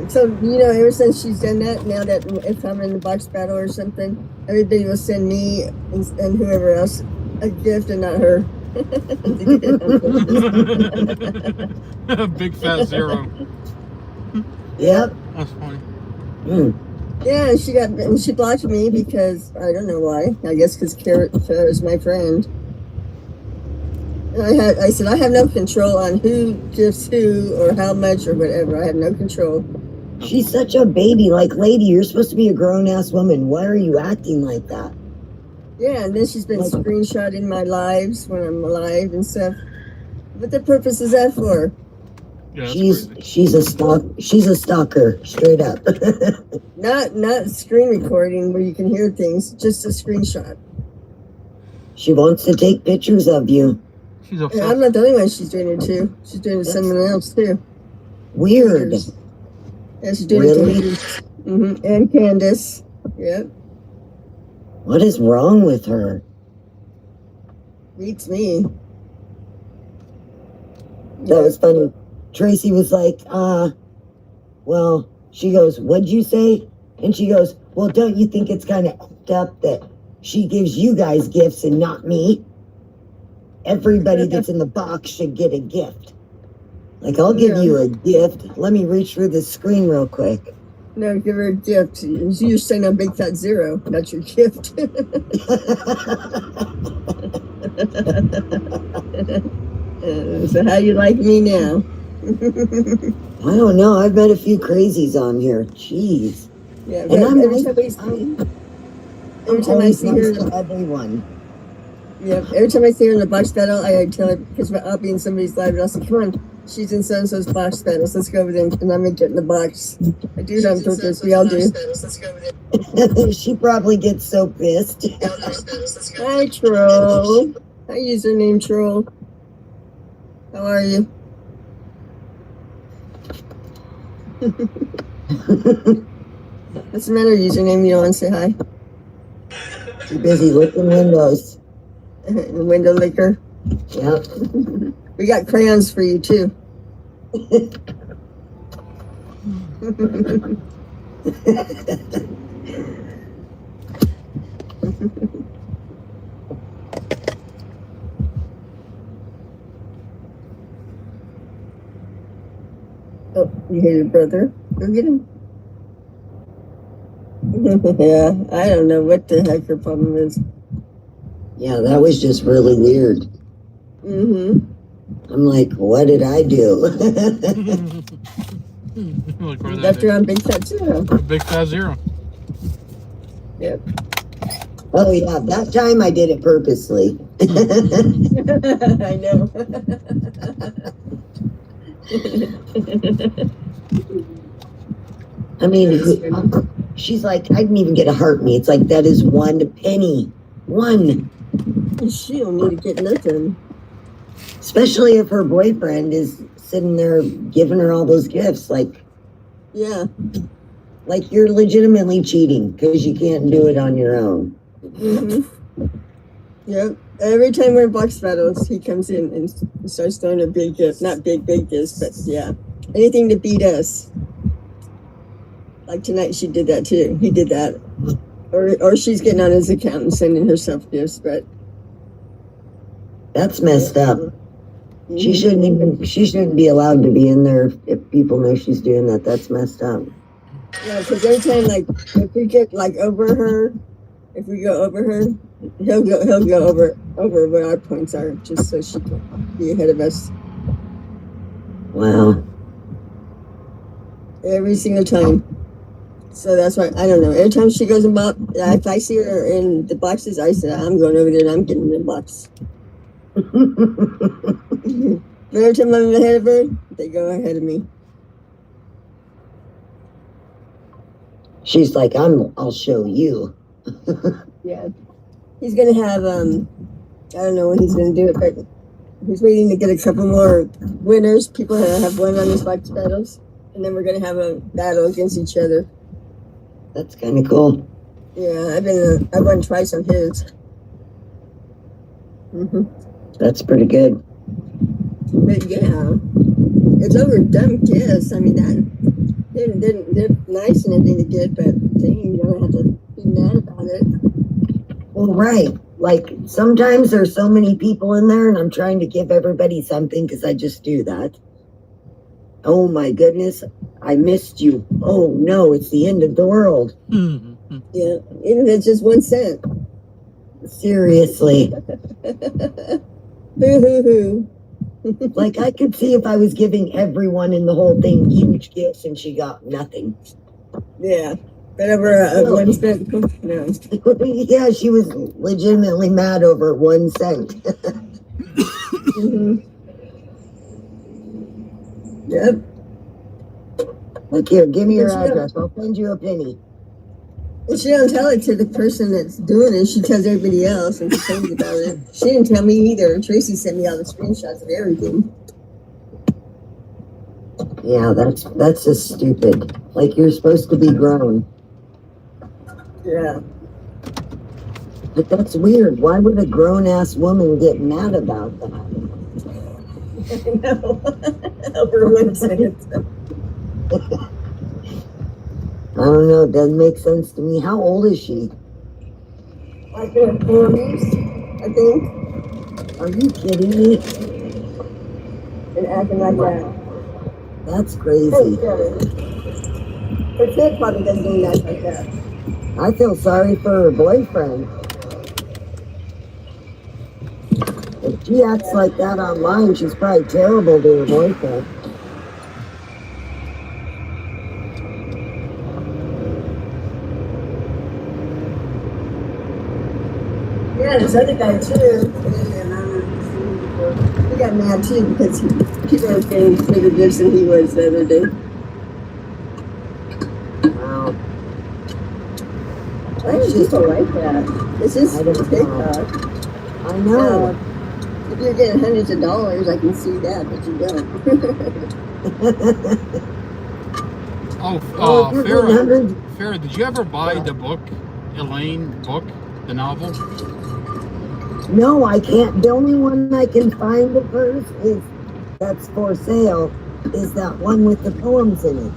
So, you know, ever since she's done that, now that if I'm in the box battle or something, everybody will send me and whoever else a gift and not her. Big fat zero. Yep. That's funny. Yeah, she blocked me because I don't know why. I guess because Carrot is my friend. And I said I have no control on who gifts who or how much or whatever. I have no control. She's such a baby. Like, lady, you're supposed to be a grown-ass woman. Why are you acting like that? Yeah, and then she's been screenshotting my lives when I'm alive and stuff. What the purpose is that for? Yeah, she's a stalker, straight up. Not screen recording where you can hear things, just a screenshot. She wants to take pictures of you. She's And I'm not the only one she's doing it to. She's doing it to someone else too. Weird. Yeah, she's doing Really? it to and Candace. Yep. What is wrong with her? Beats me. That was funny. Tracy was like, well, she goes, what'd you say? And she goes, well, don't you think it's kind of effed up that she gives you guys gifts and not me? Everybody that's in the box should get a gift. Like, I'll give you a gift. Let me reach through the screen real quick. No, give her a gift. You're saying a big fat zero. That's your gift. So how you like me now? I don't know. I've met a few crazies on here. Jeez. Yeah, And but I'm every nice, time I see her, to everyone. yeah, every time I see her in the box battle, I tell her, because I'll be in somebody's live, and I'll say, come on, she's in so-and-so's box battles, let's go over there, and I'm gonna get in the box. I do it on purpose, we all do. She probably gets so pissed. Hi, Troll. Hi, username Troll. How are you? What's the matter, username? You don't want to say hi? Too busy licking windows. The window licker. Yep. We got crayons for you too. Oh, you hear your brother? Go get him. Yeah, I don't know what the heck her problem is. Yeah, that was just really weird. Mm-hmm. I'm like, what did I do? Left her on big fat zero. Big fat zero. Yep. Oh yeah, that time I did it purposely. I know. I mean, she's like, I didn't even get a heart me. It's like, that is one penny. One. She don't need to get nothing. Especially if her boyfriend is sitting there giving her all those gifts. Like, yeah. Like, you're legitimately cheating because you can't do it on your own. Mm-hmm. Yep. Every time we're in box battles, he comes in and starts throwing a big gift. Not big gifts, but yeah. Anything to beat us. Like tonight, she did that too. He did that. Or she's getting on his account and sending herself gifts, but that's messed up. Mm-hmm. She shouldn't be allowed to be in there if people know she's doing that. That's messed up. Yeah, because every time, like, if we get like over her, if we go over her, he'll go over what our points are, just so she can be ahead of us. Wow. Every single time. So that's why, I don't know. Every time she goes in box, if I see her in the boxes, I said, I'm going over there and I'm getting the box. But every time I'm ahead of her, they go ahead of me. She's like, I'll show you. Yeah. He's going to have, I don't know when he's going to do it, but he's waiting to get a couple more winners, people that have won on his box battles. And then we're going to have a battle against each other. That's kind of cool. Yeah, I won twice on his. That's pretty good. But yeah, it's over dumb kiss. I mean, that they're nice and everything to get, but dang, you don't have to be mad about it. Well, right. Like, sometimes there's so many people in there, and I'm trying to give everybody something because I just do that. Oh my goodness, I missed you. Oh no, it's the end of the world. Yeah, even if it's just 1 cent. Seriously. Boo hoo hoo. Like, I could see if I was giving everyone in the whole thing huge gifts and she got nothing. Yeah, but over a 1 cent. No. Yeah, she was legitimately mad over 1 cent. Yep. Look here, give me your address. I'll send you a penny. And she don't tell it to the person that's doing it. She tells everybody else and complains about it. She didn't tell me either. Tracy sent me all the screenshots of everything. Yeah, that's just stupid. Like, you're supposed to be grown. Yeah. But that's weird. Why would a grown-ass woman get mad about that? I know. Over 1 cent. I don't know. It doesn't make sense to me. How old is she? Like in her 40s, I think. Are you kidding me? And acting like that. That's crazy. Her kid probably doesn't even act like that. I feel sorry for her boyfriend. If she acts like that online, she's probably terrible to her boyfriend. Yeah, this other guy too. He got mad too because people were getting bigger gifts than he was the other day. Wow. Why do people like that? It's just TikTok. I know. If you're getting hundreds of dollars, I can see that, but you don't. Farrah, did you ever buy the book, Elaine book, the novel? No, I can't. The only one I can find of hers that's for sale is that one with the poems in it.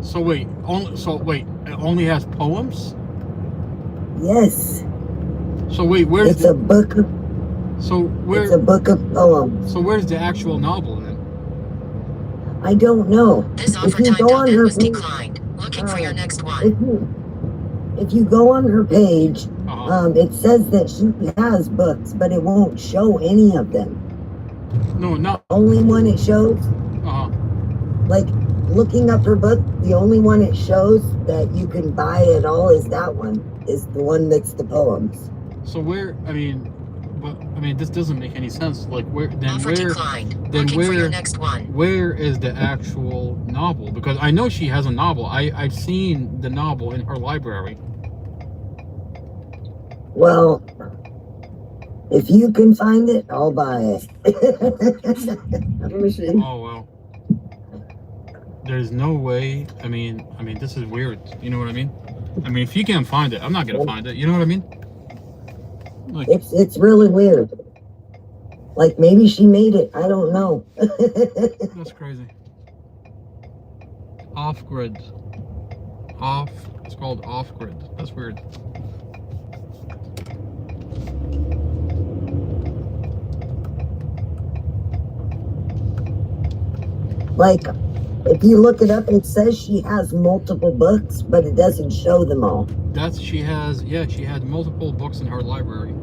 So wait, it only has poems? Yes. So wait, where's it's a book of it's a book of poems. So where's the actual novel then? I don't know. This offer type was declined. Looking for your next one. If you go on her page, it says that she has books, but it won't show any of them. No, not only one it shows. Like, looking up her book, the only one it shows that you can buy at all is that one. Is the one that's the poems. So where? This doesn't make any sense. Like, where? Then Offer where? declined. Then Looking where? for your next one. Where is the actual novel? Because I know she has a novel. I've seen the novel in her library. Well, if you can find it, I'll buy it. Oh well. There's no way. I mean, this is weird. You know what I mean? I mean, if you can't find it, I'm not gonna find it. You know what I mean? Like, it's really weird. Like, maybe she made it. I don't know. That's crazy. Off-grid. It's called off-grid. That's weird. Like, if you look it up, it says she has multiple books, but it doesn't show them all. She had multiple books in her library.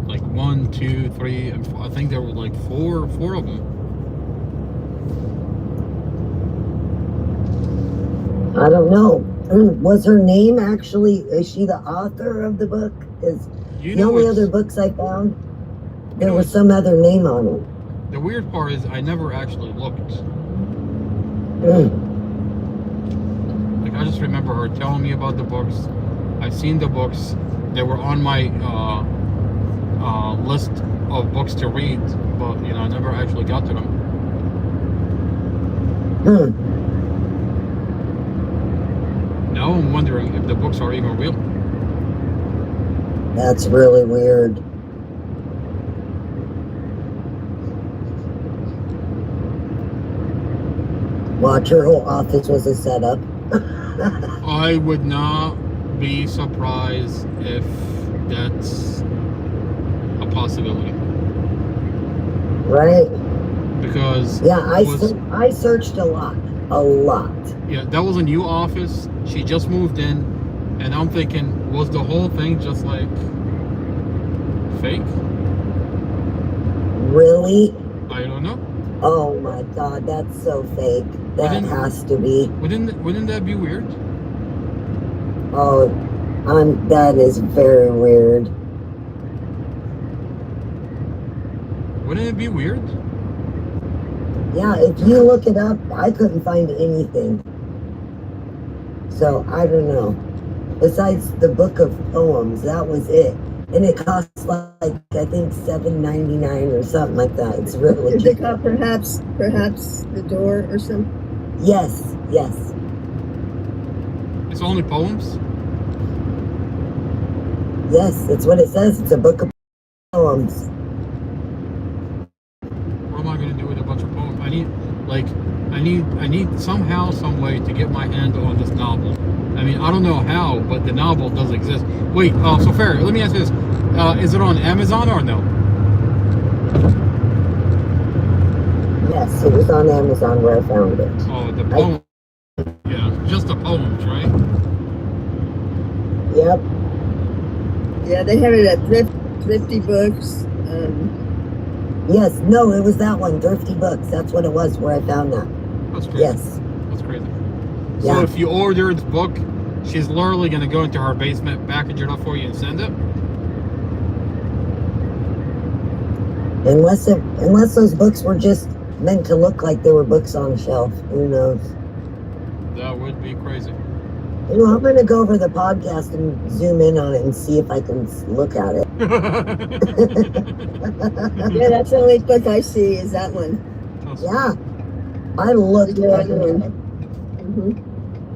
Like 1, 2, 3, and I think there were like four of them. I don't know. Was her name actually, is she the author of the book? Because the only other books I found, there was some other name on it. The weird part is I never actually looked. Like, I just remember her telling me about the books. I've seen the books. They were on my list of books to read, but, you know, I never actually got to them. Now I'm wondering if the books are even real. That's really weird. Watch, her whole office was a setup. I would not be surprised if that's a possibility. Right? Because yeah, I searched a lot. Yeah, that was a new office. She just moved in, and I'm thinking, was the whole thing just like fake? Really? I don't know. Oh my God, that's so fake. That has to be. Wouldn't that be weird? Oh, that is very weird. Wouldn't it be weird? Yeah, if you look it up, I couldn't find anything. So, I don't know. Besides the book of poems, that was it. And it costs like, I think, $7.99 or something like that. It's really cheap. Pick up perhaps The Door or something? Yes. It's only poems? Yes, that's what it says. It's a book of poems. What am I gonna do with a bunch of poems? I need somehow, some way to get my hand on this novel. I mean, I don't know how, but the novel does exist. Wait, so Farrah, let me ask you this. Is it on Amazon or no? Yes, it was on Amazon where I found it. Oh, the poem. Yeah, just the poems, right? Yep. Yeah, they have it at Thrifty Books. Yes, no, it was that one, Thrifty Books. That's what it was where I found that. That's crazy. Yes. That's crazy. Yeah. So if you order the book, she's literally going to go into her basement, package it up for you, and send it? Unless those books were just meant to look like they were books on a shelf. Who knows? That would be crazy. You know, I'm going to go over the podcast and zoom in on it and see if I can look at it. Yeah, that's the only book I see is that one. Yeah. I looked at it.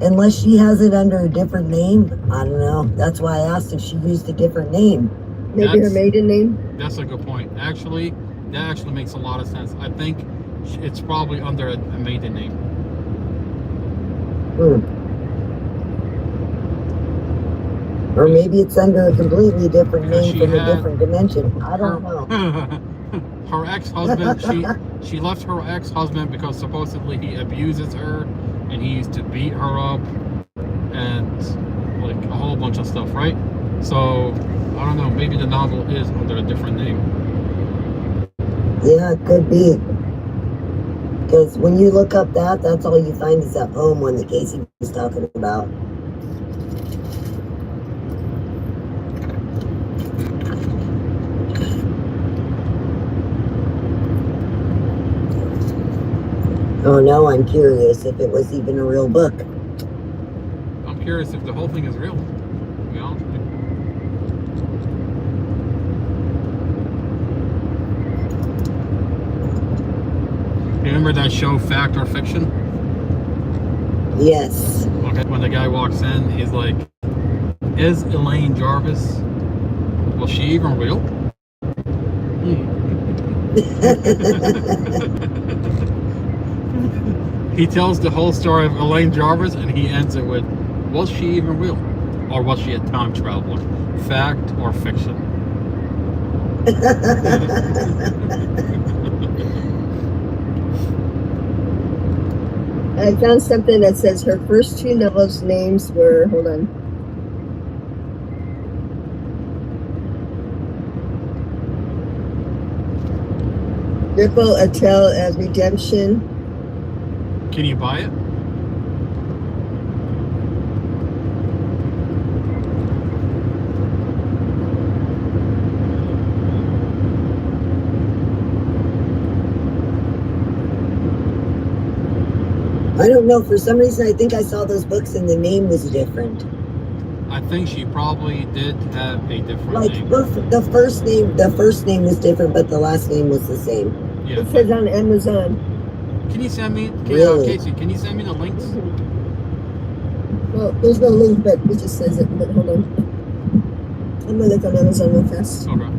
Unless she has it under a different name. I don't know. That's why I asked if she used a different name. Maybe her maiden name? That's a good point. Actually, that actually makes a lot of sense. I think it's probably under a maiden name. Or maybe it's under a completely different name from a different dimension. I don't know. Her ex-husband, she left her ex-husband because supposedly he abuses her and he used to beat her up and like a whole bunch of stuff, right? So, I don't know, maybe the novel is under a different name. Yeah, it could be. Because when you look up that's all you find is that poem one that Casey was talking about. Oh no, I'm curious if it was even a real book. I'm curious if the whole thing is real. To be honest with you. You remember that show, Fact or Fiction? Yes. Okay. When the guy walks in, he's like, "Is Elaine Jarvis? Was she even real?" He tells the whole story of Elaine Jarvis, and he ends it with, "Was she even real, or was she a time traveler? Fact or fiction?" I found something that says her first two novels' names were, hold on. Ripple A Tale of Redemption. Can you buy it? I don't know. For some reason, I think I saw those books and the name was different. I think she probably did have a different Like name. the first name was different, but the last name was the same. Yeah. It says on Amazon. Can you send me, Really? Casey? Can you send me the links? Well, there's no link, but it just says it. But hold on. I'm gonna look on Amazon real fast. Okay.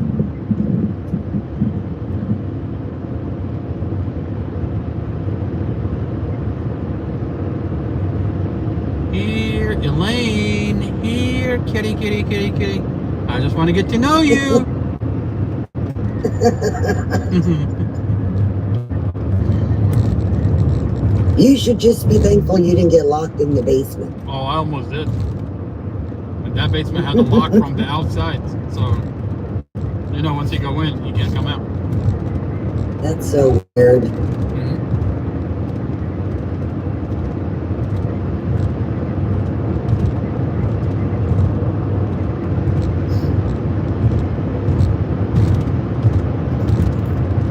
Here, Elaine. Here, kitty, kitty, kitty, kitty. I just want to get to know you. You should just be thankful you didn't get locked in the basement. Oh, I almost did. But that basement had a lock from the outside. So, you know, once you go in, you can't come out. That's so weird.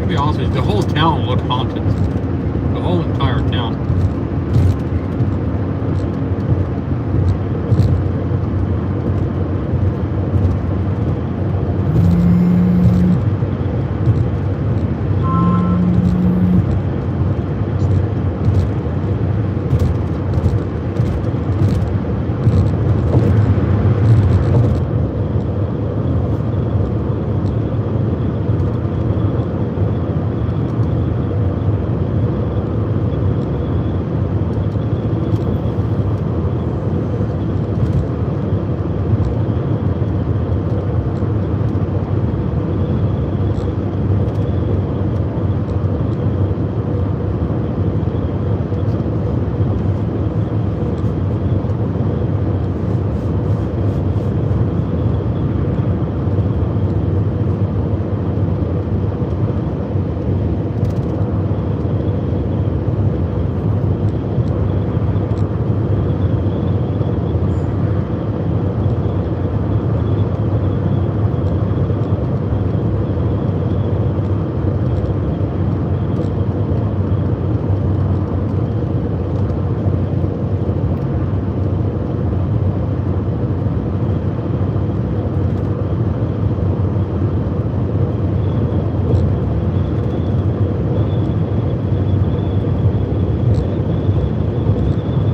To be honest with you, the whole town looked haunted. The whole entire town.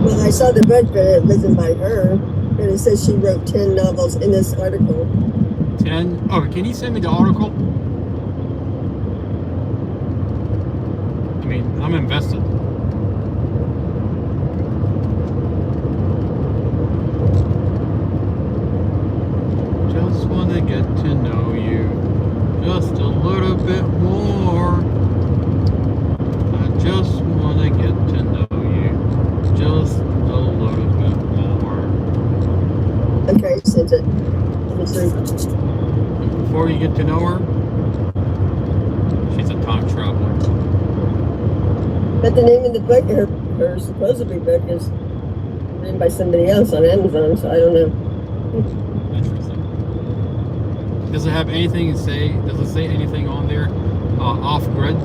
Well, I saw the book, but it wasn't by her. But it says she wrote 10 novels in this article. 10? Oh, can you send me the article? I mean, I'm invested. Just want to get to know you just a little bit more. I just want to get to know you just a little bit more. Okay, sent it. Let me see. Before you get to know her, she's a time traveler. But the name of the book, her supposedly book, is written by somebody else on Amazon, so I don't know. Interesting. Does it have anything to say? Does it say anything on there off grid?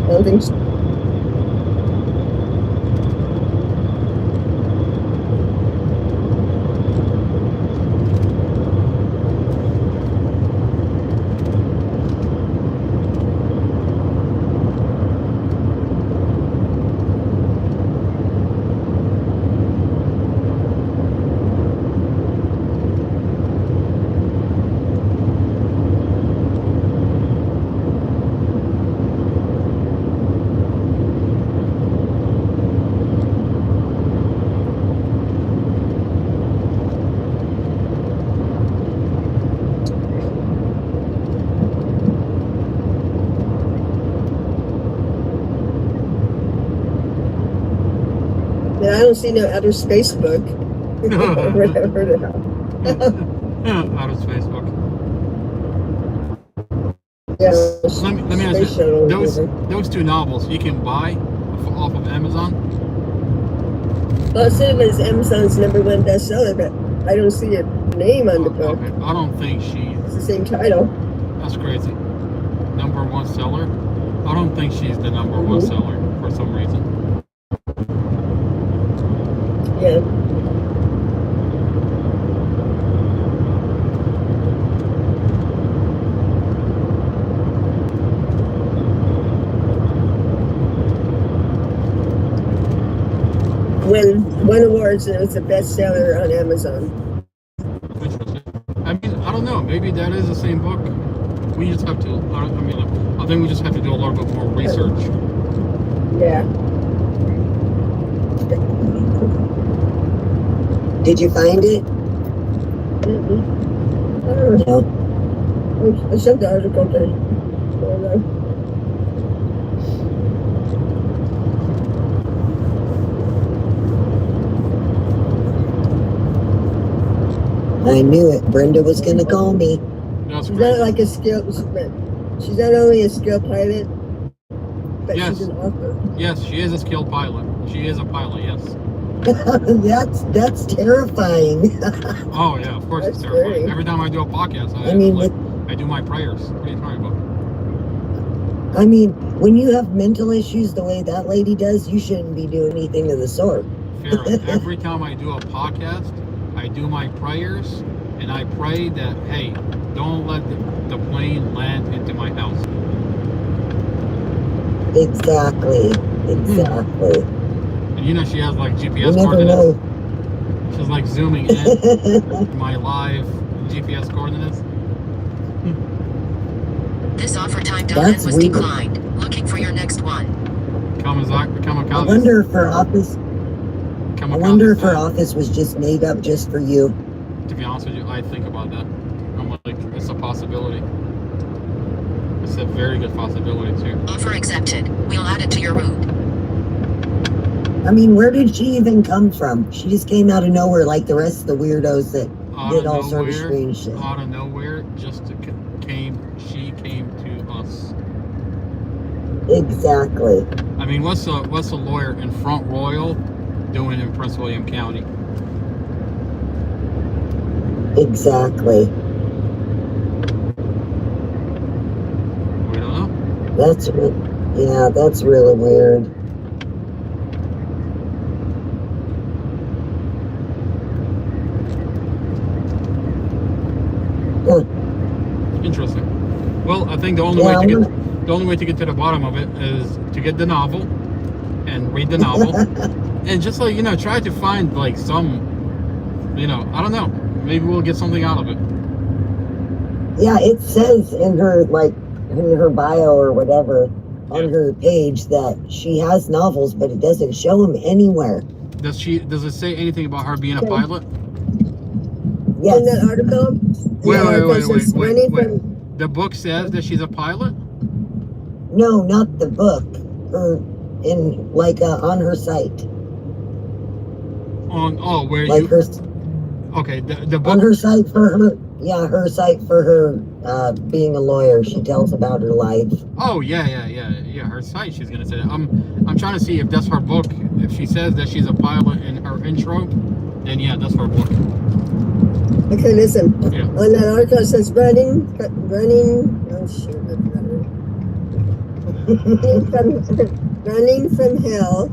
I don't think so. And I don't see no outer space book. Whatever the hell. Outer space book. Yeah, Let me ask space you, shuttle, those two novels you can buy off of Amazon? Well, it said it was Amazon's #1 bestseller, but I don't see a name on the book. Okay. I don't think It's the same title. that's crazy. #1 seller. I don't think she's the number one seller for some reason. Yeah. Won awards and it's a bestseller on Amazon. I mean, I don't know. Maybe that is the same book. We just have to. I think we just have to do a little bit more research. Yeah. Did you find it? I don't know. I sent the article to. I don't know. I knew it. Brenda was going to call me. That's She's not like a skill. She's not only a skilled pilot, but Yes. she's an author. Yes, she is a skilled pilot. She is a pilot. Yes. That's terrifying. Oh yeah, of course it's terrifying. Every time I do a podcast, I do my prayers. What are you talking about? I mean, when you have mental issues the way that lady does, you shouldn't be doing anything of the sort. Farrah, every time I do a podcast, I do my prayers, and I pray that, hey, don't let the plane land into my house. Exactly. And you know she has like You GPS never coordinates. know. She's like zooming in my live GPS coordinates. This offer timed on That's was weird. declined. Looking for your next one. I wonder if her office. I wonder if her office was just made up just for you. To be honest with you, I think about that. I'm like, it's a possibility. It's a very good possibility too. Offer accepted. We'll add it to your route. I mean, where did she even come from? She just came out of nowhere like the rest of the weirdos that did all sort of strange shit. Out of nowhere, she came to us. Exactly. I mean, what's a lawyer in Front Royal doing in Prince William County? Exactly. We don't know. That's really weird. Interesting. Well, I think the only way to get to the bottom of it is to get the novel and read the novel and just like, try to find like some, I don't know, maybe we'll get something out of it. Yeah, it says in her bio or whatever on her page that she has novels, but it doesn't show them anywhere. Does it say anything about her being a pilot? Yes. In that article? Wait. From, The book says that she's a pilot? No, not the book. Or on her site. Okay, the book. On her site for her. Yeah, her site for her being a lawyer. She tells about her life. Oh yeah. Her site. She's gonna say that. I'm trying to see if that's her book. If she says that she's a pilot in her intro, then yeah, that's her book. Okay, listen. Yeah. On that article it says running. Oh shit, that's running from hell.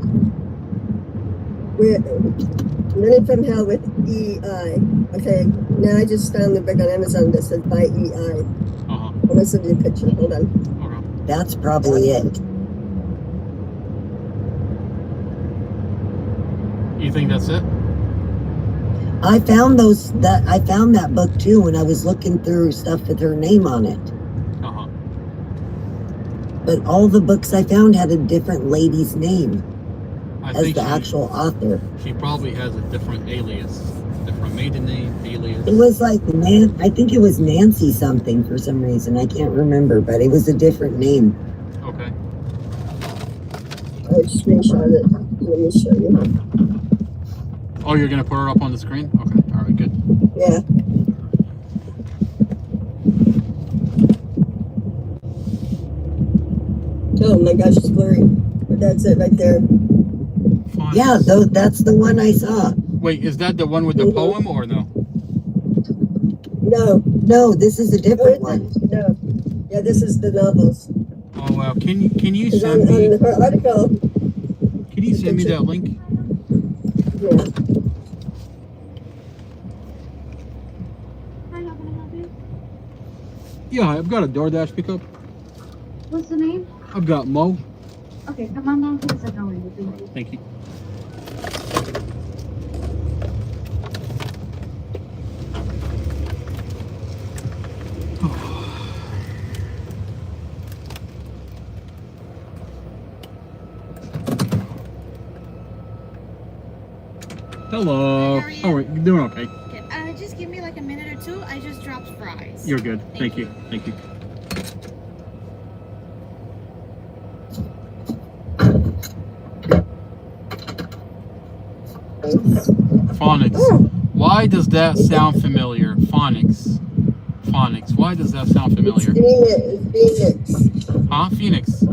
Running from hell with EI. Okay, now I just found the book on Amazon that says by EI. I'm gonna send you a picture. Hold on. That's probably it. You think that's it? I found that book too when I was looking through stuff with her name on it. But all the books I found had a different lady's name as the actual author. She probably has a different alias, different maiden name, alias. It was like I think it was Nancy something for some reason. I can't remember, but it was a different name. Okay. I screenshot it. Let me show you. Oh, you're gonna put her up on the screen? Okay, all right, good. Yeah. Oh my gosh, it's blurry. But that's it right there. Fine. Yeah, that's the one I saw. Wait, is that the one with the poem or no? No. No, this is a different one. No. Yeah, this is the novels. Oh wow! Can you Because send on me? her article, Can you send me that link? yeah. Hi, how can I help you? Yeah, I've got a DoorDash pickup. What's the name? I've got Mo. Okay, come on down to the second window, please. Thank you. Hello. How are you? Doing okay. Okay, just give me like a minute or two. I just dropped fries. You're good. Thank you. Thank you. Phonics. Why does that sound familiar? Phonics. Phonics. Why does that sound familiar? Phoenix. Huh? Phoenix.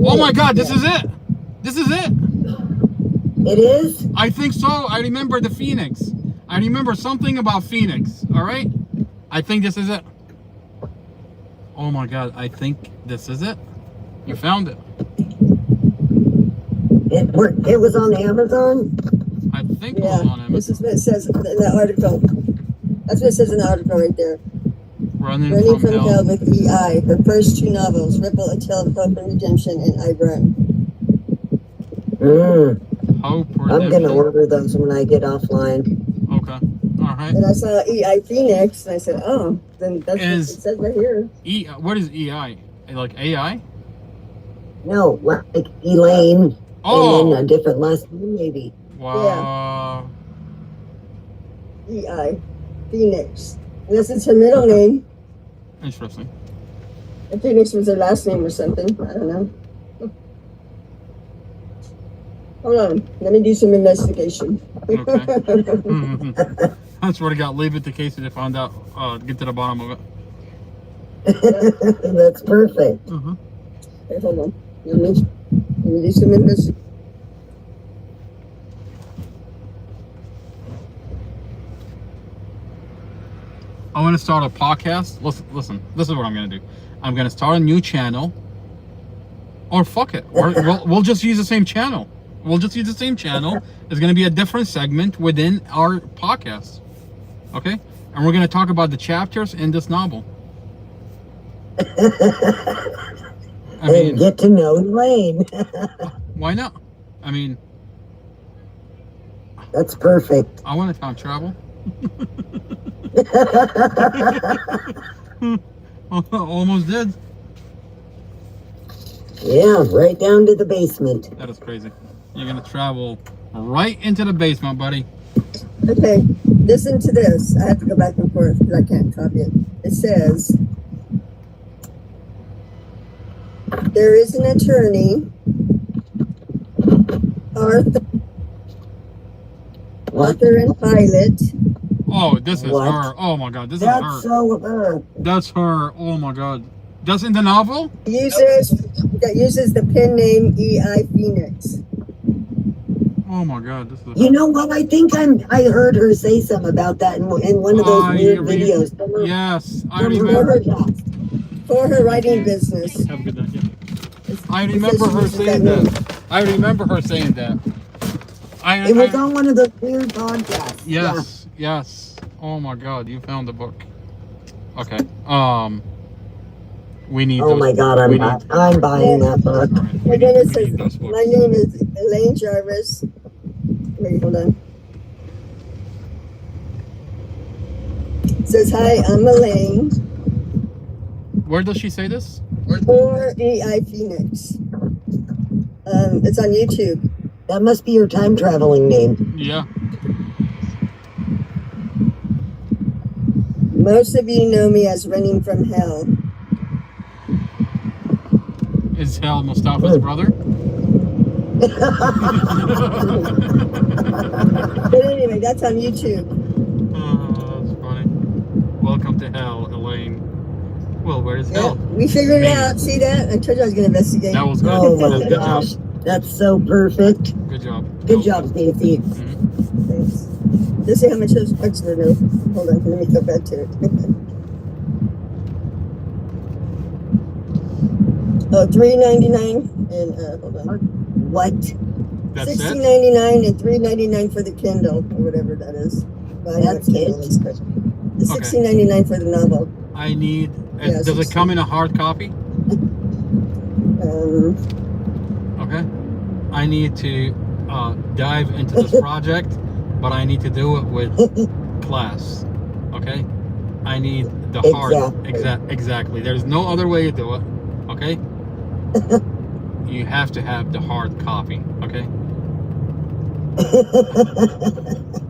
Oh my God! This is it. This is it. It is? I think so. I remember the Phoenix. I remember something about Phoenix. All right. I think this is it. Oh my God! I think this is it. You found it. It was on Amazon? I think it was on Amazon. This is what it says in the article. That's what it says in the article right there. Running from Hell with E.I. Her first two novels, Ripple, A Tale of Hope and Redemption, and I Run. Hope I'm going to order those when I get offline. Okay. All right. And I saw E.I. Phoenix, and I said, oh, then that's what it says right here. What is EI? Like AI? No, like Elaine. Oh. And then a different last name, maybe. Wow. E.I. Phoenix. Unless it's her middle name. Interesting. And Phoenix was her last name or something. I don't know. Hold on. Let me do some investigation. Okay. I swear to God, leave it to Casey to find out, get to the bottom of it. That's perfect. Okay, hold on. Let me do some investigation. I'm going to start a podcast. Listen, this is what I'm going to do. I'm going to start a new channel. Or fuck it. We'll just use the same channel. We'll just use the same channel. It's going to be a different segment within our podcast. Okay? And we're going to talk about the chapters in this novel. I mean, get to know Elaine. Why not? I mean, that's perfect. I want to time travel. Almost did. Yeah, right down to the basement. That is crazy. You're gonna travel right into the basement, buddy. Okay, listen to this. I have to go back and forth because I can't copy it. It says, there is an attorney, Arthur and Pilot. Oh, this is What? her. Oh my God, this is That's her. so her. That's her. Oh my God. That's in the novel? That uses the pen name E.I. Phoenix. Oh my God, this is. You know what? I think I heard her say something about that in one of those weird videos. Yes, I From remember. For her writing business. Have a good night. Yeah. I remember her saying that. I remember her saying that. It was on one of those weird podcasts. Yes, yes. Oh my God, you found the book. Okay. We need. Oh my God, I'm buying that book. And then it says, my name is Elaine Jarvis. Wait, hold on. It says, hi, I'm Elaine. Where does she say this? For E.I. Phoenix. It's on YouTube. That must be your time traveling name. Yeah. Most of you know me as Running from Hell. Is Hell Mustafa's brother? But anyway, that's on YouTube. Oh, that's funny. Welcome to Hell, Elaine. Well, where's Hell? We figured it out. See that? I told you I was going to investigate. That was good. Oh my Good job. gosh, that's so perfect. Good job. Good job, Stacey. Thanks. Let's see how much those books are new. Hold on, let me go back to it. Oh, $3.99 and hold on. What? That's it? $16.99 and $3.99 for the Kindle or whatever that is. That's it. The $16.99 for the novel. I need. Yeah, does it come in a hard copy? Okay. I need to dive into this project, but I need to do it with class. Okay. I need the hard. Exactly. There's no other way to do it. Okay. You have to have the hard copy. Okay.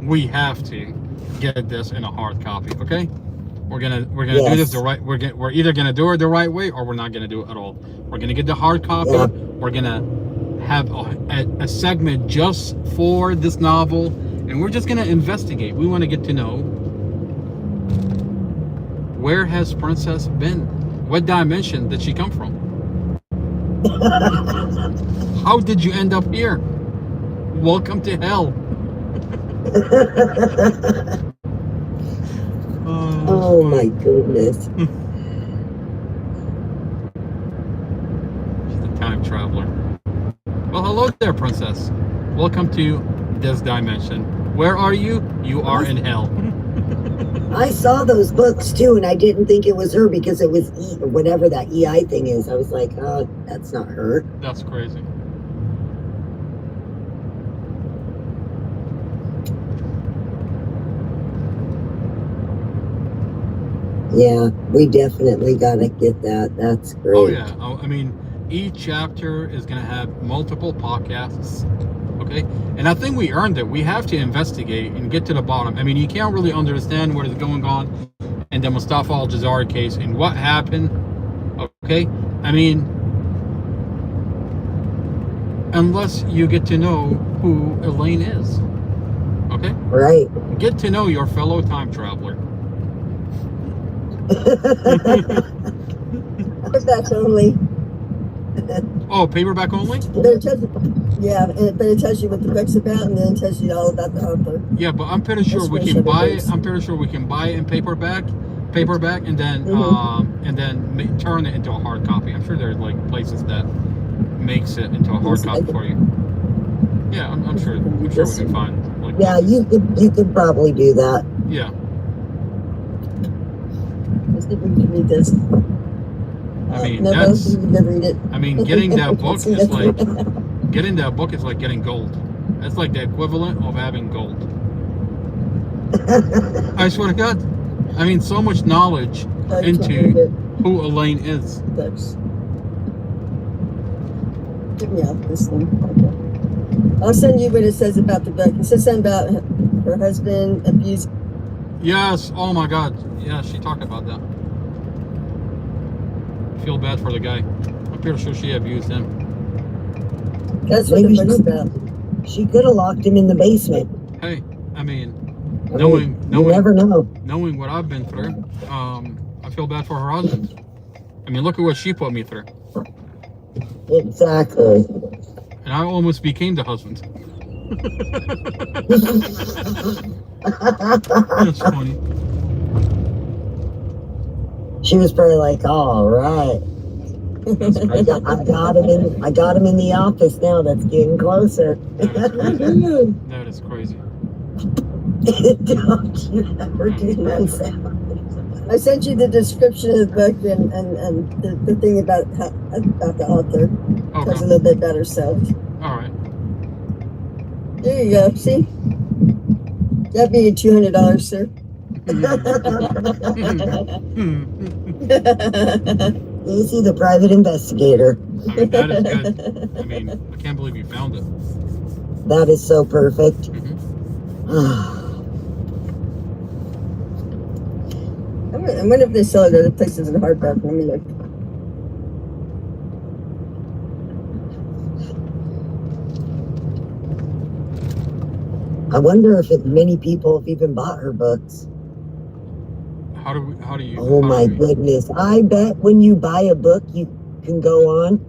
We have to get this in a hard copy. Okay. We're gonna do this the right. We're either gonna do it the right way or we're not gonna do it at all. We're gonna get the hard copy. Yeah. We're gonna have a segment just for this novel, and we're just gonna investigate. We want to get to know, where has Princess been? What dimension did she come from? How did you end up here? Welcome to hell. Oh my goodness. She's a time traveler. Well, hello there, Princess. Welcome to this dimension. Where are you? You are in hell. I saw those books too, and I didn't think it was her because it was whatever that EI thing is. I was like, oh, that's not her. That's crazy. Yeah, we definitely gotta get that. That's great. Oh yeah. I mean, each chapter is gonna have multiple podcasts. Okay, and I think we earned it. We have to investigate and get to the bottom. I mean, you can't really understand what is going on in the Mustafa Al-Jazari case and what happened. Okay, I mean, unless you get to know who Elaine is. Okay, right. Get to know your fellow time traveler. Paperback only. Oh, paperback only? But it tells you, yeah, but it tells you what the book's about, and then it tells you all about the author. Yeah, but I'm pretty sure we can buy it. I'm pretty sure we can buy it in paperback, and then turn it into a hard copy. I'm sure there's like places that makes it into a hard copy for you. Yeah, I'm sure. I'm sure we can find. Like, yeah, you could probably do that. Yeah. Let's see if we can read this. I mean, no, that's. you can read it. I mean, getting that book is like getting gold. That's like the equivalent of having gold. I swear to God. I mean, so much knowledge into who Elaine is. Give me out this thing. Okay. I'll send you what it says about the book. It says something about her husband abuse. Yes. Oh my God. Yeah, she talked about that. I feel bad for the guy. I'm pretty sure she abused him. That's what the book's about. She could have locked him in the basement. Hey, I mean, knowing you never know. Knowing what I've been through, I feel bad for her husband. I mean, look at what she put me through. Exactly. And I almost became the husband. That's funny. She was probably like, "All right, I got him in the office now. That's getting closer." That is crazy. Don't you ever do that sound. I sent you the description of the book and the thing about the author. Okay. Tells a little bit about herself. All right. There you go. See? That'd be $200, sir. You see the private investigator. I mean, that is good. I mean, I can't believe you found it. That is so perfect. I wonder if they sell it at other places in hardback. Let me look. I wonder if many people have even bought her books. How do you? Oh my goodness! I bet when you buy a book, you can go on,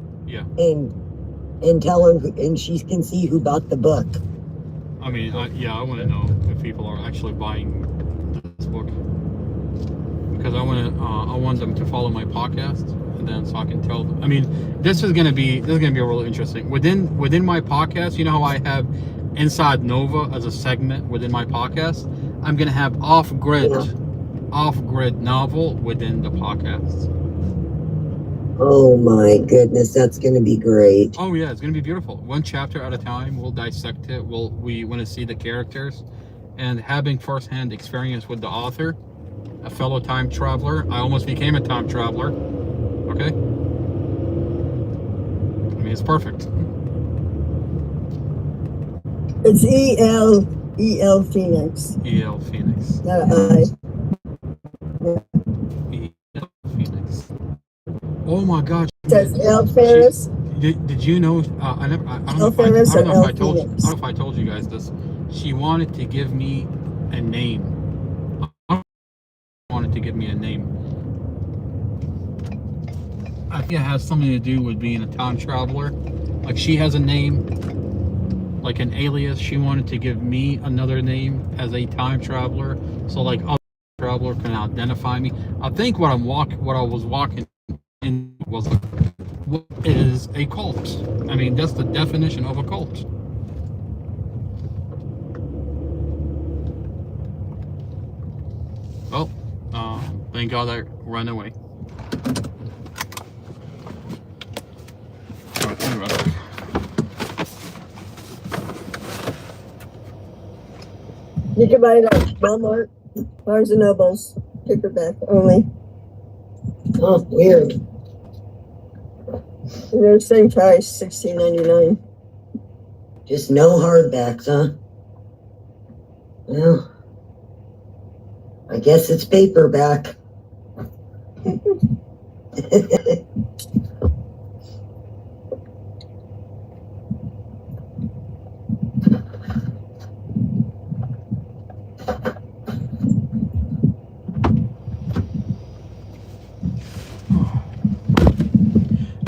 and tell her, and she can see who bought the book. I mean, I want to know if people are actually buying this book, because I want them to follow my podcast, them so I can tell them. I mean, this is gonna be really interesting. Within my podcast, you know how I have Inside Nova as a segment within my podcast? I'm gonna have off-grid novel within the podcast. Oh my goodness, that's gonna be great. Oh yeah, it's gonna be beautiful. One chapter at a time. We'll dissect it. We want to see the characters, and having firsthand experience with the author, a fellow time traveler. I almost became a time traveler. Okay. I mean, it's perfect. It's E.L. Phoenix. E.L. Phoenix. Not I. E.L. Phoenix. Oh my God. It says L. Ferris. Did you know? I don't know if I told you guys this. She wanted to give me a name. I think it has something to do with being a time traveler. Like she has a name, like an alias. She wanted to give me another name as a time traveler, so like other traveler can identify me. I think what I was walking in was what is a cult. I mean, that's the definition of a cult. Well, thank God I ran away. You can buy it at Walmart, Barnes and Nobles, paperback only. Oh, weird. They're the same price, $16.99. Just no hardbacks, huh? Well, I guess it's paperback.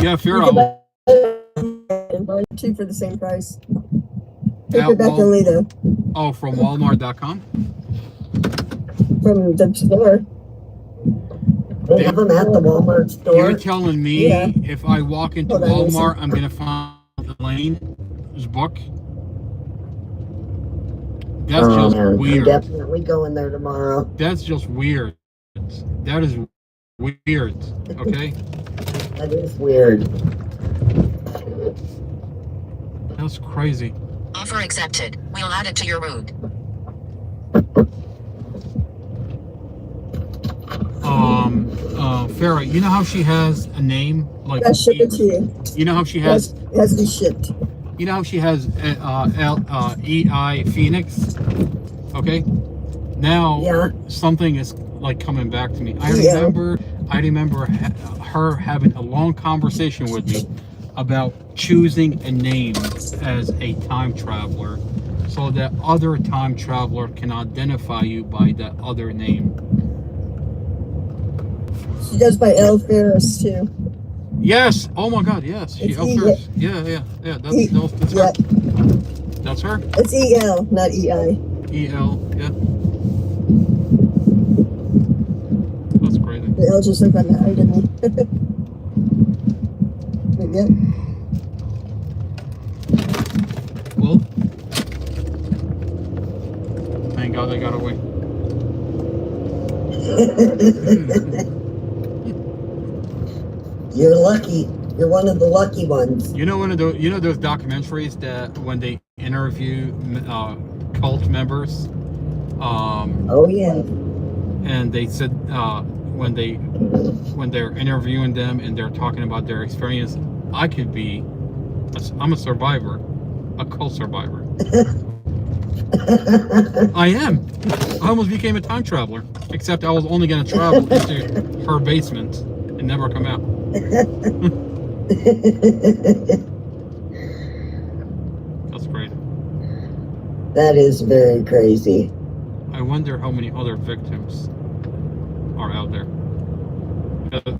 Yeah, Fear and buy two for the same price. Paperback only though. Oh, from Walmart.com? From the store. They have them at the Walmart store. You're telling me if I walk into Walmart, I'm gonna find Elaine's book? That's just weird. I'm definitely going there tomorrow. That's just weird. That is weird. Okay. That is weird. That's crazy. Offer accepted. We'll add it to your route. Farrah, you know how she has a name like? I'll ship it to you. You know how she has? It has to be shipped. You know how she has E.I. Phoenix? Okay. Now something is like coming back to me. I remember her having a long conversation with me about choosing a name as a time traveler so that other time traveler can identify you by that other name. She does by Elle Ferris too. Yes. Oh my God. Yes. She Elle Ferris. Yeah. That's her. That's her. It's E.L. not E.I. E.L. Yeah. That's crazy. The L just looked on the eye, didn't he? Yeah. Well, thank God I got away. You're lucky. You're one of the lucky ones. You know those documentaries that when they interview cult members. Oh yeah. And they said when they're interviewing them and they're talking about their experience, I'm a survivor, a cult survivor. I am. I almost became a time traveler, except I was only going to travel into her basement and never come out. That's great. That is very crazy. I wonder how many other victims are out there.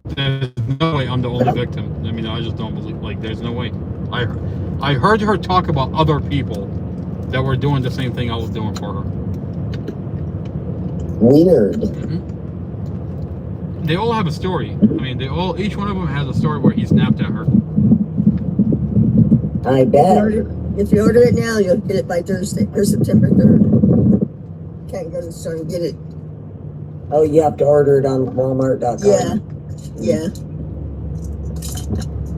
There's no way I'm the only victim. I mean, I just don't believe, like, there's no way. I heard her talk about other people that were doing the same thing I was doing for her. Weird. They all have a story. I mean, each one of them has a story where he snapped at her. I bet. If you order it now, you'll get it by Thursday or September 3rd. Can't go to the store and get it. Oh, you have to order it on Walmart.com. Yeah.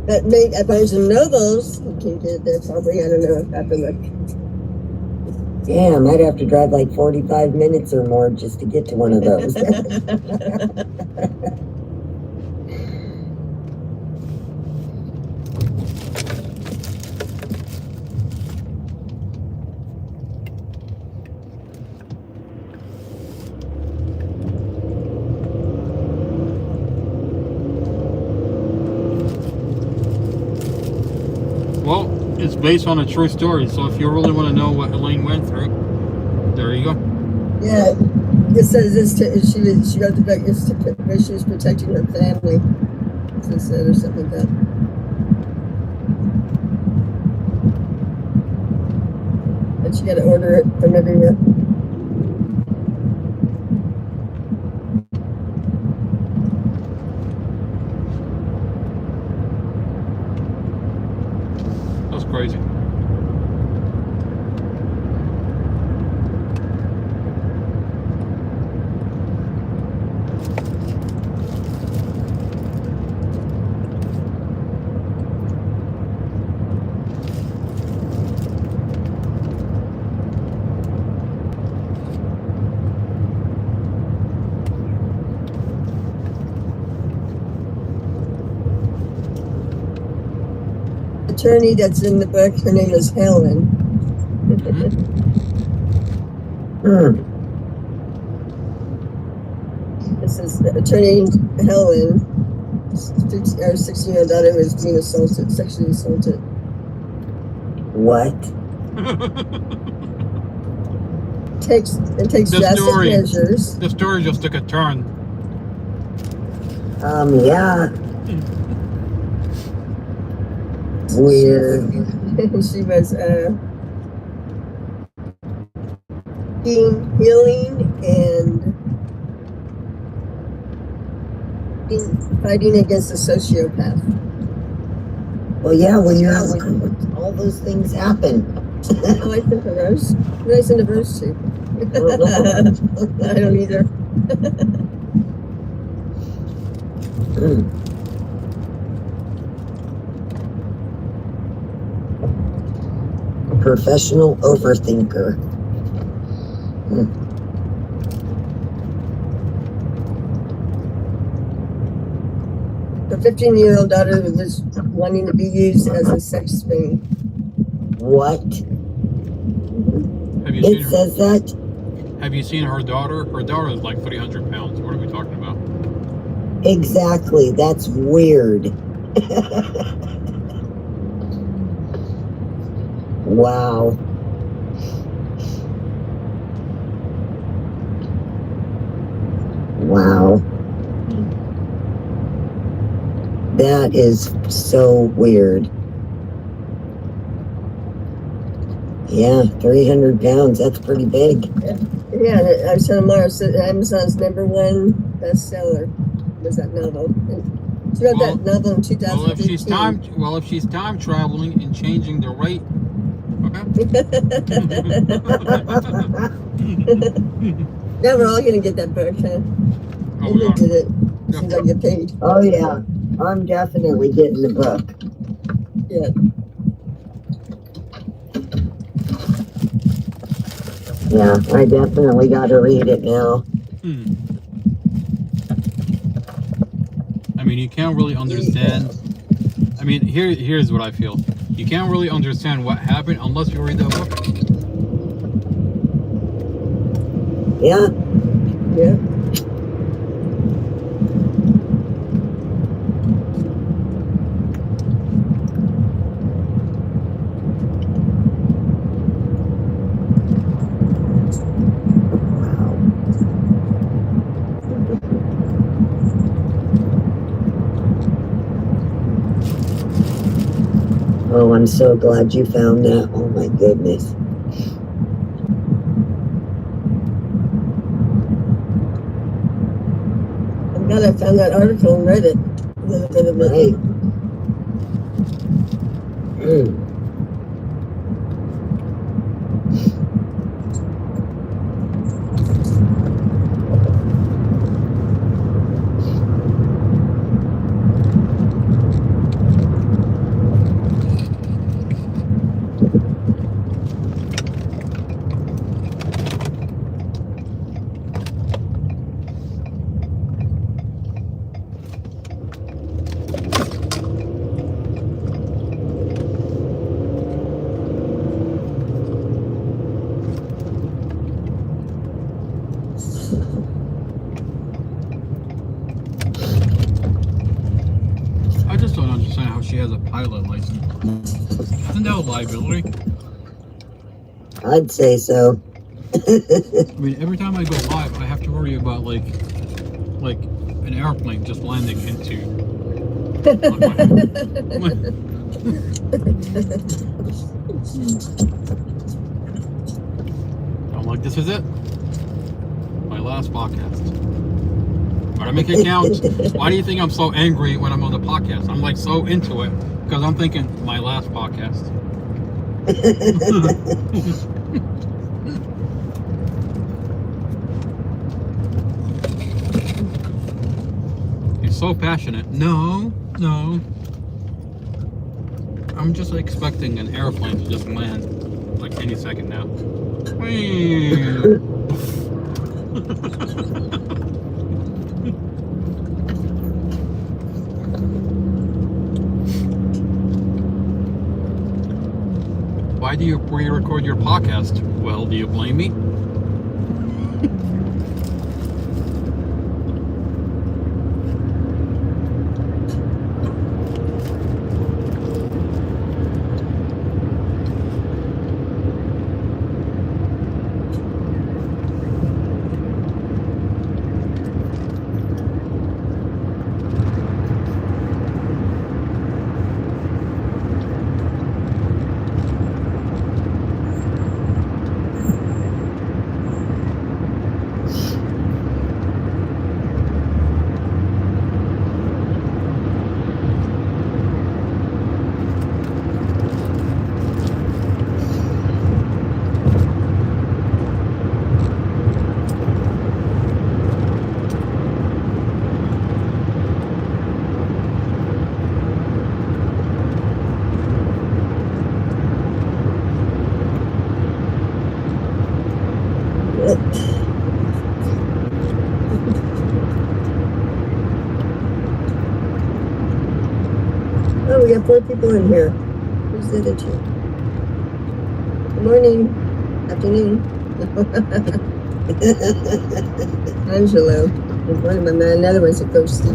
But maybe at Barnes and Nobles, you can get it there probably. I don't know. I have to look. Damn, I'd have to drive like 45 minutes or more just to get to one of those. Well, it's based on a true story, so if you really want to know what Elaine went through, there you go. Yeah, it says she got the back. She was protecting her family. As I said, or something like that. And she got to order it from everywhere. That's crazy. Attorney that's in the book, her name is Helen. This is attorney Helen. Our 16-year-old daughter was being assaulted, sexually assaulted. What? Takes drastic measures. The story just took a turn. Yeah. Weird. She was healing and fighting against a sociopath. Well, yeah, when you're out, all those things happen. Oh, I sent a rose. Who did I send a rose to? I don't either. Professional overthinker. The 15-year-old daughter was wanting to be used as a sex swing. What? Have you It says that? Have you seen her daughter? Her daughter is like 300 pounds. What are we talking about? Exactly. That's weird. Wow. Wow. That is so weird. Yeah, 300 pounds. That's pretty big. Yeah, I was telling Mara, Amazon's #1 bestseller was that novel. And she wrote that novel in 2015. Well, if she's time traveling and changing the rate, Now we're all gonna get that book, huh? Oh, and get it. As soon as I get paid. Oh yeah, I'm definitely getting the book. Yeah. Yeah, I definitely got to read it now. I mean, you can't really understand. I mean, here's what I feel. You can't really understand what happened unless you read that book. Yeah. Yeah. Oh, I'm so glad you found that. Oh my goodness. I'm glad I found that article and read it. A little bit of it. Right. I just don't understand how she has a pilot license. Isn't that a liability? I'd say so. I mean, every time I go live, I have to worry about like an airplane just landing into. I'm like, this is it. My last podcast. Gotta make it count. Why do you think I'm so angry when I'm on the podcast? I'm like so into it because I'm thinking my last podcast. He's so passionate. No. I'm just expecting an airplane to just land like any second now. Why do you pre-record your podcast? Well, do you blame me? Oh, we got 4 people in here. Who's the other 2? Good morning. Afternoon. Angelo. There's one of my man. Another one's a ghosty.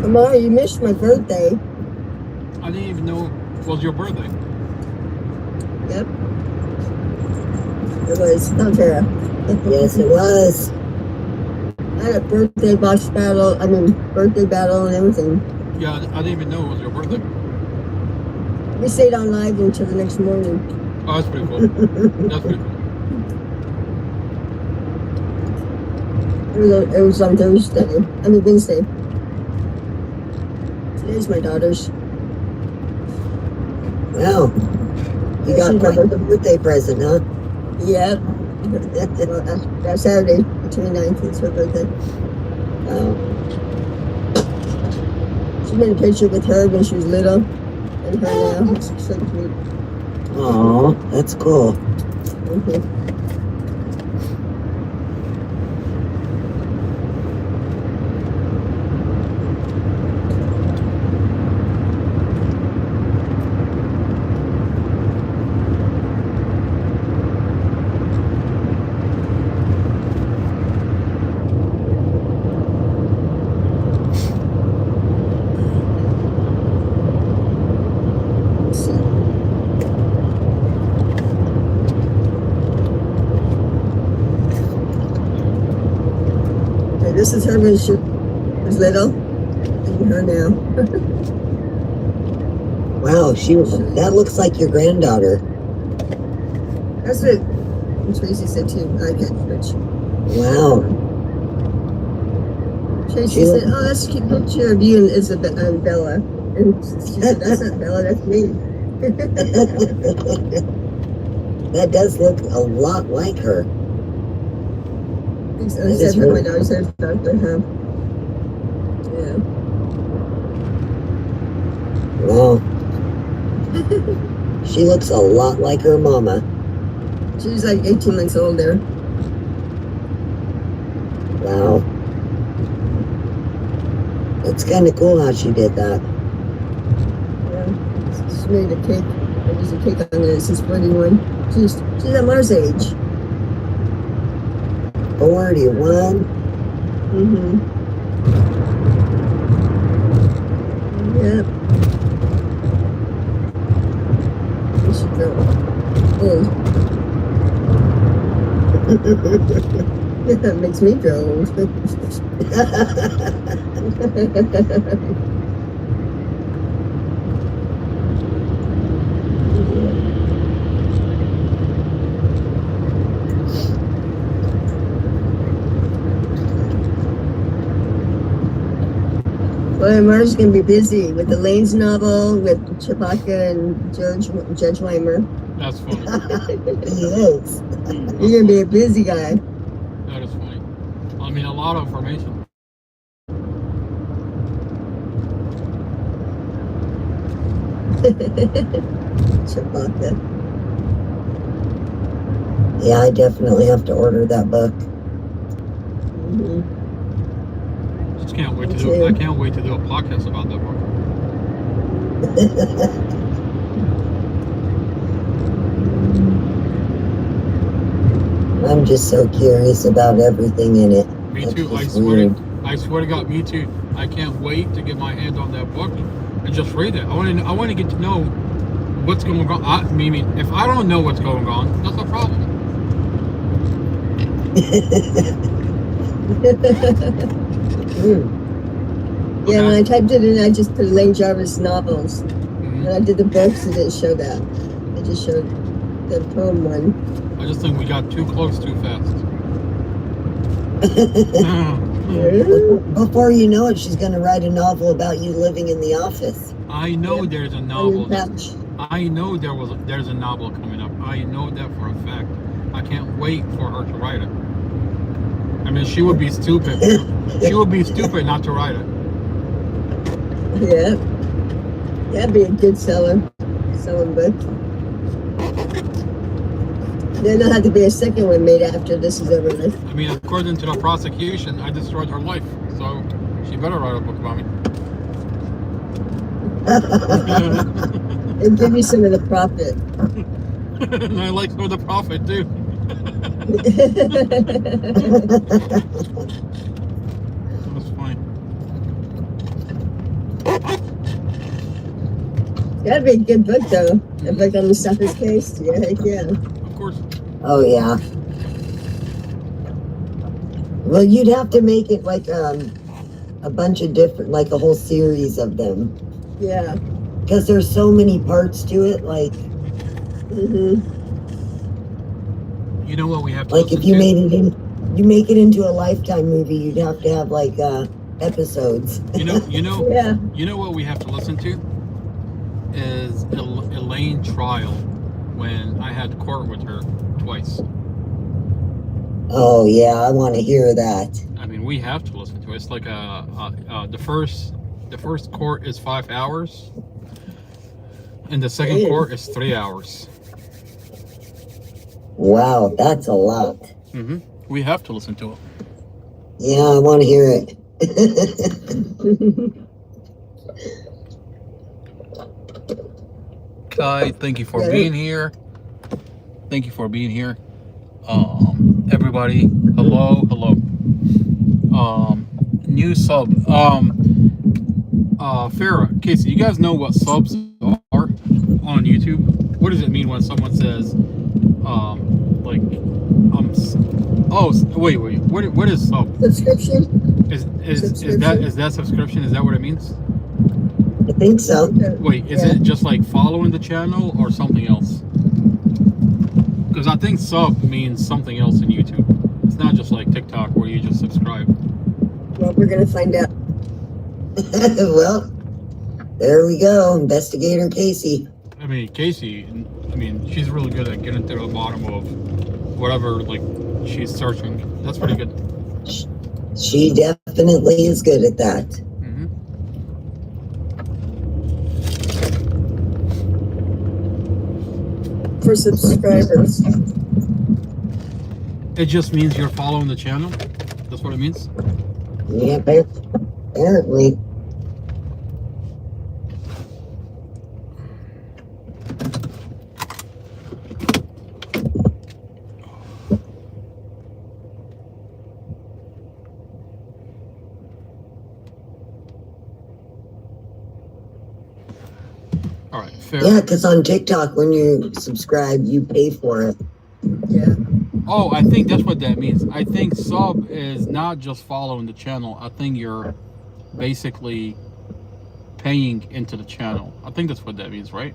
Amara, you missed my birthday. I didn't even know it was your birthday. Yep. It was. Oh, Tara. Yes, it was. I had a birthday battle and everything. Yeah, I didn't even know it was your birthday. We stayed on live until the next morning. Oh, that's pretty cool. That's pretty cool. It was on Wednesday. Today's my daughter's. Well, you got quite the birthday present, huh? Yep. That Saturday, the 29th, is her birthday. She made a picture with her when she was little, and her now. It's so cute. Aw, that's cool. Thank you. This is her when she was little, and her now. Wow, that looks like your granddaughter. That's what Tracy said too. I can't switch. Wow. Tracy said, "Oh, that's a cute picture of you and Isabel and Bella." And she said, "That's not Bella, that's me." That does look a lot like her. I said for my daughter's doctor, huh? Yeah. Wow. She looks a lot like her mama. She's like 18 months older. Wow. That's kind of cool how she did that. Yeah. She made a cake. There's a cake on there. It's a spready one. She's at Mars age. 41. Mm-hmm. Yep. You should go old. That makes me feel old. Well, Marge's gonna be busy with the Lane's novel, with Chewbacca and Judge Weimer. That's funny. He is. You're gonna be a busy guy. That is funny. I mean, a lot of information. Chewbacca. Yeah, I definitely have to order that book. Mm-hmm. Just can't wait to do. I can't wait to do a podcast about that book. I'm just so curious about everything in it. Me It's too. just weird. I swear to God, me too. I can't wait to get my hand on that book and just read it. I want to get to know what's going on. I mean, if I don't know what's going on, that's a problem. Yeah, when I typed it in, I just put Lane Jarvis novels. Mm-hmm. When I did the books, it didn't show that. It just showed the poem one. I just think we got too close too fast. Before you know it, she's going to write a novel about you living in the office. I know there's a novel. I know there's a novel coming up. I know that for a fact. I can't wait for her to write it. I mean, she would be stupid. She would be stupid not to write it. Yeah. That'd be a good selling book. Then there'll have to be a second one made after this is over with. I mean, according to the prosecution, I destroyed her life. So she better write a book about me. And give you some of the profit. And I like some of the profit too. That's funny. That'd be a good book though. A book on the Suffers case. Yeah, heck yeah. Of course. Oh, yeah. Well, you'd have to make it like a bunch of different, like a whole series of them. Yeah. Because there's so many parts to it, like... Mm-hmm. You know what we have to like if you made it in, you make it into a Lifetime movie, you'd have to have like episodes. You know, yeah. You know what we have to listen to is Elaine trial when I had court with her twice. Oh yeah, I want to hear that. I mean, we have to listen to it. It's like the first court is 5 hours, and the second court is 3 hours. Wow, that's a lot. Mm-hmm. We have to listen to it. Yeah, I want to hear it. Kai, thank you for being here. Thank you for being here. Everybody, hello. New sub. Farrah, Casey, you guys know what subs are on YouTube? What does it mean when someone says, wait, what is sub? Subscription? Is that subscription? Is that what it means? I think so. Wait, is it just like following the channel or something else? Because I think sub means something else in YouTube. It's not just like TikTok where you just subscribe. Well, we're gonna find out. Well, there we go. Investigator Casey. I mean, Casey, I mean, she's really good at getting to the bottom of whatever, like, she's searching. That's pretty good. She definitely is good at that. Mm-hmm. For subscribers. It just means you're following the channel? That's what it means? Yeah, apparently. All right, fair. Yeah, because on TikTok, when you subscribe, you pay for it. Yeah. Oh, I think that's what that means. I think sub is not just following the channel. I think you're basically paying into the channel. I think that's what that means, right?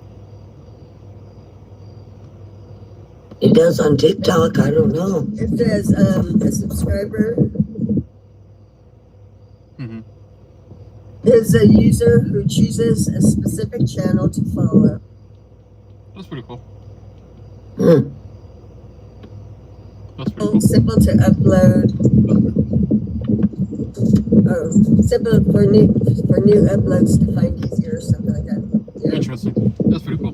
It does on TikTok. I don't know. It says a subscriber Mm-hmm. is a user who chooses a specific channel to follow. That's pretty cool. Hmm. That's pretty cool. Simple to upload. Oh, simple for new uploads to find easier or something like that. Yeah. Interesting. That's pretty cool.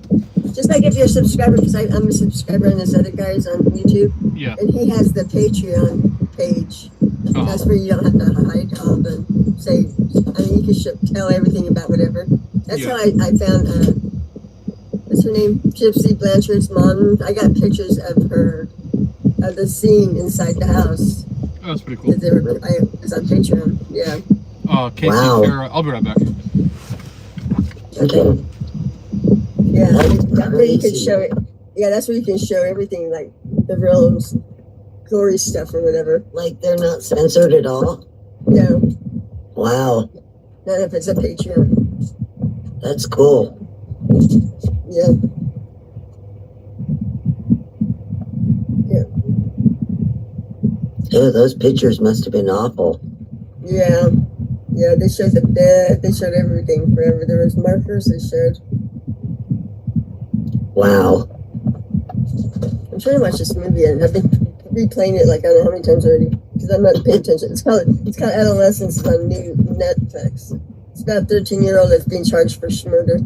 Just like if you're a subscriber, because I'm a subscriber and this other guy's on YouTube. Yeah. And he has the Patreon page. Oh. That's where you don't have to hide all the say. I mean, you can tell everything about whatever. That's Yeah. how I found. What's her name? Gypsy Blanchard's mom. I got pictures of her, of the scene inside the house. Oh, that's pretty cool. It was on Patreon. Yeah. Casey, Wow. Farah, I'll be right back. Okay. Yeah. That's where you can show it. Yeah, that's where you can show everything, like the real glory stuff or whatever. Like they're not censored at all? No. Wow. Not if it's a Patreon. That's cool. Yeah. Yeah. Oh, those pictures must have been awful. Yeah. Yeah, they showed the bed, they showed everything forever. There was markers they showed. Wow. I'm trying to watch this movie and I've been replaying it like I don't know how many times already because I'm not paying attention. It's called Adolescence. It's on new Netflix. It's about a 13-year-old that's being charged for murder.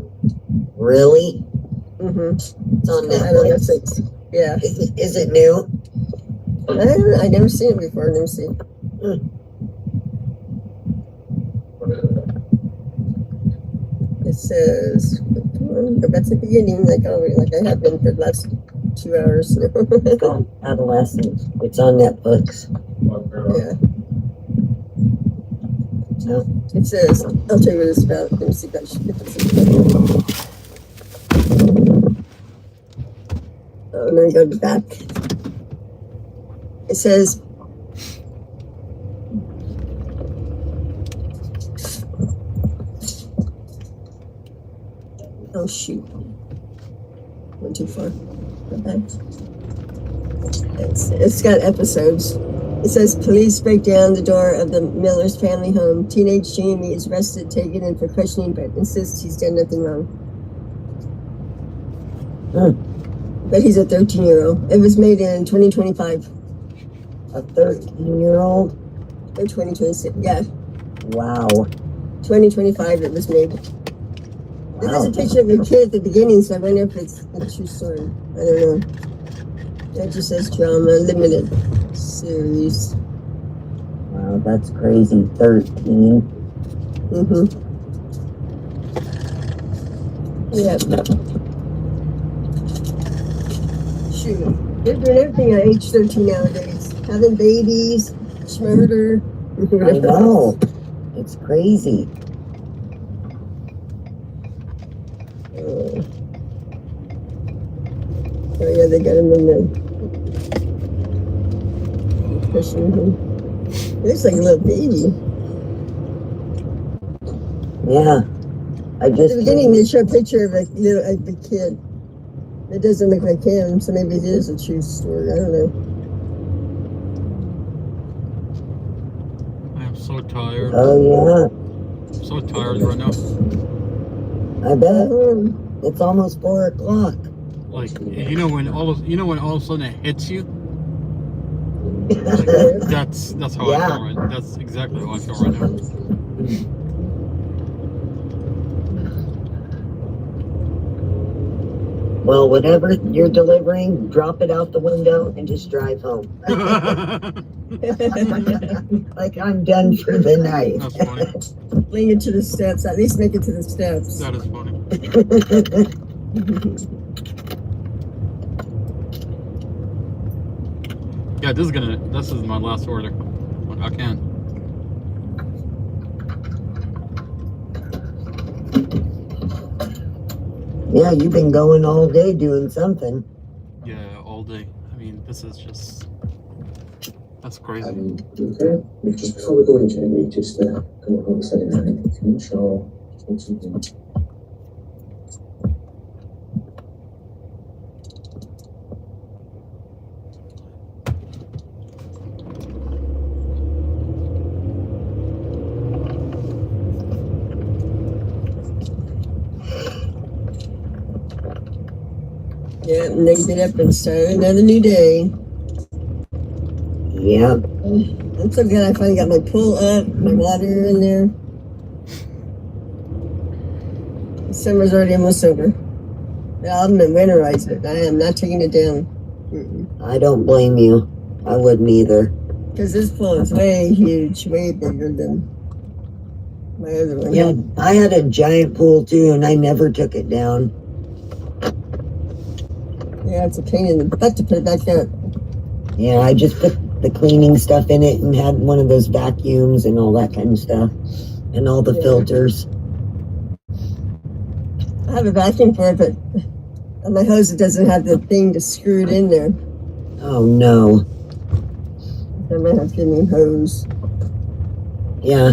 Really? Mm-hmm. It's on Netflix. Adolescence. Yeah. Is it new? I don't know. I never seen it before. Let me see. It says, go back to the beginning, like I have been for the last 2 hours now. It's called Adolescence. It's on Netflix. Yeah. It says, I'll tell you what it's about. Let me see if I should get this. Oh, let me go back. It says, oh shoot. Went too far. Go back. It's got episodes. It says police break down the door of the Miller's family home. Teenage Jamie is arrested, taken in for questioning, but insists he's done nothing wrong. But he's a 13-year-old. It was made in 2025. A 13-year-old? Or 2026, yeah. Wow. 2025 it was made. There's a picture of a kid at the beginning, so I wonder if it's a true story. I don't know. It just says drama, limited series. Wow, that's crazy. 13. Mm-hmm. Yeah. Shoot. They're doing everything at age 13 nowadays. Having babies, murder. I know. It's crazy. Oh yeah, they got him in there. Pushing him. He looks like a little baby. Yeah. At the beginning, they show a picture of a kid. It doesn't look like him, so maybe it is a true story. I don't know. I am so tired. Oh yeah. I'm so tired right now. I bet. It's almost 4 o'clock. Like, when all of a sudden it hits you. Like, that's how I feel right now. That's exactly how I feel right now. Well, whatever you're delivering, drop it out the window and just drive home. Like I'm done for the night. That's funny. Bring it to the steps. At least make it to the steps. That is funny. Yeah, this is my last order. I can't. Yeah, you've been going all day doing something. Yeah, all day. I mean, this is just... That's crazy. Okay, just before we go in, Jamie, just come on, setting everything. So, Yeah, and they get up and start another new day. Yeah. I'm so glad I finally got my pool up, my water in there. Summer's already almost over. I'm gonna winterize it. I am not taking it down. I don't blame you. I wouldn't either. Because this pool is way huge, way bigger than my other one. Yeah, I had a giant pool too, and I never took it down. Yeah, it's a pain in the butt to put it back up. Yeah, I just put the cleaning stuff in it and had one of those vacuums and all that kind of stuff, and all the filters. I have a vacuum for it, but on my hose it doesn't have the thing to screw it in there. Oh no. I might have to get a new hose. Yeah,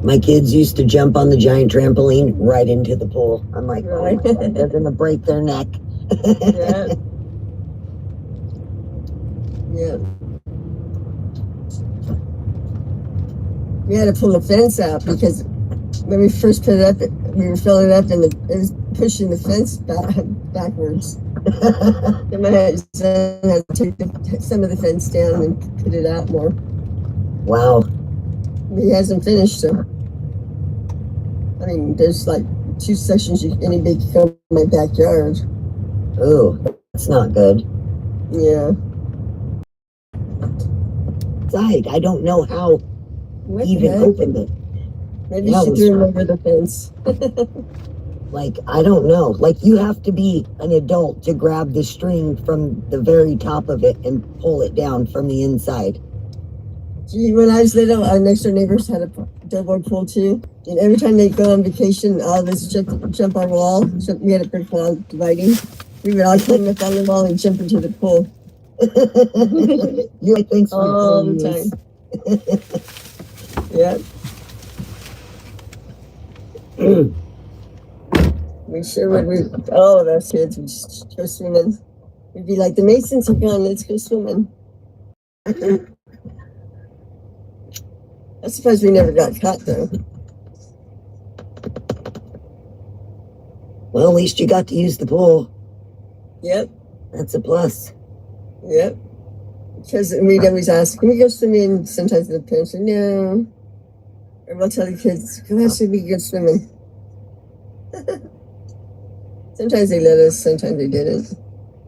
my kids used to jump on the giant trampoline right into the pool. I'm like, oh, they're gonna break their neck. Yeah. Yeah. We had to pull the fence out because when we first put it up, we were filling it up and it was pushing the fence backwards. Then my son had to take some of the fence down and put it out more. Wow. He hasn't finished, so. I mean, there's like 2 sections anybody can go in my backyard. Ooh, that's not good. Yeah. Side, I don't know how he even opened it. Maybe you should throw him over the fence. Like, I don't know. Like, you have to be an adult to grab the string from the very top of it and pull it down from the inside. Gee, when I was little, our next door neighbors had a doughboard pool too. And every time they go on vacation, all of us jump our wall. We had a brick wall dividing. We would all climb up on the wall and jump into the pool. You think so? All the time. Yeah. We sure would. All of us kids would just go swimming. We'd be like, the Masons are gone, let's go swimming. I'm surprised we never got caught though. Well, at least you got to use the pool. Yep. That's a plus. Yep. Because we'd always ask, can we go swimming? Sometimes the parents say, no. Or we'll tell the kids, go ahead, we can go swimming. Sometimes they let us, sometimes they didn't.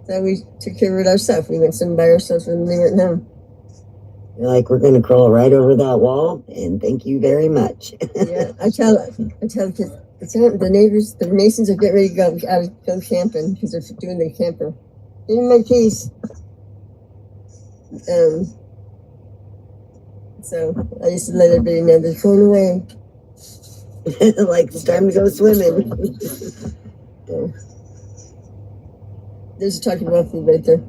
So we took care of it ourselves. We went swimming by ourselves when they weren't home. You're like, we're going to crawl right over that wall, and thank you very much. Yeah, I tell the kids, the neighbors, the Masons are getting ready to go camping because they're doing the camper. Give me my keys. So I used to let everybody know they're going away. Like, it's time to go swimming. Yeah. There's a Taco Bell food right there.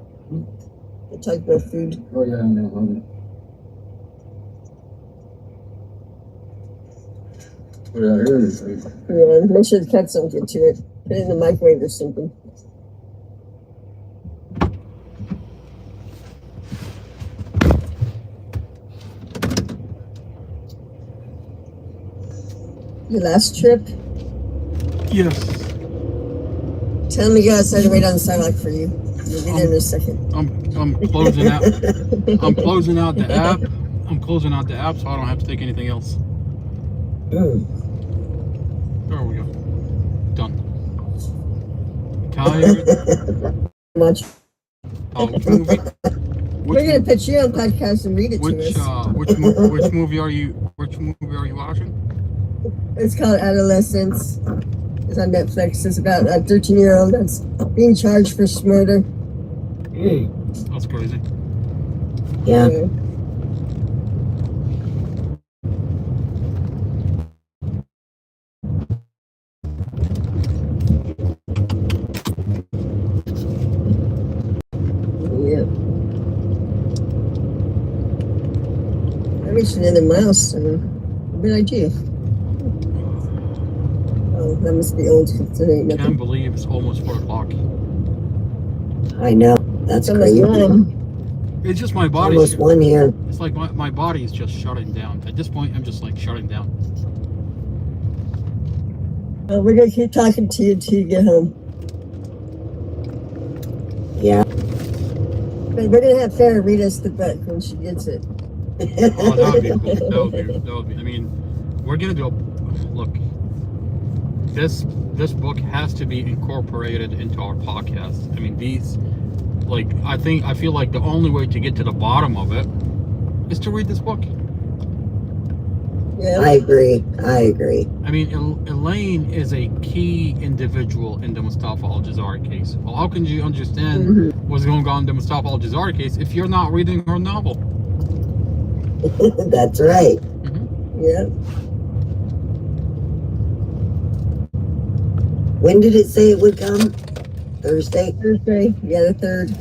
The Taco Bell food. Oh yeah, I know. Yeah, here it is. Yeah, make sure the cats don't get to it. Put it in the microwave or something. Your last trip? Yes. Tell me, go outside and wait on the sidewalk for you. You'll be there in a second. I'm closing out. I'm closing out the app. I'm closing out the app so I don't have to take anything else. There we go. Done. Tired. Much. Which movie? We're gonna put you on podcast and read it to us. Which movie are you watching? It's called Adolescence. It's on Netflix. It's about a 13-year-old that's being charged for murder. That's crazy. Yeah. I reached another milestone. Good idea. Oh, that must be old. Today. I can't believe it's almost 4 o'clock. I know. That's crazy. It's just my body. Almost 1 here. It's like my body is just shutting down. At this point, I'm just like shutting down. Well, we're gonna keep talking to you until you get home. Yeah. But we're gonna have Farrah read us the book when she gets it. Oh, that would be cool. That would be. I mean, we're gonna do. Look, this book has to be incorporated into our podcast. I mean, these, like, I feel like the only way to get to the bottom of it is to read this book. Yeah. I agree. I mean, Elaine is a key individual in the Mustafa Al-Jazari case. Well, how can you understand what's going on in the Mustafa Al-Jazari case if you're not reading her novel? That's right. Yeah. When did it say it would come? Thursday? Thursday. Yeah, the 3rd.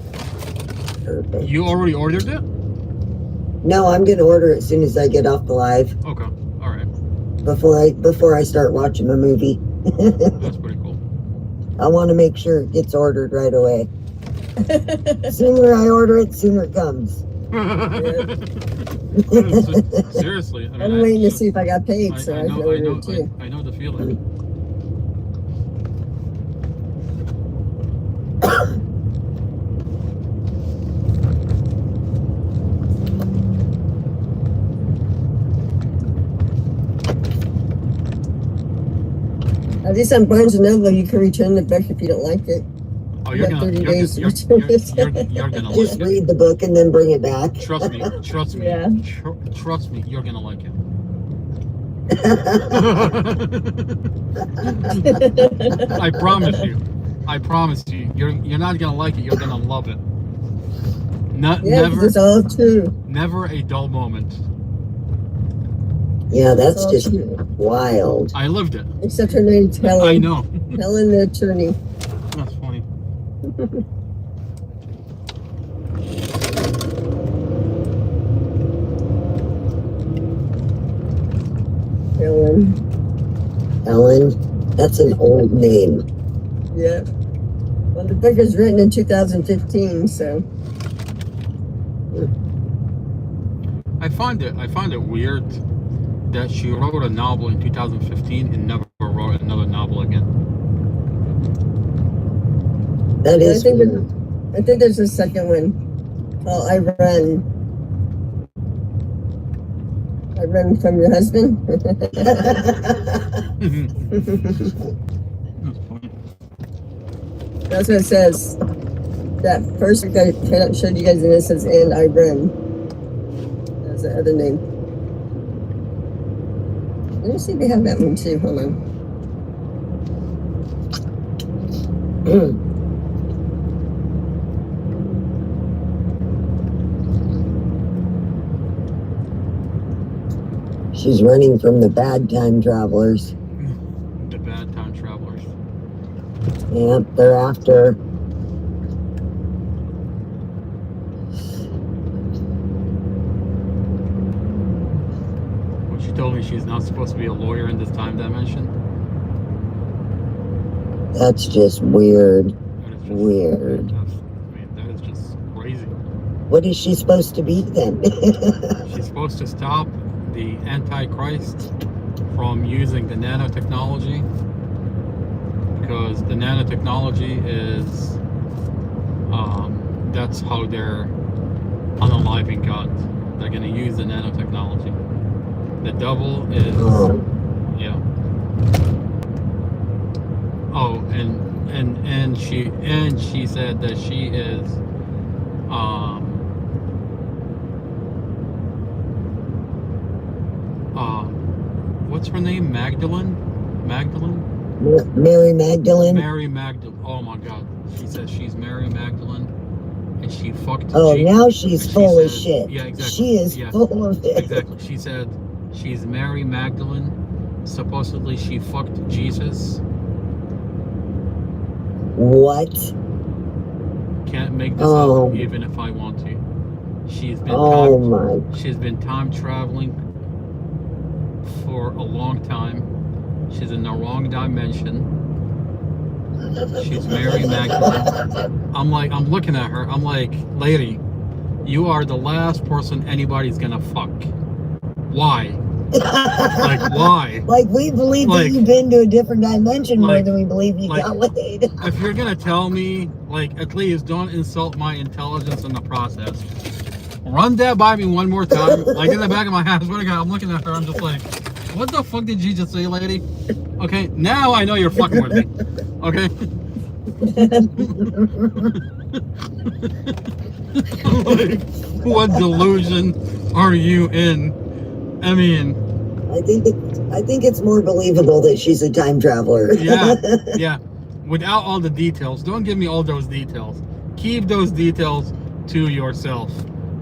Perfect. You already ordered it? No, I'm gonna order it as soon as I get off the live. Okay. All right. Before I start watching a movie. That's pretty cool. I want to make sure it gets ordered right away. Sooner I order it, sooner it comes. Seriously. I mean, I'm waiting to see if I got paid, so I can order it too. I know the feeling. At least on Barnes & Noble, you can return the book if you don't like it. Oh, you're gonna gonna Just like read the book and then bring it back. Trust me. Yeah. Trust me, you're gonna like it. I promise you. You're not gonna like it. You're gonna love it. Never. It's all true. Never a dull moment. Yeah, that's just wild. I lived it. Except her name's Helen. I know. Helen the attorney. That's funny. Helen, that's an old name. Yeah. Well, the book was written in 2015, so. I find it weird that she wrote a novel in 2015 and never wrote another novel again. That is. I think there's a second one called I Run. I Run from Your Husband. That's what it says. That first book I showed you guys, and it says "And I Run." That's the other name. Let me see if they have that one too. Hold on. She's running from the bad time travelers. The bad time travelers. Yep, they're after. When she told me she's not supposed to be a lawyer in this time dimension. That's just weird. Weird. That is just crazy. What is she supposed to be then? She's supposed to stop the Antichrist from using the nanotechnology, because the nanotechnology is that's how they're unaliving God. They're gonna use the nanotechnology. The devil is yeah. Oh, and she said that she is what's her name? Magdalene? Mary Magdalene. Mary Magdalene. Oh my God. She says she's Mary Magdalene, and she fucked. Oh, now she's full of shit. Yeah, exactly. She is full of it. Exactly. She said she's Mary Magdalene. Supposedly she fucked Jesus. What? Can't make this up even if I want to. She's been she's been time traveling for a long time. She's in the wrong dimension. She's Mary Magdalene. I'm looking at her. I'm like, lady, you are the last person anybody's gonna fuck. Why? Like, why? Like, we believe that you've been to a different dimension more than we believe you got laid. If you're gonna tell me, like, at least don't insult my intelligence in the process. Run that by me one more time. Like, in the back of my head, I swear to God, I'm looking at her. I'm just like, what the fuck did you just say, lady? Okay, now I know you're fucking with me. Okay? Like, what delusion are you in? I mean, I think it's more believable that she's a time traveler. yeah. Without all the details. Don't give me all those details. Keep those details to yourself.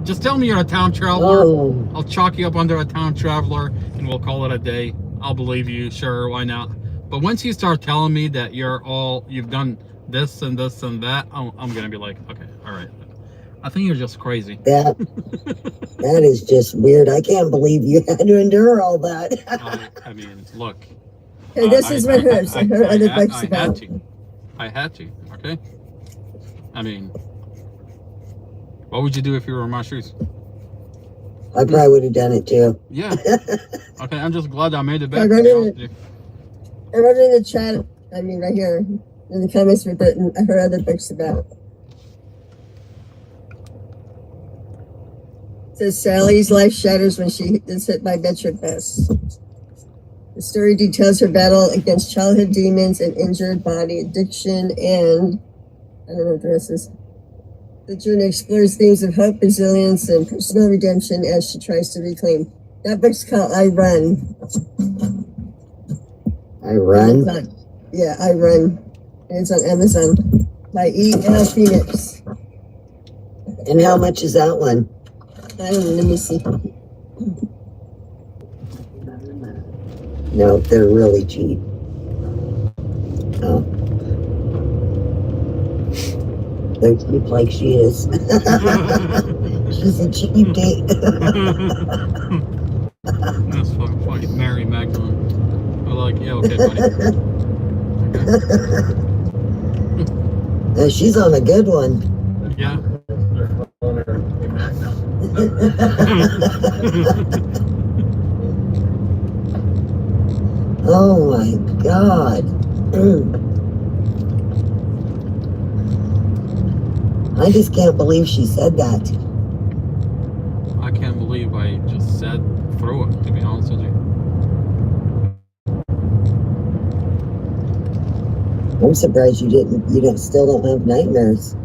Just tell me you're a time traveler. I'll chalk you up under a time traveler and we'll call it a day. I'll believe you, sure, why not? But once you start telling me that you've done this and this and that, I'm gonna be like, okay, all right. I think you're just crazy. That is just weird. I can't believe you had to endure all that. I mean, look. Okay, this is what hers. I heard other books about. I had to, okay? I mean, what would you do if you were in my shoes? I probably would have done it too. Yeah. Okay, I'm just glad I made it back. I wrote in the chat, I mean right here, in the comments with it, and I heard other books about. It says Sally's life shatters when she is hit by Metropass. The story details her battle against childhood demons and injured body, addiction, and I don't know what the rest is. The journey explores themes of hope, resilience, and personal redemption as she tries to reclaim. That book's called I Run. I Run? Yeah, I Run. And it's on Amazon by E.L. Phoenix. And how much is that one? I don't know, let me see. No, they're really cheap. Oh. They're cheap like she is. She's a cheap date. That's fucking funny. Mary Magdalene. We're like, yeah, okay, buddy. She's on a good one. Yeah. Oh my God. I just can't believe she said that. I can't believe I just said through it, to be honest with you. I'm surprised you still don't have nightmares.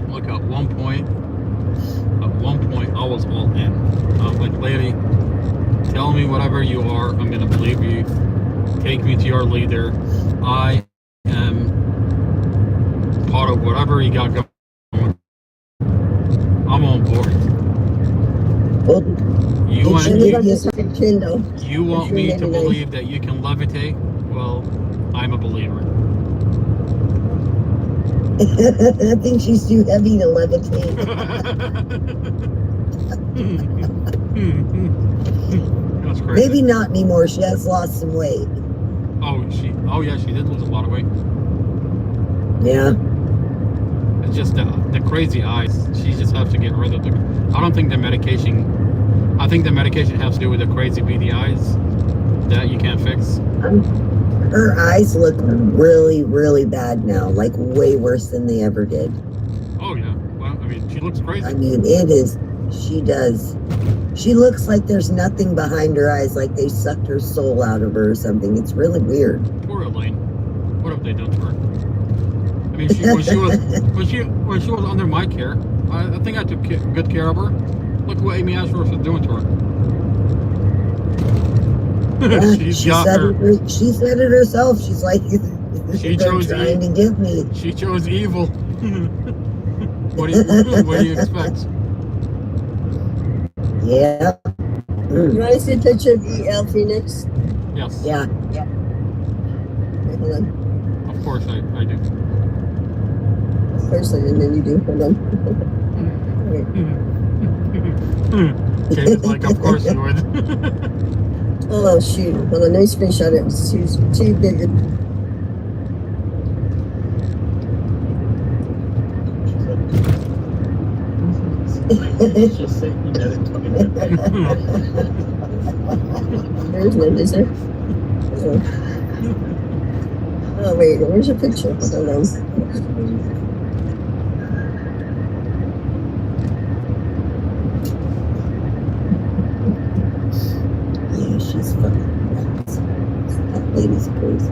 Look, at one point I was all in. I was like, lady, tell me whatever you are, I'm gonna believe you. Take me to your leader. I am part of whatever you got going. I'm on board. You want me to believe that you can levitate? Well, I'm a believer. I think she's too heavy to levitate. That's crazy. Maybe not anymore. She has lost some weight. Oh yeah, she did lose a lot of weight. Yeah. just the crazy eyes. She just has to get rid of I don't think the medication. I think the medication has to do with the crazy beady eyes that you can't fix. Her eyes look really, really bad now. Like way worse than they ever did. Oh yeah. Well, I mean, she looks crazy. I mean, it is. She does. She looks like there's nothing behind her eyes, like they sucked her soul out of her or something. It's really weird. Poor Elaine. What have they done to her? I mean, when she was under my care, I think I took good care of her. Look what Amy Ashworth is doing to her. Yeah, she said it herself. She's like, she chose trying to get me. She chose evil. What do you expect? Yeah. You want to see a picture of E.L. Phoenix? Yes. Yeah. Okay, hold on. Of course I do. Of course I did, and then you do. Hold on. Okay, like, of course you would. Oh, shoot. Hold on, let me screenshot it. It's too big. There's none, is there? Oh, wait, where's your picture? Hold on. Yeah, she's fucking nuts. That lady's crazy.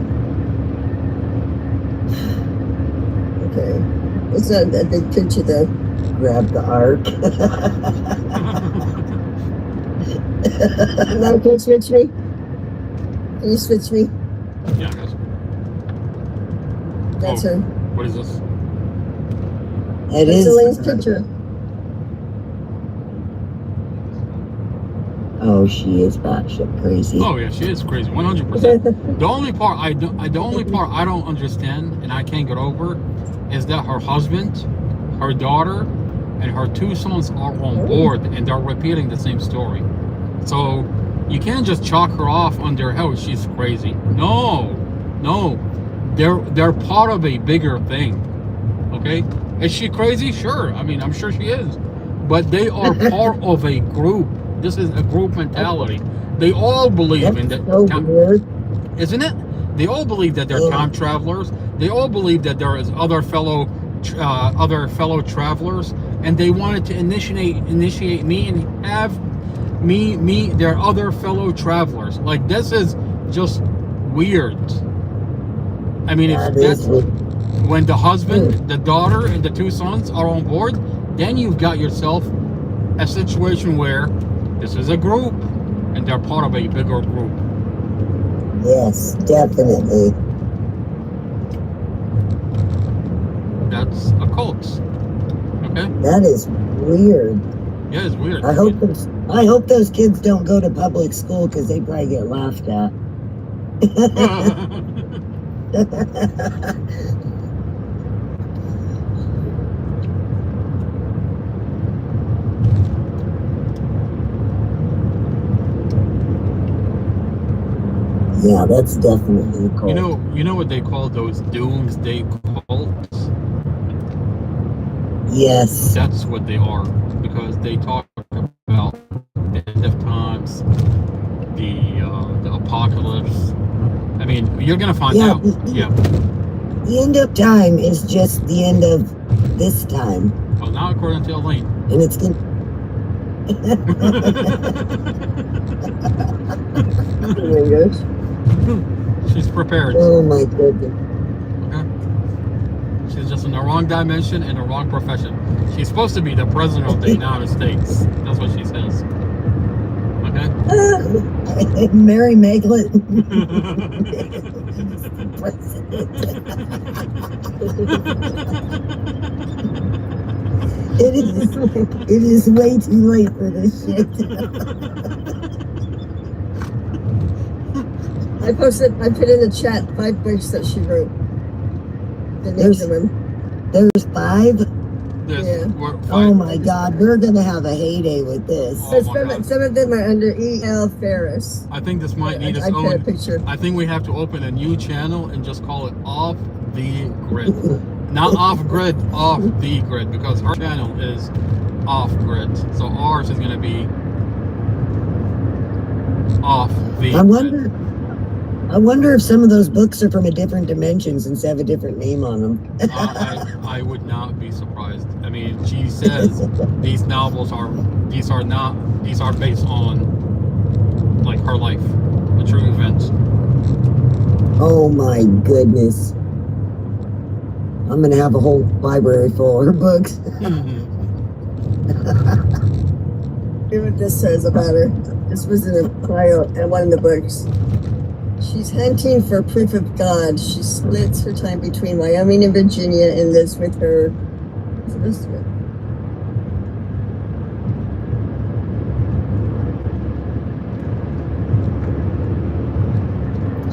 Okay. What's that big picture there? Grab the arc. Now, can you switch me? Can you switch me? Yeah, I guess. That's her. What is this? It That's is Elaine's picture. Oh, she is batshit crazy. Oh yeah, she is crazy, 100%. The only part I don't understand and I can't get over is that her husband, her daughter, and her two sons are on board and they're repeating the same story. So you can't just chalk her off under, oh, she's crazy. No, they're part of a bigger thing. Okay, is she crazy? Sure. I mean, I'm sure she is, but they are part of a group. This is a group mentality. They all believe in that. So weird. Isn't it? They all believe that they're time travelers. They all believe that there is other fellow travelers, and they wanted to initiate me and have me meet their other fellow travelers. Like, this is just weird. I mean, if that's when the husband, the daughter, and the two sons are on board, then you've got yourself a situation where this is a group and they're part of a bigger group. Yes, definitely. That's a cult. Okay? That is weird. Yeah, it's weird. I hope those kids don't go to public school because they probably get laughed at. Yeah, that's definitely a cult. You know what they call those doomsday cults? Yes. That's what they are, because they talk about the end of times, the apocalypse. I mean, you're gonna find out. The end of time is just the end of this time. Well, not according to Elaine. And it's gonna. Oh my gosh. She's prepared. Oh my goodness. Okay. She's just in the wrong dimension and the wrong profession. She's supposed to be the president of the United States. That's what she says. Okay? Mary Maglin. It is way too late for this shit. I put in the chat 5 books that she wrote. The names of them. There's 5? Yeah. Oh my God, we're gonna have a heyday with this. Some of them are under E.L. Ferris. I think this might need its I put a own. picture. I think we have to open a new channel and just call it Off the Grid. Not off grid, off the grid, because our channel is off grid. So ours is going to be off the grid. I wonder if some of those books are from a different dimension since they have a different name on them. I would not be surprised. I mean, she says these novels are based on like her life, the true events. Oh my goodness. I'm gonna have a whole library full of her books. Hear what this says about her. This was in a bio in one of the books. She's hunting for proof of God. She splits her time between Wyoming and Virginia and lives with her. What's this one?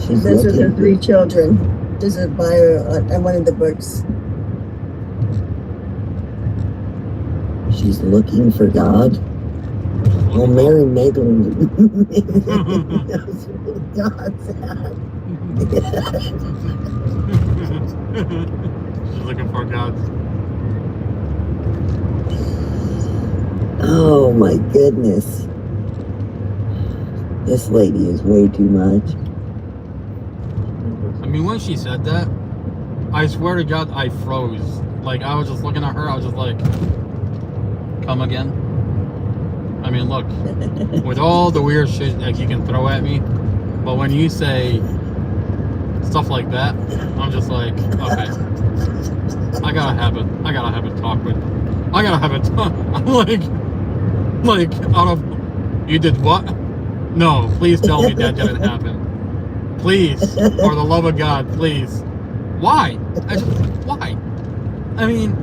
She lives with her 3 children. There's a bio in one of the books. She's looking for God. Well, Mary Magdalene knows where God's at. She's looking for God. Oh my goodness. This lady is way too much. I mean, when she said that, I swear to God, I froze. Like, I was just looking at her, I was just like, come again? I mean, look, with all the weird shit that you can throw at me, but when you say stuff like that, I'm just like, okay, I gotta have a talk with, I'm like, out of, you did what? No, please tell me that didn't happen. Please, for the love of God, please. Why? Why? I mean,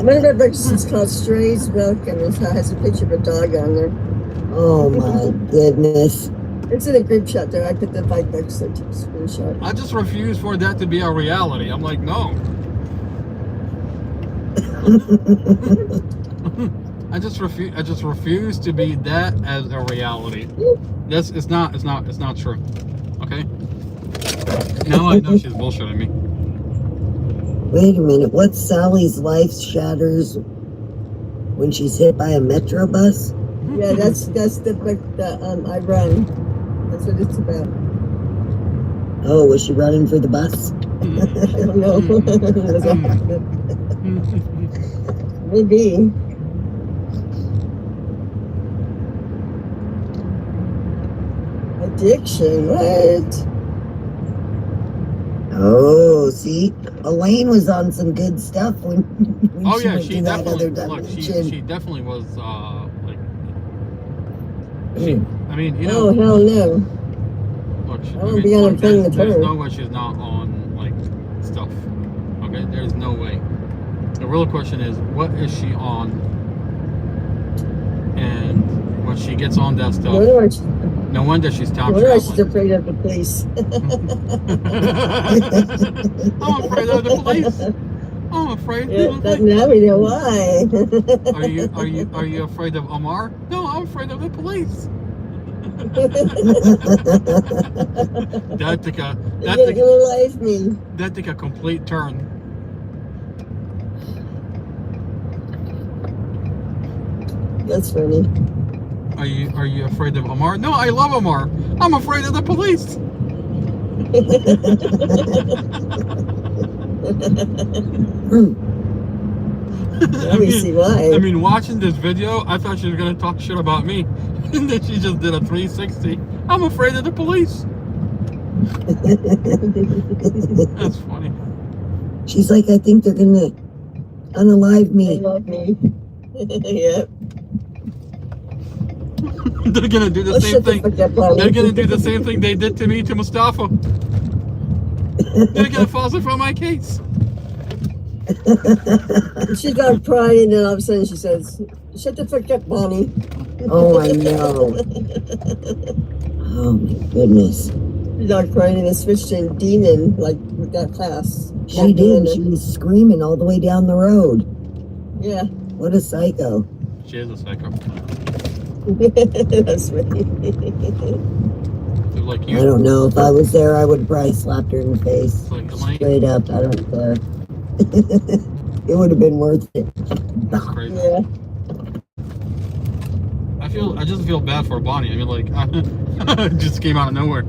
one of our books is called Stray's Milk, and it has a picture of a dog on there. Oh my goodness. It's in a group chat there. I put the 5 books that took a screenshot. I just refuse for that to be a reality. I'm like, no. I just refuse to be that as a reality. This is not true. Okay? Now I know she's bullshitting me. Wait a minute, what's Sally's life shatters when she's hit by a metro bus? Yeah, that's the book that I run. That's what it's about. Oh, was she running for the bus? I don't know. Maybe. Addiction, what? Oh, see, Elaine was on some good stuff when Oh she yeah, went she to that definitely other look. dimension. She definitely was like. I mean, you know. Oh hell no! Look, I won't be on a plane with there's her. no way she's not on like stuff. Okay, there's no way. The real question is, what is she on? And when she gets on that stuff, no wonder she's time Wonder why she's traveling. afraid of the police. I'm afraid of the police. I'm afraid of the police. Now we know why. Are you afraid of Omar? No, I'm afraid of the police. That took a complete turn. That's funny. Are you afraid of Omar? No, I love Omar. I'm afraid of the police. See why. I mean, watching this video, I thought she was gonna talk shit about me, and then she just did a 360. I'm afraid of the police. That's funny. She's like, I think they're gonna unalive me. They love me. Yep. They're gonna do the same thing. They're gonna do the same thing they did to me to Mustafa. They're gonna falsify my case. She got crying, and then all of a sudden she says, "Shut the fuck up, Bonnie." Oh, I know. Oh my goodness. She got crying and then switched to demon, like with that class. She did. She was screaming all the way down the road. Yeah. What a psycho. She is a psycho. That's funny. Dude, like I you. don't know. If I was there, I would probably slapped her in the face. Like, Straight up. I don't care. It would have been worth it. That's crazy. Yeah. I just feel bad for Bonnie. I mean, like, it just came out of nowhere.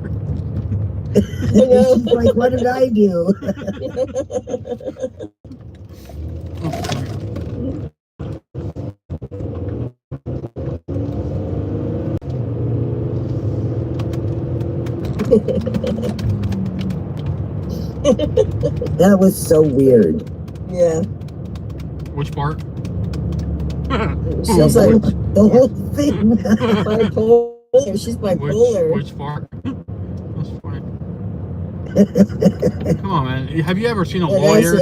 She's like, what did I do? That was so weird. Yeah. Which part? She's like the whole thing. bipolar. She's bipolar. Which part? That's funny. Come on, man. Have you ever seen a lawyer?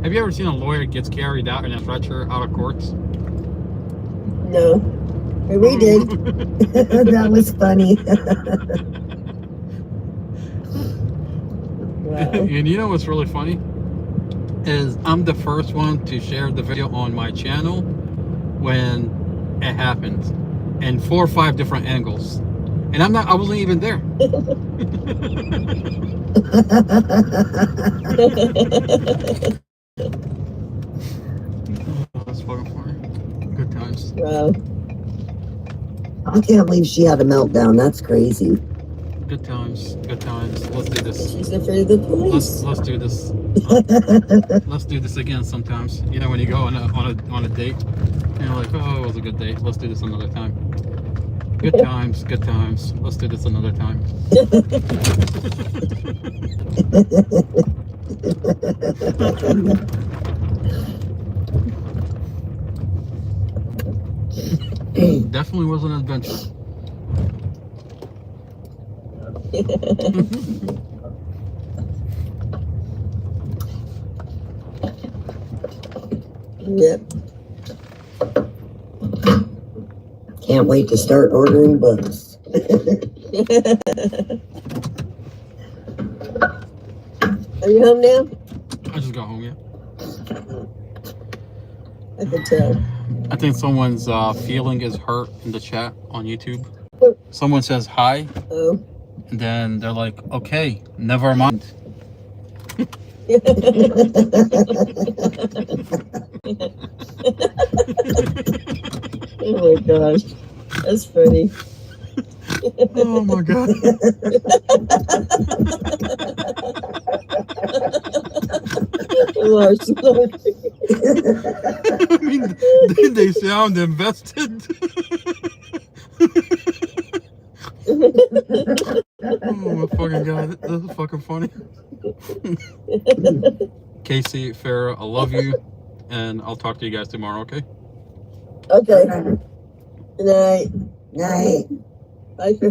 Have you ever seen a lawyer gets carried out in a stretcher out of courts? No. But we did. That was funny. And you know what's really funny? Is I'm the first one to share the video on my channel when it happened in 4 or 5 different angles. And I wasn't even there. That's fucking funny. Good times. Wow. I can't believe she had a meltdown. That's crazy. Good times. Good times. Let's do this. She's afraid of the police. Let's do this. Let's do this again sometimes. You know, when you go on a date and you're like, oh, it was a good date. Let's do this another time. Good times. Good times. Let's do this another time. Definitely was an adventure. Yep. Can't wait to start ordering books. Are you home now? I just got home, yeah. I could tell. I think someone's feeling is hurt in the chat on YouTube. Someone says hi. Oh. And then they're like, okay, never mind. Oh my gosh. That's funny. Oh my god. I mean, they sound invested. Oh my fucking god, that's fucking funny. Casey, Farrah, I love you, and I'll talk to you guys tomorrow, okay? Okay. Good night. Night. Bye.